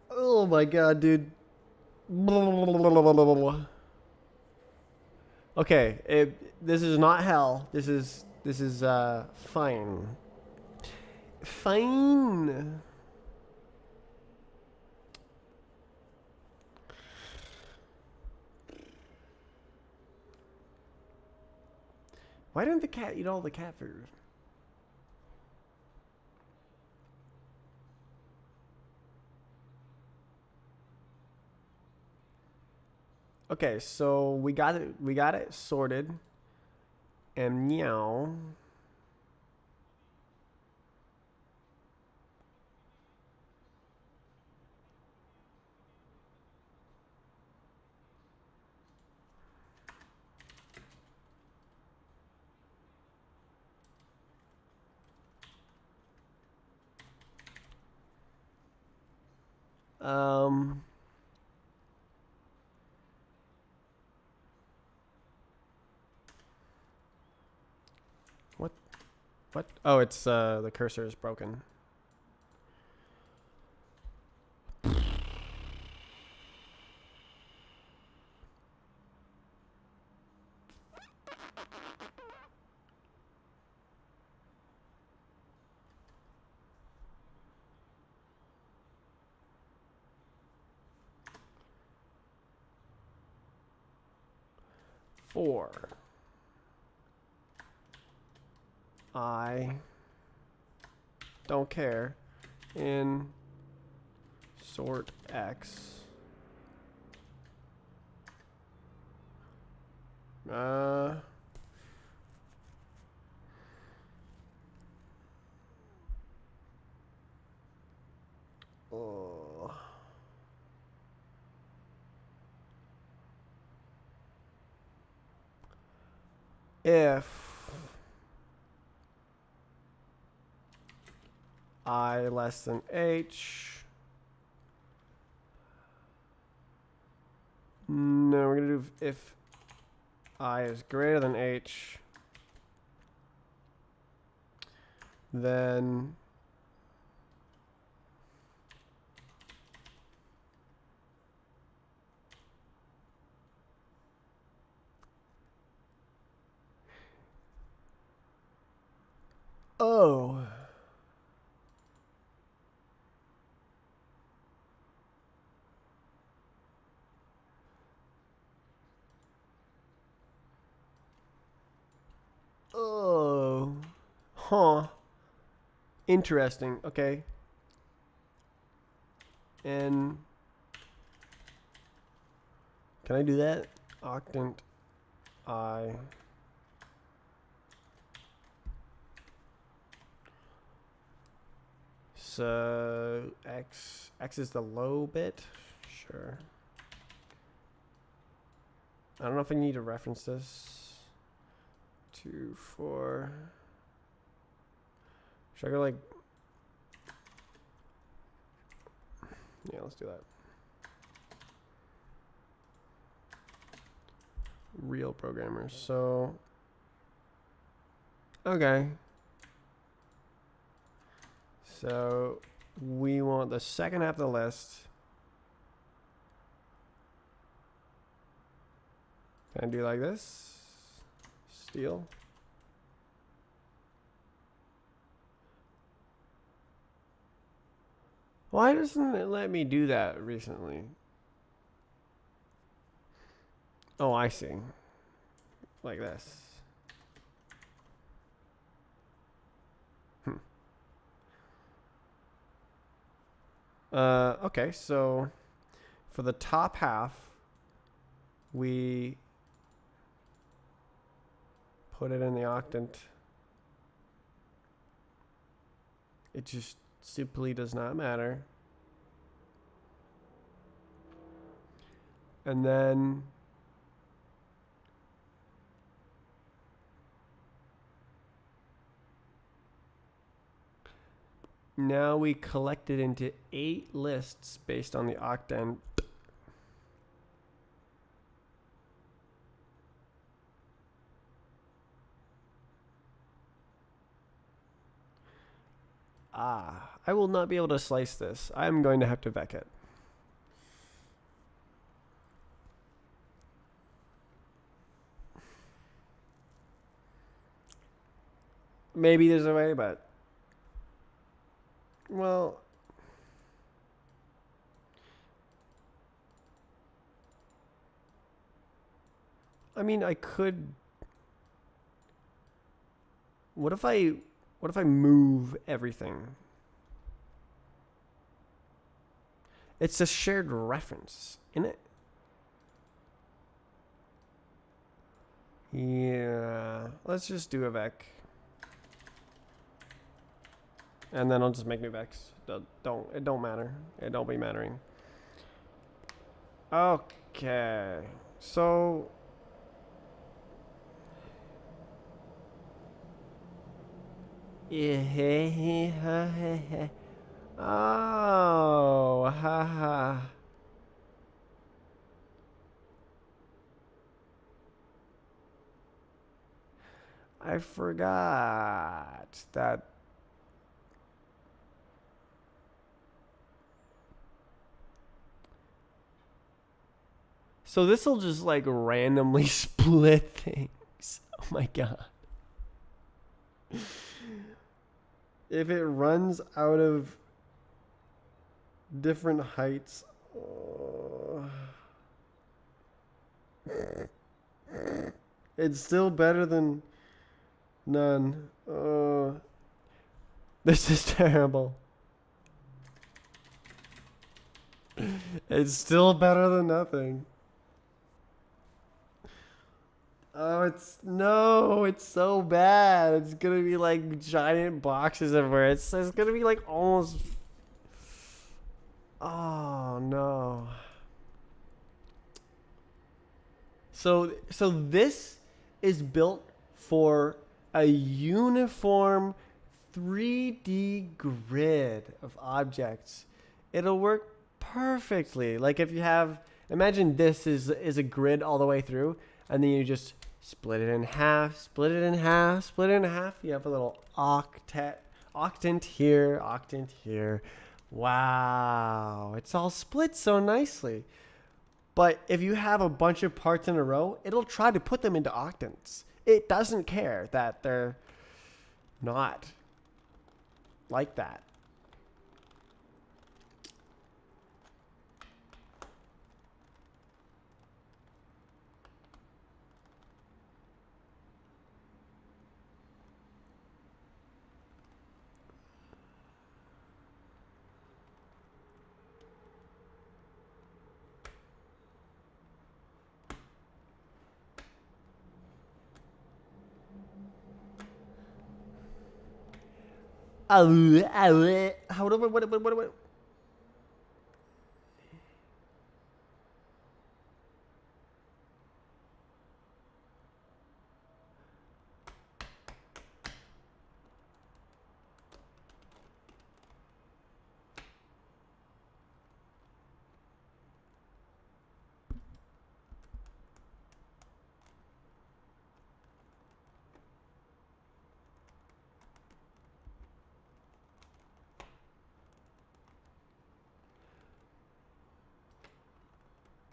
Oh my god, dude. Okay, this is not hell. This is fine. Fine. Why didn't the cat eat all the cat food? Okay, so we got it sorted. And meow. Um what? Oh, it's the cursor is broken. for I don't care in sort X. Oh. If I less than H. No, we're gonna do if I is greater than H, then oh. Oh. Huh. Interesting. Okay. And can I do that? Octant I. So X is the low bit. Sure. I don't know if I need to reference this. 2, 4. Should I go like? Yeah, let's do that. Real programmers. So, okay. So we want the second half of the list. Can I do like this? Steal. Why doesn't it let me do that recently? Oh, I see. Like this. Okay, so for the top half, we put it in the octant. It just simply does not matter. And then now we collect it into 8 lists based on the octant. I will not be able to slice this. I'm going to have to vec it. Maybe there's a way, but well, I mean, I could. What if I move everything? It's a shared reference, isn't it? Yeah, let's just do a vec. And then I'll just make new vecs. It don't matter. It don't be mattering. Okay. So oh, haha. I forgot that. So this will just like randomly split things. Oh my god. If it runs out of different heights. Oh. It's still better than none. This is terrible. It's still better than nothing. Oh, it's so bad. It's gonna be like giant boxes everywhere. It's gonna be like almost. Oh no. So this is built for a uniform 3D grid of objects. It'll work perfectly. Like if you have, imagine this is a grid all the way through, and then you just split it in half, split it in half, split it in half. You have a little octant here, octant here. Wow, it's all split so nicely. But if you have a bunch of parts in a row, it'll try to put them into octants. It doesn't care that they're not like that. What?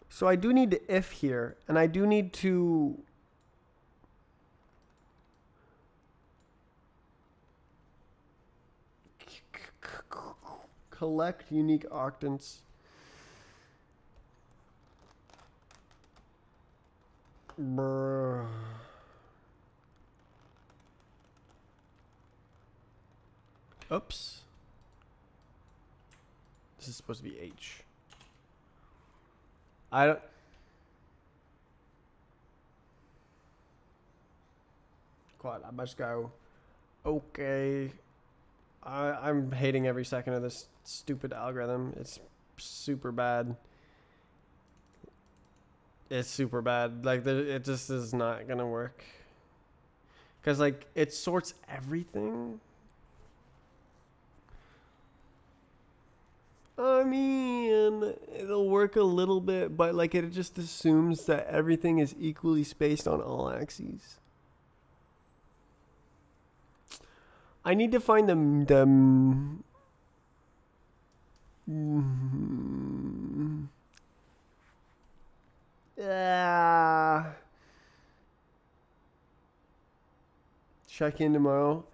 So I do need to if here, and I do need to collect unique octants. Brr. Oops. This is supposed to be H. I don't. Quad. I must go. Okay. I'm hating every second of this stupid algorithm. It's super bad. It's super bad. Like it just is not gonna work. Cause like it sorts everything. I mean, it'll work a little bit, but like it just assumes that everything is equally spaced on all axes. I need to find the check in tomorrow.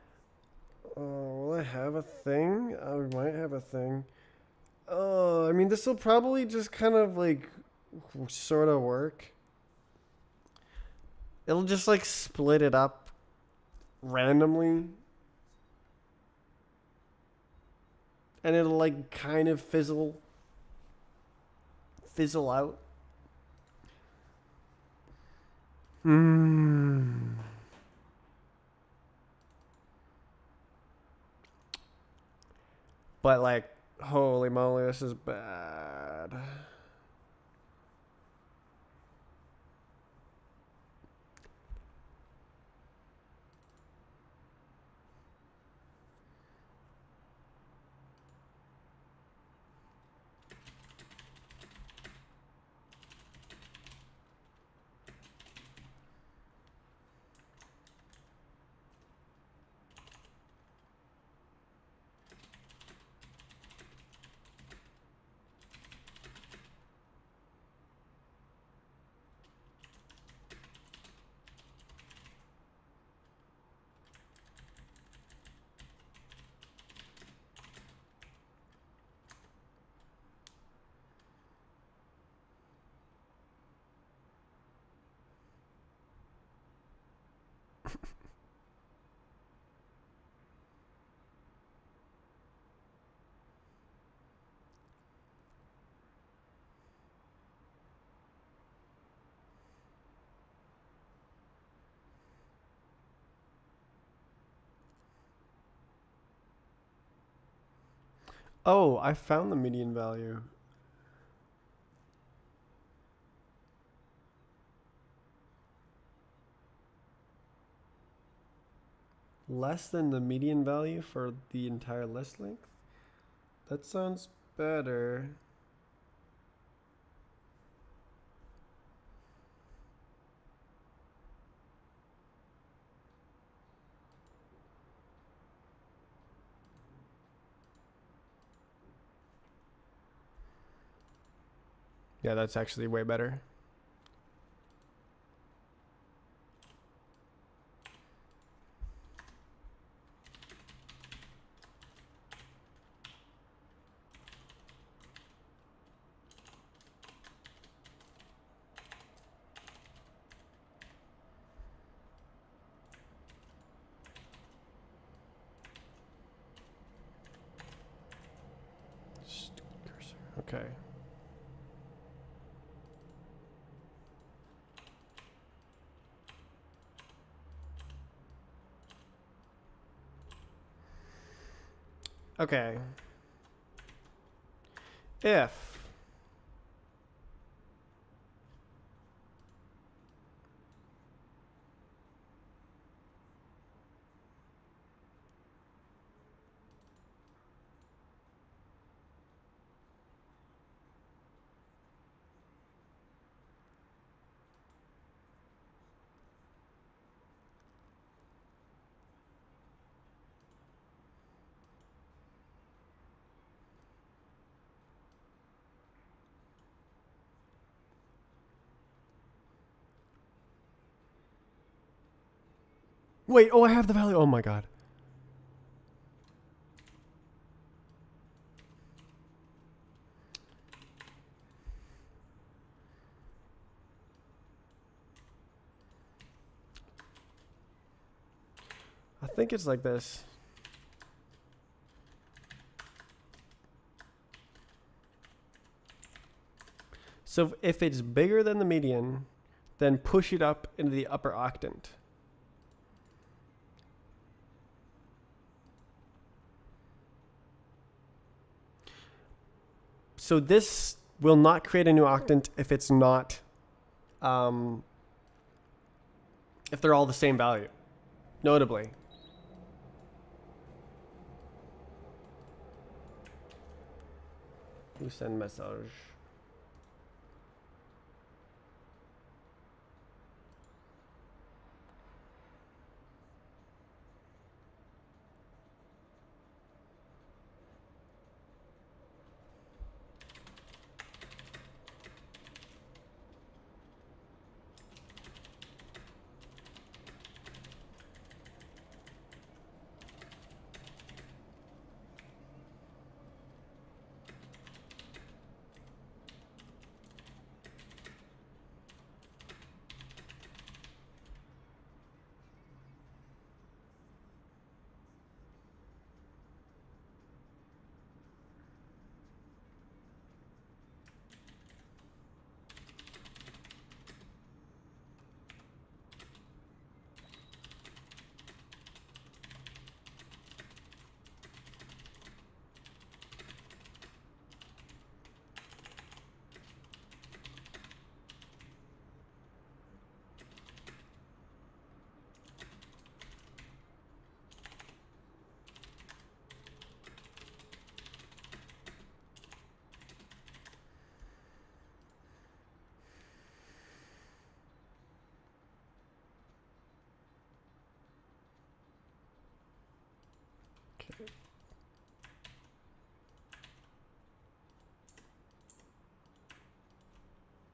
Will I have a thing? I might have a thing. I mean, this will probably just kind of like sort of work. It'll just like split it up randomly. And it'll like kind of fizzle out. But like, holy moly, this is bad. Oh, I found the median value. Less than the median value for the entire list length? That sounds better. Yeah, that's actually way better. Okay. Okay. If wait, oh, I have the value. Oh my god. I think it's like this. So if it's bigger than the median, then push it up into the upper octant. So this will not create a new octant if it's not, if they're all the same value, notably. Who send message? Okay.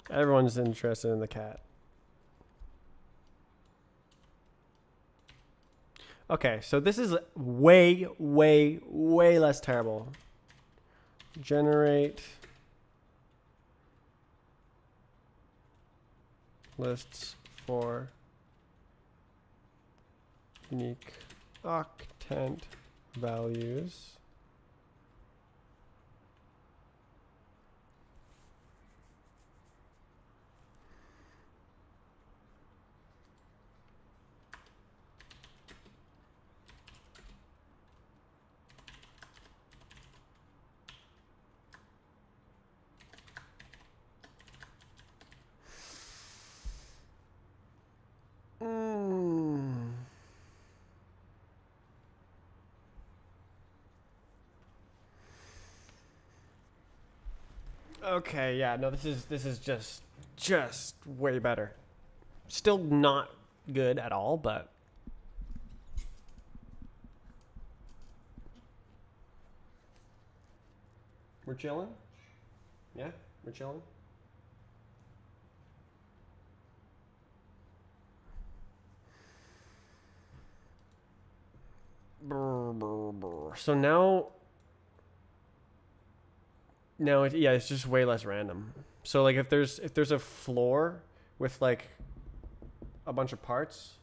Everyone's interested in the cat. Okay, so this is way, way, way less terrible. Generate lists for unique octant values. Okay, yeah, no, this is just way better. Still not good at all, but we're chilling. Yeah, we're chilling. So now yeah, it's just way less random. So like if there's a floor with like a bunch of parts,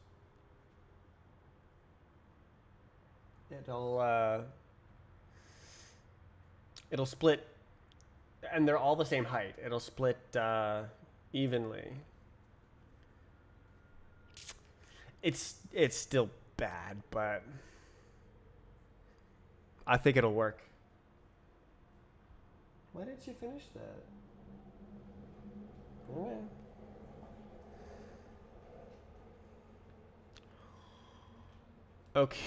it'll split, and they're all the same height. It'll split evenly. It's still bad, but I think it'll work. Why didn't you finish that? Okay. Okay.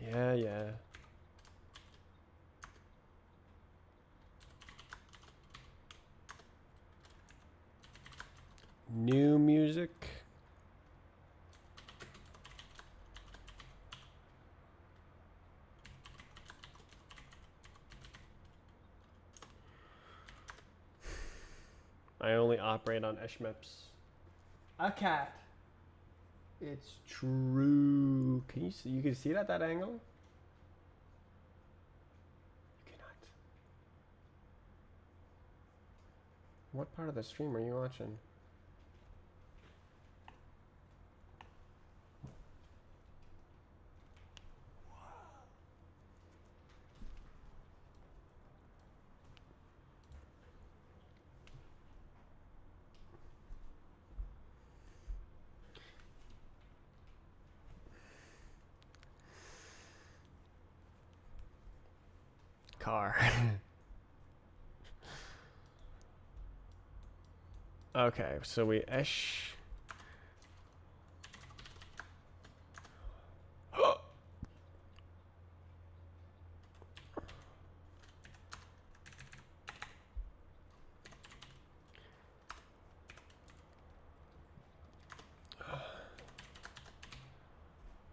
Yeah, yeah. New music. I only operate on Eshmeps. A cat. It's true. Can you see? You can see it at that angle. You cannot. What part of the stream are you watching? Car. Okay, so we Esh.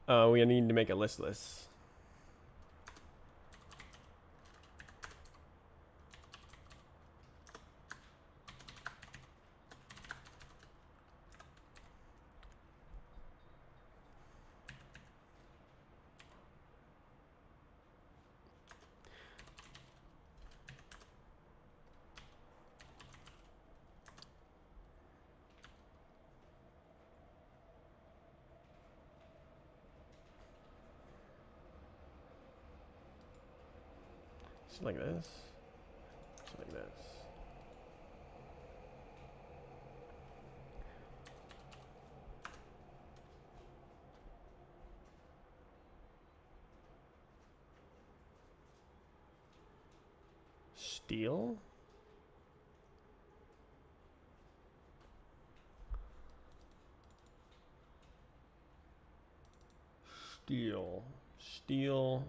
We need to make it listless. Just like this. Just like this. Steel? Steel. Steel.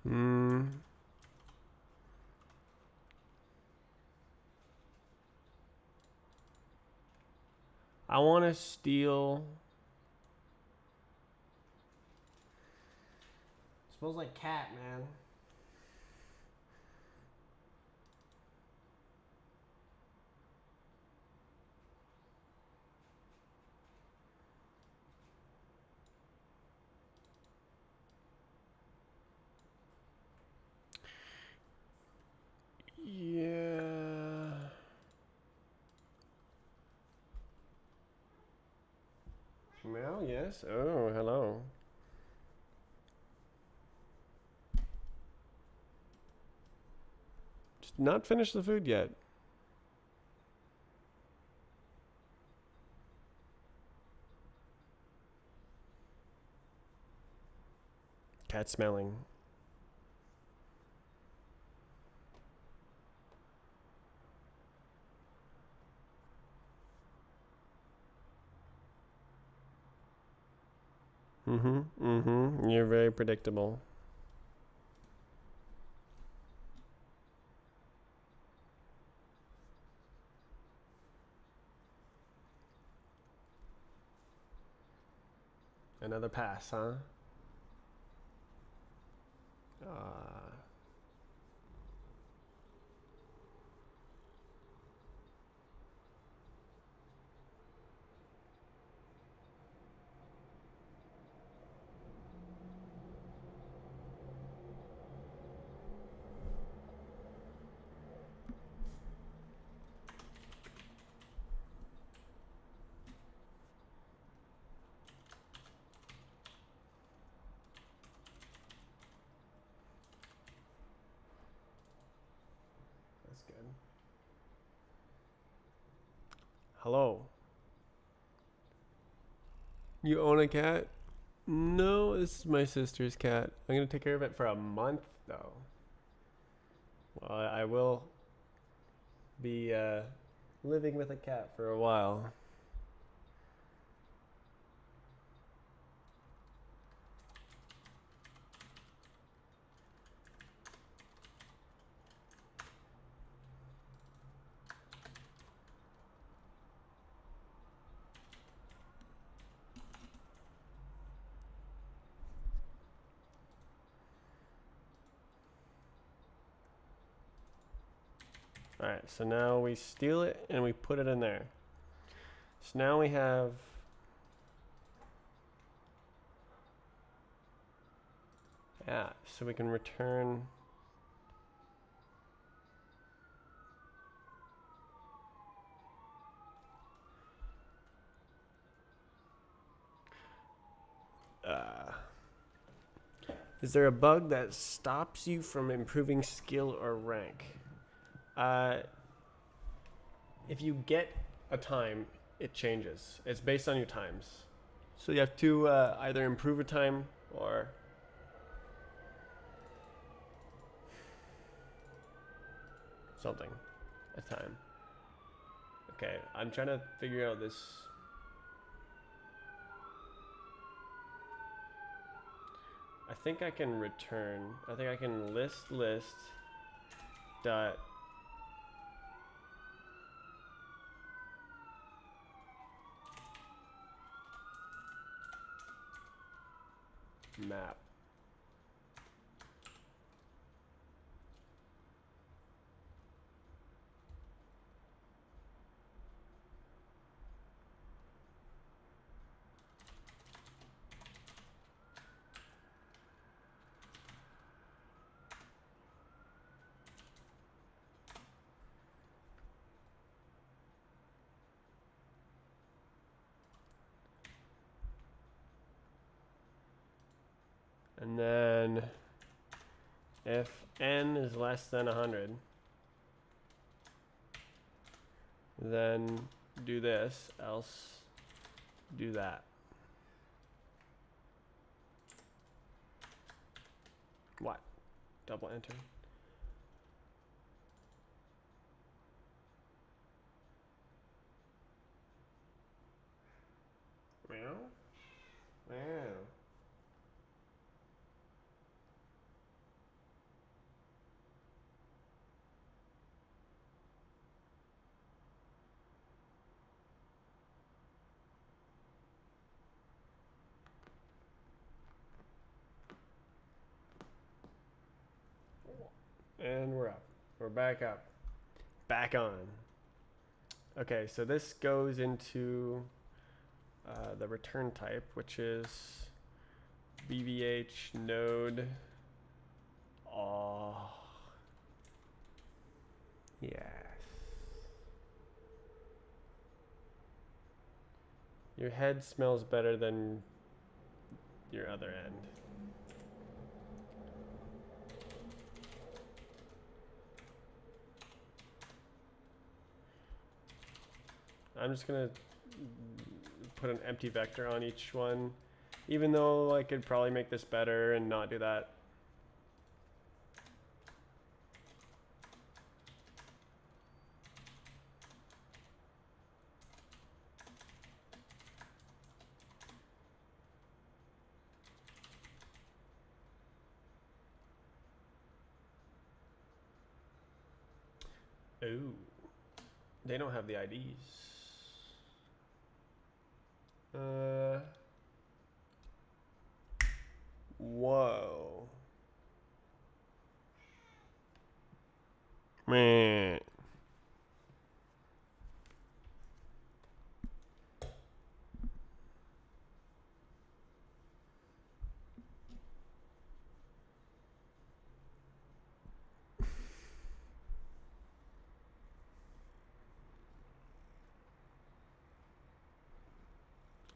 Hmm. I want to steal. Smells like cat, man. Yeah. Meow, yes. Oh, hello. Just not finished the food yet. Cat smelling. Mm-hmm. Mm-hmm. You're very predictable. Another pass, huh? That's good. Hello. You own a cat? No, this is my sister's cat. I'm gonna take care of it for a month, though. Well, I will be living with a cat for a while. Alright, so now we steal it and we put it in there. So now we have... Yeah, so we can return... Is there a bug that stops you from improving skill or rank? If you get a time, it changes. It's based on your times. So you have to either improve a time or something a time. Okay, I'm trying to figure out this. I think I can return. I think I can list dot map. If n is less than 100, then do this, else do that. What? Double enter. Meow. Meow. And we're up. We're back up. Back on. Okay, so this goes into the return type, which is BVH node. Oh, yes. Your head smells better than your other end. I'm just gonna put an empty vector on each one, even though I could probably make this better and not do that. Ooh, they don't have the IDs. Whoa. Man.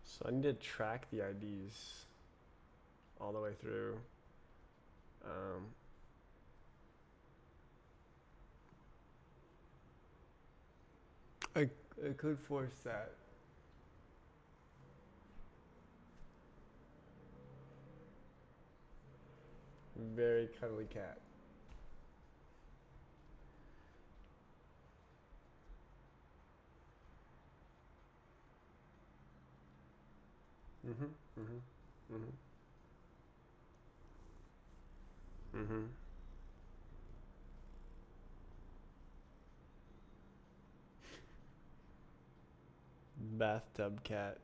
So I need to track the IDs all the way through. I could force that. Very cuddly cat. Mm-hmm. Mm-hmm. Mm-hmm. Mm-hmm. Bathtub cat.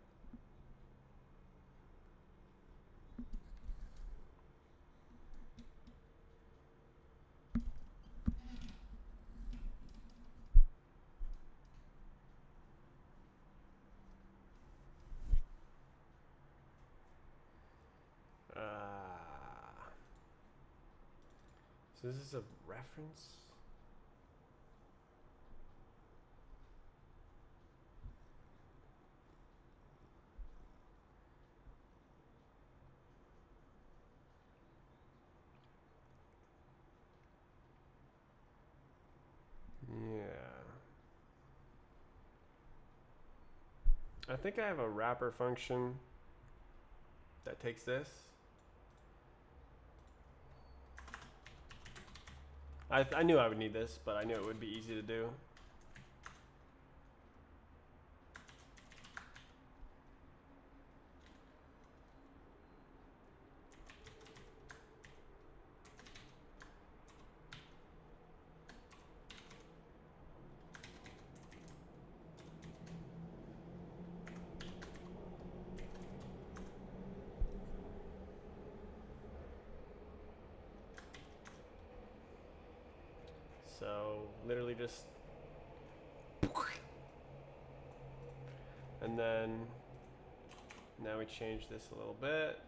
So this is a reference? Yeah. I think I have a wrapper function that takes this. I knew I would need this, but I knew it would be easy to do. So literally just, and then now we change this a little bit.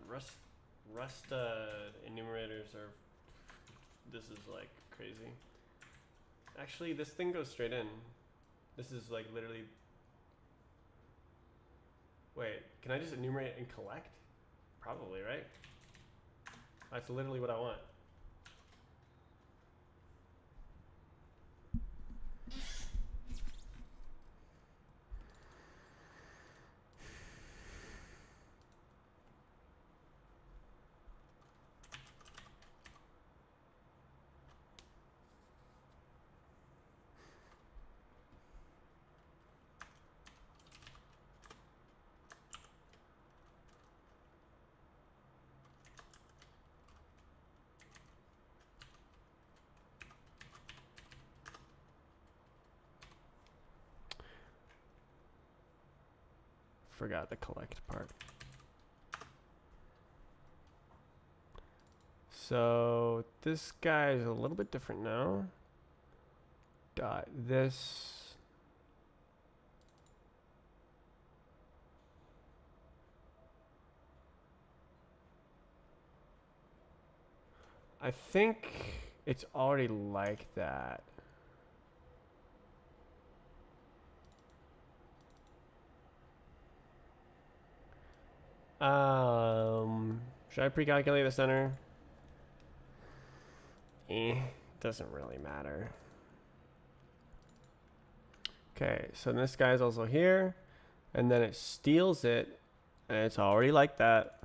Rust enumerators are. This is like crazy. Actually, this thing goes straight in. This is like literally. Wait, can I just enumerate and collect? Probably, right? That's literally what I want. Forgot the collect part. So this guy is a little bit different now. Dot this. I think it's already like that. Should I pre-calculate the center? Doesn't really matter. Okay, so this guy's also here, and then it steals it, and it's already like that.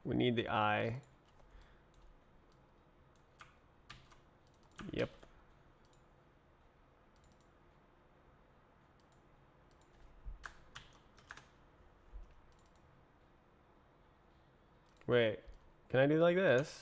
We need the eye. Yep. Wait, can I do like this?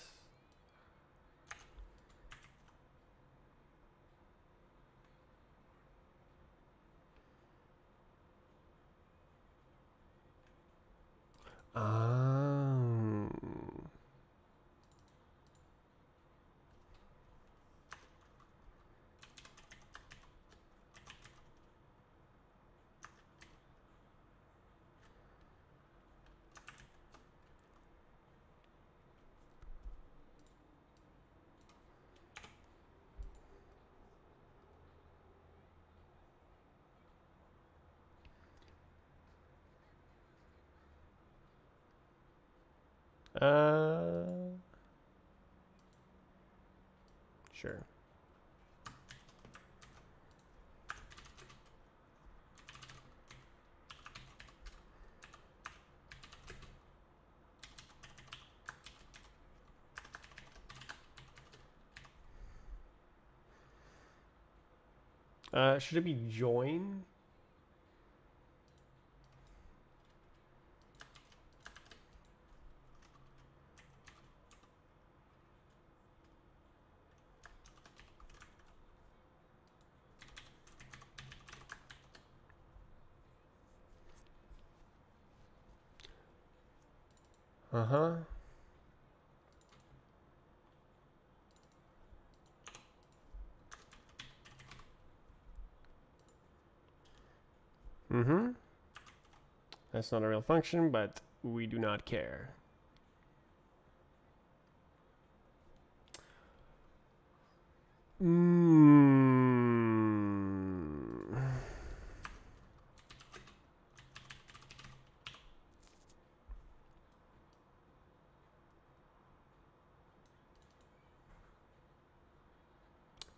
Sure. Should it be join? Uh-huh. Mm-hmm. That's not a real function, but we do not care.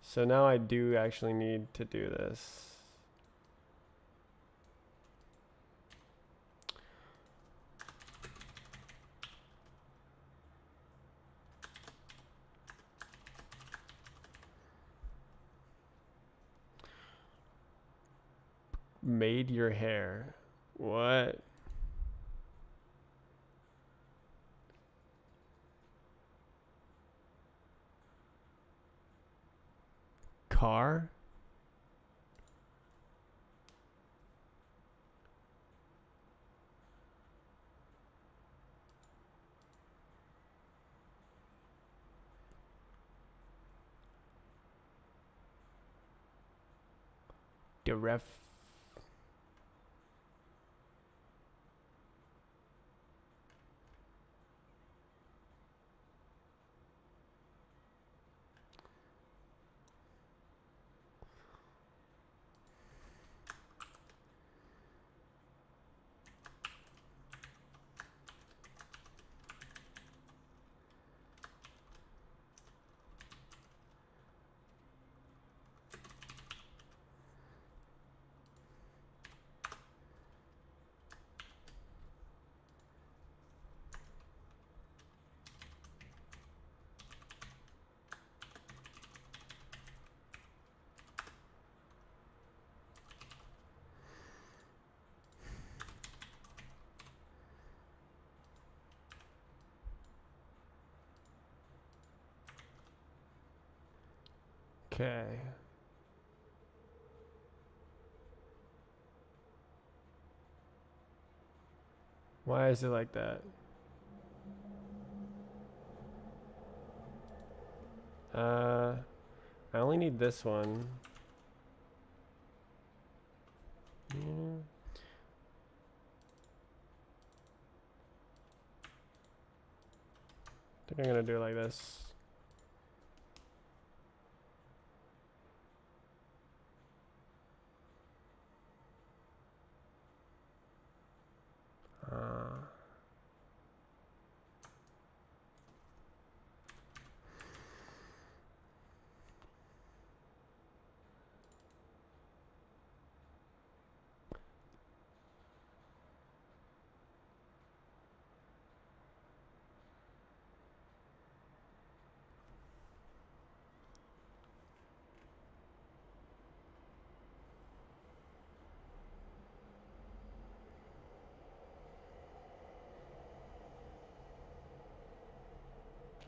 So now I do actually need to do this. Made your hair. What? Car? The ref. Okay. Why is it like that? I only need this one. Yeah. I think I'm gonna do it like this.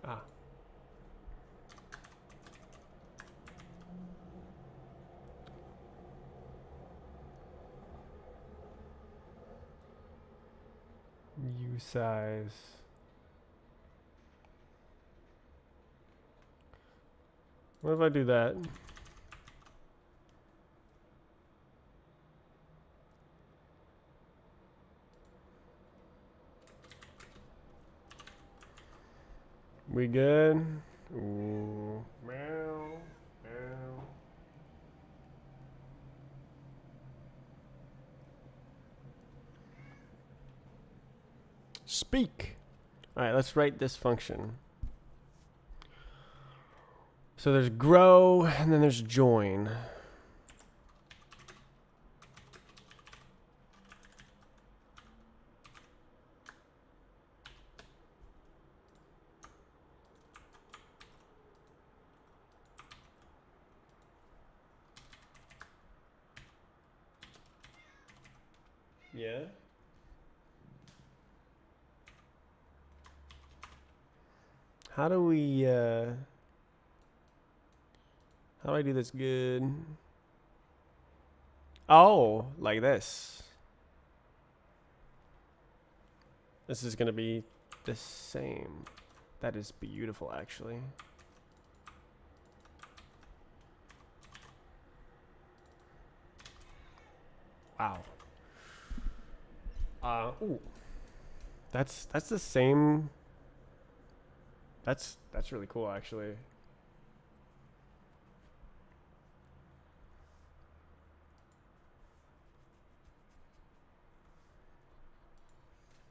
Ah. U size. What if I do that? We good? Ooh. Meow. Meow. Speak. All right, let's write this function. So there's grow and then there's join. Yeah. How do we how do I do this good? Oh, like this. This is gonna be the same. That is beautiful, actually. Wow. Ooh. That's the same. That's really cool, actually.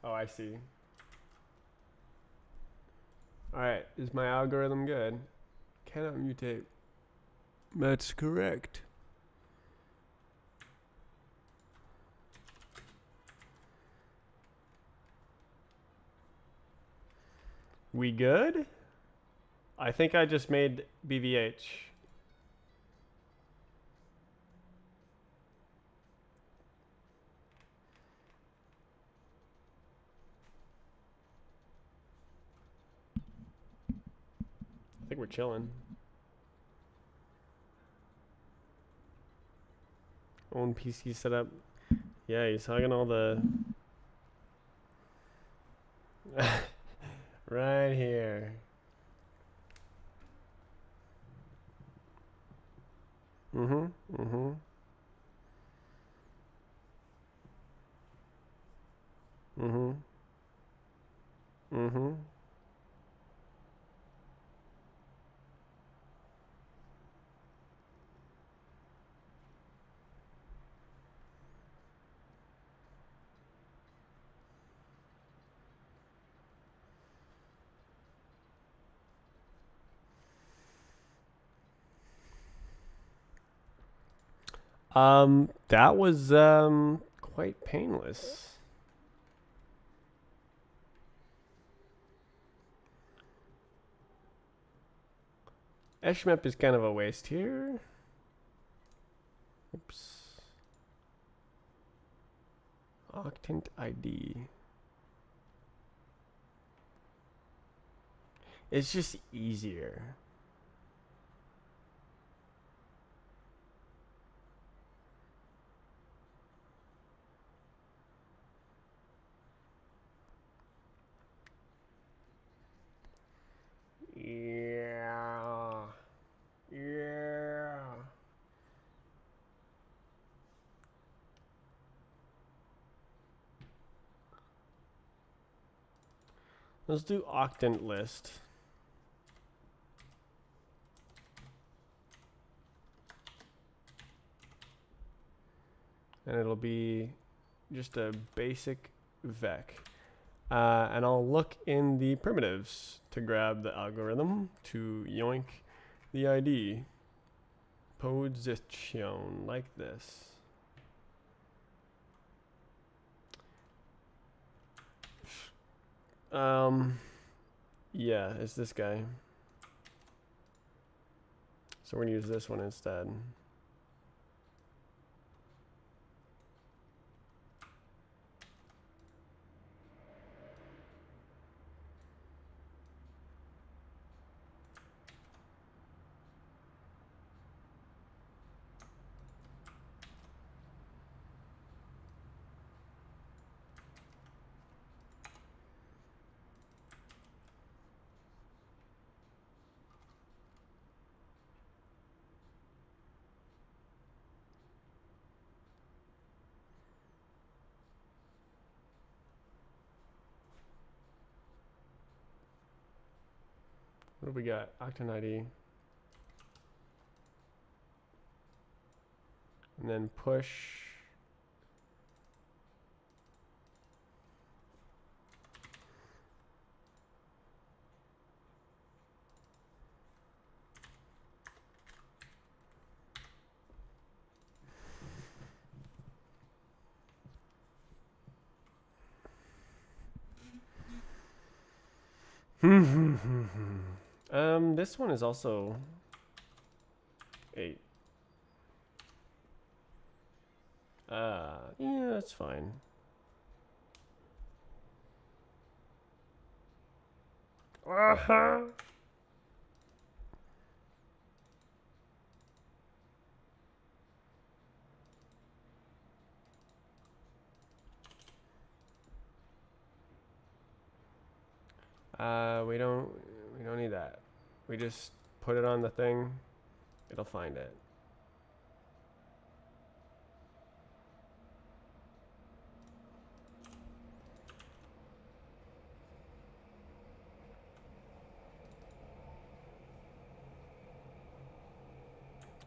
Oh, I see. All right, is my algorithm good? Cannot mutate. That's correct. We good? I think I just made BVH. I think we're chilling. Own PC setup. Yeah, he's hugging all the... right here. Mm-hmm. Mm-hmm. Mm-hmm. Mm-hmm. That was quite painless. Eshmep is kind of a waste here. Oops. Octant ID. It's just easier. Let's do octant list. And it'll be just a basic vec. And I'll look in the primitives to grab the algorithm to yoink the ID. Position, like this. Yeah, it's this guy. So we're gonna use this one instead. What do we got? Octant ID. And then push. This one is also 8. Yeah, that's fine. We don't need that. We just put it on the thing. It'll find it.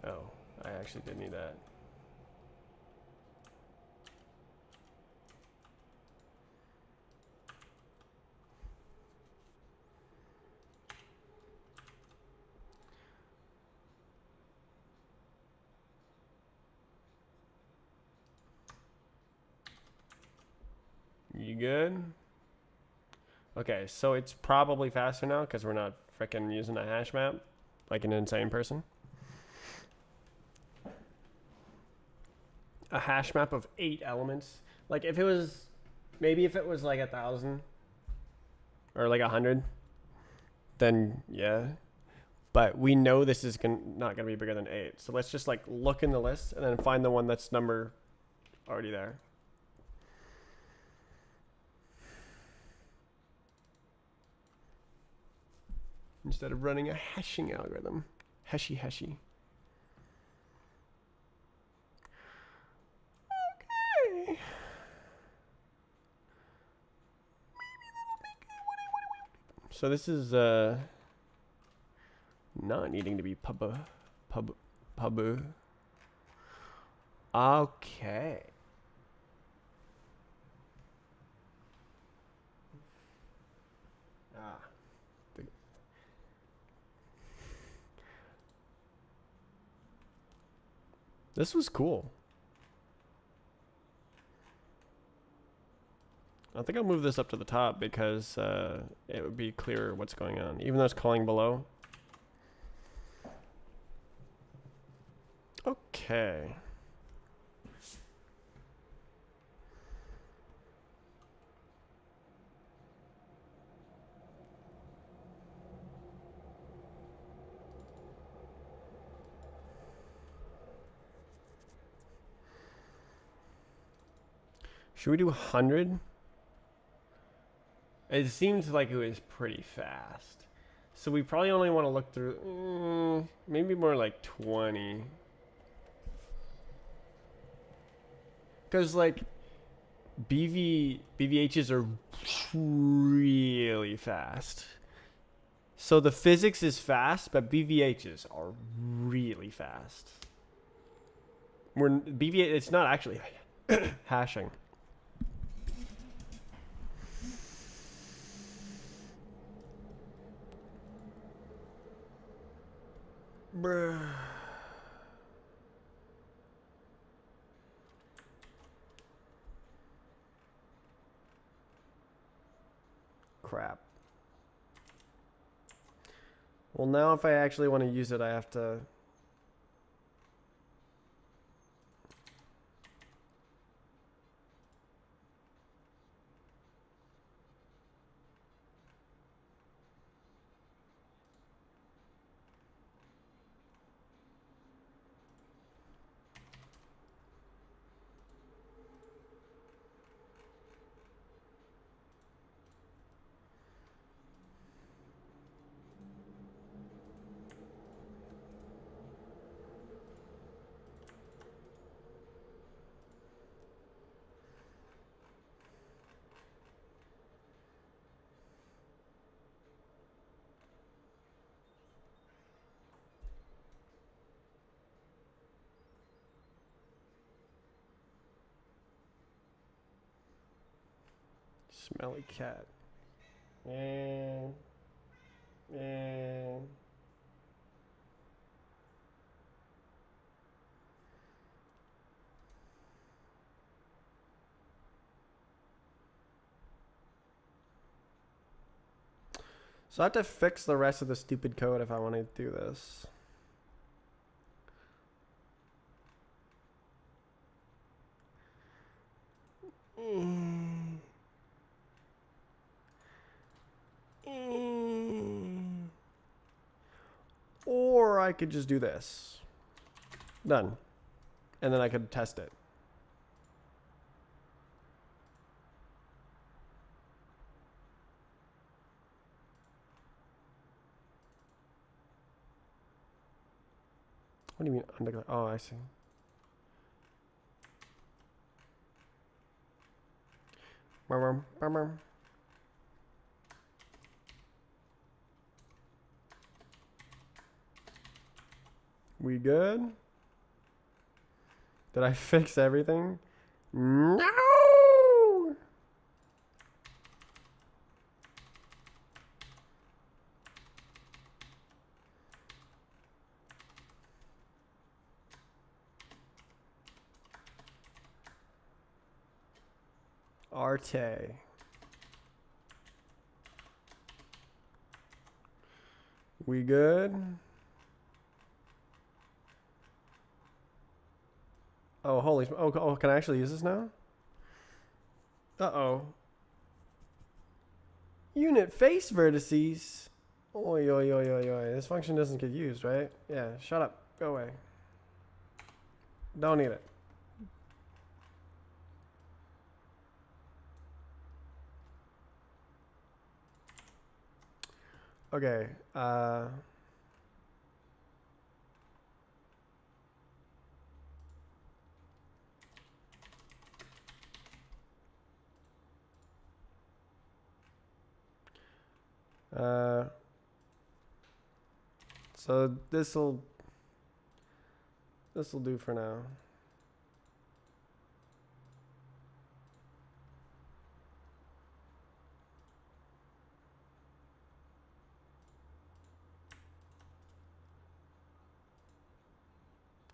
Oh, I actually did need that. You good? Okay, so it's probably faster now because we're not frickin' using a hash map like an insane person. A hash map of 8 elements. Like if it was, maybe if it was like 1,000 or like 100, then yeah. But we know this is not gonna be bigger than 8. So let's just like look in the list and then find the one that's number already there. Instead of running a hashing algorithm. Heshy. Okay. So this is not needing to be pub. Okay. This was cool. I think I'll move this up to the top because it would be clearer what's going on, even though it's calling below. Okay. Should we do 100? It seems like it was pretty fast. So we probably only want to look through, maybe more like 20. Because like BVHs are really fast. So the physics is fast, but BVHs are really fast. BVH, it's not actually hashing. Bruh. Crap. Well, now if I actually want to use it, I have to... Smelly cat. And... So I have to fix the rest of the stupid code if I want to do this. Or I could just do this. Done. And then I could test it. What do you mean undeclared? Oh, I see. We good? Did I fix everything? No! Arte. We good? Oh, holy smoke. Oh, can I actually use this now? Uh-oh. Unit face vertices. Oi, oi, oi, oi, oi. This function doesn't get used, right? Yeah, shut up. Go away. Don't need it. Okay. So this'll do for now.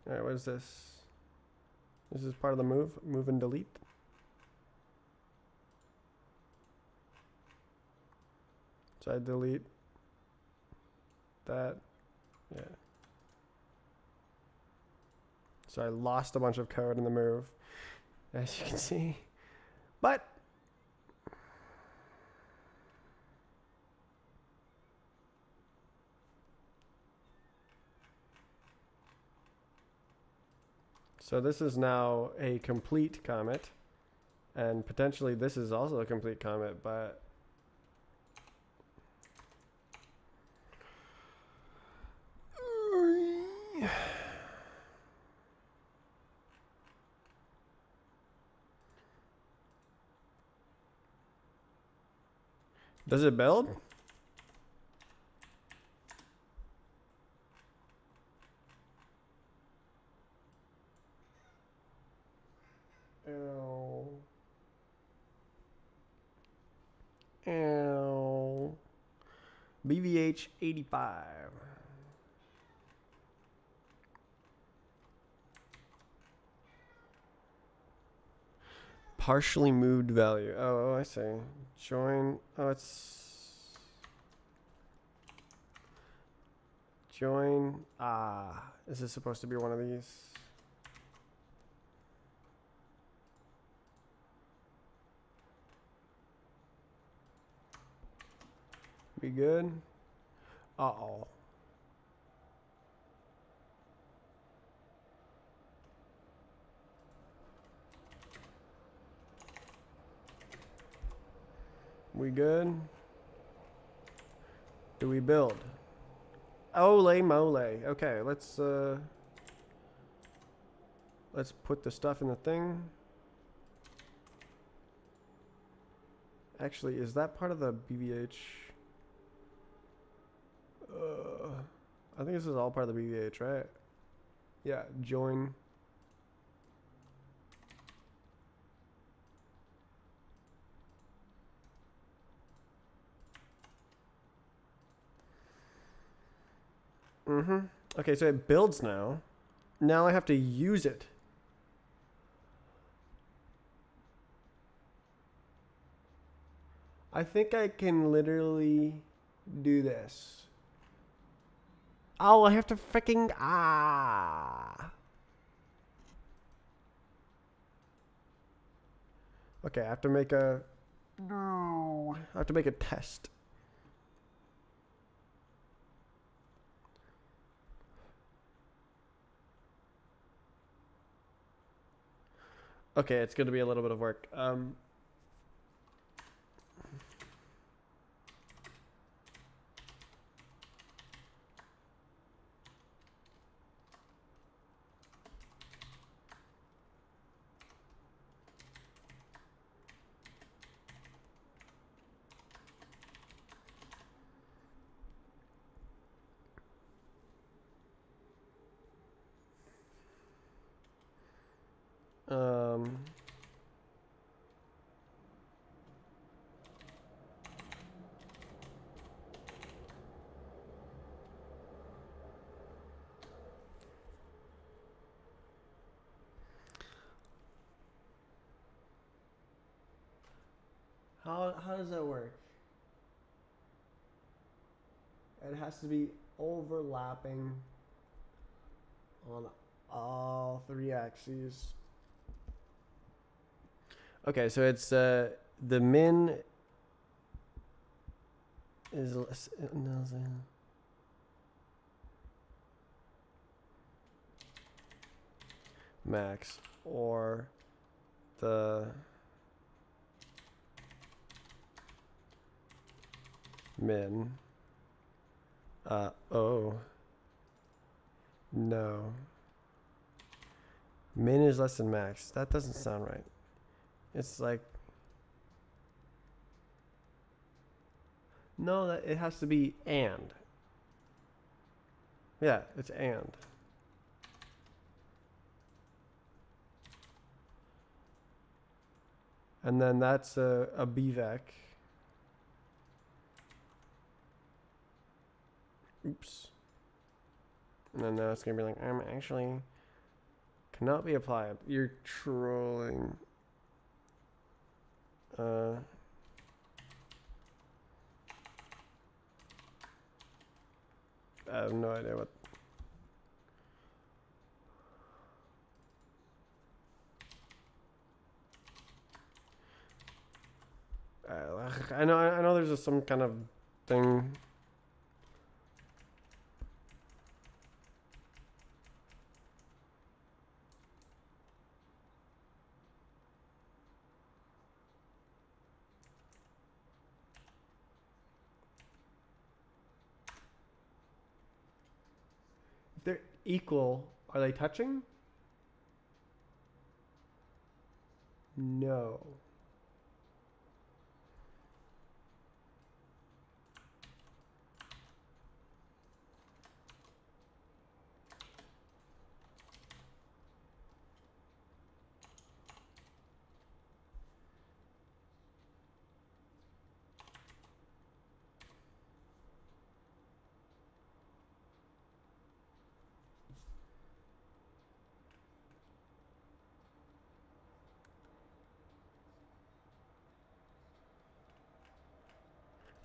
All right, what is this? This is part of the move and delete. So I delete that, yeah. So I lost a bunch of code in the move, as you can see. But so this is now a complete commit, and potentially this is also a complete commit, but Does it build? Ow. Ow. BVH 85. Partially moved value. Oh, I see. Join. Oh, it's. Join. Ah. Is this supposed to be one of these? We good? Uh-oh. We good? Do we build? Ole mole. Okay, let's put the stuff in the thing. Actually, is that part of the BVH? I think this is all part of the BVH, right? Yeah, join. Mm-hmm. Okay, so it builds now. Now I have to use it. I think I can literally do this. Oh, I have to freaking Okay, I have to make a no. I have to make a test. Okay, it's going to be a little bit of work. Um, how does that work? It has to be overlapping on all three axes. Okay, so it's the min is max or the min. Oh. No. Min is less than max. That doesn't sound right. It's like... No, that it has to be and. Yeah, it's and. And then that's a BVEC. Oops. And then now it's going to be like, I'm actually... Cannot be applied. You're trolling. I have no idea what... I know there's some kind of thing. If they're equal, are they touching? No.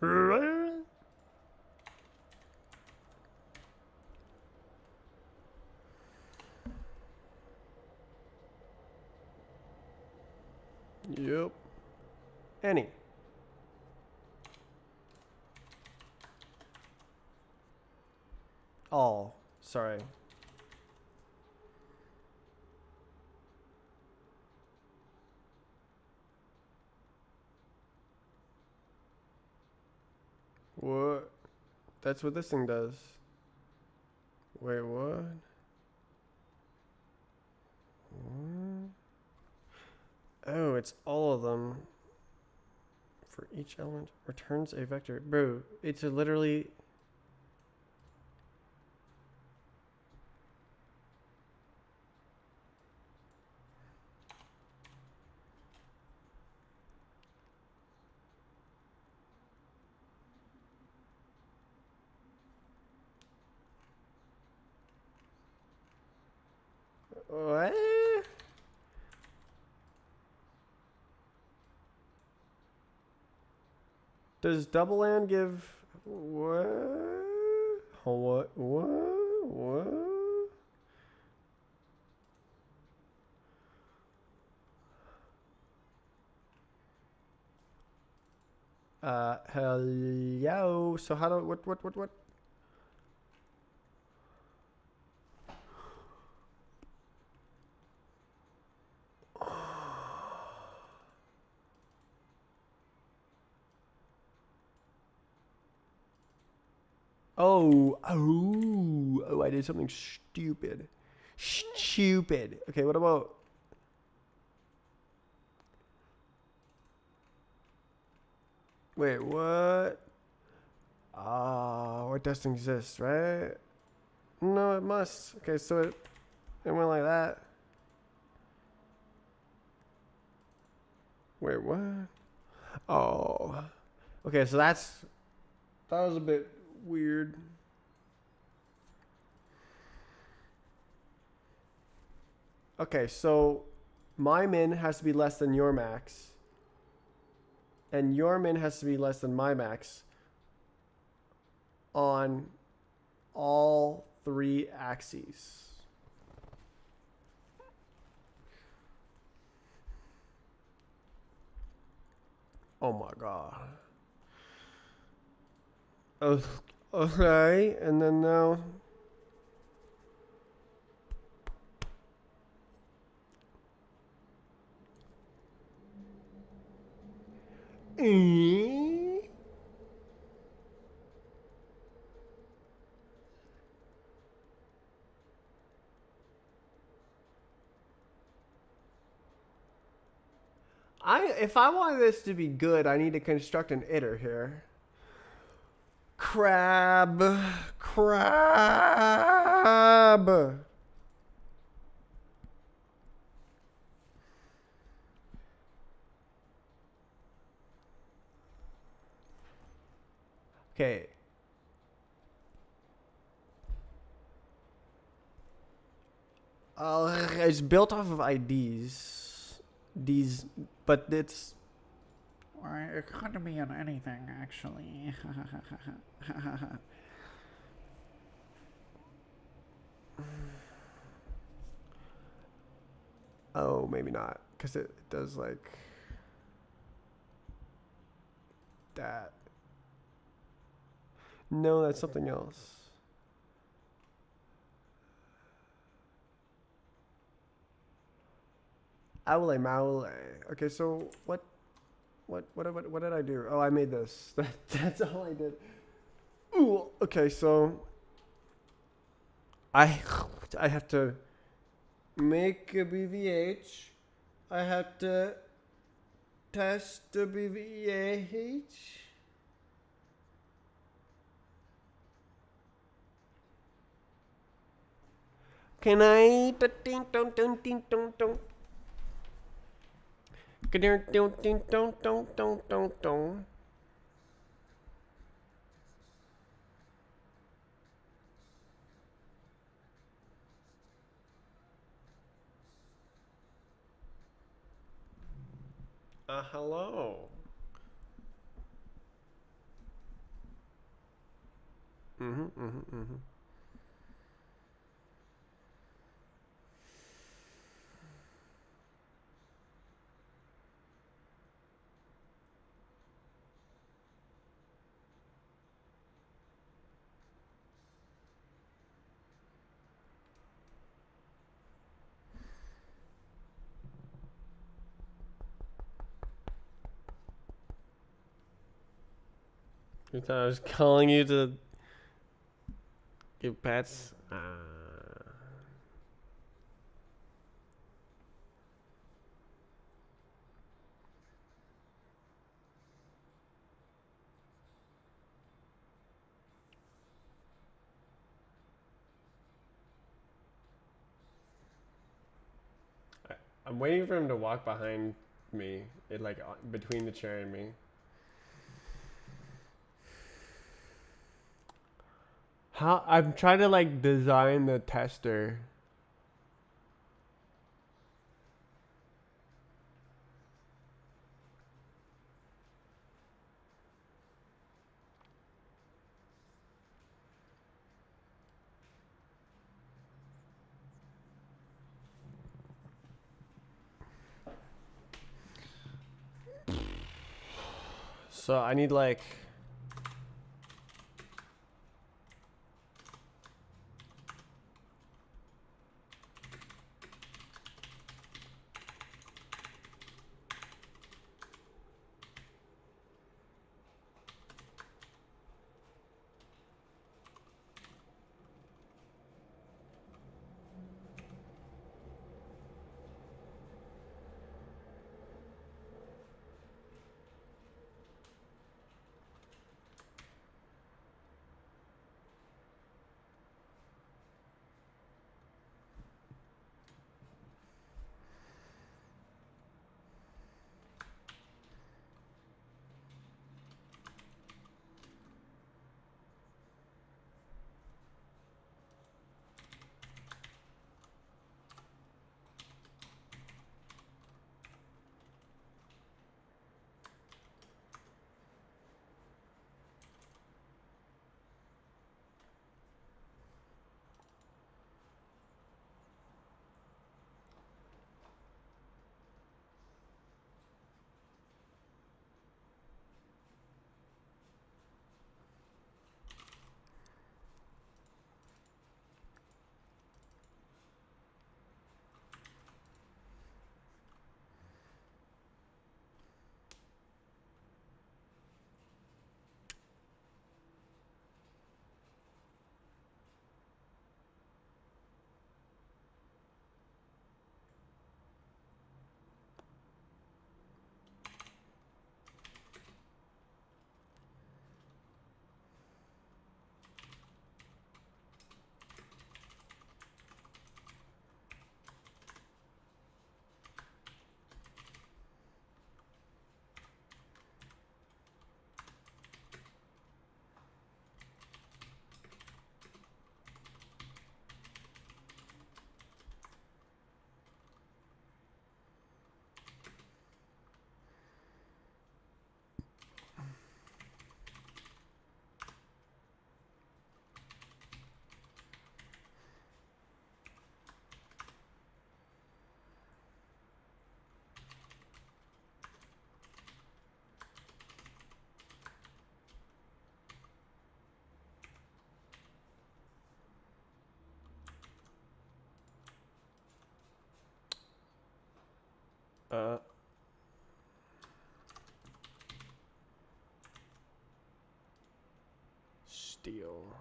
Yep. Any. All. Sorry. What? That's what this thing does. Wait, what? What? Oh, it's all of them. For each element, returns a vector. Bro, it's literally... What? Does double and give... What? What? What? What? Hello. So how do... What? Oh, I did something stupid. Stupid. Okay, what about... Wait, what? Oh, it doesn't exist, right? No, it must. Okay, so it went like that. Wait, what? Oh. Okay, so that was a bit weird. Okay, so my min has to be less than your max. And your min has to be less than my max on all three axes. Oh my god. Okay, and then now... If I want this to be good, I need to construct an iter here. Crab. Okay. It's built off of IDs. These, but it's... It could be in anything, actually. Oh, maybe not. Because it does like... that. No, that's something else. Aule maule. Okay, so what did I do? Oh, I made this. That's all I did. Ooh, okay, so I have to make a BVH. I have to test the BVH. Can I? Hello. Mm-hmm. Mm-hmm. Mm-hmm. You thought I was calling you to give pets? I'm waiting for him to walk behind me, between the chair and me. How I'm trying to like design the tester. So I need like uh steel.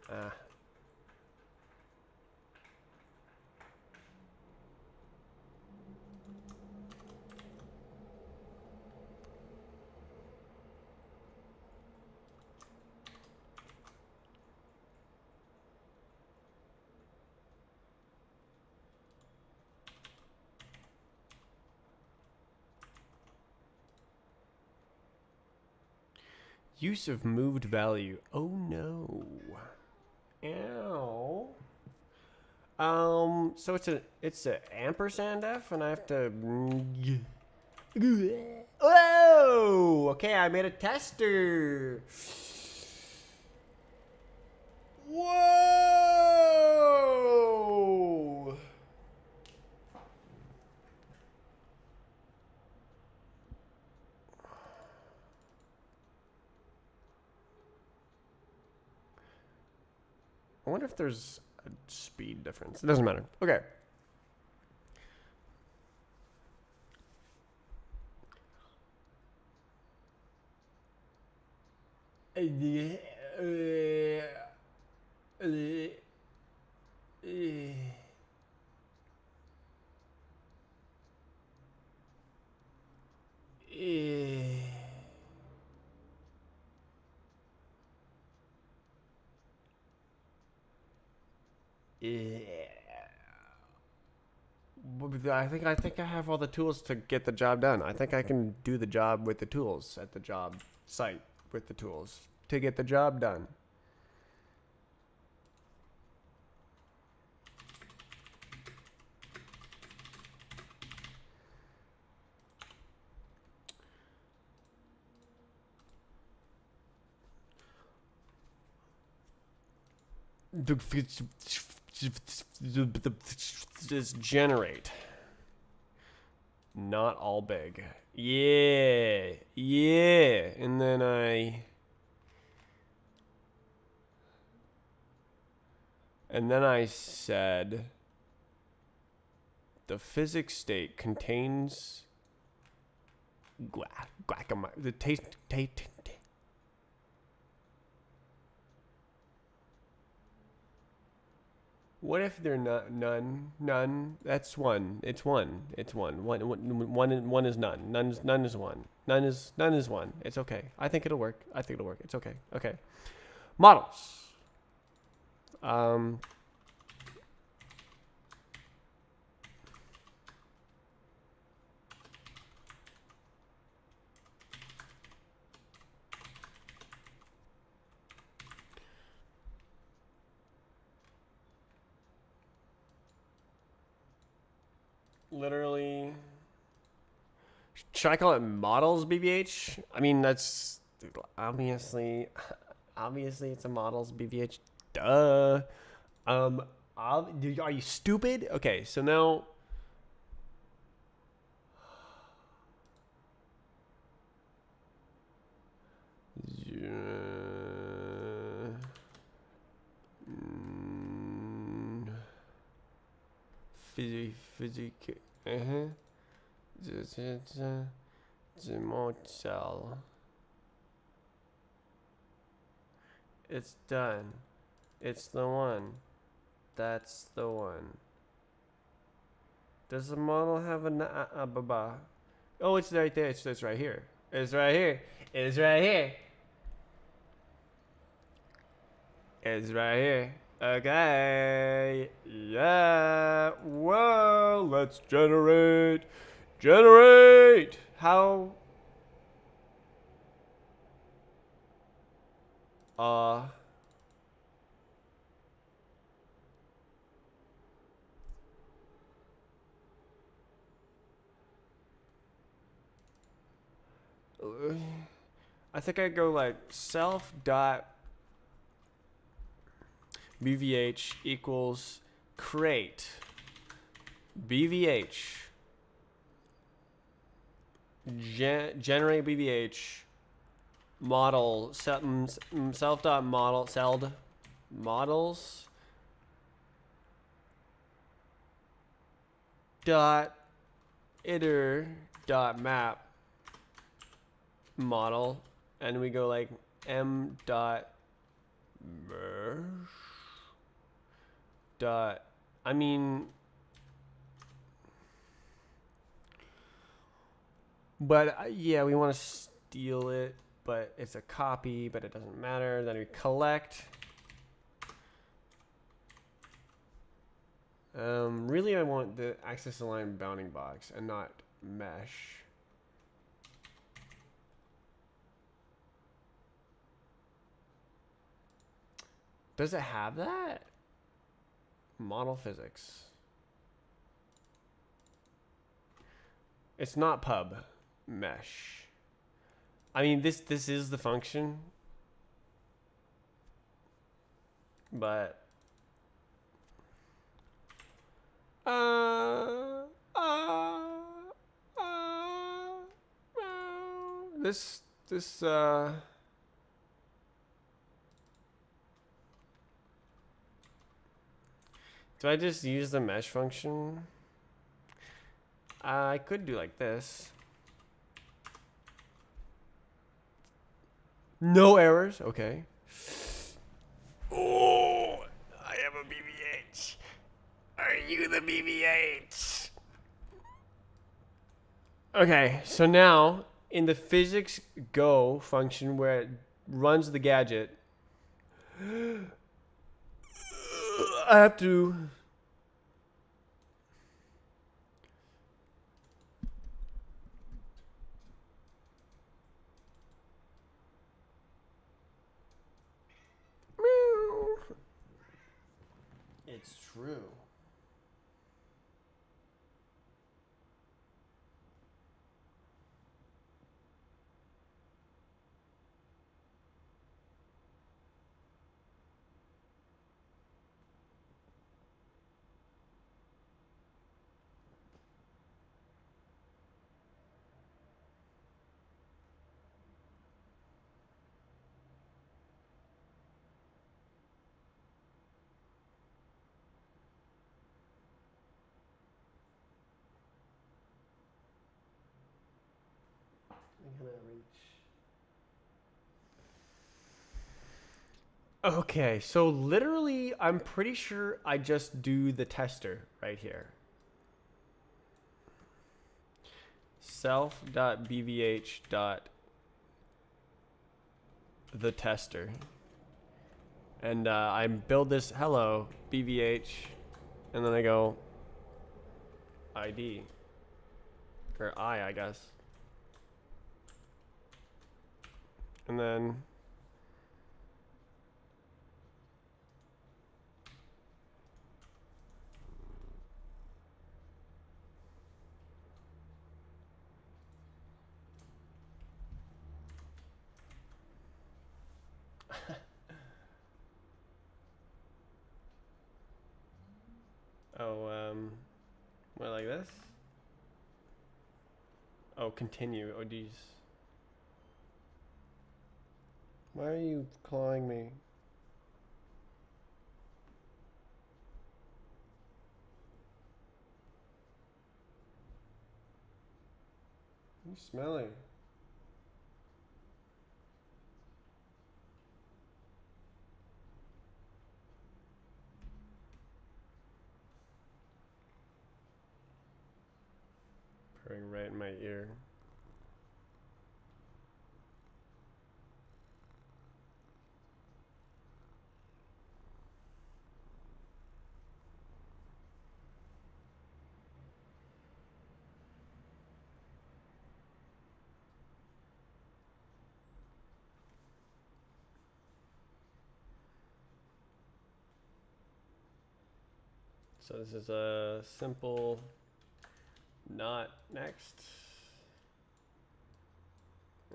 Ah. Use of moved value. Oh no. Ow. So it's a ampersand F, and I have to Whoa! Okay, I made a tester. Whoa! I wonder if there's a speed difference. It doesn't matter. Okay. I think I have all the tools to get the job done. I think I can do the job with the tools at the job site with the tools to get the job done. Just generate. Not all big. Yeah. Yeah. And then I said the physics state contains guacamole. The taste. What if they're not none? That's one. It's one. It's one. One is none. None is one. None is one. It's okay. I think it'll work. It's okay. Okay. Models. Literally. Should I call it models BVH? I mean, that's obviously it's a models BVH. Duh. Are you stupid? Okay, so now. Physique. Model. It's done. It's the one. That's the one. Does the model have a baba? Oh, it's right there. It's right here. It's right here. It's right here. It's right here. Okay. Yeah. Whoa. Let's generate. Generate. How? I think I go like self dot BVH equals create BVH generate BVH model self dot model celled models dot iter dot map model, and we go like m dot merge dot, I mean, but yeah, we want to steal it, but it's a copy, but it doesn't matter. Then we collect. Really I want the axis align bounding box and not mesh. Does it have that? Model physics. It's not pub. mesh. I mean, this is the function, but uh, uh, this do I just use the mesh function? I could do like this. No errors. Okay. Oh, I have a BBH. Are you the BBH? Okay, so now in the physics go function where it runs the gadget, I have to it's true. I'm gonna reach. Okay, so literally, I'm pretty sure I just do the tester right here. Self.bvh. The tester. And I build this hello BVH, and then I go ID. Or I guess. And then what, like this? Oh, continue. Oh, geez. Why are you clawing me? You smelly. Purring right in my ear. So this is a simple not next.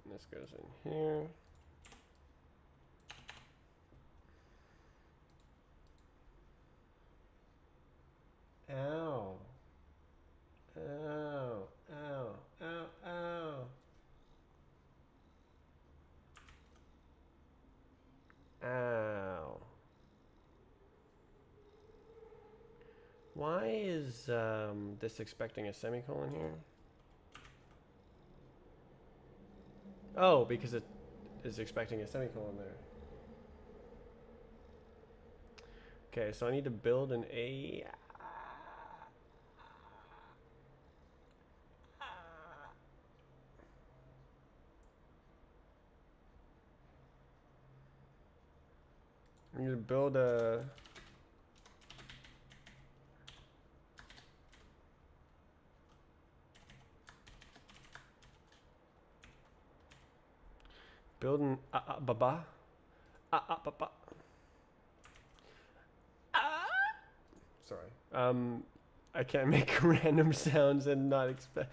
And this goes in here. Ow. Ow. Ow. Ow. Ow. Ow. Why is this expecting a semicolon here? Oh, because it is expecting a semicolon there. Okay, so I need to build an A. I need to build a build an baba. Baba. Sorry. I can't make random sounds and not expect.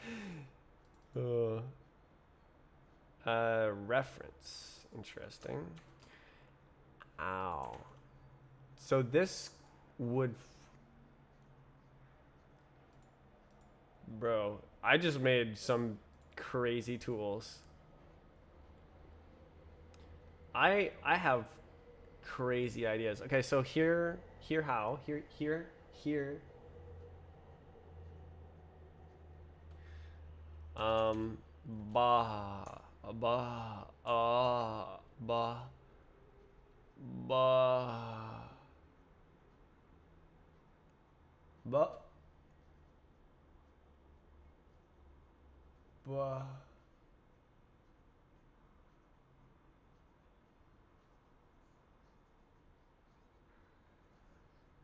Reference. Interesting. Ow. So this would... Bro, I just made some crazy tools. I have crazy ideas. Okay, so here how? Here. Bah, bah, bah, bah, bah, bah.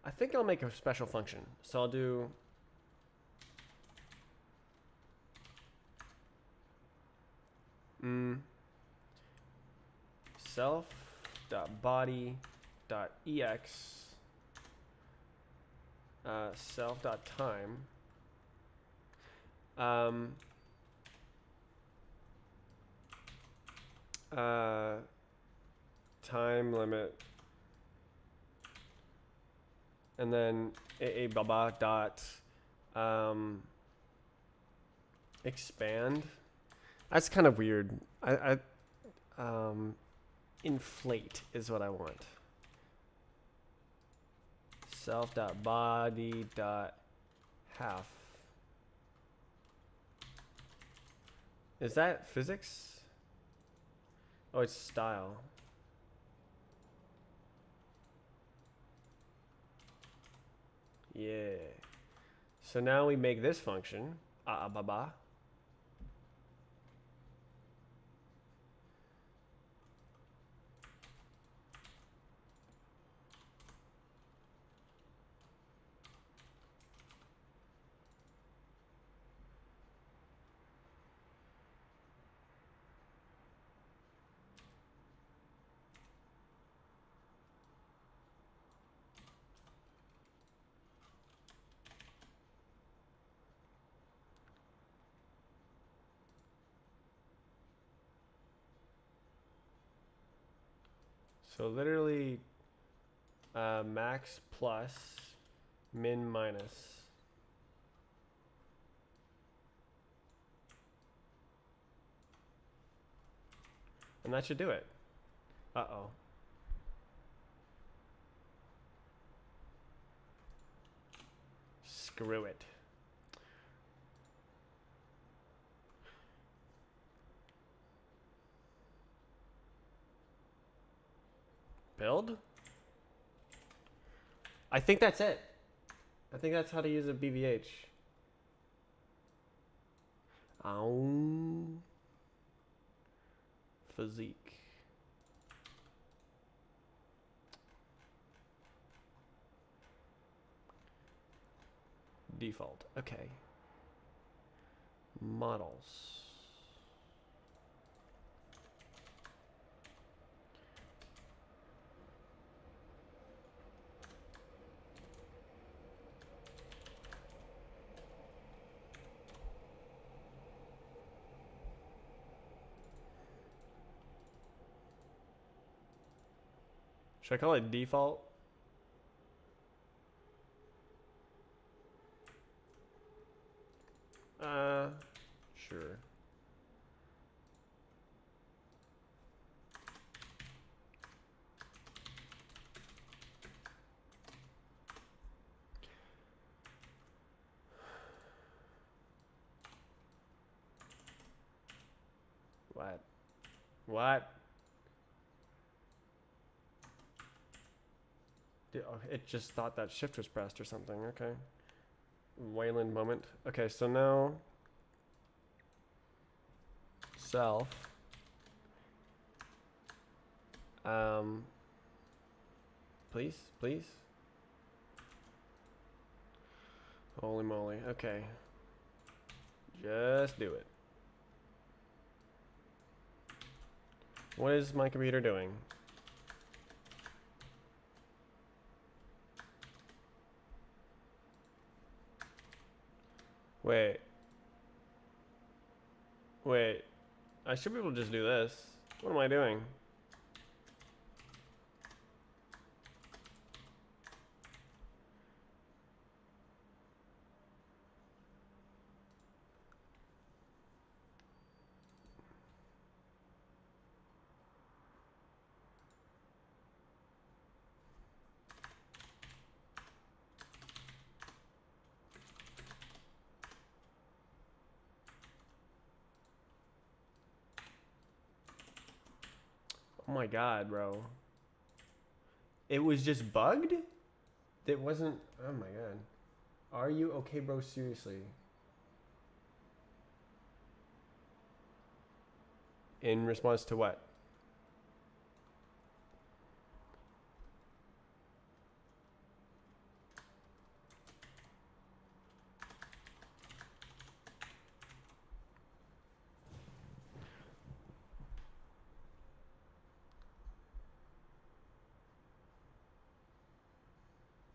I think I'll make a special function. So I'll do self.body.ex self.time time limit, and then a baba dot expand. That's kind of weird. I inflate is what I want. Self.body.half. Is that physics? Oh, it's style. Yeah. So now we make this function. Baba. So literally max plus min minus. And that should do it. Uh-oh. Screw it. Build? I think that's it. I think that's how to use a BVH. Physique. Default. Okay. Models. Should I call it default? Sure. What? What? It just thought that shift was pressed or something. Okay. Wayland moment. Okay, so now self please. Holy moly. Okay. Just do it. What is my computer doing? Wait. I should be able to just do this. What am I doing? Oh my god, bro. It was just bugged? It wasn't. Oh my god. Are you okay, bro? Seriously. In response to what?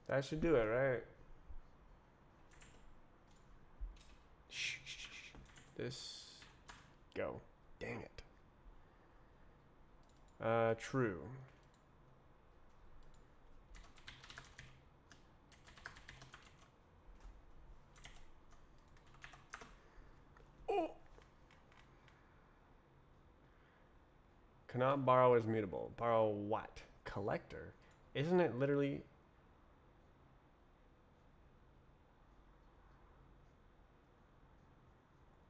That should do it, right? Shh, shh, shh. This. Go. Dang it. True. Oh. Cannot borrow is mutable. Borrow what? Collector? Isn't it literally...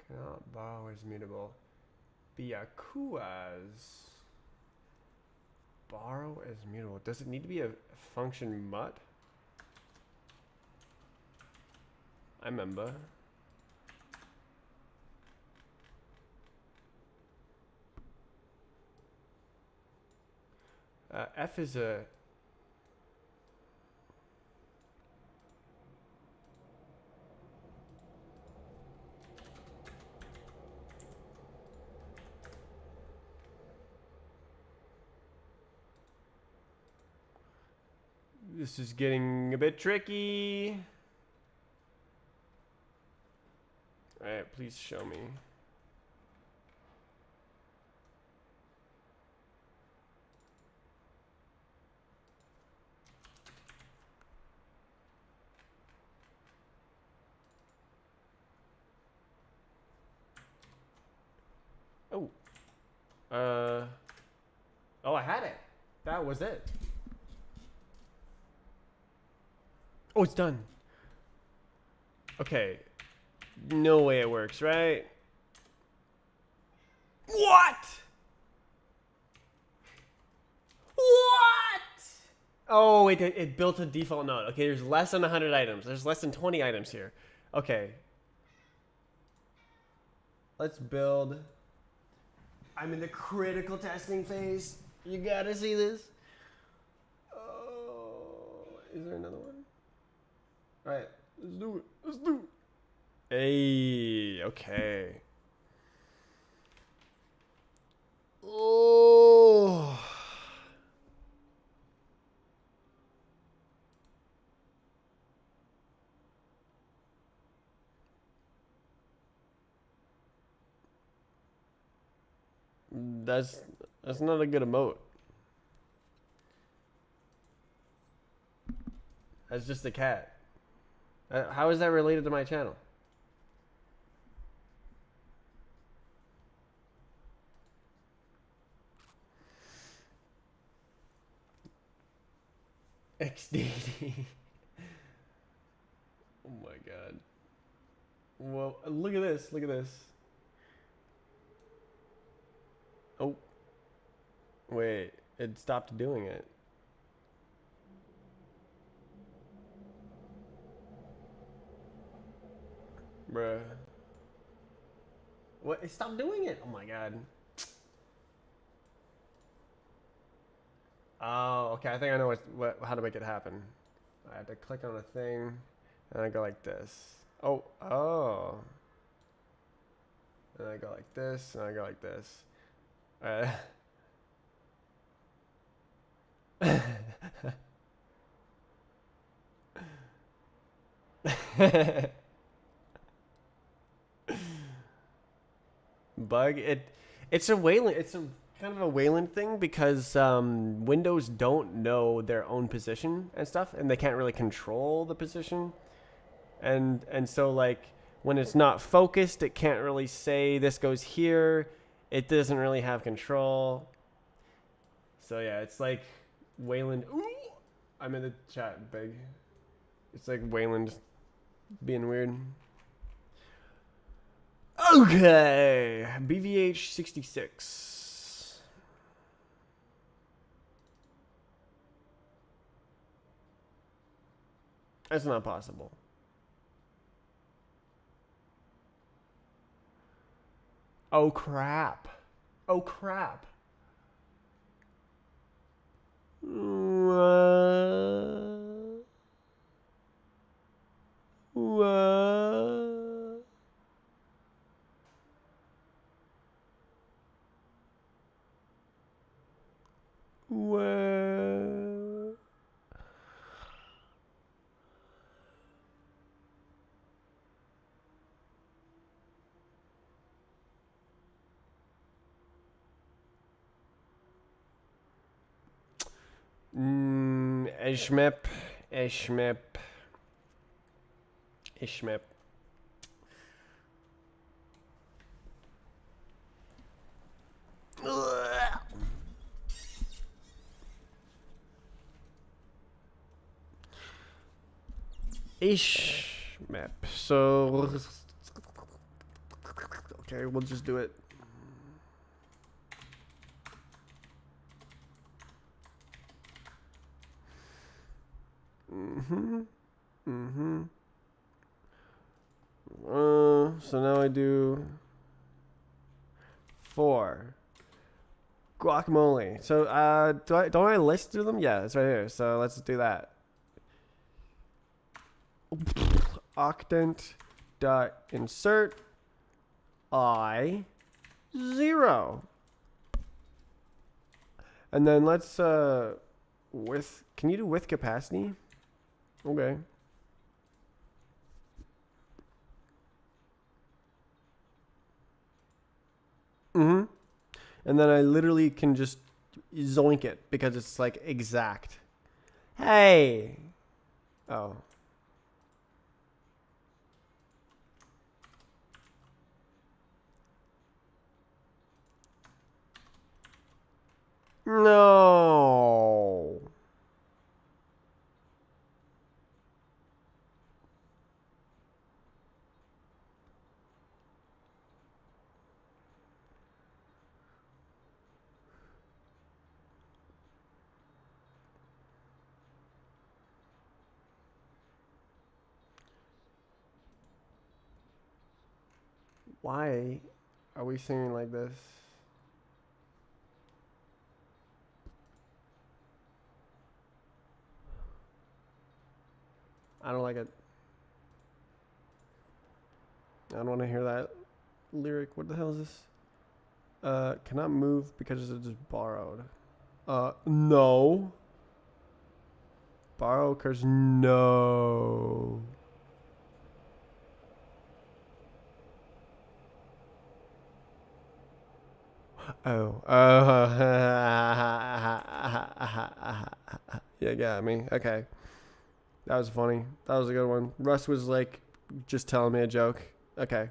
Cannot borrow is mutable. Byakua's. Borrow is mutable. Does it need to be a function mutt? I remember. F is a... This is getting a bit tricky. Alright, please show me. Oh. Oh, I had it. That was it. Oh, it's done. Okay. No way it works, right? What? What? Oh, it built a default node. Okay, there's less than 100 items. There's less than 20 items here. Okay. Let's build. I'm in the critical testing phase. You gotta see this. Oh, is there another one? All right, let's do it. Let's do it. Hey, okay. Oh. That's not a good emote. That's just a cat. How is that related to my channel? XD. Oh my god. Well, look at this. Look at this. Oh. Wait. It stopped doing it. Bruh. What? It stopped doing it. Oh my god. Oh, okay. I think I know how to make it happen. I have to click on a thing, and I go like this. Oh, oh. And I go like this, and I go like this. Bug it. It's a Wayland. It's a kind of a Wayland thing because Windows don't know their own position and stuff, and they can't really control the position, and so like when it's not focused, it can't really say this goes here. It doesn't really have control. So yeah, it's like Wayland. Ooh, I'm in the chat, big. It's like Wayland being weird. Okay, BVH 66. That's not possible. Oh crap. Oh crap. What? What? Eshmep. Eshmep. Ishmep. Ishmep. So. Okay, we'll just do it. So now I do 4. Guacamole. So don't I list through them? Yeah, it's right here. So let's do that. Octant dot insert I 0. And then let's with, can you do with capacity? Okay. And then I literally can just zoink it because it's like exact. Hey. Oh. No. Why are we singing like this? I don't like it. I don't want to hear that lyric. What the hell is this? Cannot move because it's just borrowed. No. Borrow occurs. No. Oh. Yeah, got me. Okay. That was funny. That was a good one. Russ was like just telling me a joke. Okay.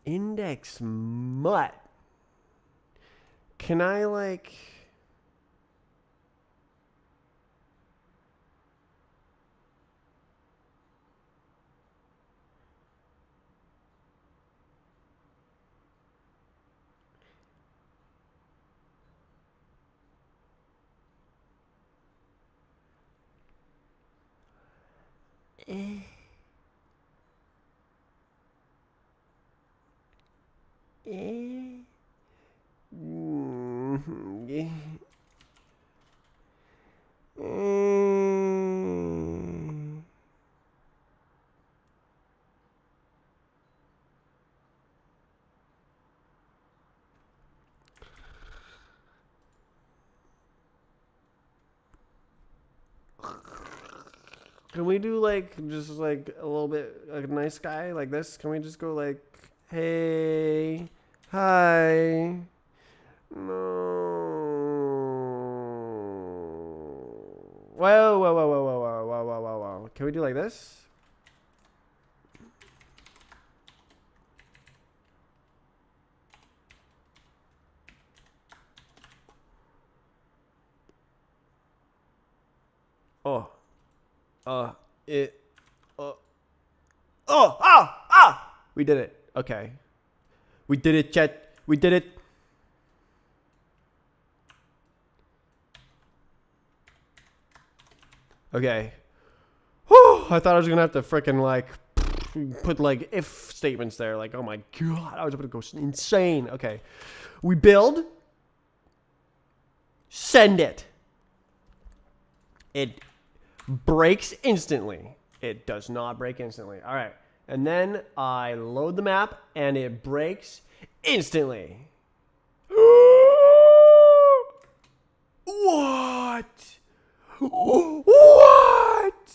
Index mutt. Can I like... Can we do like just like a little bit like a nice guy like this? Can we just go like, hey, hi, no. Whoa, whoa, whoa, whoa, whoa, whoa, whoa, whoa, whoa, whoa. Can we do like this? Oh, it, we did it. Okay. We did it, chat. We did it. Okay. Whew, I thought I was gonna have to frickin' like put like if statements there. Like, oh my god, I was about to go insane. Okay. We build. Send it. It breaks instantly. It does not break instantly. All right. And then I load the map and it breaks instantly. What? What? What?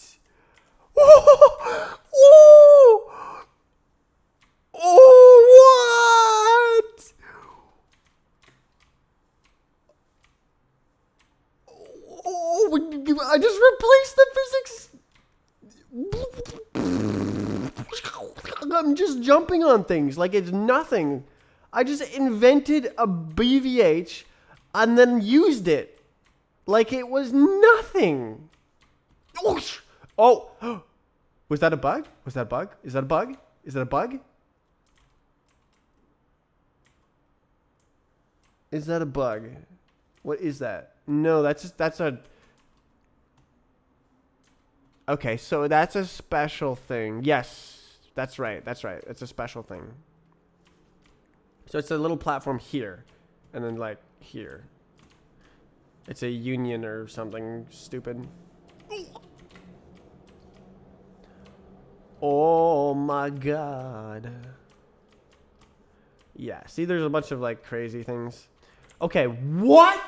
Oh, I just replaced the physics. I'm just jumping on things like it's nothing. I just invented a BVH and then used it like it was nothing. Oh, was that a bug? Was that a bug? Is that a bug? Is that a bug? Is that a bug? What is that? No, that's a... Okay, so that's a special thing. Yes, that's right. That's right. It's a special thing. So it's a little platform here. And then like here. It's a union or something stupid. Oh my god. Yeah, see there's a bunch of like crazy things. Okay, what?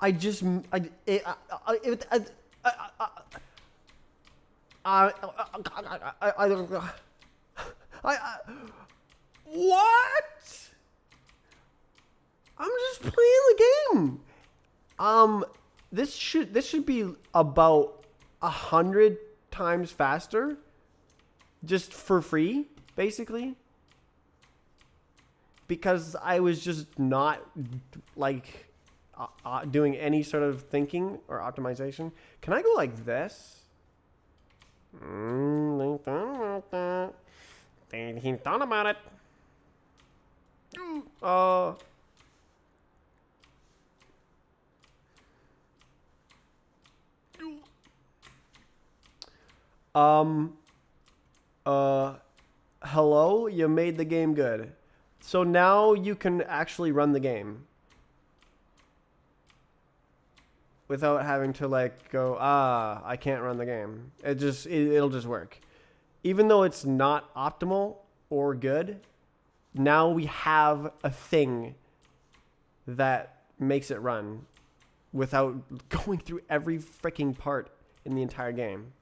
I just what? I'm just playing the game. This should be about 100 times faster, just for free, basically. Because I was just not like doing any sort of thinking or optimization. Can I go like this? He thought about it. Hello, you made the game good. So now you can actually run the game without having to like go, I can't run the game. It'll just work. Even though it's not optimal or good, now we have a thing that makes it run without going through every freaking part in the entire game.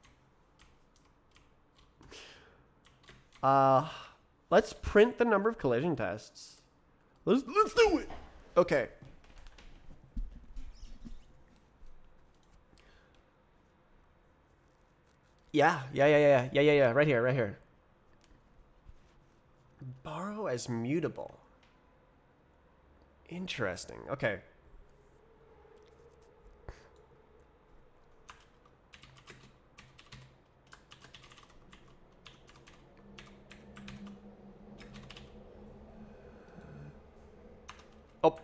Let's print the number of collision tests. Let's do it. Okay. Yeah. Right here. Borrow as mutable. Interesting. Okay. Oh.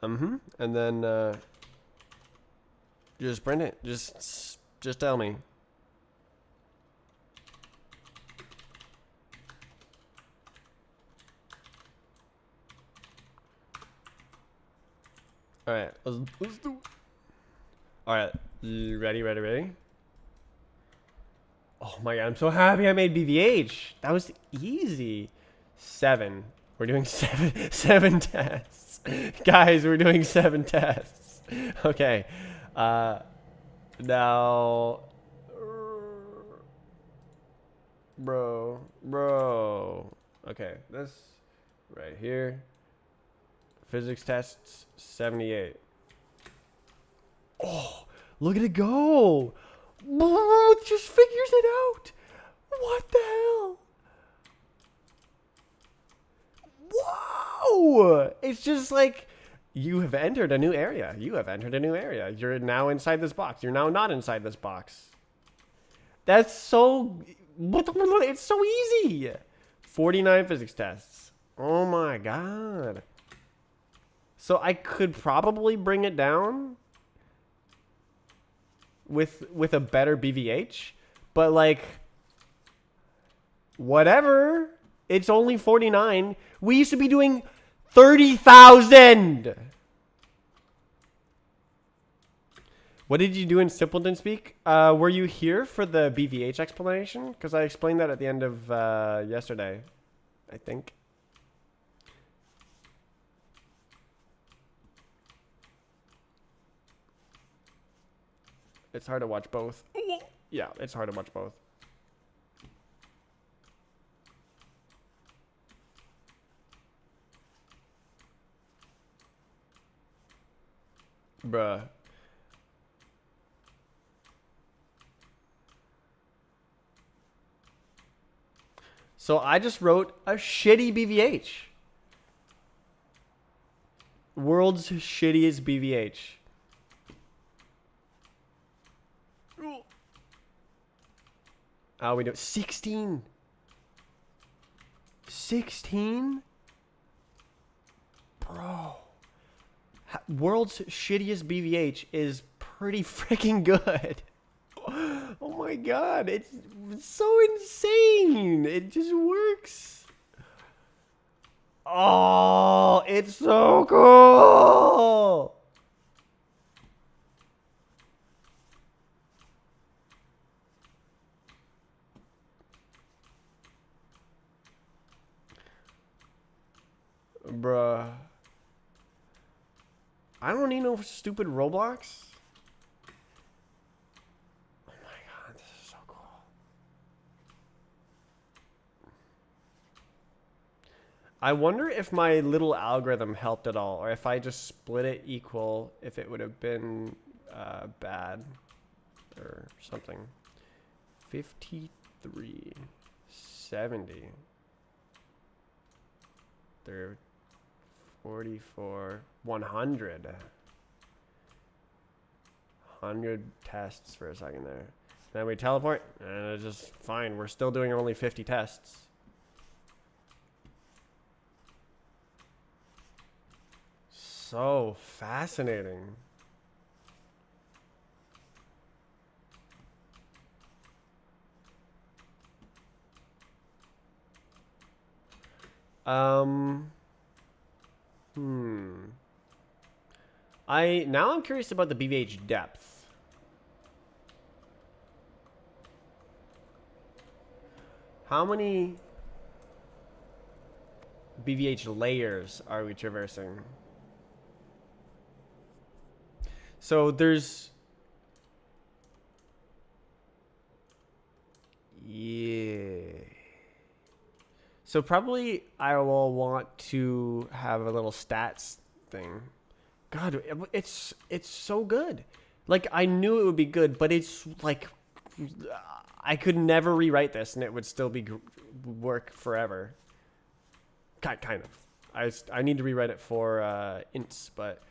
And then just print it. Just tell me. All right, let's do it. All right, you ready? Oh my god, I'm so happy I made BVH. That was easy. 7. We're doing seven tests. Guys, we're doing 7 tests. Okay. Now, bro. Okay, this right here. Physics tests 78. Oh, look at it go. It just figures it out. What the hell? Whoa! It's just like, you have entered a new area. You have entered a new area. You're now inside this box. You're now not inside this box. That's so... It's so easy. 49 physics tests. Oh my god. So I could probably bring it down with a better BVH. But like... Whatever. It's only 49. We used to be doing 30,000. What did you do in Simpleton Speak? Were you here for the BVH explanation? Because I explained that at the end of yesterday, I think. It's hard to watch both. Yeah, it's hard to watch both. Bruh. So I just wrote a shitty BVH. World's shittiest BVH. How we do? 16. 16? Bro. World's shittiest BVH is pretty freaking good. Oh my god, it's so insane. It just works. Oh, it's so cool. Bruh. I don't need no stupid Roblox. Oh my god, this is so cool. I wonder if my little algorithm helped at all, or if I just split it equal, if it would have been bad or something. 53, 70, 30, 44, 100. 100 tests for a second there. Then we teleport, and it's just fine. We're still doing only 50 tests. So fascinating. Now I'm curious about the BVH depth. How many BVH layers are we traversing? So there's... Yeah. So probably I will want to have a little stats thing. God, it's so good. Like, I knew it would be good, but it's like... I could never rewrite this and it would still be work forever. Kind of. I need to rewrite it for ints, but...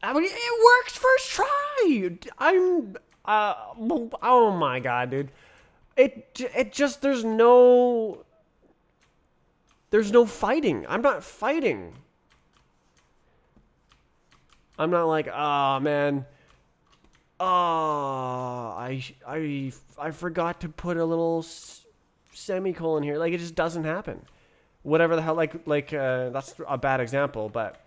I mean, it works first try. Oh my god, dude. It just, there's no fighting. I'm not fighting. I'm not like, oh man. Oh, I forgot to put a little semicolon here. Like, it just doesn't happen. Whatever the hell, like that's a bad example, but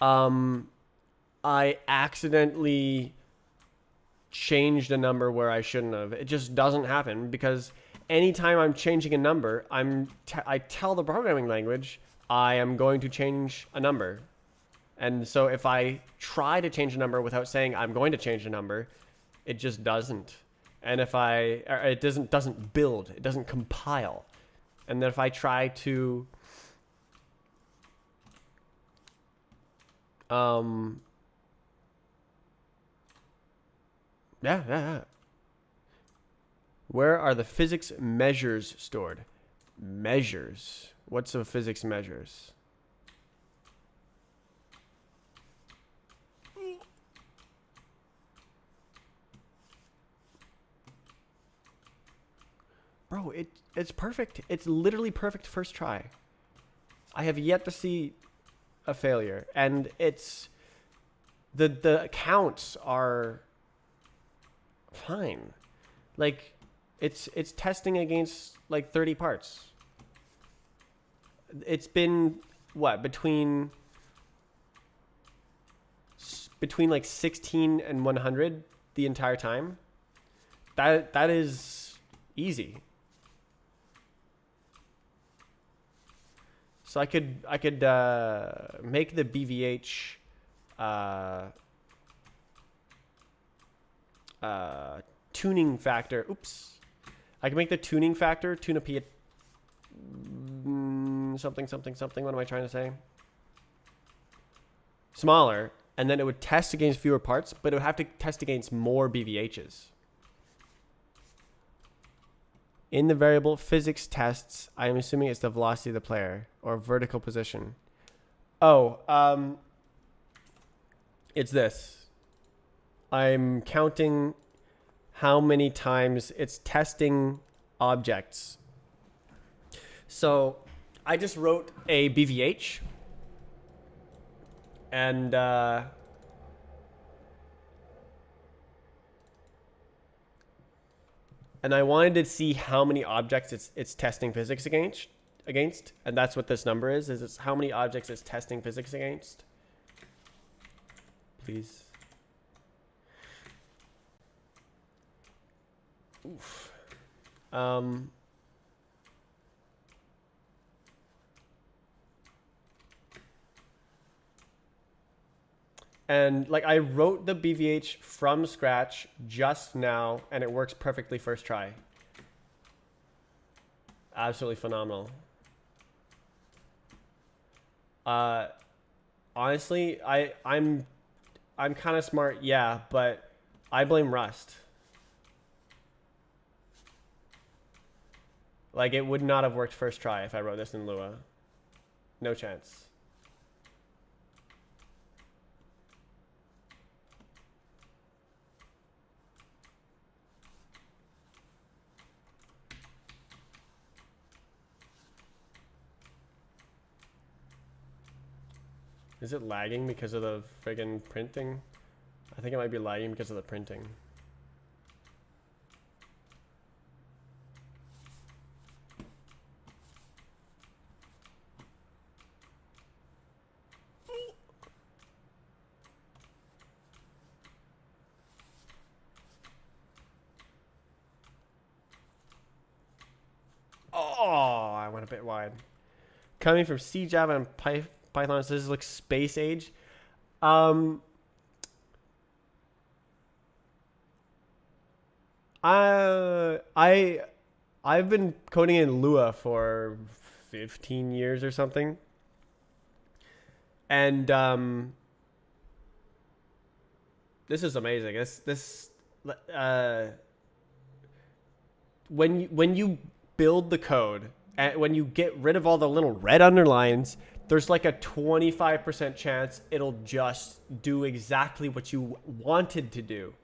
I accidentally changed a number where I shouldn't have. It just doesn't happen because anytime I'm changing a number, I tell the programming language I am going to change a number. And so if I try to change a number without saying I'm going to change a number, it just doesn't. And if it doesn't build, it doesn't compile. And then if I try to yeah. Where are the physics measures stored? Measures. What's a physics measures? Bro, it's perfect. It's literally perfect first try. I have yet to see a failure, and it's the counts are fine. Like it's testing against like 30 parts. It's been what, between like 16 and 100 the entire time. That is easy. So I could make the BVH tuning factor. Oops. I can make the tuning factor tune up at something. What am I trying to say? Smaller, and then it would test against fewer parts, but it would have to test against more BVHs. In the variable physics tests, I am assuming it's the velocity of the player or vertical position. Oh, it's this. I'm counting how many times it's testing objects. So I just wrote a BVH and I wanted to see how many objects it's testing physics against, and that's what this number is it's how many objects it's testing physics against. Please. Oof. And like I wrote the BVH from scratch just now, and it works perfectly first try. Absolutely phenomenal. Honestly, I'm kind of smart, yeah, but I blame Rust. Like it would not have worked first try if I wrote this in Lua. No chance. Is it lagging because of the friggin' printing? I think it might be lagging because of the printing. Oh, I went a bit wide. Coming from C, Java, and Python, so this looks space age. I've been coding in Lua for 15 years or something, and this is amazing. When you build the code and when you get rid of all the little red underlines, there's like a 25% chance it'll just do exactly what you wanted to do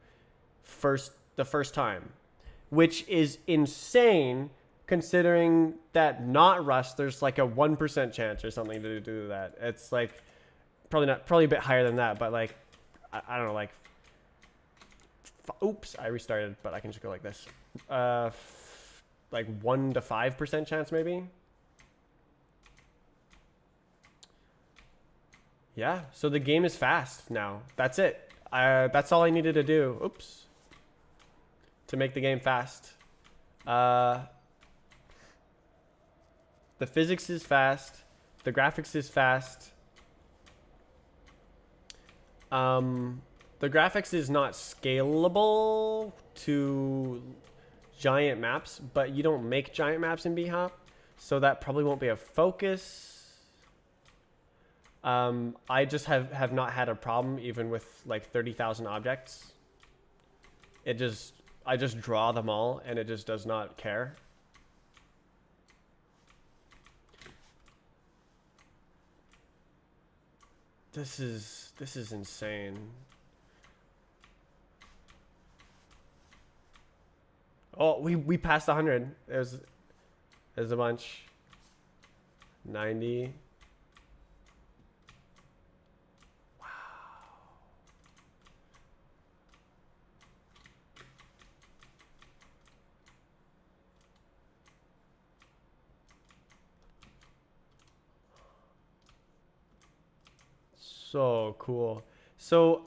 the first time, which is insane considering that not Rust, there's like a 1% chance or something to do that. It's like probably a bit higher than that, but like, I don't know, like, oops, I restarted, but I can just go like this. Like 1 to 5% chance maybe. Yeah, so the game is fast now. That's it. That's all I needed to do. Oops. To make the game fast. The physics is fast. The graphics is fast. The graphics is not scalable to giant maps, but you don't make giant maps in bhop, so that probably won't be a focus. I just have not had a problem even with like 30,000 objects. I just draw them all and it just does not care. This is insane. Oh, we passed 100. There's a bunch. 90. Wow. So cool. So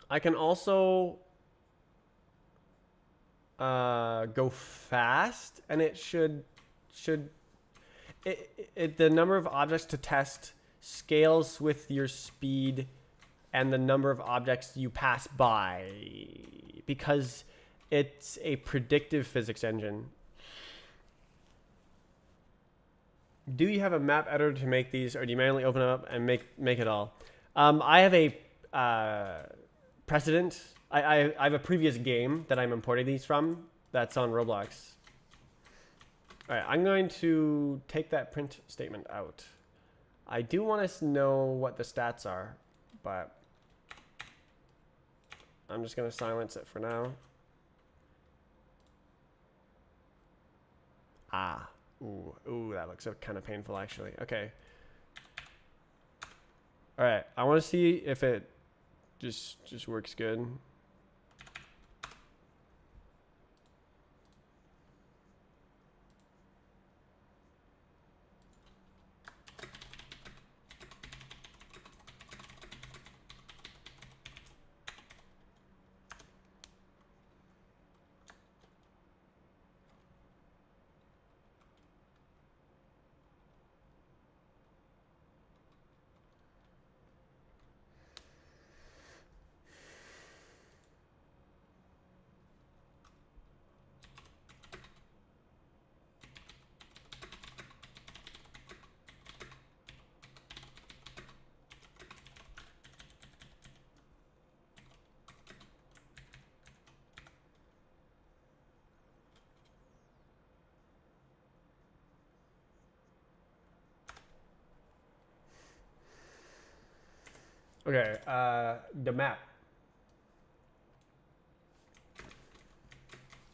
I can also go fast, and it should the number of objects to test scales with your speed and the number of objects you pass by, because it's a predictive physics engine. Do you have a map editor to make these, or do you manually open it up and make it all? I have a precedent. I have a previous game that I'm importing these from that's on Roblox. All right, I'm going to take that print statement out. I do want to know what the stats are, but I'm just going to silence it for now. Ah. Ooh, that looks kind of painful, actually. Okay. All right, I want to see if it just works good. Okay, the map.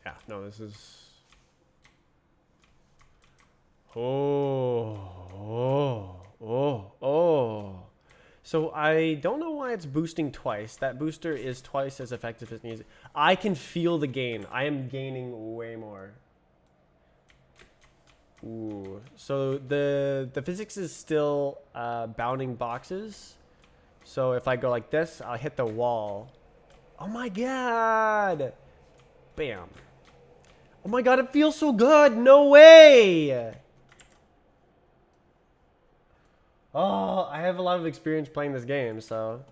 Yeah, no, this is... Oh. So I don't know why it's boosting twice. That booster is twice as effective as music. I can feel the gain. I am gaining way more. Ooh. So the physics is still bounding boxes. So if I go like this, I'll hit the wall. Oh my god! Bam. Oh my god, it feels so good! No way! Oh, I have a lot of experience playing this game, so...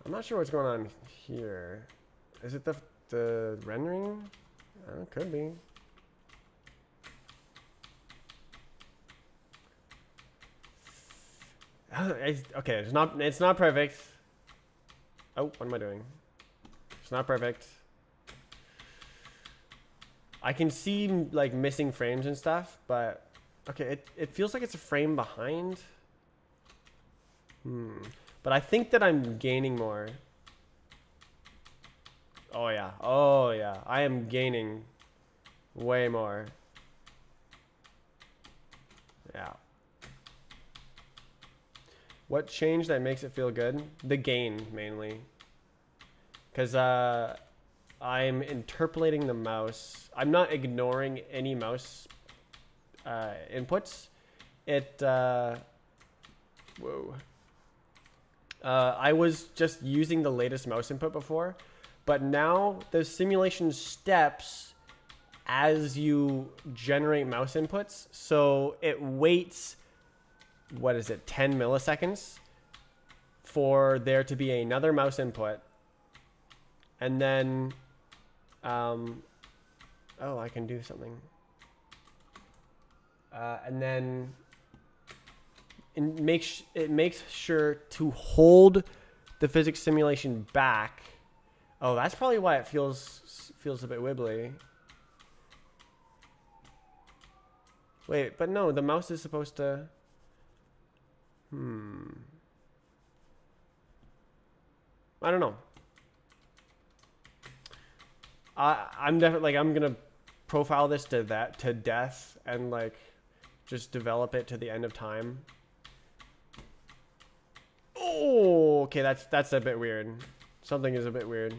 I'm not sure what's going on here. Is it the rendering? It could be. Okay, it's not perfect. Oh, what am I doing? It's not perfect. I can see like missing frames and stuff, but okay, it feels like it's a frame behind. But I think that I'm gaining more. Oh yeah. I am gaining way more. Yeah. What changed that makes it feel good? The gain, mainly. Because I'm interpolating the mouse. I'm not ignoring any mouse inputs. Whoa. I was just using the latest mouse input before, but now the simulation steps as you generate mouse inputs. So it waits, what is it, 10 milliseconds for there to be another mouse input. And then, oh, I can do something. And then it makes sure to hold the physics simulation back. Oh, that's probably why it feels a bit wibbly. Wait, but no, the mouse is supposed to. I don't know. I'm definitely like, I'm gonna profile this to death and like just develop it to the end of time. Oh, okay, that's a bit weird. Something is a bit weird.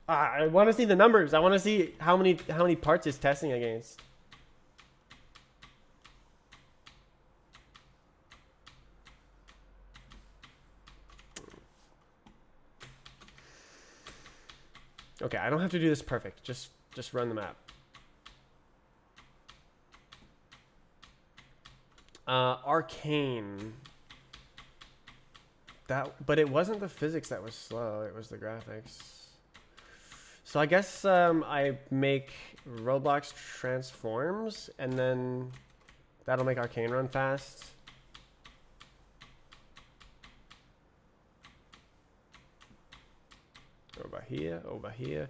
I want to see the numbers. I want to see how many parts it's testing against. Okay, I don't have to do this perfect. Just run the map. Arcane. But it wasn't the physics that was slow. It was the graphics. So I guess I make Roblox transforms, and then that'll make Arcane run fast. Over here, over here.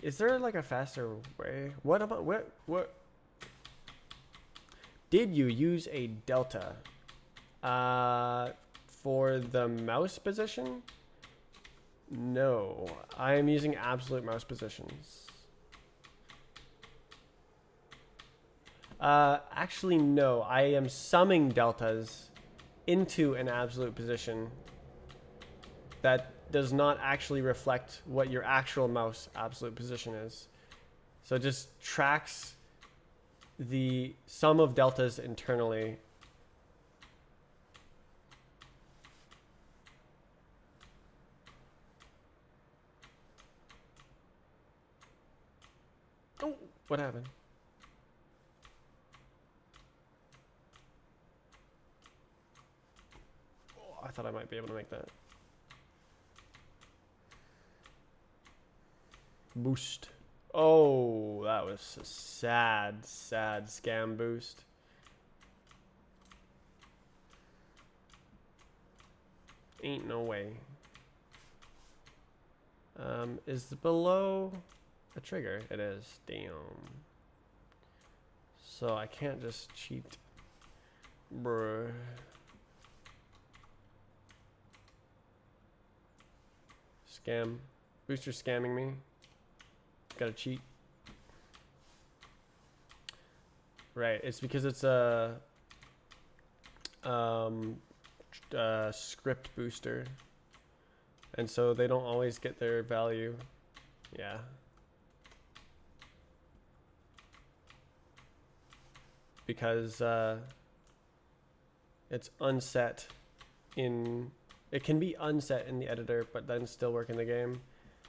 Is there like a faster way? What about what? Did you use a delta for the mouse position? No, I am using absolute mouse positions. Actually, no, I am summing deltas into an absolute position that does not actually reflect what your actual mouse absolute position is. So it just tracks the sum of deltas internally. Oh, what happened? Oh, I thought I might be able to make that. Boost. Oh, that was a sad scam boost. Ain't no way. Is below a trigger? It is. Damn. So I can't just cheat. Bruh. Scam. Booster scamming me. Gotta cheat. Right, it's because it's a script booster, and so they don't always get their value. Yeah. Because it's unset in. It can be unset in the editor, but then still work in the game.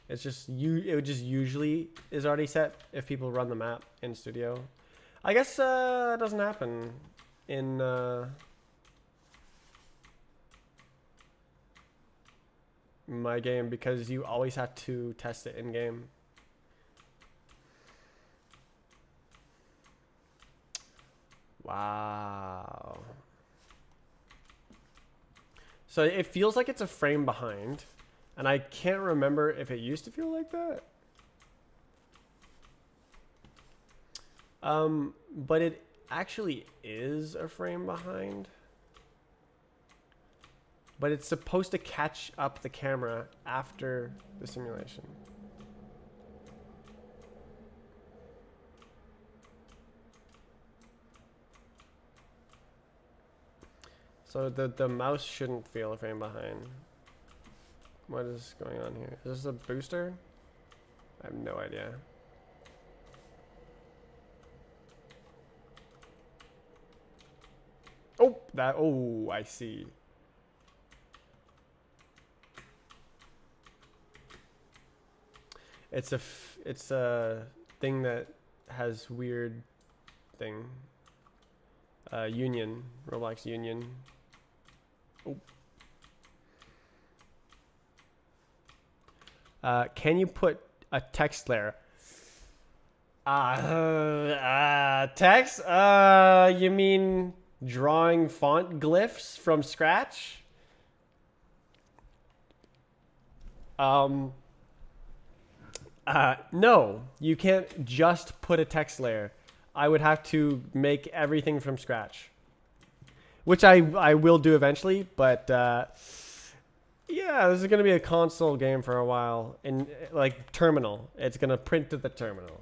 It's just it just usually is already set if people run the map in Studio. I guess it doesn't happen in my game because you always have to test it in game. Wow. So it feels like it's a frame behind. And I can't remember if it used to feel like that. But it actually is a frame behind. But it's supposed to catch up the camera after the simulation. So the mouse shouldn't feel a frame behind. What is going on here? Is this a booster? I have no idea. Oh, that. Oh, I see. It's a thing that has weird thing. Union, Roblox Union. Oh. Can you put a text layer? Text? You mean drawing font glyphs from scratch? No, you can't just put a text layer. I would have to make everything from scratch, which I will do eventually, but yeah, this is going to be a console game for a while. In like terminal, it's going to print to the terminal.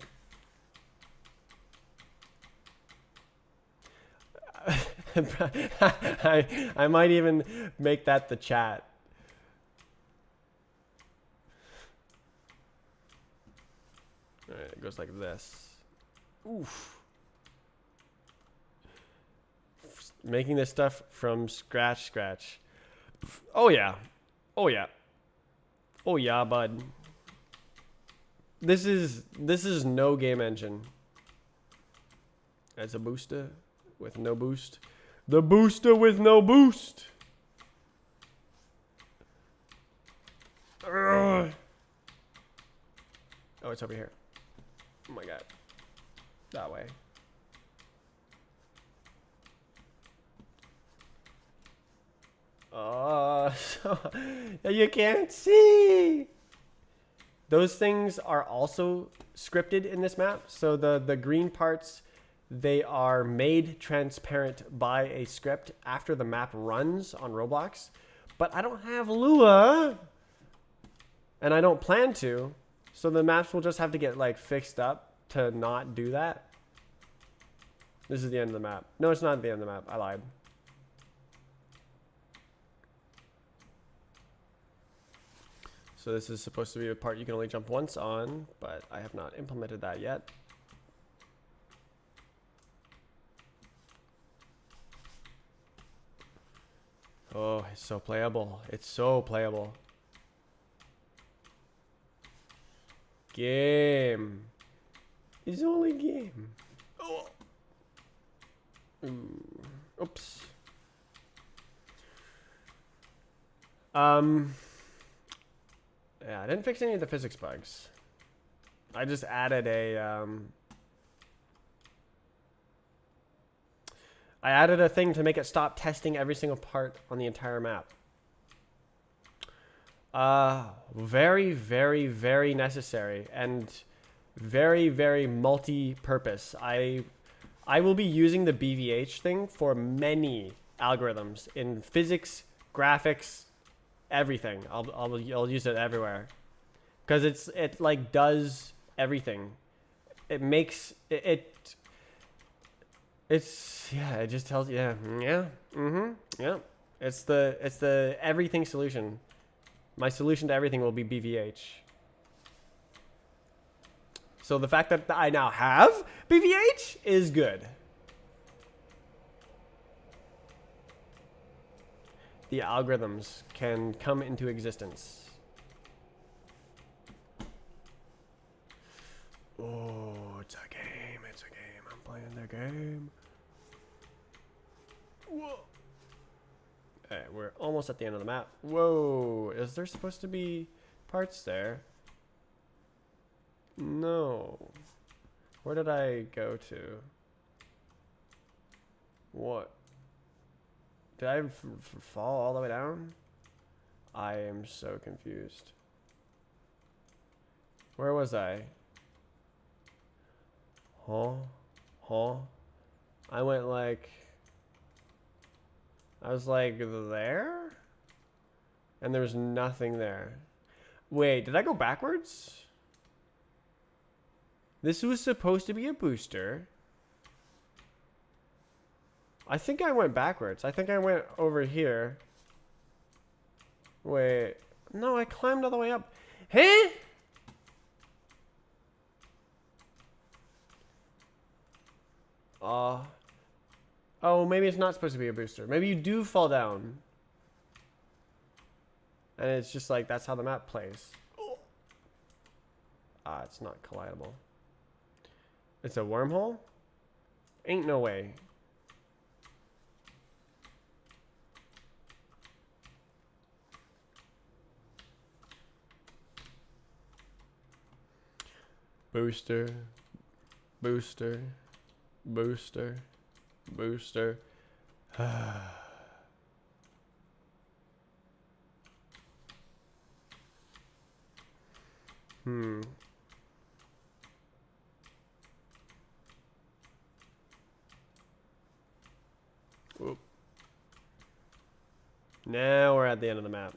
I might even make that the chat. All right, it goes like this. Oof. Making this stuff from scratch. Oh yeah. Oh yeah. Oh yeah, bud. This is no game engine. As a booster with no boost. The booster with no boost. Ugh. Oh, it's over here. Oh my god. That way. So you can't see. Those things are also scripted in this map. So the green parts, they are made transparent by a script after the map runs on Roblox. But I don't have Lua, and I don't plan to. So the maps will just have to get like fixed up to not do that. This is the end of the map. No, it's not the end of the map. I lied. So this is supposed to be a part you can only jump once on, but I have not implemented that yet. Oh, it's so playable. It's so playable. Game. It's only game. Oh. Ooh. Oops. Yeah, I didn't fix any of the physics bugs. I just added a I added a thing to make it stop testing every single part on the entire map. Very, very, very necessary and very, very multi-purpose. I will be using the BVH thing for many algorithms in physics, graphics, everything. I'll use it everywhere because it like does everything. It makes it yeah, it just tells you yeah it's the everything solution. My solution to everything will be BVH. So the fact that I now have BVH is good. The algorithms can come into existence. Oh, it's a game. It's a game. I'm playing the game. Whoa. Alright, we're almost at the end of the map. Whoa. Is there supposed to be parts there? No. Where did I go to? What? Did I fall all the way down? I am so confused. Where was I? Huh? I went like... I was like there? And there's nothing there. Wait, did I go backwards? This was supposed to be a booster. I think I went backwards. I think I went over here. Wait. No, I climbed all the way up. Huh? Oh, maybe it's not supposed to be a booster. Maybe you do fall down. And it's just like, that's how the map plays. Ah, it's not collidable. It's a wormhole? Ain't no way. Booster. Booster. Booster. Booster. Hmm. Oop. Now we're at the end of the map.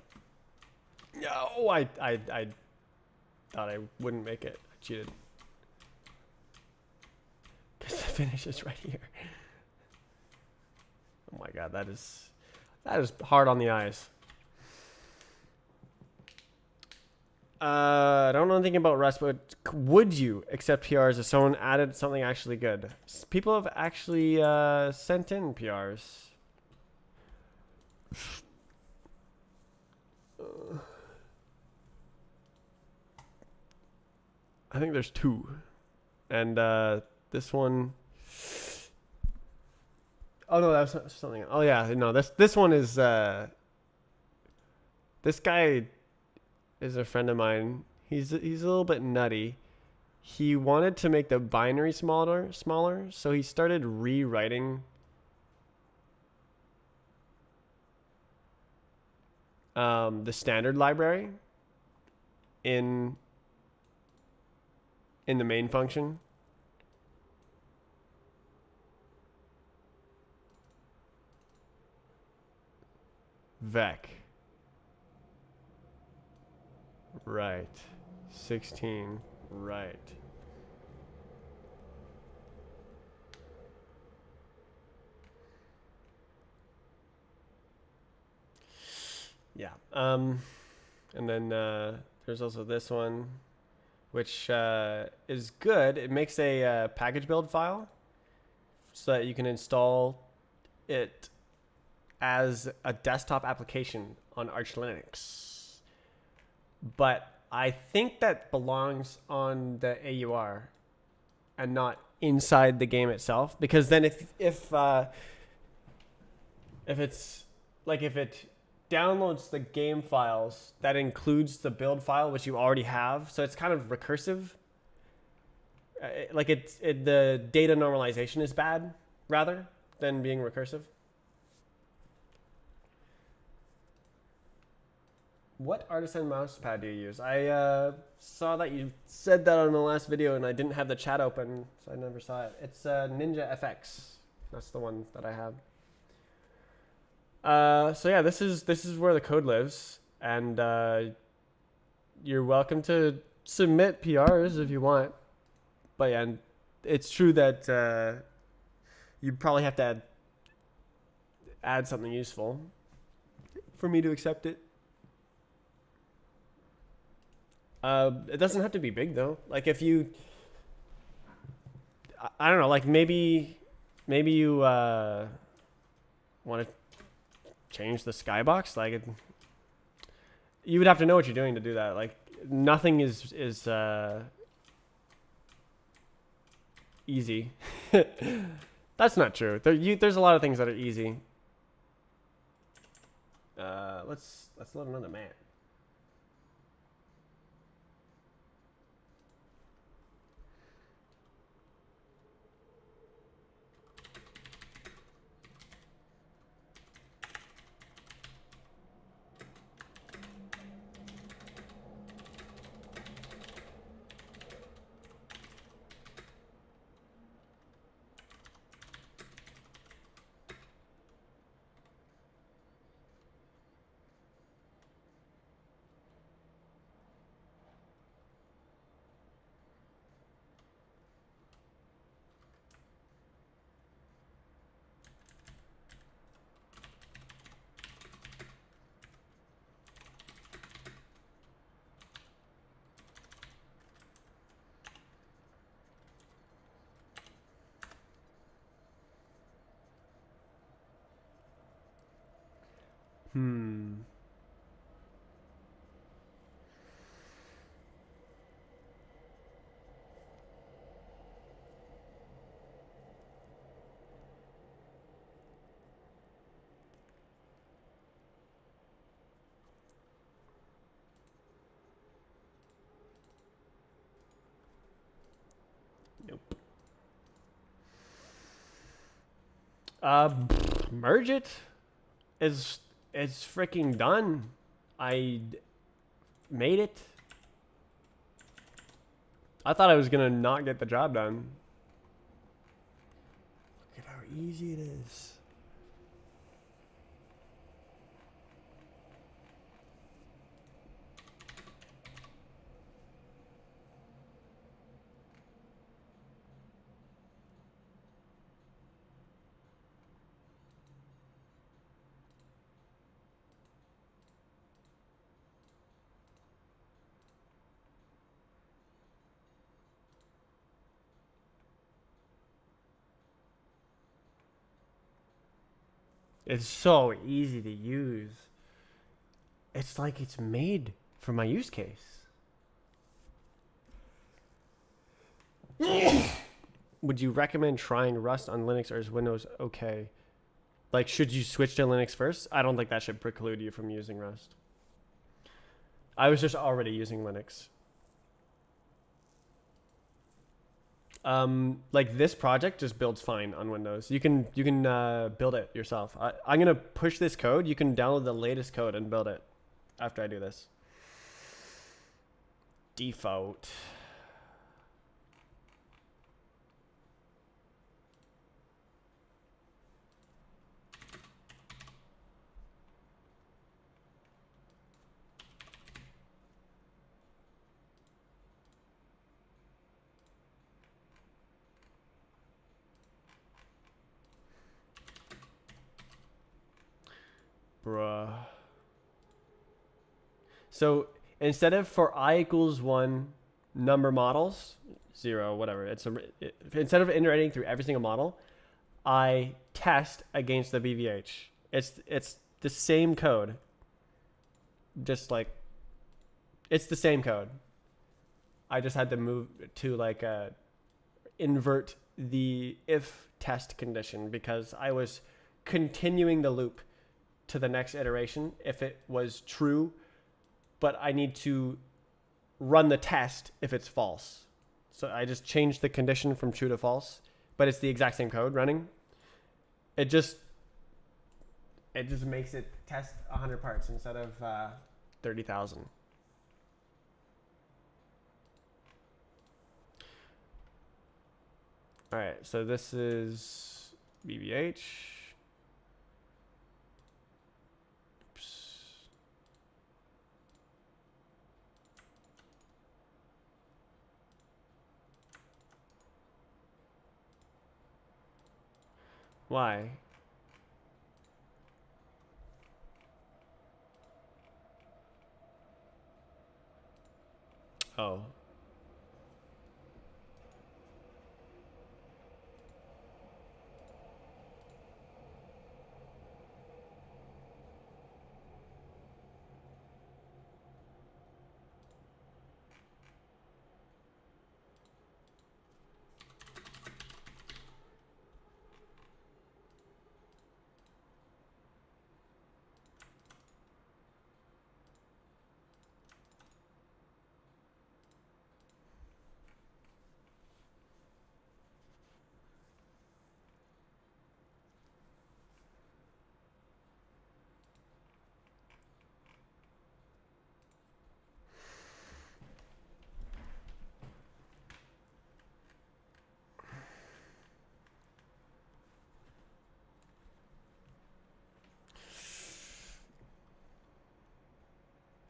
Oh, I thought I wouldn't make it. I cheated. Because the finish is right here. Oh my god, that is hard on the eyes. I don't know anything about Rust, but would you accept PRs if someone added something actually good? People have actually sent in PRs. I think there's two. And this one... Oh no, that was something. Oh yeah, no, this one is... This guy is a friend of mine. He's a little bit nutty. He wanted to make the binary smaller, so he started rewriting the standard library in the main function. Vec. Right. 16. Right. Yeah. And then there's also this one, which is good. It makes a package build file so that you can install it as a desktop application on Arch Linux. But I think that belongs on the AUR and not inside the game itself, because then if it's like, if it downloads the game files, that includes the build file which you already have, so it's kind of recursive. Like the data normalization is bad rather than being recursive. What artisan mouse pad do you use? I saw that you said that on the last video and I didn't have the chat open, so I never saw it. It's Ninja FX. That's the one that I have. So yeah, this is where the code lives, and you're welcome to submit PRs if you want. But yeah, and it's true that you probably have to add something useful for me to accept it. It doesn't have to be big though. Like if you, I don't know, like maybe you want to change the skybox. Like you would have to know what you're doing to do that. Like nothing is easy. That's not true. There's a lot of things that are easy. Let's load another map. Hmm. Nope. Merge it. It's freaking done. I made it. I thought I was gonna not get the job done. Look at how easy it is. It's so easy to use. It's like it's made for my use case. Would you recommend trying Rust on Linux or is Windows okay? Like, should you switch to Linux first? I don't think that should preclude you from using Rust. I was just already using Linux. Like this project just builds fine on Windows. You can build it yourself. I'm gonna push this code. You can download the latest code and build it after I do this. Default. Bruh. So instead of for I equals 1 number models, 0, whatever, instead of iterating through every single model, I test against the BVH. It's the same code. Just like, it's the same code. I just had to move to like invert the if test condition because I was continuing the loop to the next iteration if it was true, but I need to run the test if it's false. So I just changed the condition from true to false, but it's the exact same code running. It just makes it test 100 parts instead of 30,000. All right, so this is BBH. Oops. Why? Oh.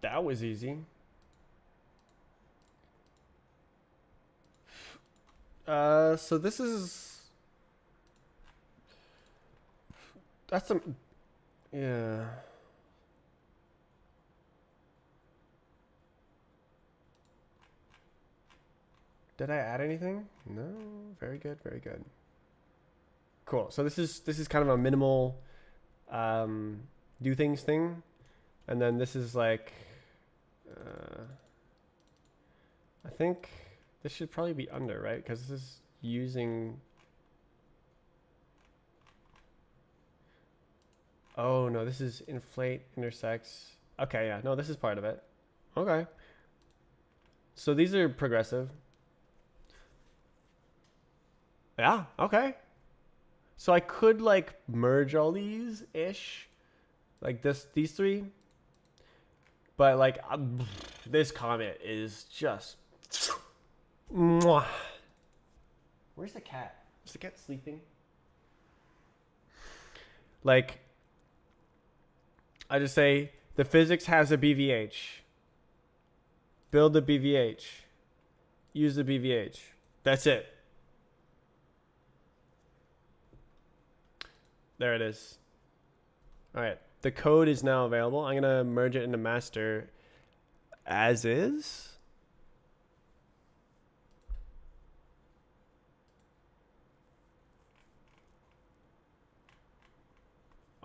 That was easy. So this is that's some yeah. Did I add anything? No. Very good. Very good. Cool. So this is kind of a minimal do things thing, and then this is like, I think this should probably be under, right? Because this is using. Oh no, this is inflate intersects. Okay, yeah, no, this is part of it. Okay. So these are progressive. Yeah, okay. So I could like merge all these ish, like these three. But like this comment is just. Mwah. Where's the cat? Is the cat sleeping? Like, I just say the physics has a BVH. Build the BVH. Use the BVH. That's it. There it is. All right. The code is now available. I'm going to merge it into master as is.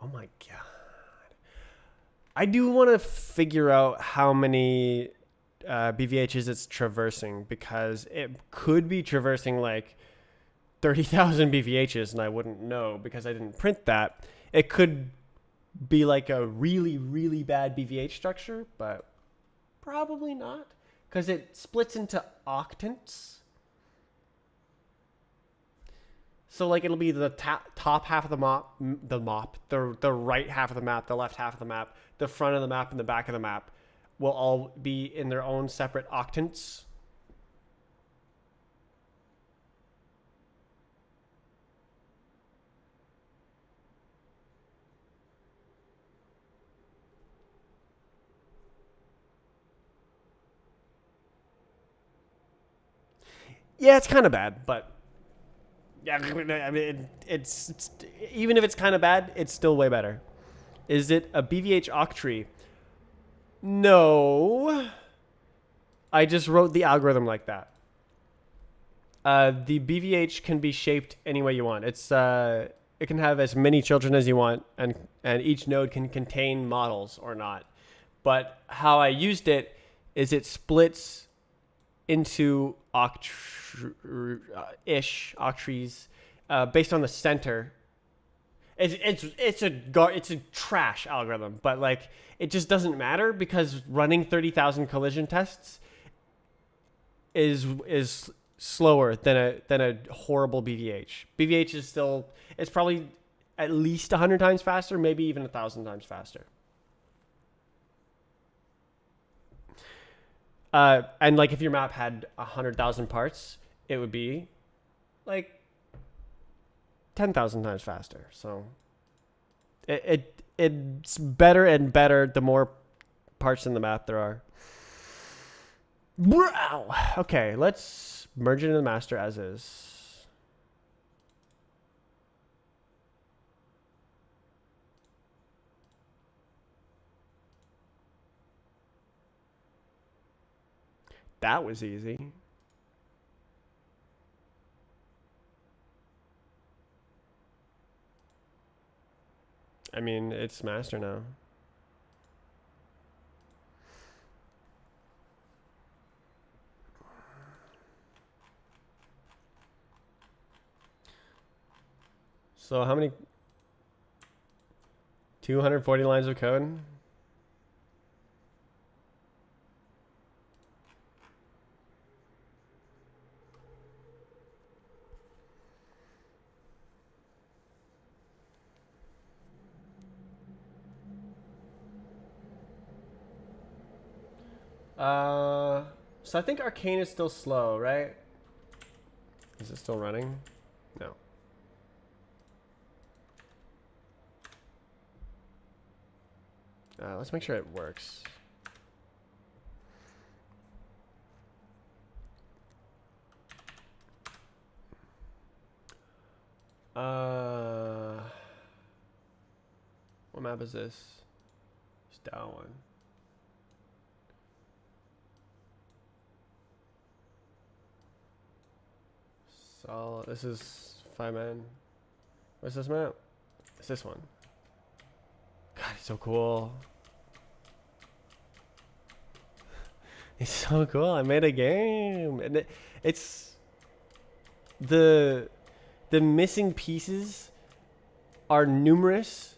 Oh my God. I do want to figure out how many BVHs it's traversing, because it could be traversing like 30,000 BVHs and I wouldn't know because I didn't print that. It could be like a really, really bad BVH structure, but probably not, because it splits into octants. So like it'll be the top half of the right half of the map, the left half of the map, the front of the map, and the back of the map will all be in their own separate octants. Yeah, it's kind of bad, but yeah, I mean, it's even if it's kind of bad, it's still way better. Is it a BVH octree? No. I just wrote the algorithm like that. The BVH can be shaped any way you want. It can have as many children as you want, and each node can contain models or not. But how I used it is it splits into octrees based on the center. It's a trash algorithm, but like it just doesn't matter because running 30,000 collision tests is slower than a horrible BVH. BVH is still, it's probably at least 100 times faster, maybe even 1,000 times faster. And like if your map had 100,000 parts, it would be like 10,000 times faster. So it's better and better the more parts in the map there are. Wow. Okay, let's merge it into the master as is. That was easy. I mean, it's master now. So how many? 240 lines of code? So I think Arcane is still slow, right? Is it still running? No. Let's make sure it works. What map is this? It's that one. So this is 5 man. What's this map? It's this one. God, it's so cool. It's so cool. I made a game, and it's the missing pieces are numerous,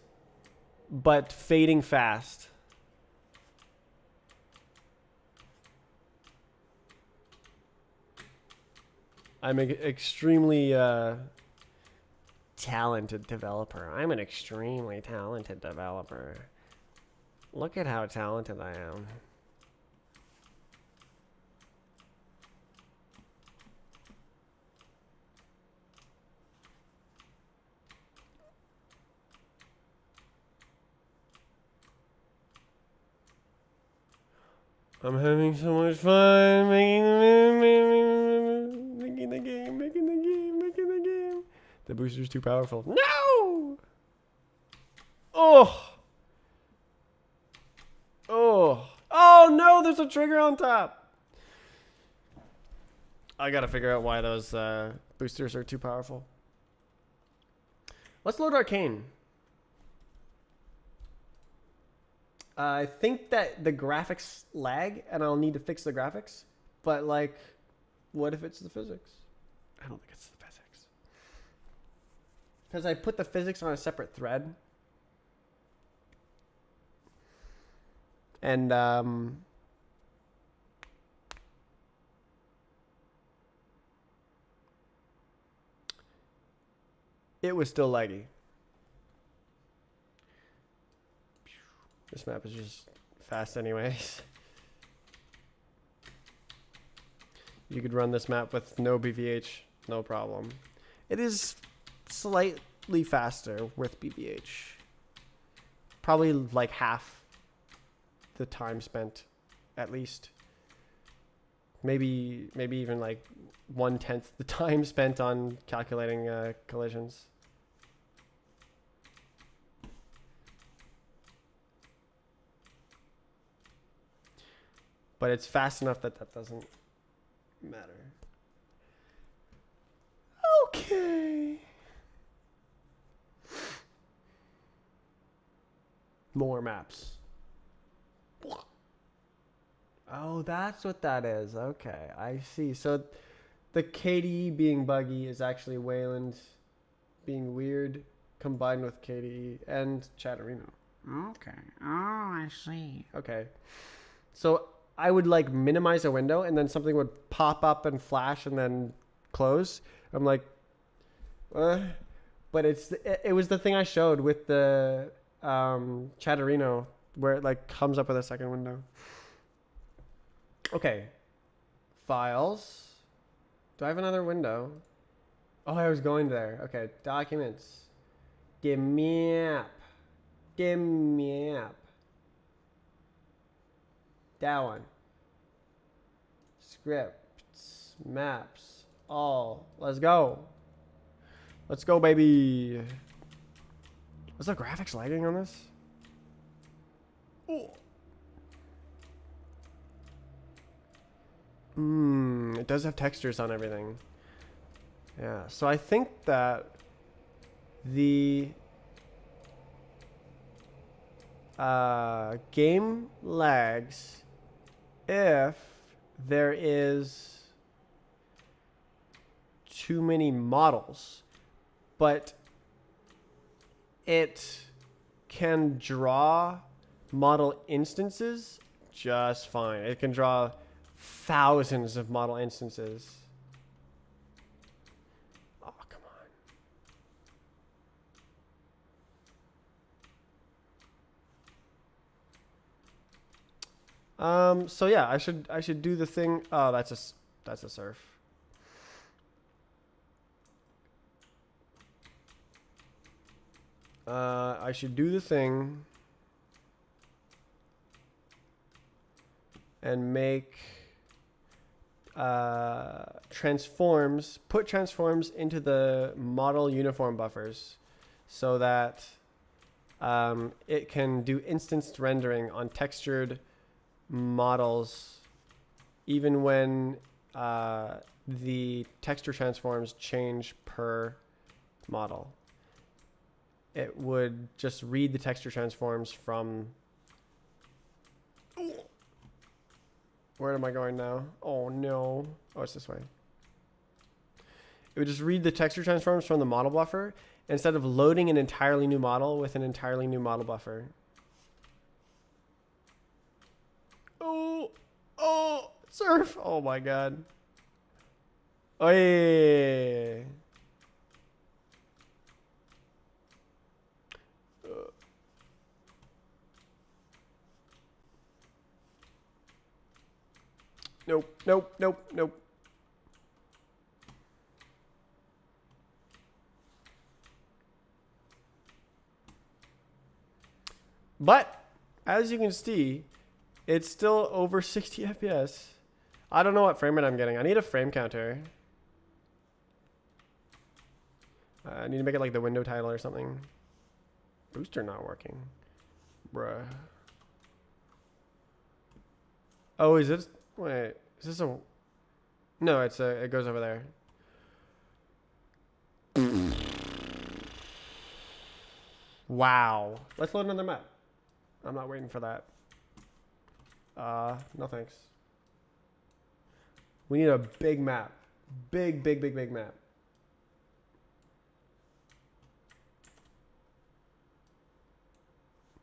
but fading fast. I'm an extremely talented developer. I'm an extremely talented developer. Look at how talented I am. I'm having so much fun making the game. The booster's too powerful. No! Oh! Oh! Oh no, there's a trigger on top. I gotta figure out why those boosters are too powerful. Let's load Arcane. I think that the graphics lag, and I'll need to fix the graphics. But, like, what if it's the physics? I don't think it's the physics. Because I put the physics on a separate thread. And, it was still laggy. This map is just fast anyways. You could run this map with no BVH, no problem. It is slightly faster with BVH. Probably like half the time spent, at least. Maybe even like 1/10 the time spent on calculating collisions. But it's fast enough that that doesn't matter. Okay. More maps. Oh, that's what that is. Okay, I see. So the KDE being buggy is actually Wayland being weird combined with KDE and Chatterino. Okay. Oh, I see. Okay. So I would like minimize a window and then something would pop up and flash and then close. I'm like, but it was the thing I showed with the Chatterino where it like comes up with a second window. Okay. Files. Do I have another window? Oh, I was going there. Okay. Documents. Give me app. Give me app. That one. Scripts, maps, all. Let's go. Let's go, baby. Was the graphics lagging on this? Oh. It does have textures on everything. Yeah, so I think that the game lags if there is too many models, but it can draw model instances just fine. It can draw thousands of model instances. Oh, come on. So yeah, I should do the thing. Oh, that's a surf. I should do the thing and make transforms, put transforms into the model uniform buffers so that it can do instanced rendering on textured models even when the texture transforms change per model. it would just read the texture transforms from... Where am I going now? Oh no. Oh, it's this way. It would just read the texture transforms from the model buffer instead of loading an entirely new model with an entirely new model buffer. Oh, surf. Oh my god. Oh yeah. Nope. But as you can see, it's still over 60 FPS. I don't know what frame rate I'm getting. I need a frame counter. I need to make it like the window title or something. Booster not working. Bruh. Oh, is it? Wait, is this a... No, it's a... It goes over there. Wow. Let's load another map. I'm not waiting for that. No thanks. We need a big map. Big map.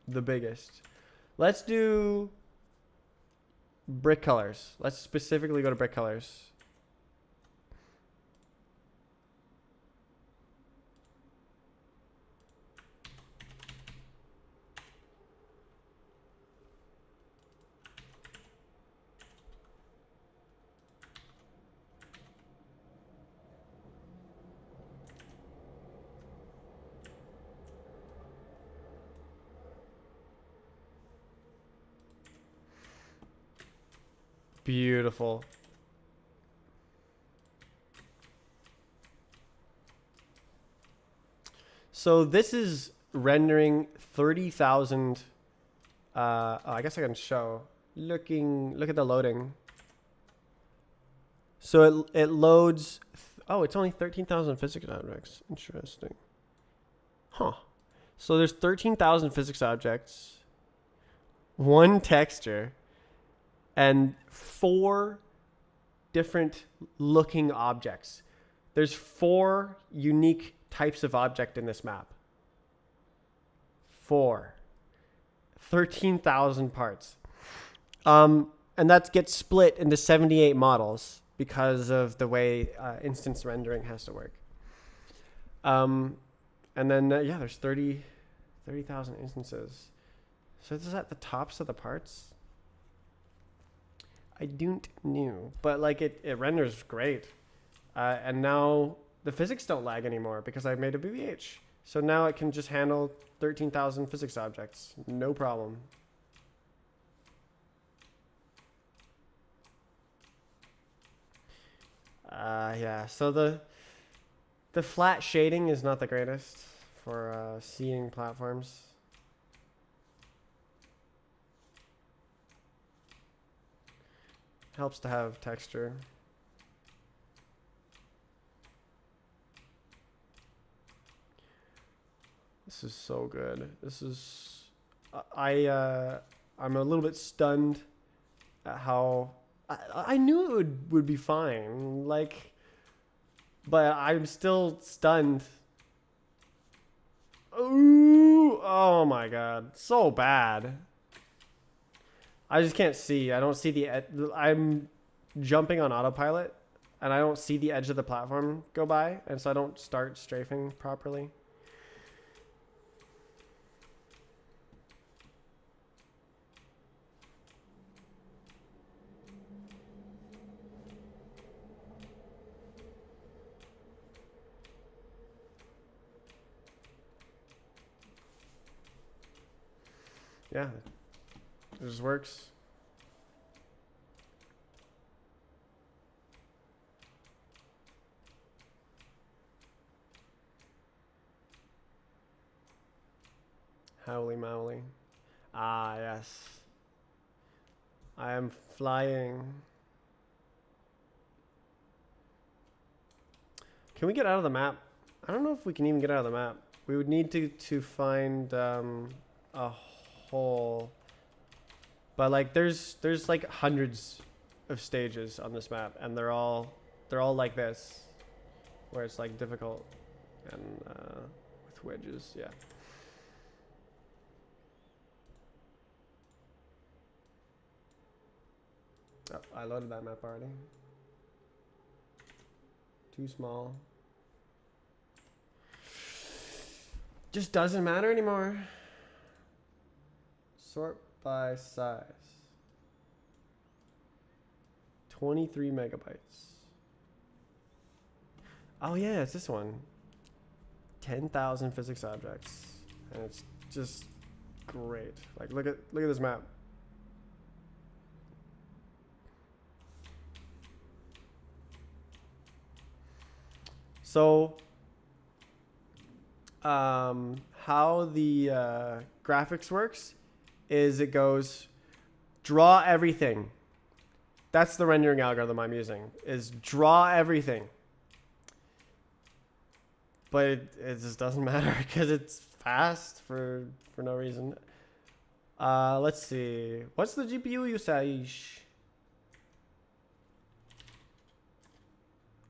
The biggest. Let's do brick colors. Let's specifically go to brick colors. Beautiful. So this is rendering 30,000. I guess I can show. Look at the loading. So it loads. Oh, it's only 13,000 physics objects. Interesting. Huh. So there's 13,000 physics objects, one texture, and 4 different looking objects. There's 4 unique types of object in this map. 4. 13,000 parts. And that gets split into 78 models because of the way instance rendering has to work. And then, yeah, there's 30,000 instances. So this is at the tops of the parts? I don't know, but like it renders great. And now the physics don't lag anymore because I've made a BBH. So now it can just handle 13,000 physics objects. No problem. Yeah, so the flat shading is not the greatest for seeing platforms. Helps to have texture. This is so good. This is... I'm a little bit stunned at how... I knew it would be fine. Like... But I'm still stunned. Ooh! Oh my god. So bad. I just can't see. I don't see the... I'm jumping on autopilot, and I don't see the edge of the platform go by, and so I don't start strafing properly. Yeah, it just works. Howly moly. Ah, yes. I am flying. Can we get out of the map? I don't know if we can even get out of the map. We would need to find a hole, but like there's like hundreds of stages on this map, and they're all like this, where it's like difficult, and with wedges, yeah. Oh, I loaded that map already. Too small. Just doesn't matter anymore. Sort by size. 23 megabytes. Oh yeah, it's this one. 10,000 physics objects. And it's just great. Like look at this map. So how the graphics works is it goes draw everything. That's the rendering algorithm I'm using, is draw everything. But it just doesn't matter because it's fast for no reason. Let's see. What's the GPU usage?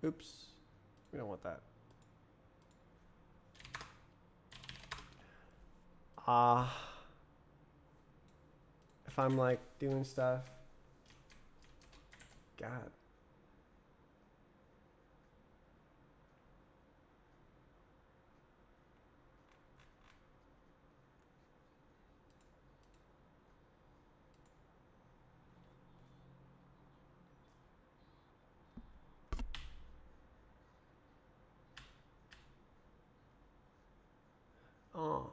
Oops. We don't want that. If I'm like doing stuff. God. Oh.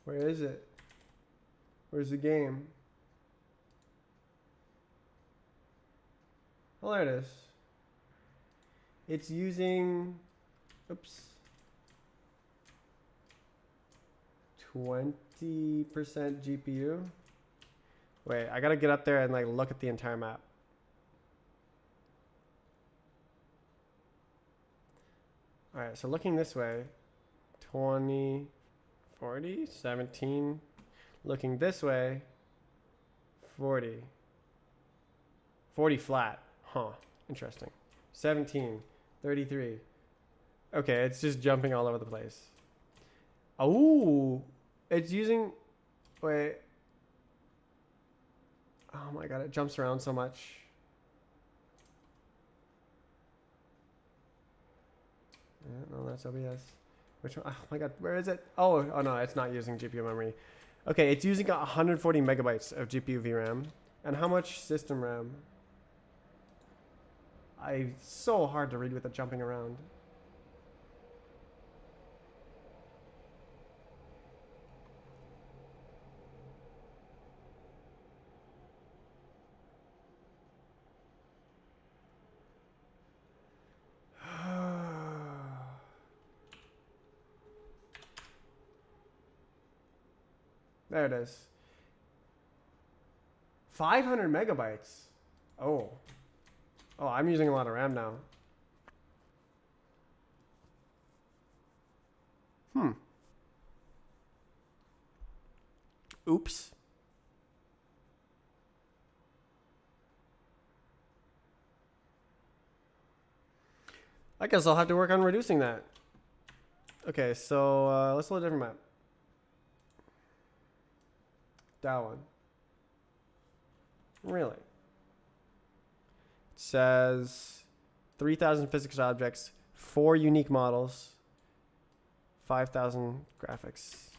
Where is it? Where's the game? Oh, there it is. It's using, oops, 20% GPU. Wait, I gotta get up there and like look at the entire map. All right, so looking this way, 20, 40, 17. Looking this way, 40. 40 flat. Huh, interesting. 17, 33. Okay, it's just jumping all over the place. Oh, it's using, wait. Oh my God, it jumps around so much. Yeah, no, that's OBS. Which one? Oh my God, where is it? Oh no, it's not using GPU memory. Okay, it's using 140 megabytes of GPU VRAM. And how much system RAM? It's so hard to read with it jumping around. There it is. 500 megabytes. Oh. Oh, I'm using a lot of RAM now. Oops. I guess I'll have to work on reducing that. Okay, so let's load a different map. That one. Really? It says 3,000 physics objects, 4 unique models, 5,000 graphics.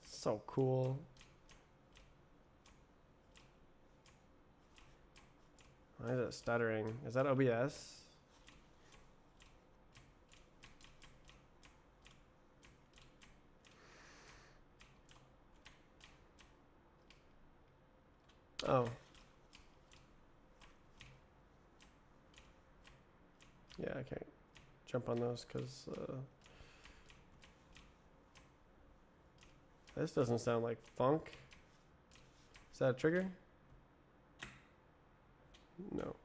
So cool. Why is it stuttering? Is that OBS? Oh. Yeah, I can't jump on those because this doesn't sound like funk. Is that a trigger? No.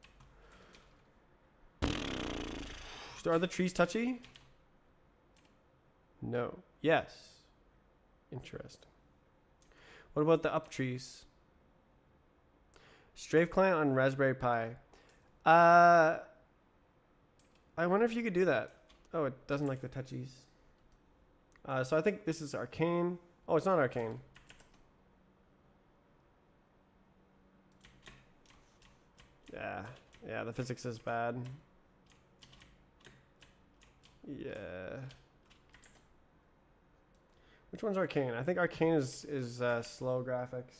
Are the trees touchy? No. Yes. Interesting. What about the up trees? Strafe client on Raspberry Pi. I wonder if you could do that. Oh, it doesn't like the touchies. So I think this is arcane. Oh, it's not arcane. Yeah, the physics is bad. Yeah. Which one's arcane? I think arcane is slow graphics.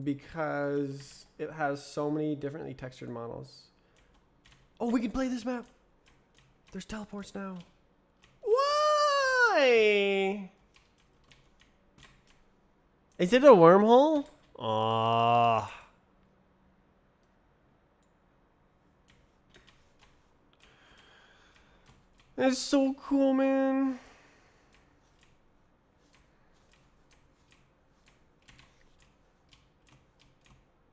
Because it has so many differently textured models. Oh, we can play this map. There's teleports now. Why? Is it a wormhole? Aww. It's so cool, man.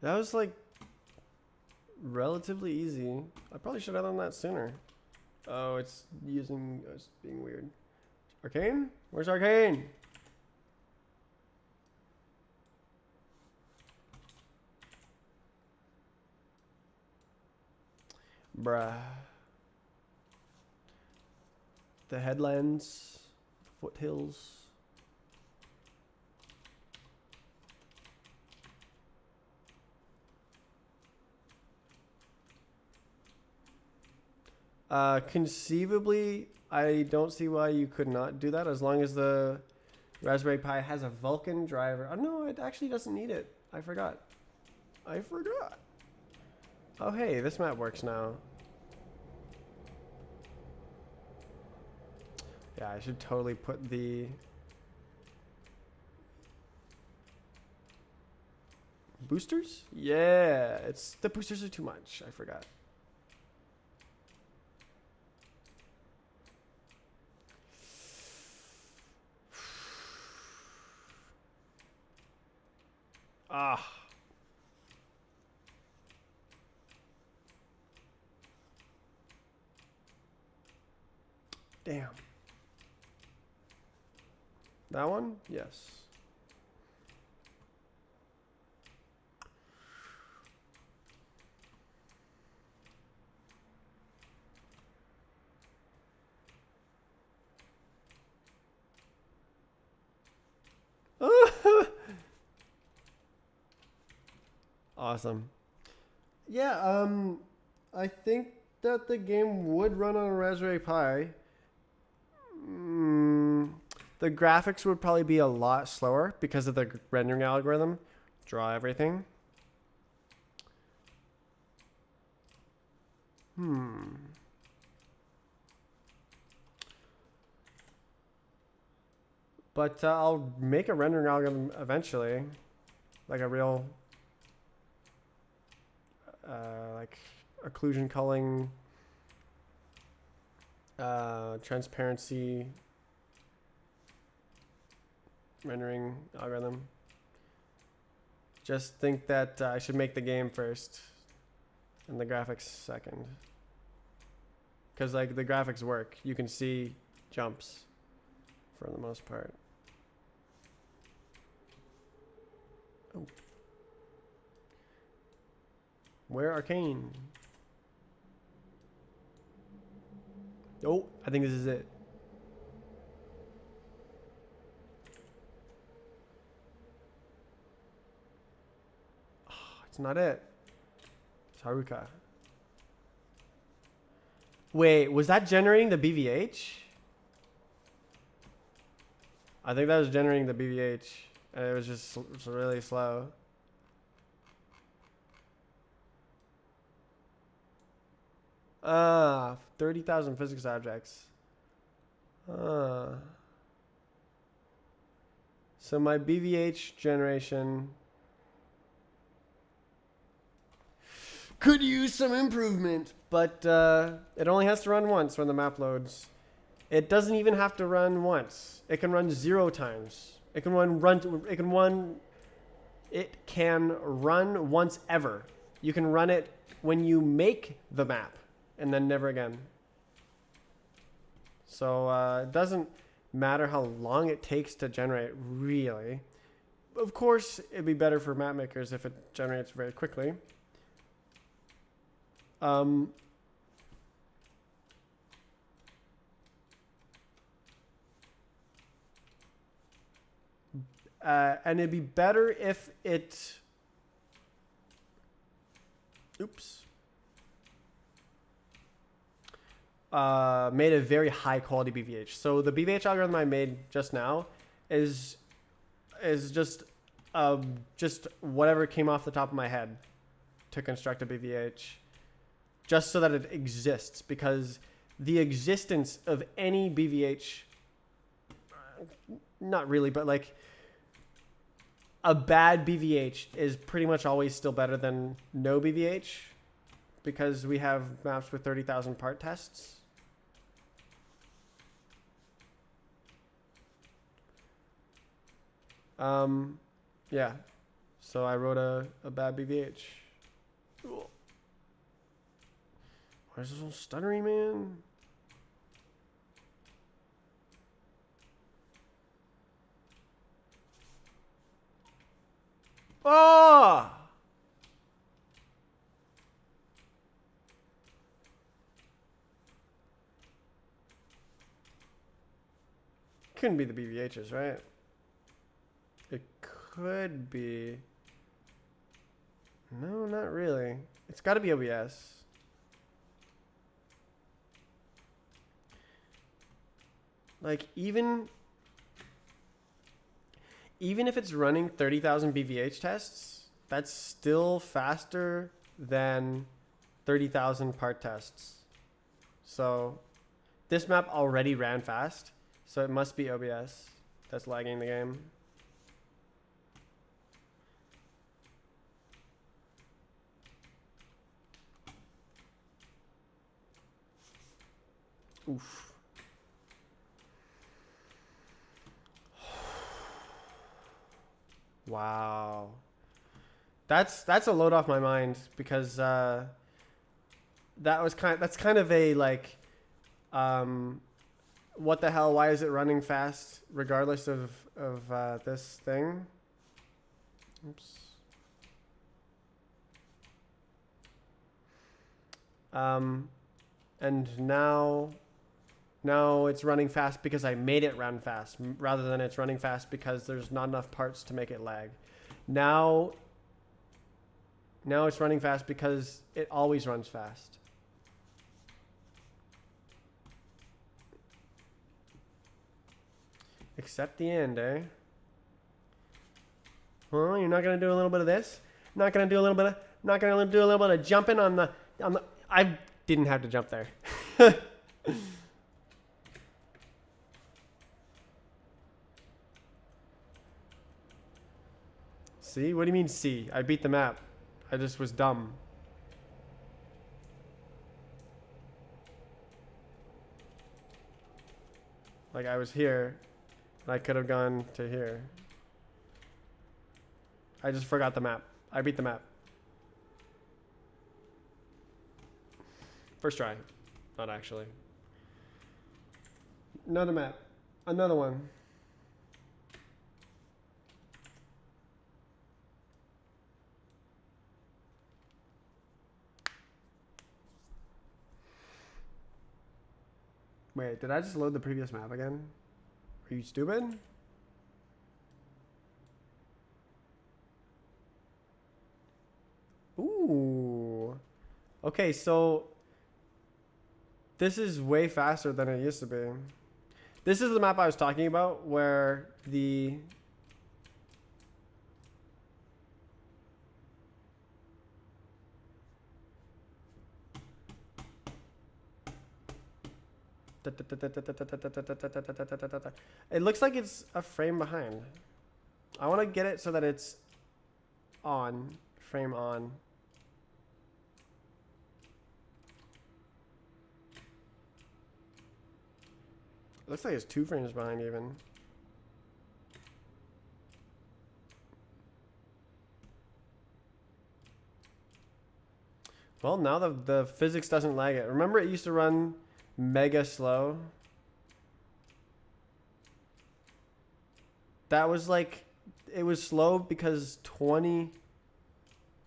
That was like relatively easy. I probably should have done that sooner. Oh, it's being weird. Arcane? Where's Arcane? Bruh. The headlands, foothills. Conceivably, I don't see why you could not do that as long as the Raspberry Pi has a Vulkan driver. Oh no, it actually doesn't need it. I forgot. Oh hey, this map works now. Yeah, I should totally put the boosters? Yeah, the boosters are too much. I forgot. Ah. Damn. That one? Yes. Awesome. Yeah, I think that the game would run on a Raspberry Pi. The graphics would probably be a lot slower because of the rendering algorithm. Draw everything. But I'll make a rendering algorithm eventually. Like a real like occlusion culling, transparency rendering algorithm. Just think that I should make the game first and the graphics second. Because like the graphics work. You can see jumps for the most part. Oh. Where Arcane? Oh, I think this is it. Oh, it's not it. It's Haruka. Wait, was that generating the BVH? I think that was generating the BVH. And it was just really slow. Ah, 30,000 physics objects. So my BVH generation could use some improvement, but it only has to run once when the map loads. It doesn't even have to run once. It can run 0 times. It can run once ever. You can run it when you make the map and then never again. So it doesn't matter how long it takes to generate, really. Of course, it'd be better for map makers if it generates very quickly. And it'd be better if it... Oops. Made a very high quality BVH. So the BVH algorithm I made just now is just whatever came off the top of my head to construct a BVH, just so that it exists, because the existence of any BVH, not really, but like a bad BVH is pretty much always still better than no BVH, because we have maps with 30,000 part tests. Yeah, so I wrote a bad BVH. Why is this so stuttery, man? Oh! Couldn't be the BVHs, right? It could be. No, not really. It's got to be OBS. Like, even if it's running 30,000 BVH tests, that's still faster than 30,000 part tests. So this map already ran fast, so it must be OBS that's lagging the game. Oof. Wow. That's a load off my mind, because that's kind of a like what the hell, why is it running fast regardless of this thing? Oops. And now it's running fast because I made it run fast, rather than it's running fast because there's not enough parts to make it lag. Now it's running fast because it always runs fast. Except the end, eh? Well, you're not gonna do a little bit of this? Not gonna do a little bit of jumping on the I didn't have to jump there. See? What do you mean see? I beat the map. I just was dumb. Like, I was here, and I could have gone to here. I just forgot the map. I beat the map. First try. Not actually. Another map. Another one. Wait, did I just load the previous map again? Are you stupid? Ooh. Okay, so this is way faster than it used to be. This is the map I was talking about, where the... It looks like it's a frame behind. I want to get it so that it's on, frame on. Looks like it's 2 frames behind even. Well, now the physics doesn't lag it. Remember it used to run mega slow? That was like, it was slow because 20...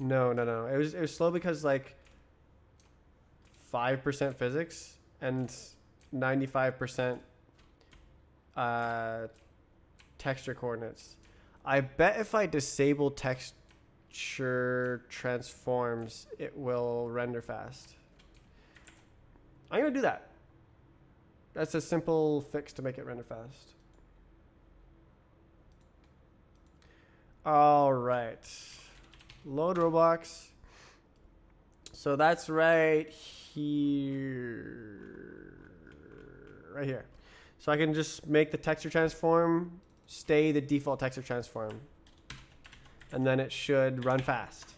No. It was slow because like 5% physics and 95% texture coordinates. I bet if I disable texture transforms, it will render fast. I'm gonna do that. That's a simple fix to make it render fast. All right, load Roblox. So that's right here, right here. So I can just make the texture transform stay the default texture transform, and then it should run fast.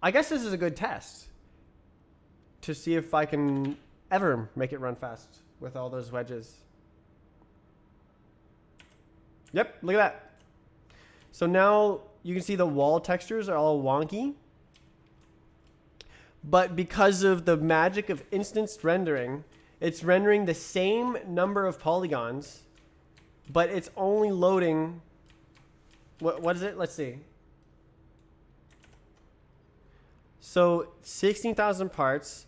I guess this is a good test to see if I can ever make it run fast with all those wedges. Yep, look at that. So now you can see the wall textures are all wonky. But because of the magic of instanced rendering, it's rendering the same number of polygons, but it's only loading, what is it? Let's see. So 16,000 parts.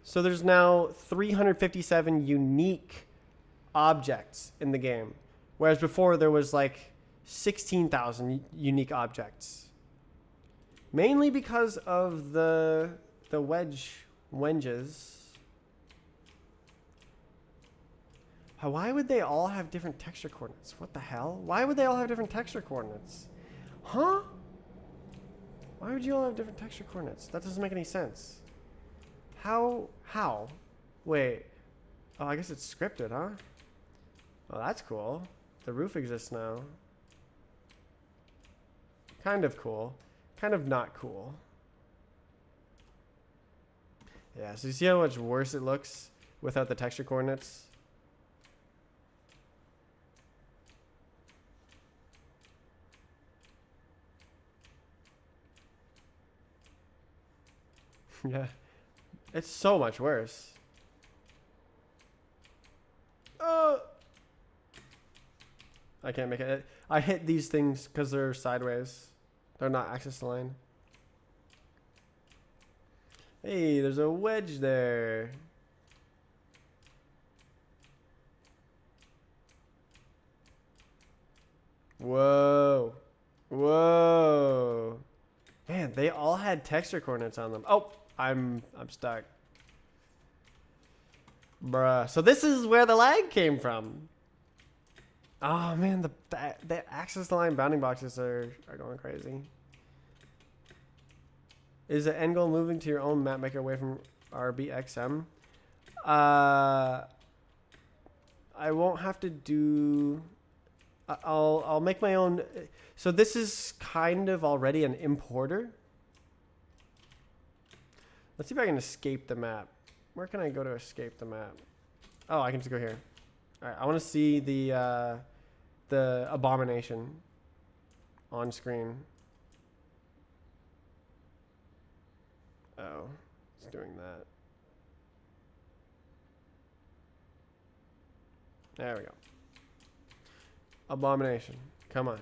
So there's now 357 unique objects in the game. Whereas before there was like 16,000 unique objects. Mainly because of the wedges. Why would they all have different texture coordinates? What the hell? Why would they all have different texture coordinates? Huh? Why would you all have different texture coordinates? That doesn't make any sense. How? Wait. Oh, I guess it's scripted, huh? Oh, that's cool. The roof exists now. Kind of cool. Kind of not cool. Yeah, so you see how much worse it looks without the texture coordinates? Yeah, it's so much worse. I can't make it. I hit these things because they're sideways. They're not axis aligned. Hey, there's a wedge there. Whoa. Whoa. Man, they all had texture coordinates on them. Oh, I'm stuck. Bruh. So this is where the lag came from. Oh man, the axis aligned bounding boxes are going crazy. Is the end goal moving to your own map maker away from RBXM? I won't have to do. I'll make my own. So this is kind of already an importer. Let's see if I can escape the map. Where can I go to escape the map? Oh, I can just go here. All right, I want to see the abomination on screen. Oh, it's doing that. There we go. Abomination, come on.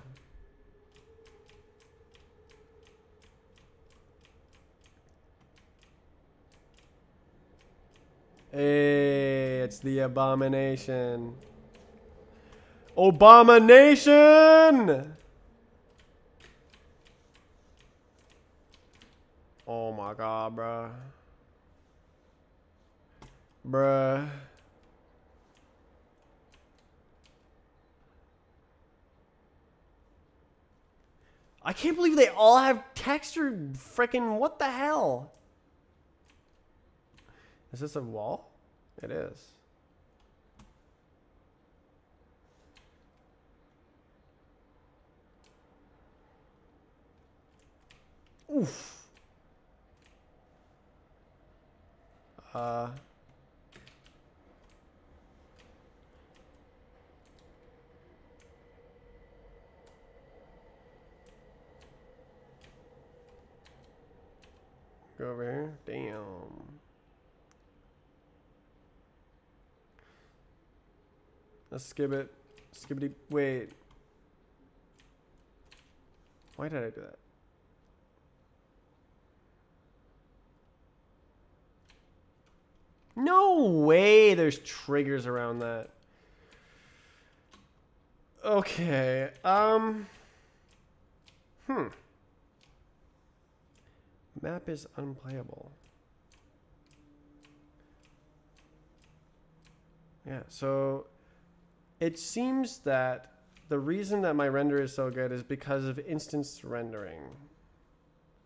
Hey, it's the abomination. Abomination! Oh my god, bruh. Bruh. I can't believe they all have texture freaking what the hell? Is this a wall? It is. Oof. go over here. Damn. Let's skip it. Skibbity. Wait. Why did I do that? No way there's triggers around that. Okay. Map is unplayable. Yeah, so it seems that the reason that my render is so good is because of instance rendering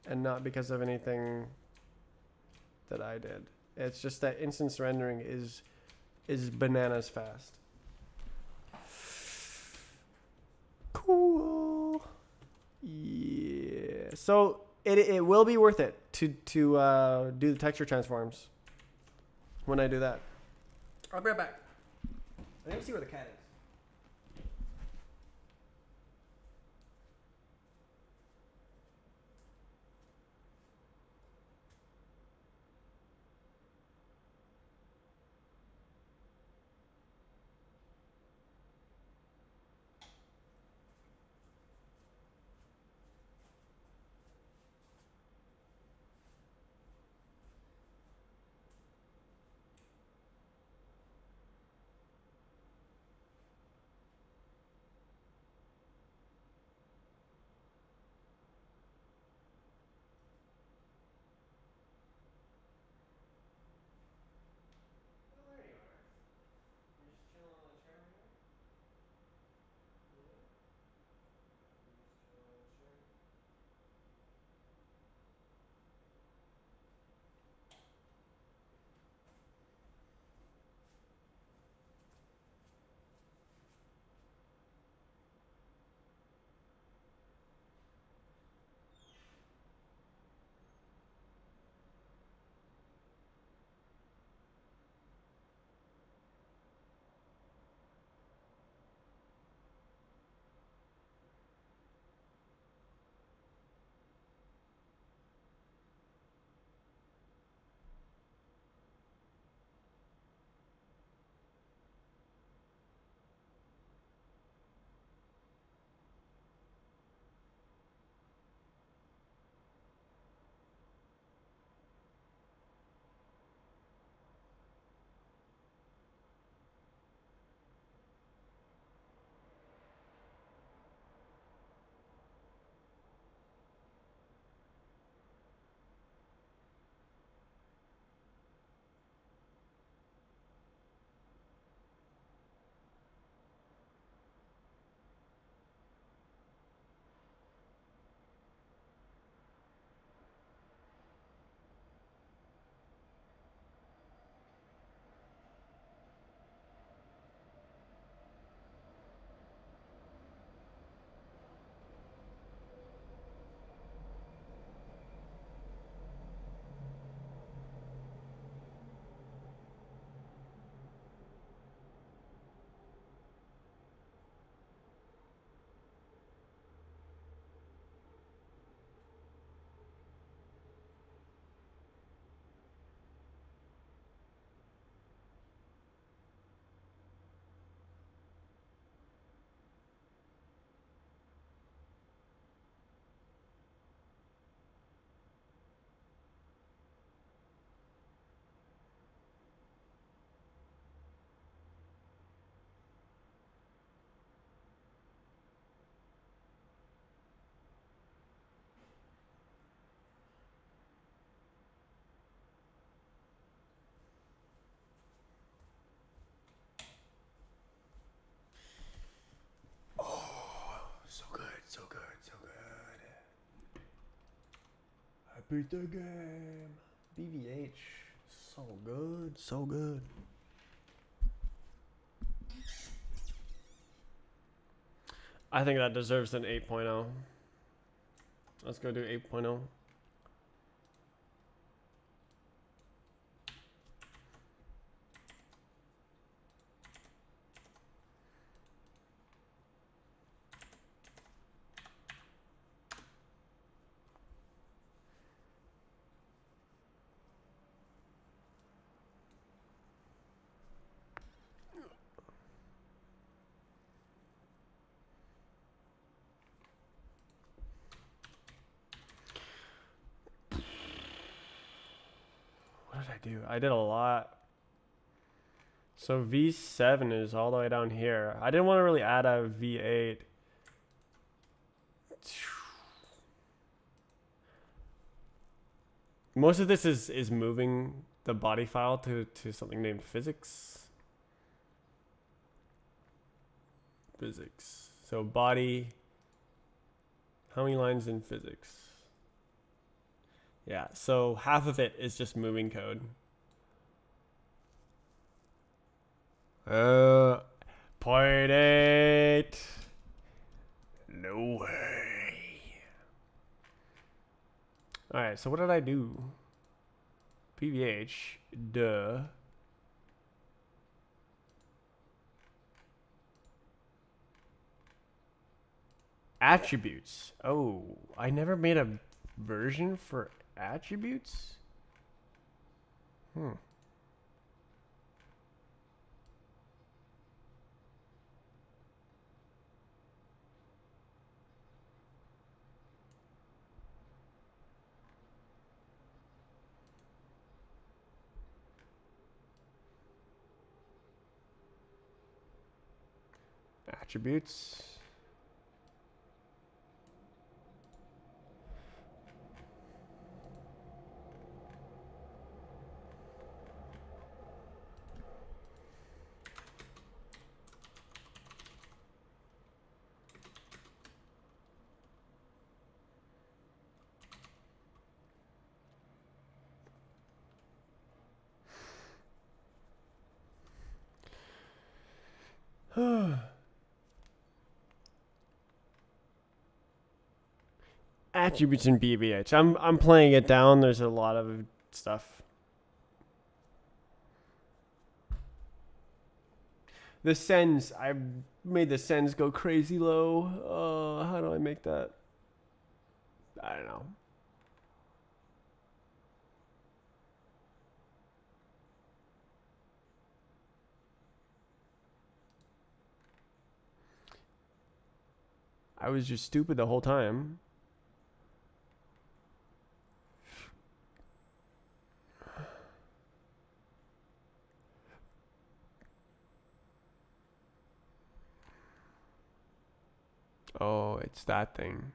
and not because of anything that I did. It's just that instance rendering is bananas fast. Cool. Yeah. So it will be worth it to do the texture transforms when I do that. I'll be right back. I need to see where the cat is. So good, so good, so good. I beat the game. BVH. So good, so good. I think that deserves an 8.0. Let's go do 8.0. did I do? I did a lot. So V7 is all the way down here. I didn't want to really add a V8. Most of this is moving the body file to something named physics. Physics. So body. How many lines in physics? Yeah, so half of it is just moving code. Point 8. No way. Alright, so what did I do? PVH. Duh. Attributes. Oh, I never made a version for attributes? Attributes. Attributes in BVH. I'm playing it down. There's a lot of stuff. The sends. I made the sends go crazy low. How do I make that? I don't know. I was just stupid the whole time. Oh, it's that thing.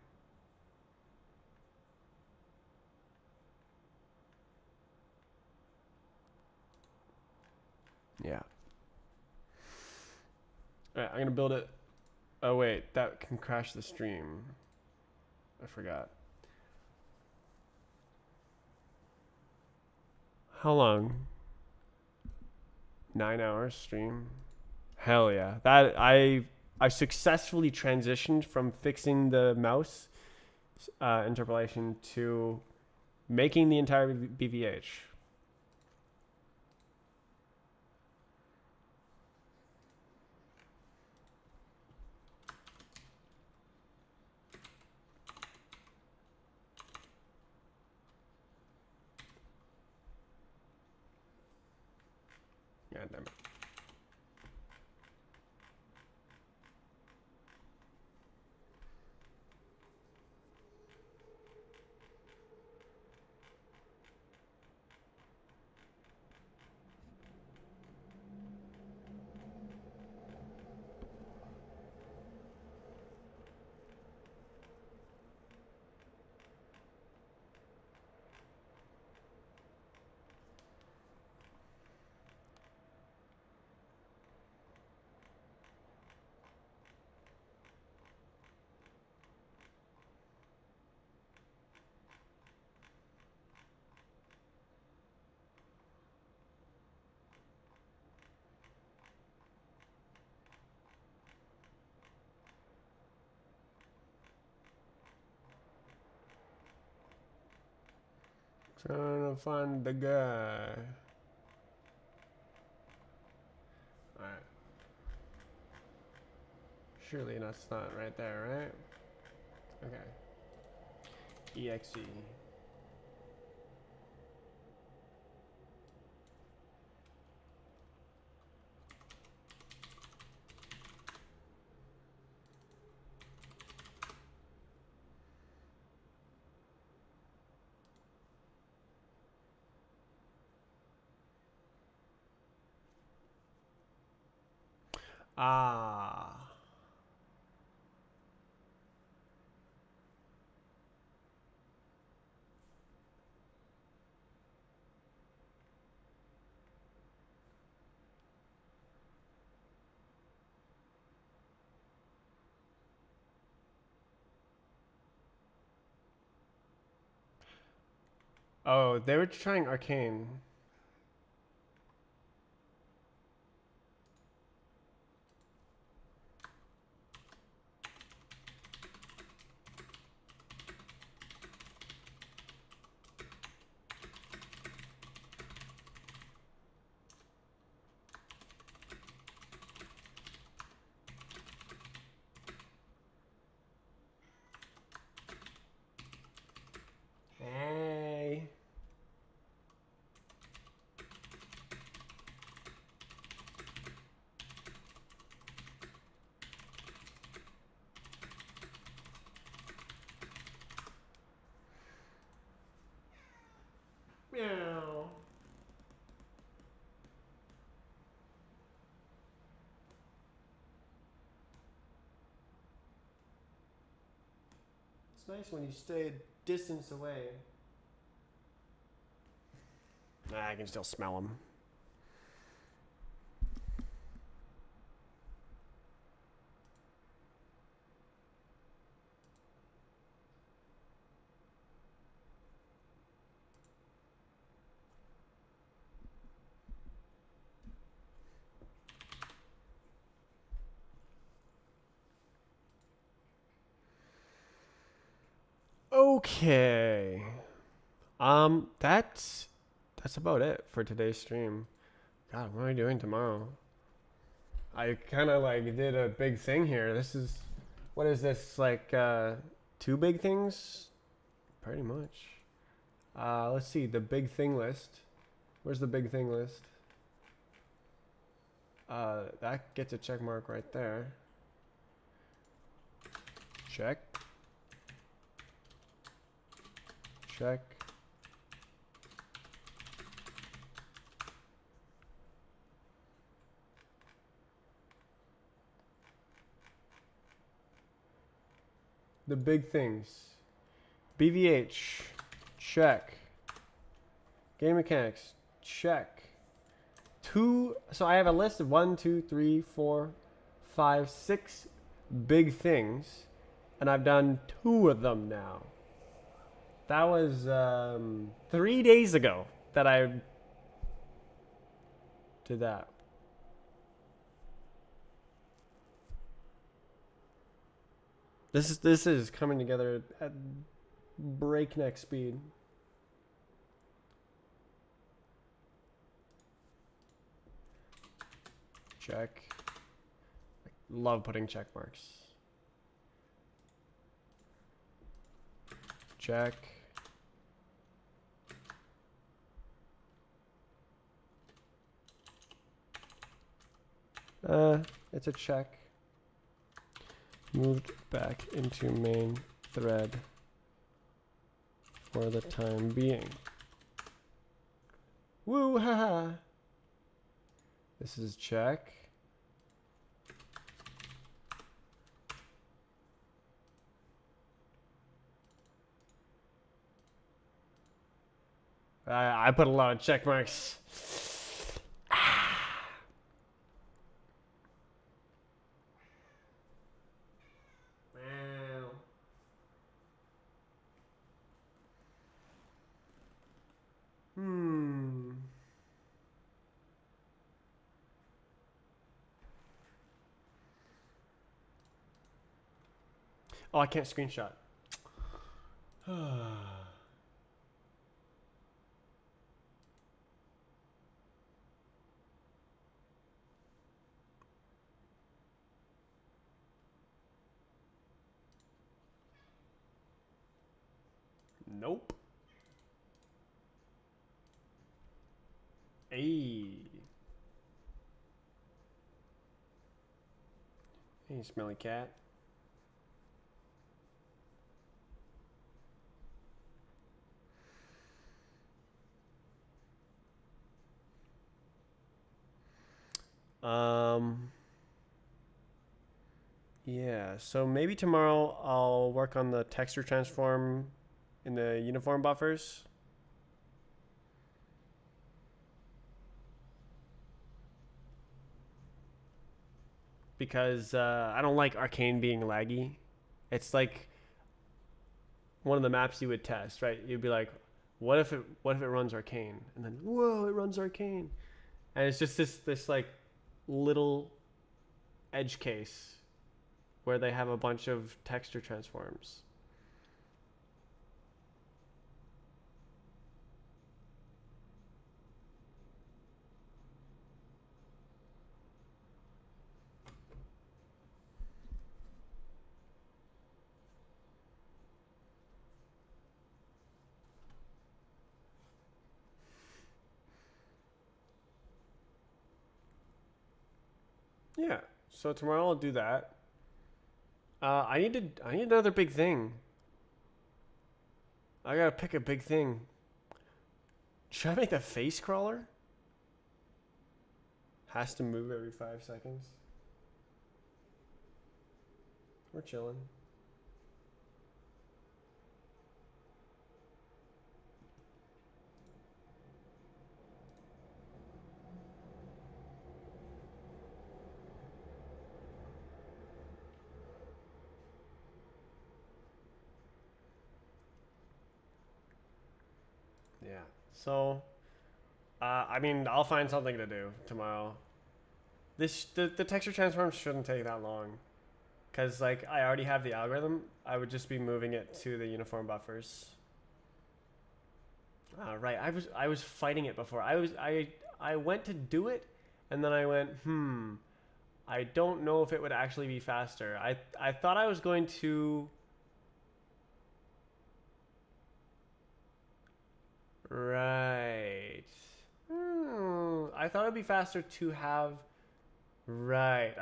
Yeah. Alright, I'm gonna build it. Oh wait, that can crash the stream. I forgot. How long? 9 hours stream? Hell yeah. That I successfully transitioned from fixing the mouse interpolation to making the entire BVH. God damn it. Trying to find the guy. Alright. Surely that's not right there, right? Okay. EXE. Ah. Oh, they were trying Arcane. Hey. Meow. It's nice when you stay a distance away. Nah, I can still smell them. Okay. That's about it for today's stream. God, what am I doing tomorrow? I kind of like did a big thing here. This is, what is this, like, two big things? Pretty much. Let's see, the big thing list. Where's the big thing list? That gets a check mark right there. Check. Check. The big things. BVH. Check. Game mechanics. Check. So I have a list of 1, 2, 3, 4, 5, 6 big things, and I've done 2 of them now. That was 3 days ago that I did that. This is coming together at breakneck speed. Check. I love putting check marks. Check. It's a check. Moved back into main thread for the time being. Woo, haha. This is check. I put a lot of check marks. Wow. Oh, I can't screenshot. Nope. Hey. Hey, smelly cat. Um, Yeah, so maybe tomorrow I'll work on the texture transform in the uniform buffers. Because I don't like Arcane being laggy. It's like one of the maps you would test, right? You'd be like, what if it runs Arcane? And then whoa, it runs Arcane. And it's just this like little edge case where they have a bunch of texture transforms. Yeah. So tomorrow I'll do that. I need another big thing. I gotta pick a big thing. Should I make the face crawler? Has to move every 5 seconds. We're chilling. Yeah. So, I mean, I'll find something to do tomorrow. The texture transforms shouldn't take that long, cause like I already have the algorithm. I would just be moving it to the uniform buffers. Right. I was fighting it before. I went to do it, and then I went, I don't know if it would actually be faster. I thought I was going to. Right. I thought it'd be faster to have. Right.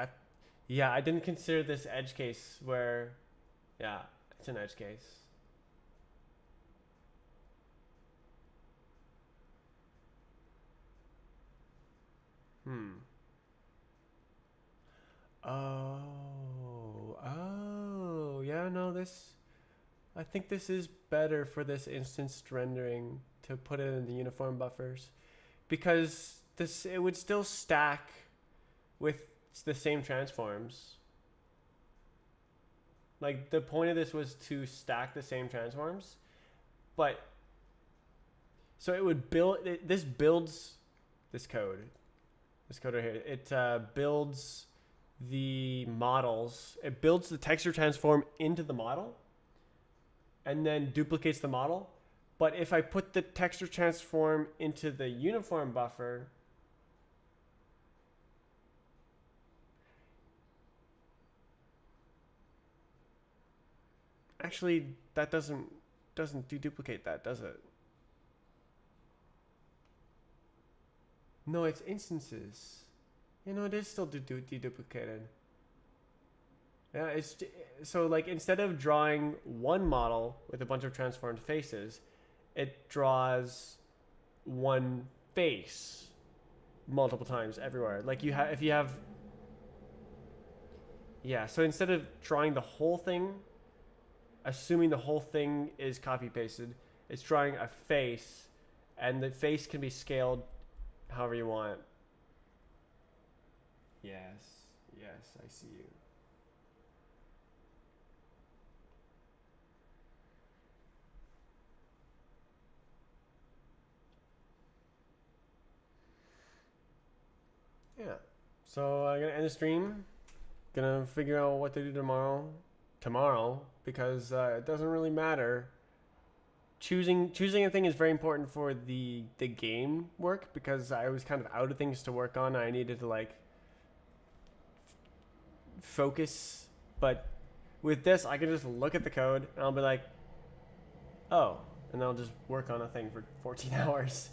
Yeah, I didn't consider this edge case where. Yeah, it's an edge case. Hmm. Oh, yeah, no, this. I think this is better for this instanced rendering to put it in the uniform buffers because this it would still stack with the same transforms. Like the point of this was to stack the same transforms, but so it would build this builds this code. This code right here. It builds the models. It builds the texture transform into the model and then duplicates the model. But if I put the texture transform into the uniform buffer, actually that doesn't deduplicate that, does it? No, it's instances. You know, it is still deduplicated. Yeah, it's so like instead of drawing one model with a bunch of transformed faces, it draws one face multiple times everywhere. Like you have if you have yeah, so instead of drawing the whole thing, assuming the whole thing is copy pasted, it's drawing a face and the face can be scaled however you want. Yes. Yes, I see you. Yeah. So I'm gonna end the stream. Gonna figure out what to do tomorrow. Tomorrow, because it doesn't really matter. Choosing a thing is very important for the game work because I was kind of out of things to work on. I needed to like focus, but with this, I can just look at the code and I'll be like, oh, and I'll just work on a thing for 14 hours.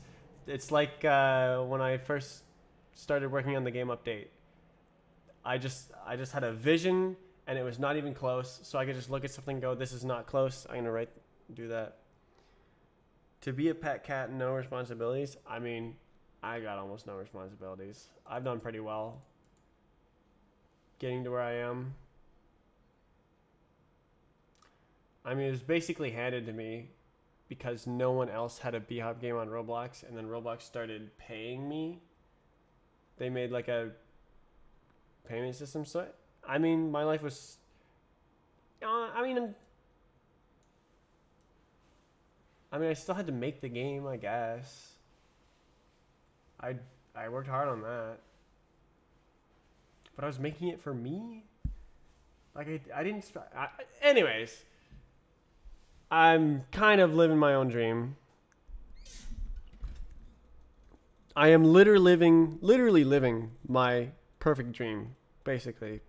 It's like when I first started working on the game update. I just had a vision and it was not even close, so I could just look at something and go, this is not close. I'm gonna do that. To be a pet cat, no responsibilities. I mean, I got almost no responsibilities. I've done pretty well getting to where I am. I mean, it was basically handed to me because no one else had a B-Hop game on Roblox, and then Roblox started paying me. They made like a payment system. So, I mean, my life was. I still had to make the game, I guess. I worked hard on that, but I was making it for me. Like I didn't. Anyways, I'm kind of living my own dream. I am literally living my perfect dream, basically,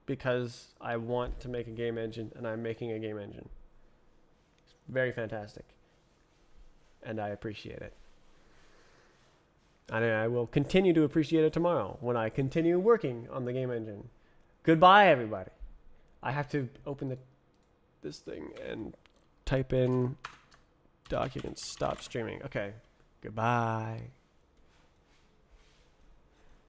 because I want to make a game engine, and I'm making a game engine. It's very fantastic, and I appreciate it. And I will continue to appreciate it tomorrow when I continue working on the game engine. Goodbye, everybody. I have to open this thing and type in documents. Stop streaming. Okay. Goodbye.